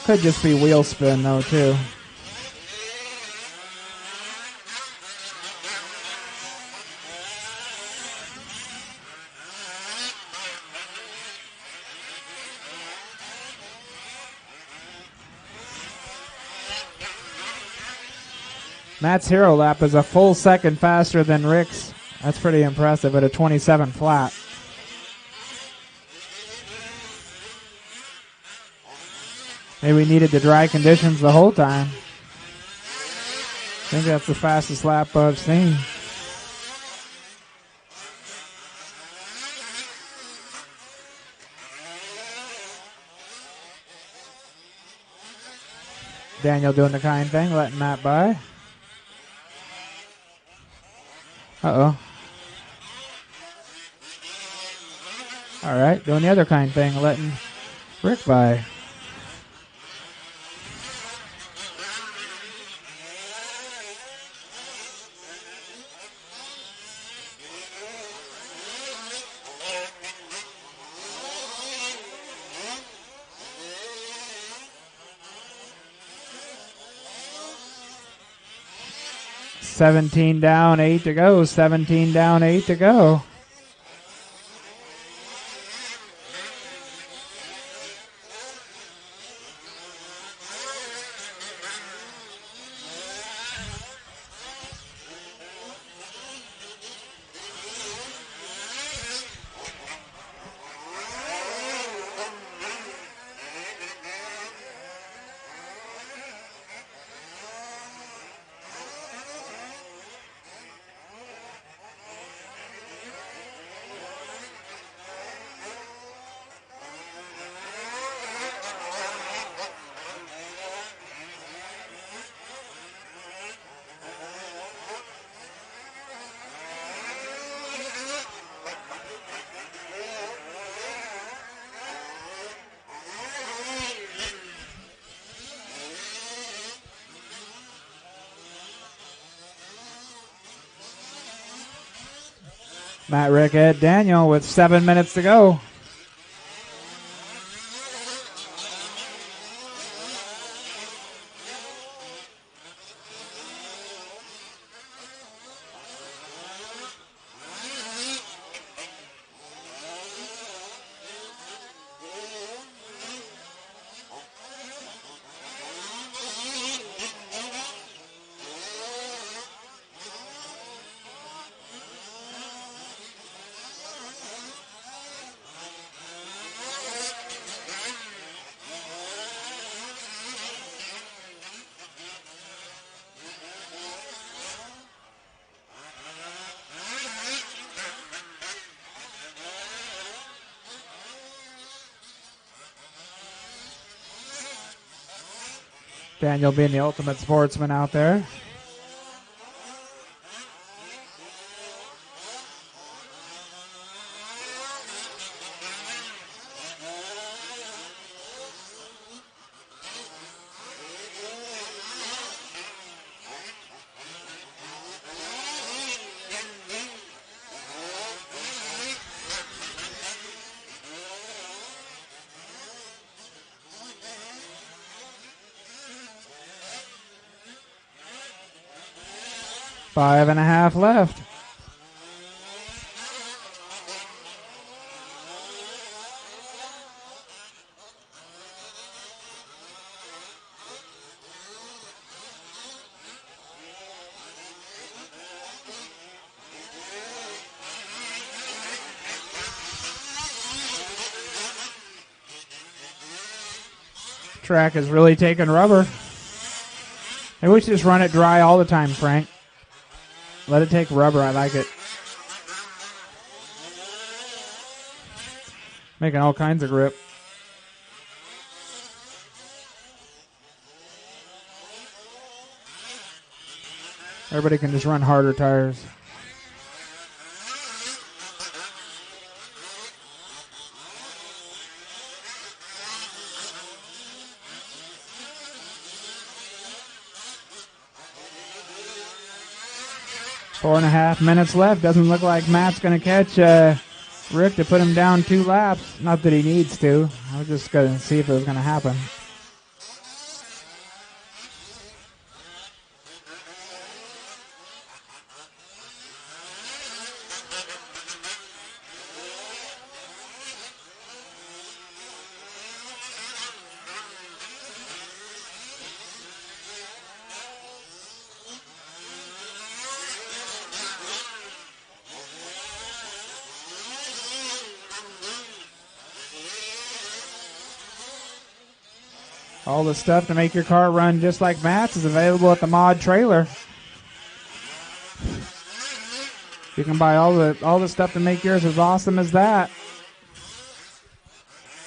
Could just be wheel spin, though, too. Matt's hero lap is a full second faster than Rick's. That's pretty impressive at a 27 flat. Maybe we needed the dry conditions the whole time. I think that's the fastest lap I've seen. Daniel doing the kind thing, letting Matt by. Uh-oh. All right, doing the other kind thing, letting Rick by. $17 down, 8 to go. 17 down, 8 to go. Matt, Rick, Ed, Daniel with 7 minutes to go. Daniel being the ultimate sportsman out there. 5.5 left. Track is really taking rubber. Maybe we should just run it dry all the time, Frank. Let it take rubber. I like it. Making all kinds of grip. Everybody can just run harder tires. Four and a half minutes left. Doesn't look like Matt's going to catch Rick to put him down 2 laps. Not that he needs to. I was just going to see if it was going to happen. All the stuff to make your car run just like Matt's is available at the Mod trailer. You can buy all the stuff to make yours as awesome as that.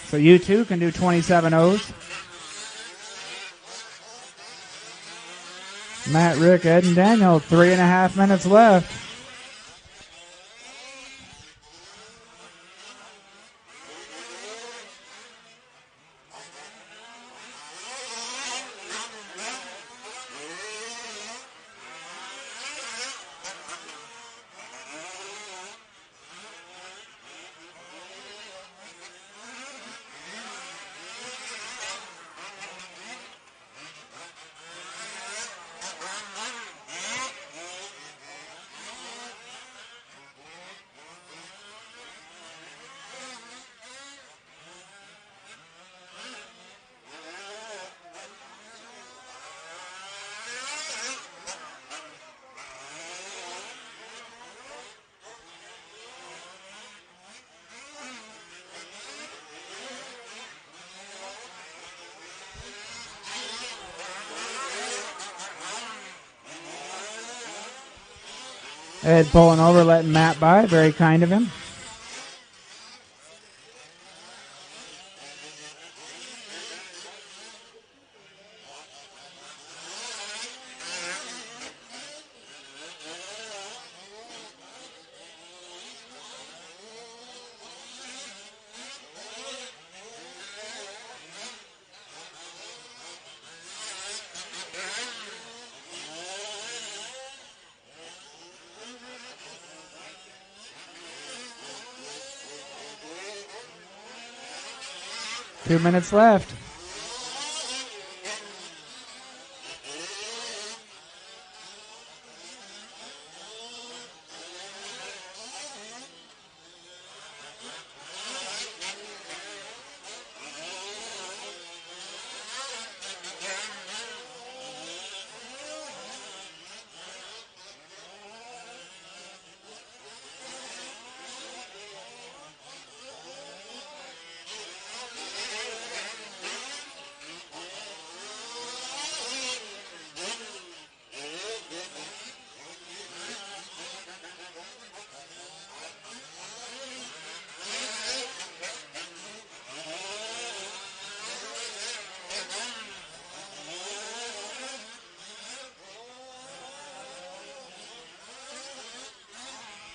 So you too can do 27 O's. Matt, Rick, Ed, and Daniel, 3.5 minutes left. Ed pulling over, letting Matt by. Very kind of him. Two minutes left.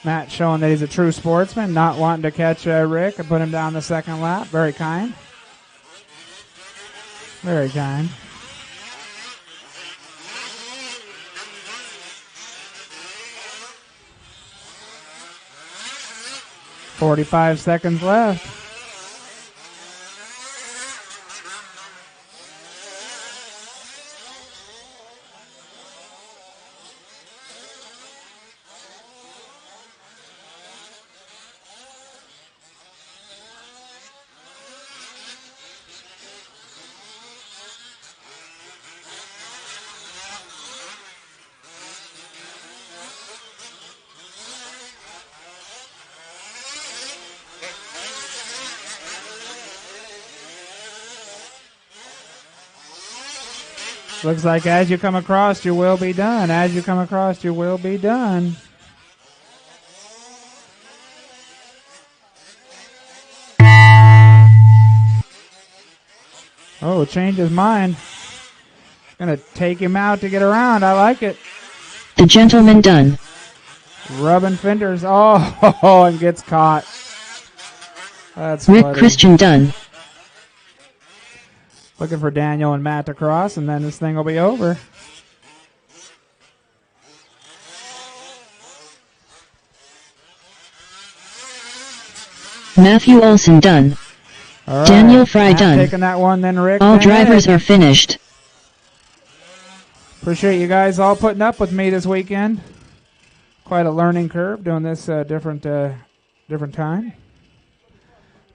Matt showing that he's a true sportsman, not wanting to catch Rick and put him down the second lap. Very kind. Very kind. .45 seconds left. Looks like as you come across, you will be done. As you come across, you will be done. Oh, changed his mind. Gonna take him out to get around. I like it. The gentleman done. Rubbing fenders. Oh, and gets caught. That's Rick funny. Christian done. Looking for Daniel and Matt to cross, and then this thing will be over. Matthew Olson done. All right. Daniel Fry Matt done. taking that one, then Rick. All then drivers Ed. are finished. Appreciate you guys all putting up with me this weekend. Quite a learning curve doing this different time.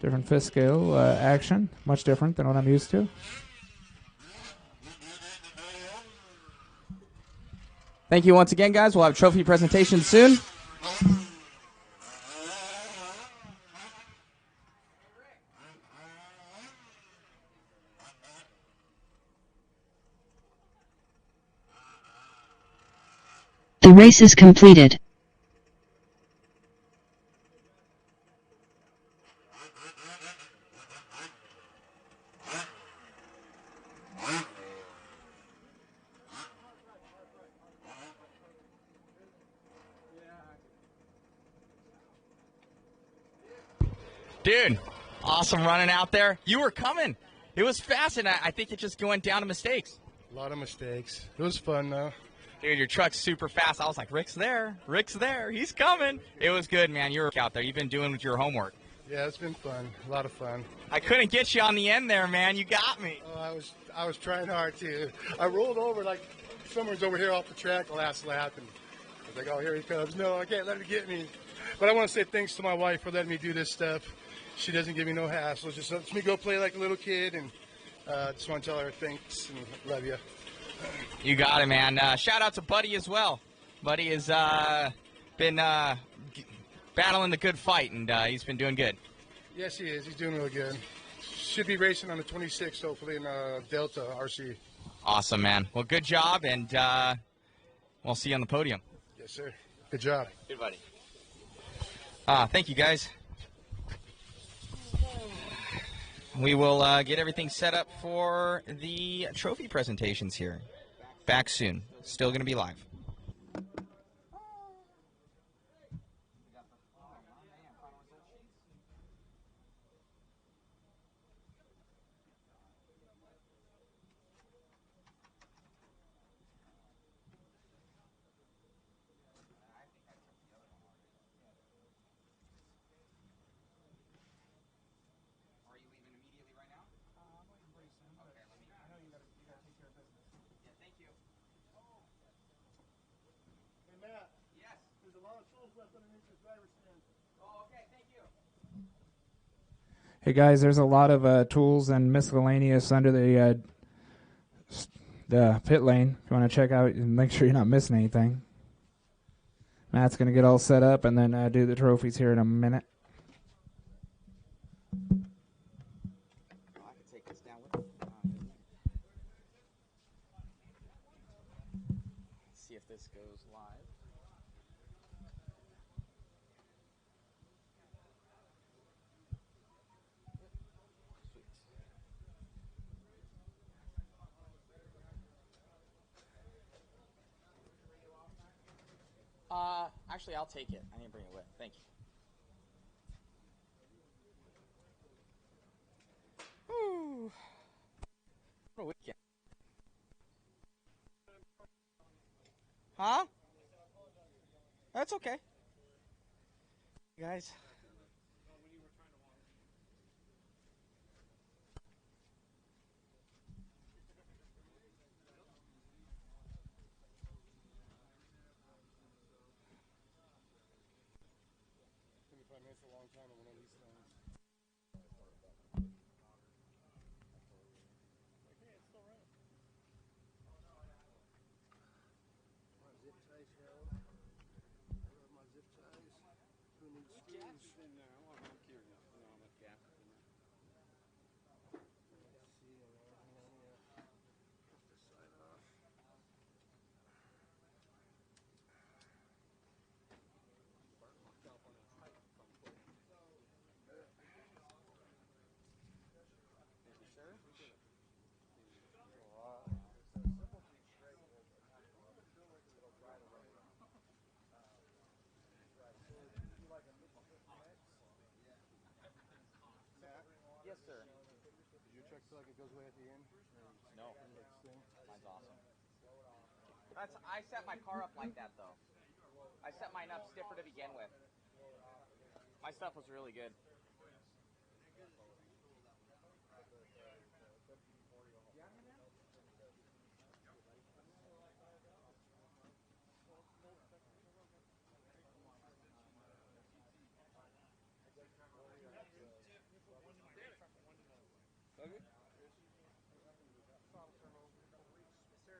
Different fifth scale action. Much different than what I'm used to. Thank you once again, guys. We'll have a trophy presentation soon. The race is completed. Dude, awesome running out there. You were coming. It was fast, and I think it just went down to mistakes. A lot of mistakes. It was fun, though. Dude, your truck's super fast. I was like, Rick's there. Rick's there. He's coming. It was good, man. You're out there. You've been doing your homework. Yeah, it's been fun. A lot of fun. I couldn't get you on the end there, man. You got me. Oh, I was trying hard, too. I rolled over like someone's over here off the track the last lap, and I was like, oh, here he comes. No, I can't let him get me. But I want to say thanks to my wife for letting me do this stuff. She doesn't give me no hassle. Just lets me go play like a little kid, and just want to tell her thanks and love you. You got it, man. Shout out to Buddy as well. Buddy has been battling the good fight, and he's been doing good. Yes, he is. He's doing really good. Should be racing on the 26th, hopefully, in Delta RC. Awesome, man. Well, good job, and we'll see you on the podium. Yes, sir. Good job. Good, buddy. Thank you, guys. We will get everything set up for the trophy presentations here. Back soon. Still going to be live. Hey guys, there's a lot of tools and miscellaneous under the pit lane. If you want to check out and make sure you're not missing anything. Matt's going to get all set up and then do the trophies here in a minute. See if this goes live. Actually, I'll take it. I didn't bring it with. Thank you. Whew. What a weekend. Huh? That's okay. Guys. feel like it goes way at the end? No. Mine's awesome. I set my car up like that though. I set mine up stiffer to begin with. My stuff was really good. Okay. Yes, sir.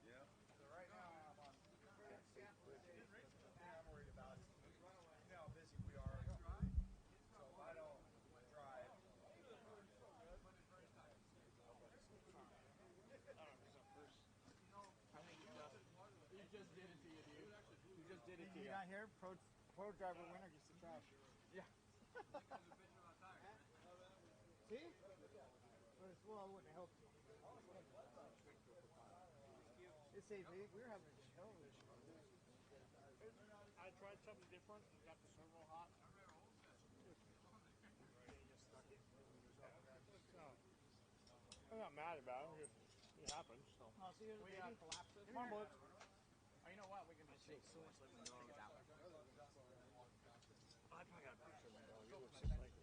Yeah. So right now I'm on sample day. The thing I'm worried about is, you know how busy we are. So if I don't drive, He just did it to you, dude. He just did it to you you. not here? Pro driver winner gets the trash. Yeah. See? But it's, well, it wouldn't help you. It saved me. We were having a hell of an issue. I tried something different and got the servo hot. I'm not mad about it. It happens. So. Oh, see, We collapse this. Come on, boys. Oh, you know what? We can just take so much living wrong with that one. I probably got a picture of my dog. It looks just like it.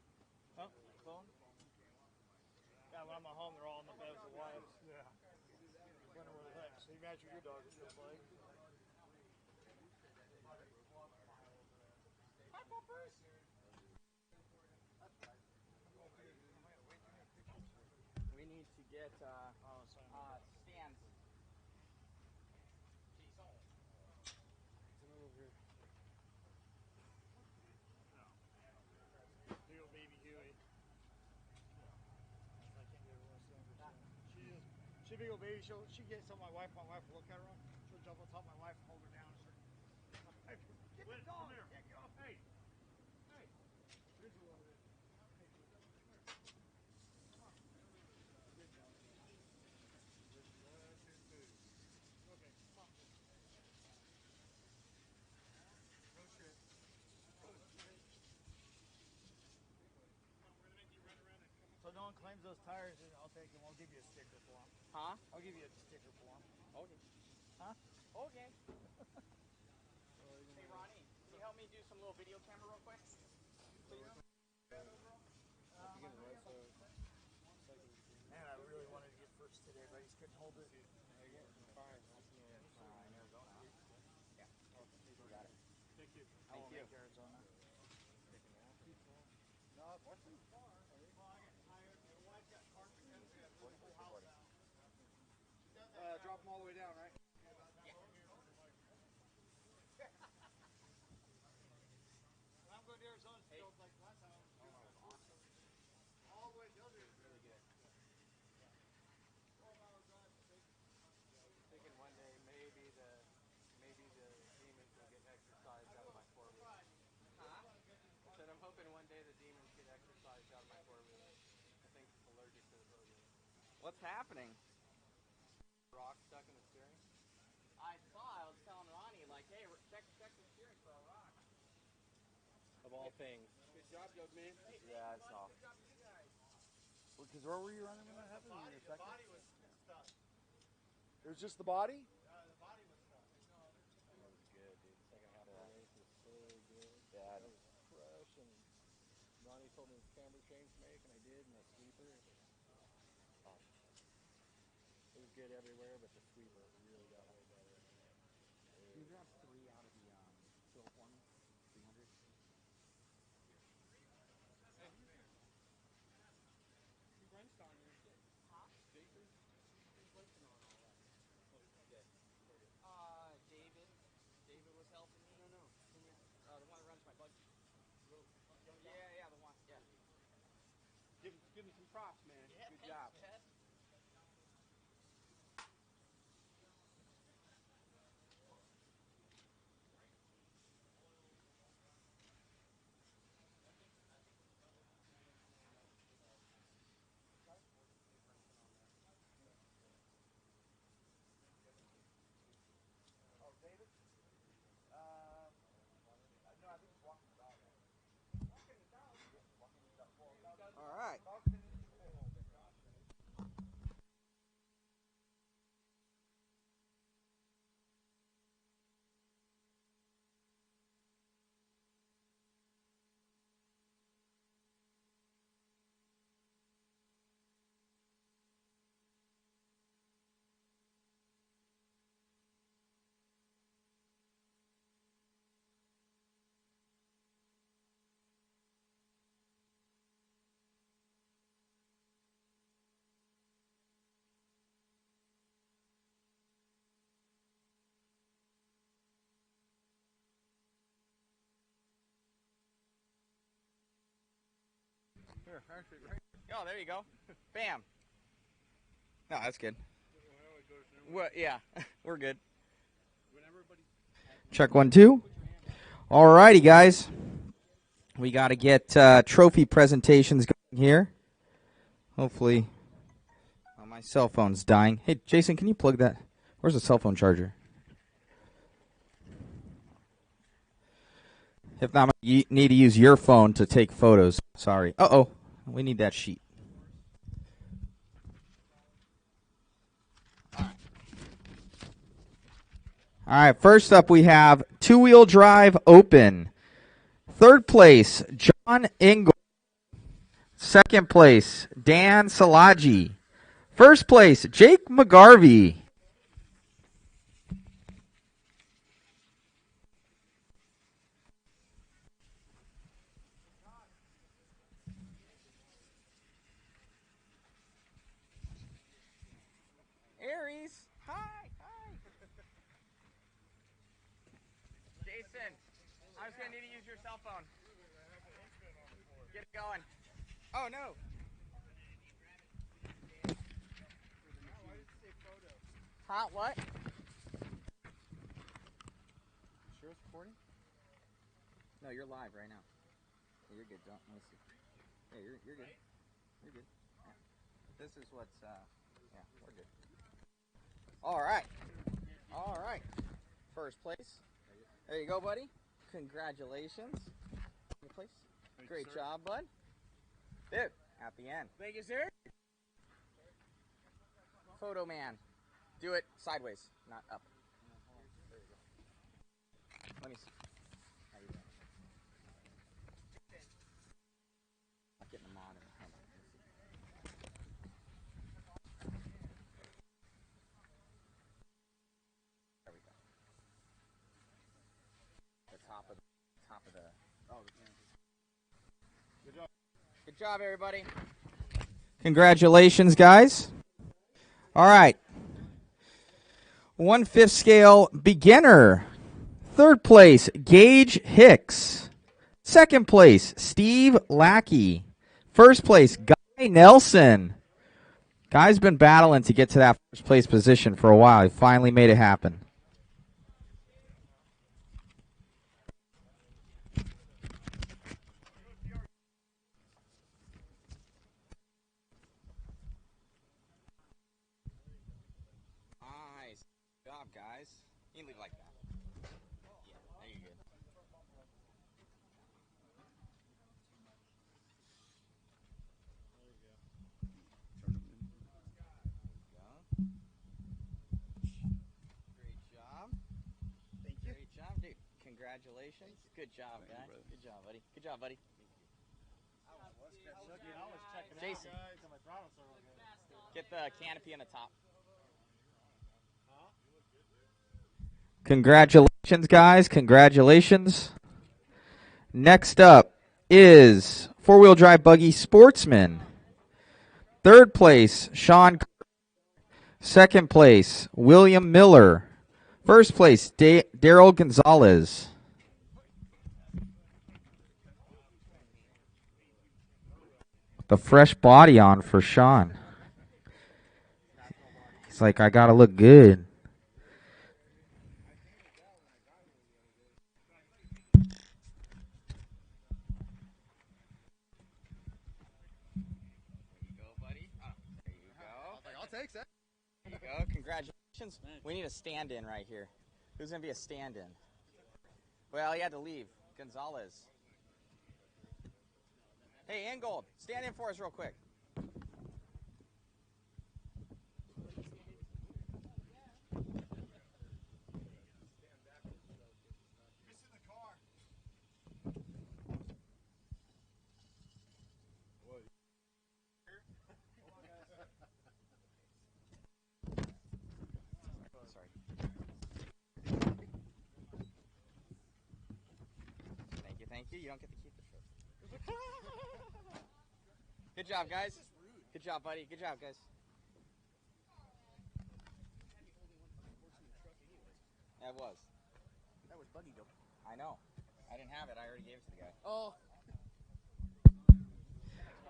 Huh? Phone? Yeah, when I'm at home, they're all in the bed with the wives. Yeah. Wonder where the heck. So you imagine your dog is just like. Hi, puppers. We need to get stands. Over here. Big old baby Huey. I can't get her She big old baby. She gets on my wife. My wife will look at her. She'll jump on top of my wife and hold her down. Get the dog. Come here. Hey. Hey. Here's a little bit. Okay, come on. No shit. So no one claims those tires, and I'll take them. I'll give you a sticker for them. Huh? I'll give you a sticker for them. Okay. Huh? Okay. Hey Ronnie, can you help me do some little video camera real quick? Man, I really wanted to get first today, but I just couldn't hold it. In Arizona. Yeah. You got it. Thank you. Thank I won't you. make Arizona. No, it wasn't far. Drop them all the way down, right? I'm going to Arizona to go like last time. All the way down there. Really good. 12-hour drive. Thinking one day maybe the demons will get exercised out of my four-wheel. Huh? I said I'm hoping one day the demons get exercised out of my four-wheel. I think it's allergic to the four-wheel. What's happening? Rock stuck in the steering. I saw. I was telling Ronnie, like, hey, check the steering for a rock. Of all things. Good job, young man. Yeah, I saw. Good job to you guys. Because where were you running when that happened? The body was stuck. It was just the body? The body was stuck. It was good, dude. The second half of the race was so good. Yeah, it was fresh, and Ronnie told me the camber change to make, and I did, and the sweeper. It was good everywhere, but the sweeper really got way better. Can you grab 3 out of the fill for me? 300? You brainstorm here. Huh? Jason? Who's working on all that? David. David was helping me. No. The one that runs my buggy. Yeah, the one. Yeah. Give him some props, man. Yeah, Good thanks, job. man. here, actually, right. Oh, there you go. Bam. No, that's good. What? Yeah, we're good. Check 1, 2. All righty, guys. We got to get trophy presentations going here. Hopefully. Oh, my cell phone's dying. Hey, Jason, can you plug that? Where's the cell phone charger? If not, you need to use your phone to take photos. Sorry. Uh-oh. We need that sheet. All right, first up we have two-wheel drive open. Third place, John Engel. Second place, Dan Salaji. First place, Jake McGarvey. Aries, hi. Jason, I'm just going to need to use your cell phone. Get it going. Oh, no. Hot what? Sure it's recording? No, you're live right now. Yeah, you're good. Don't let me see. Yeah, you're good. You're good. Yeah. This is what's yeah, we're good. All right. First place. There you go, buddy. Congratulations. Place. Great job, bud. Dude, at the end. Thank you, sir. Photo man. Do it sideways, not up. Let me see. How you doing? Not getting them on. Hold on. There we go. The top of the. Oh, good job. Good job, everybody. Congratulations, guys. All right. 1/5 scale beginner. Third place, Gage Hicks. Second place, Steve Lackey. First place, Guy Nelson. Guy's been battling to get to that first place position for a while. He finally made it happen. Nice. Good job, guys. You can leave it like that. Yeah, there you go. Great job. Thank you. Great job, dude. Congratulations. Good job, guys. Good job, buddy. Good job, buddy. Jason, get the canopy on the top. Congratulations, guys. Congratulations. Next up is four-wheel drive buggy sportsman. Third place, Sean. Second place, William Miller. First place, Daryl Gonzalez. The fresh body on for Sean. He's like, I got to look good. I'll take that. There you go. Congratulations. We need a stand-in right here. Who's going to be a stand-in? Well, he had to leave. Gonzalez. Hey, Ingold, stand in for us real quick. Sorry. Thank you. You don't get to keep the trophy. Good job, guys. Good job, buddy. Good job, guys. That was. That was buggy dope. I know. I didn't have it. I already gave it to the guy. Oh.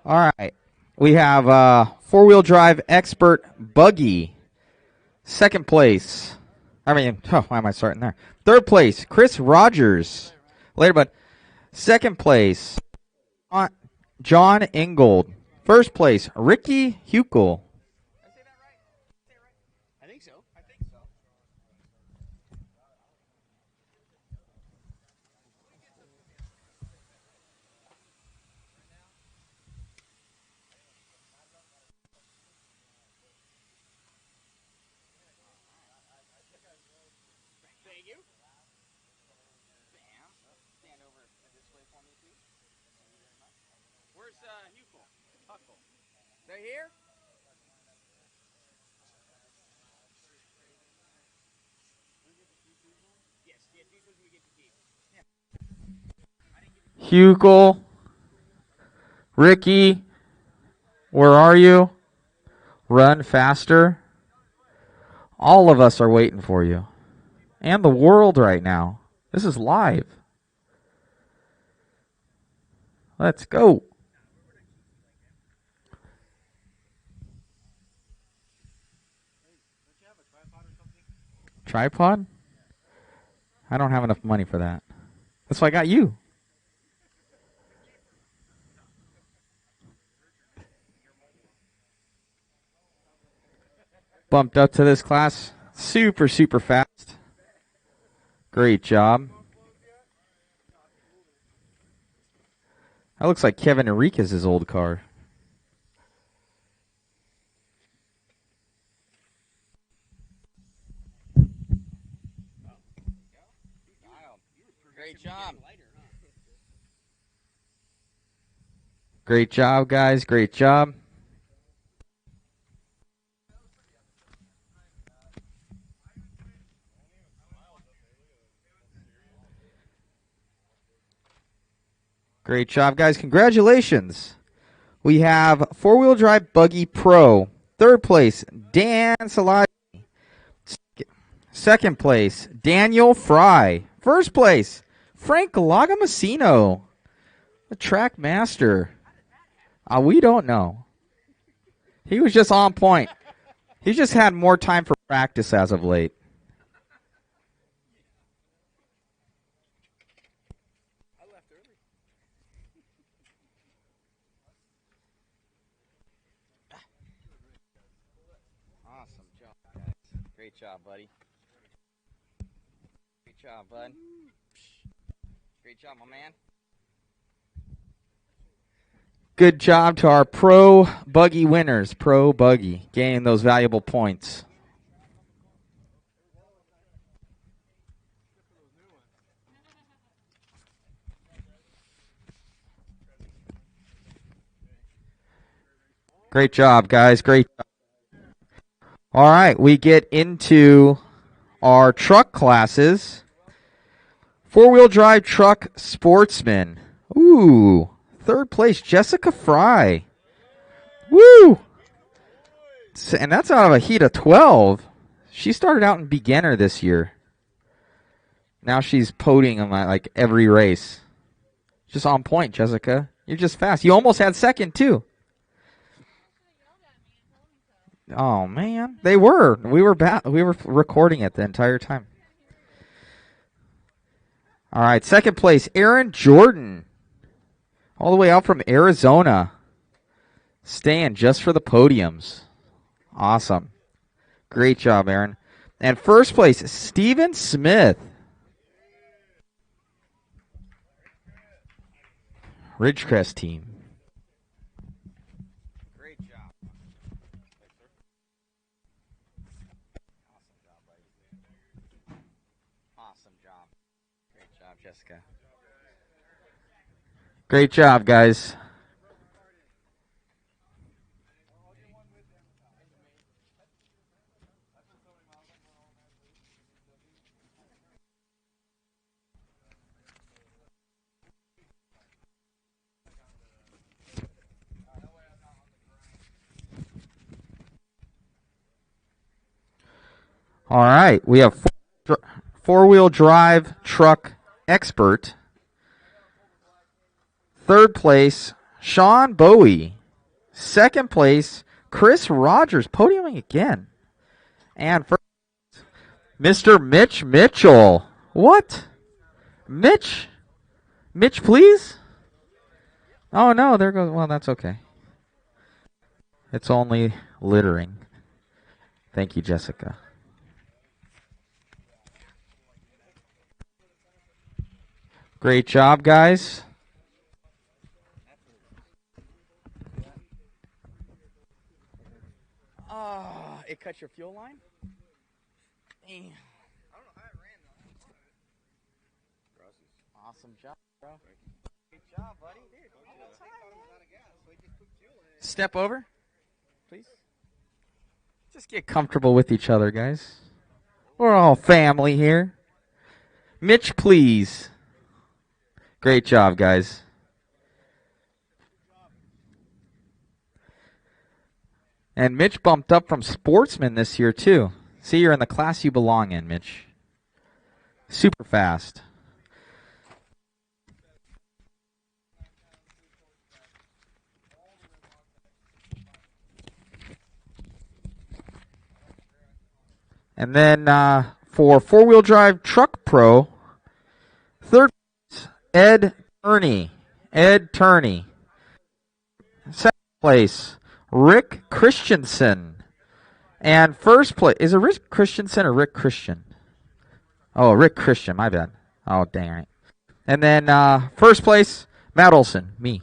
All right. We have four-wheel drive expert buggy. Second place. Why am I starting there? Third place, Chris Rogers. Later, bud. Second place, John Ingold. First place, Ricky Huckel. I think so. Thank you. Stand over this way for me, please. Thank you very much. Where's Huckle? They're here? Yes, these ones we get to keep. Huckel. Ricky. Where are you? Run faster. All of us are waiting for you. And the world right now. This is live. Let's go. Tripod? I don't have enough money for that. That's why I got you. Bumped up to this class. Super, super fast. Great job. That looks like Kevin Enriquez's old car. Great job. Great job, guys. Great job. Great job, guys. Congratulations. We have four-wheel drive buggy pro. Third place, Dan Salai. Second place, Daniel Fry. First place, Frank Lagamasino, the track master. We don't know. He was just on point. He's just had more time for practice as of late. Awesome job, guys. Great job, buddy. Great job, bud. Great job, my man. Good job to our pro buggy winners. Pro buggy gaining those valuable points. Great job, guys. Great job. All right, we get into our truck classes. Four-wheel drive truck sportsman. Ooh, third place, Jessica Fry. Woo! And that's out of a heat of 12. She started out in beginner this year. Now she's podiuming on like every race. Just on point, Jessica. You're just fast. You almost had second, too. Oh, man. They were. We were recording it the entire time. All right, second place, Aaron Jordan. All the way out from Arizona. Staying just for the podiums. Awesome. Great job, Aaron. And first place, Steven Smith. Ridgecrest team. Great job. Awesome job. Great job, Jessica. Great job, guys. All right, we have four-wheel drive truck expert. Third place, Sean Bowie. Second place, Chris Rogers, podiuming again. And first, Mr. Mitch Mitchell. What? Mitch? Mitch, please? Oh, no, there goes. Well, that's okay. It's only littering. Thank you, Jessica. Great job, guys. It cut your fuel line? Damn. Awesome job, bro. Good job, buddy. Step over, please. Just get comfortable with each other, guys. We're all family here. Mitch, please. Great job, guys. And Mitch bumped up from sportsman this year, too. See, you're in the class you belong in, Mitch. Super fast. And then for four-wheel drive truck pro, third place, Ed Turney. Ed Turney. Second place, Rick Christensen. And first place, is it Rick Christensen or Rick Christian? Oh, Rick Christian, my bad. Oh, dang it. And then first place, Matt Olson, me.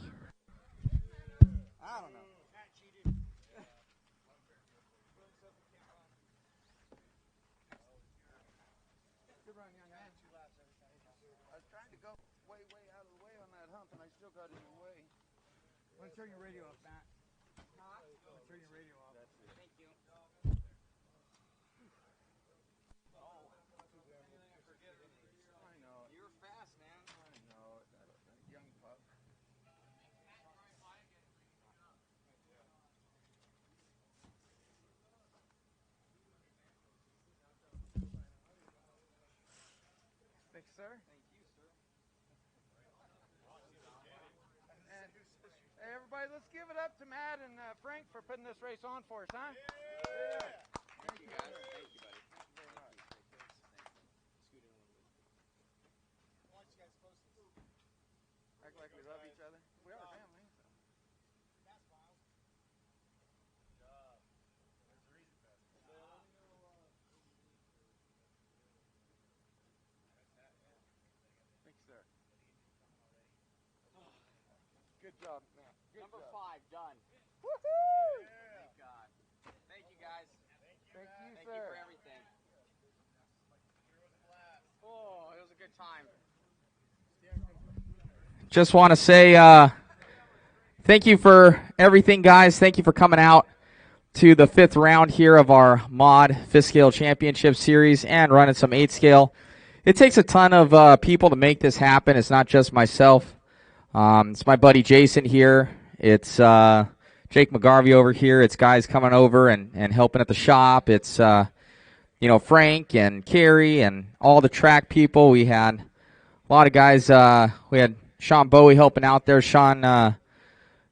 Turn your radio off, Matt. Turn your radio off. Thank you. I know. You were fast, man. I know. That young pup. Thanks, sir. Thank you, sir. And hey, everybody, let's give it up to Matt and Frank for putting this race on for us, huh? Yeah. Thank you, guys. Thank you, buddy. Thank you very much. Act like we love each other. We are family. So. Thanks, sir. Good job, man. Good Number job. 5, done. Woohoo! Thank God. Thank you, guys. Thank you, Thank sir. you for everything. Oh, it was a good time. Just want to say thank you for everything, guys. Thank you for coming out to the 5th round here of our Mod 5th Scale Championship Series and running some 8 scale. It takes a ton of people to make this happen. It's not just myself. It's my buddy Jason here. It's Jake McGarvey over here. It's guys coming over and helping at the shop. It's Frank and Carrie and all the track people. We had a lot of guys. We had Sean Bowie helping out there, Sean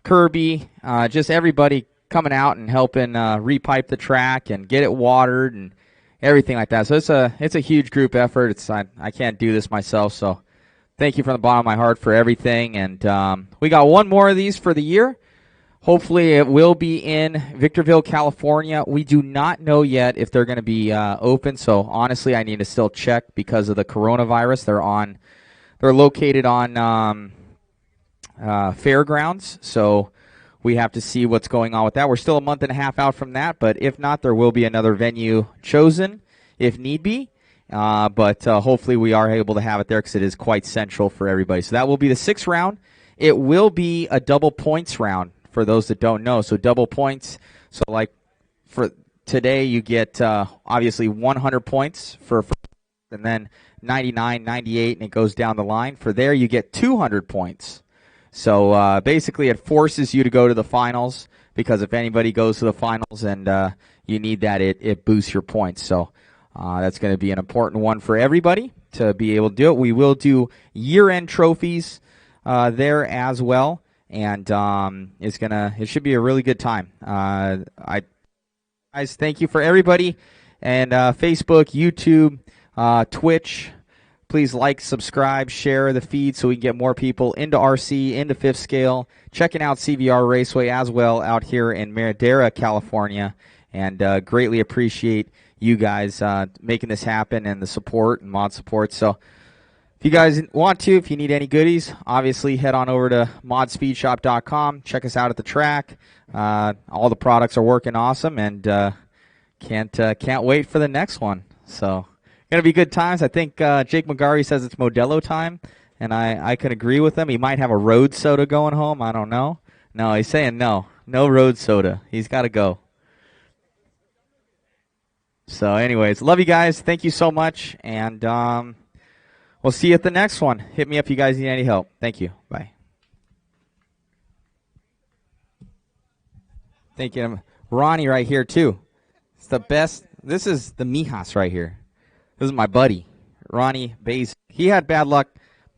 Kirby, just everybody coming out and helping repipe the track and get it watered and everything like that. So it's a huge group effort. I can't do this myself, so thank you from the bottom of my heart for everything. And we got one more of these for the year. Hopefully it will be in Victorville, California. We do not know yet if they're going to be open, so honestly I need to still check because of the coronavirus. They're located on Fairgrounds, so we have to see what's going on with that. We're still a month and a half out from that, but if not, there will be another venue chosen if need be. But hopefully we are able to have it there because it is quite central for everybody. So that will be the 6th round. It will be a double points round for those that don't know. So double points. So like for today, you get obviously 100 points for and then 99, 98, and it goes down the line. For there, you get 200 points. So basically it forces you to go to the finals because if anybody goes to the finals and you need that, it boosts your points. So that's going to be an important one for everybody to be able to do it. We will do year-end trophies there as well. and it should be a really good time. Guys, thank you for everybody, and Facebook, YouTube, Twitch. Please like, subscribe, share the feed so we can get more people into RC, into fifth scale, checking out CVR Raceway as well out here in Madera, California, and greatly appreciate you guys making this happen and the support and mod support. So if you guys want to, if you need any goodies, obviously head on over to modspeedshop.com. Check us out at the track. All the products are working awesome, and can't wait for the next one. So gonna be good times. I think Jake McGarry says it's Modelo time, and I can agree with him. He might have a road soda going home. I don't know. No, he's saying no road soda. He's got to go. So, anyways, love you guys. Thank you so much, and we'll see you at the next one. Hit me up if you guys need any help. Thank you. Bye. Thank you. Ronnie right here, too. It's the best. This is the Mijas right here. This is my buddy, Ronnie Bays. He had bad luck,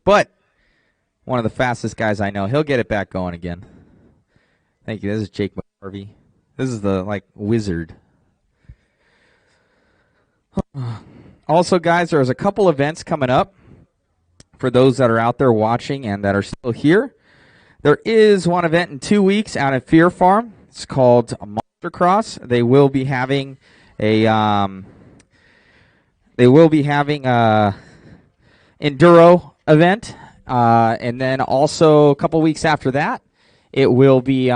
but one of the fastest guys I know. He'll get it back going again. Thank you. This is Jake McHarvey. This is the, wizard. Also, guys, there's a couple events coming up for those that are out there watching and that are still here. There is one event in 2 weeks out at Fear Farm. It's called Monster Cross. They will be having a enduro event, and then also a couple weeks after that, it will be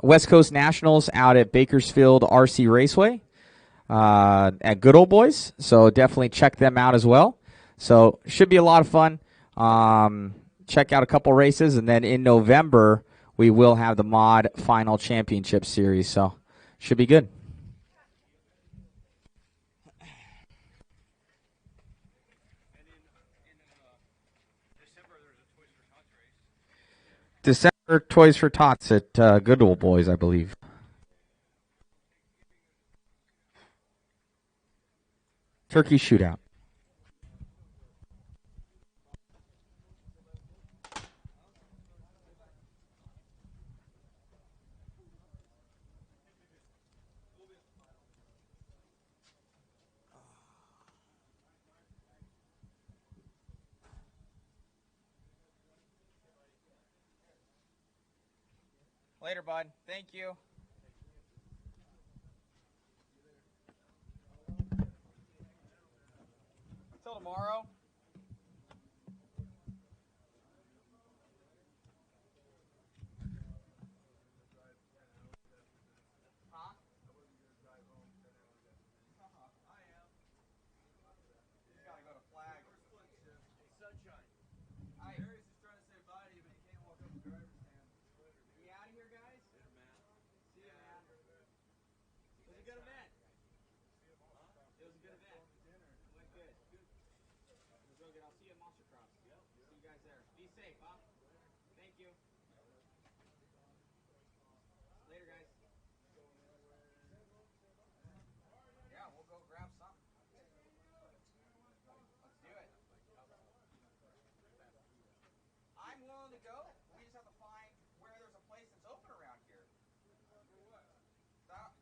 West Coast Nationals out at Bakersfield RC Raceway at Good Old Boys. So definitely check them out as well. So should be a lot of fun. Check out a couple races, and then in November we will have the Mod Final Championship Series. So should be good. December Toys for Tots at Good Old Boys, I believe. Turkey Shootout. Later, bud. Thank you. Till tomorrow.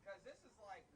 Because this is like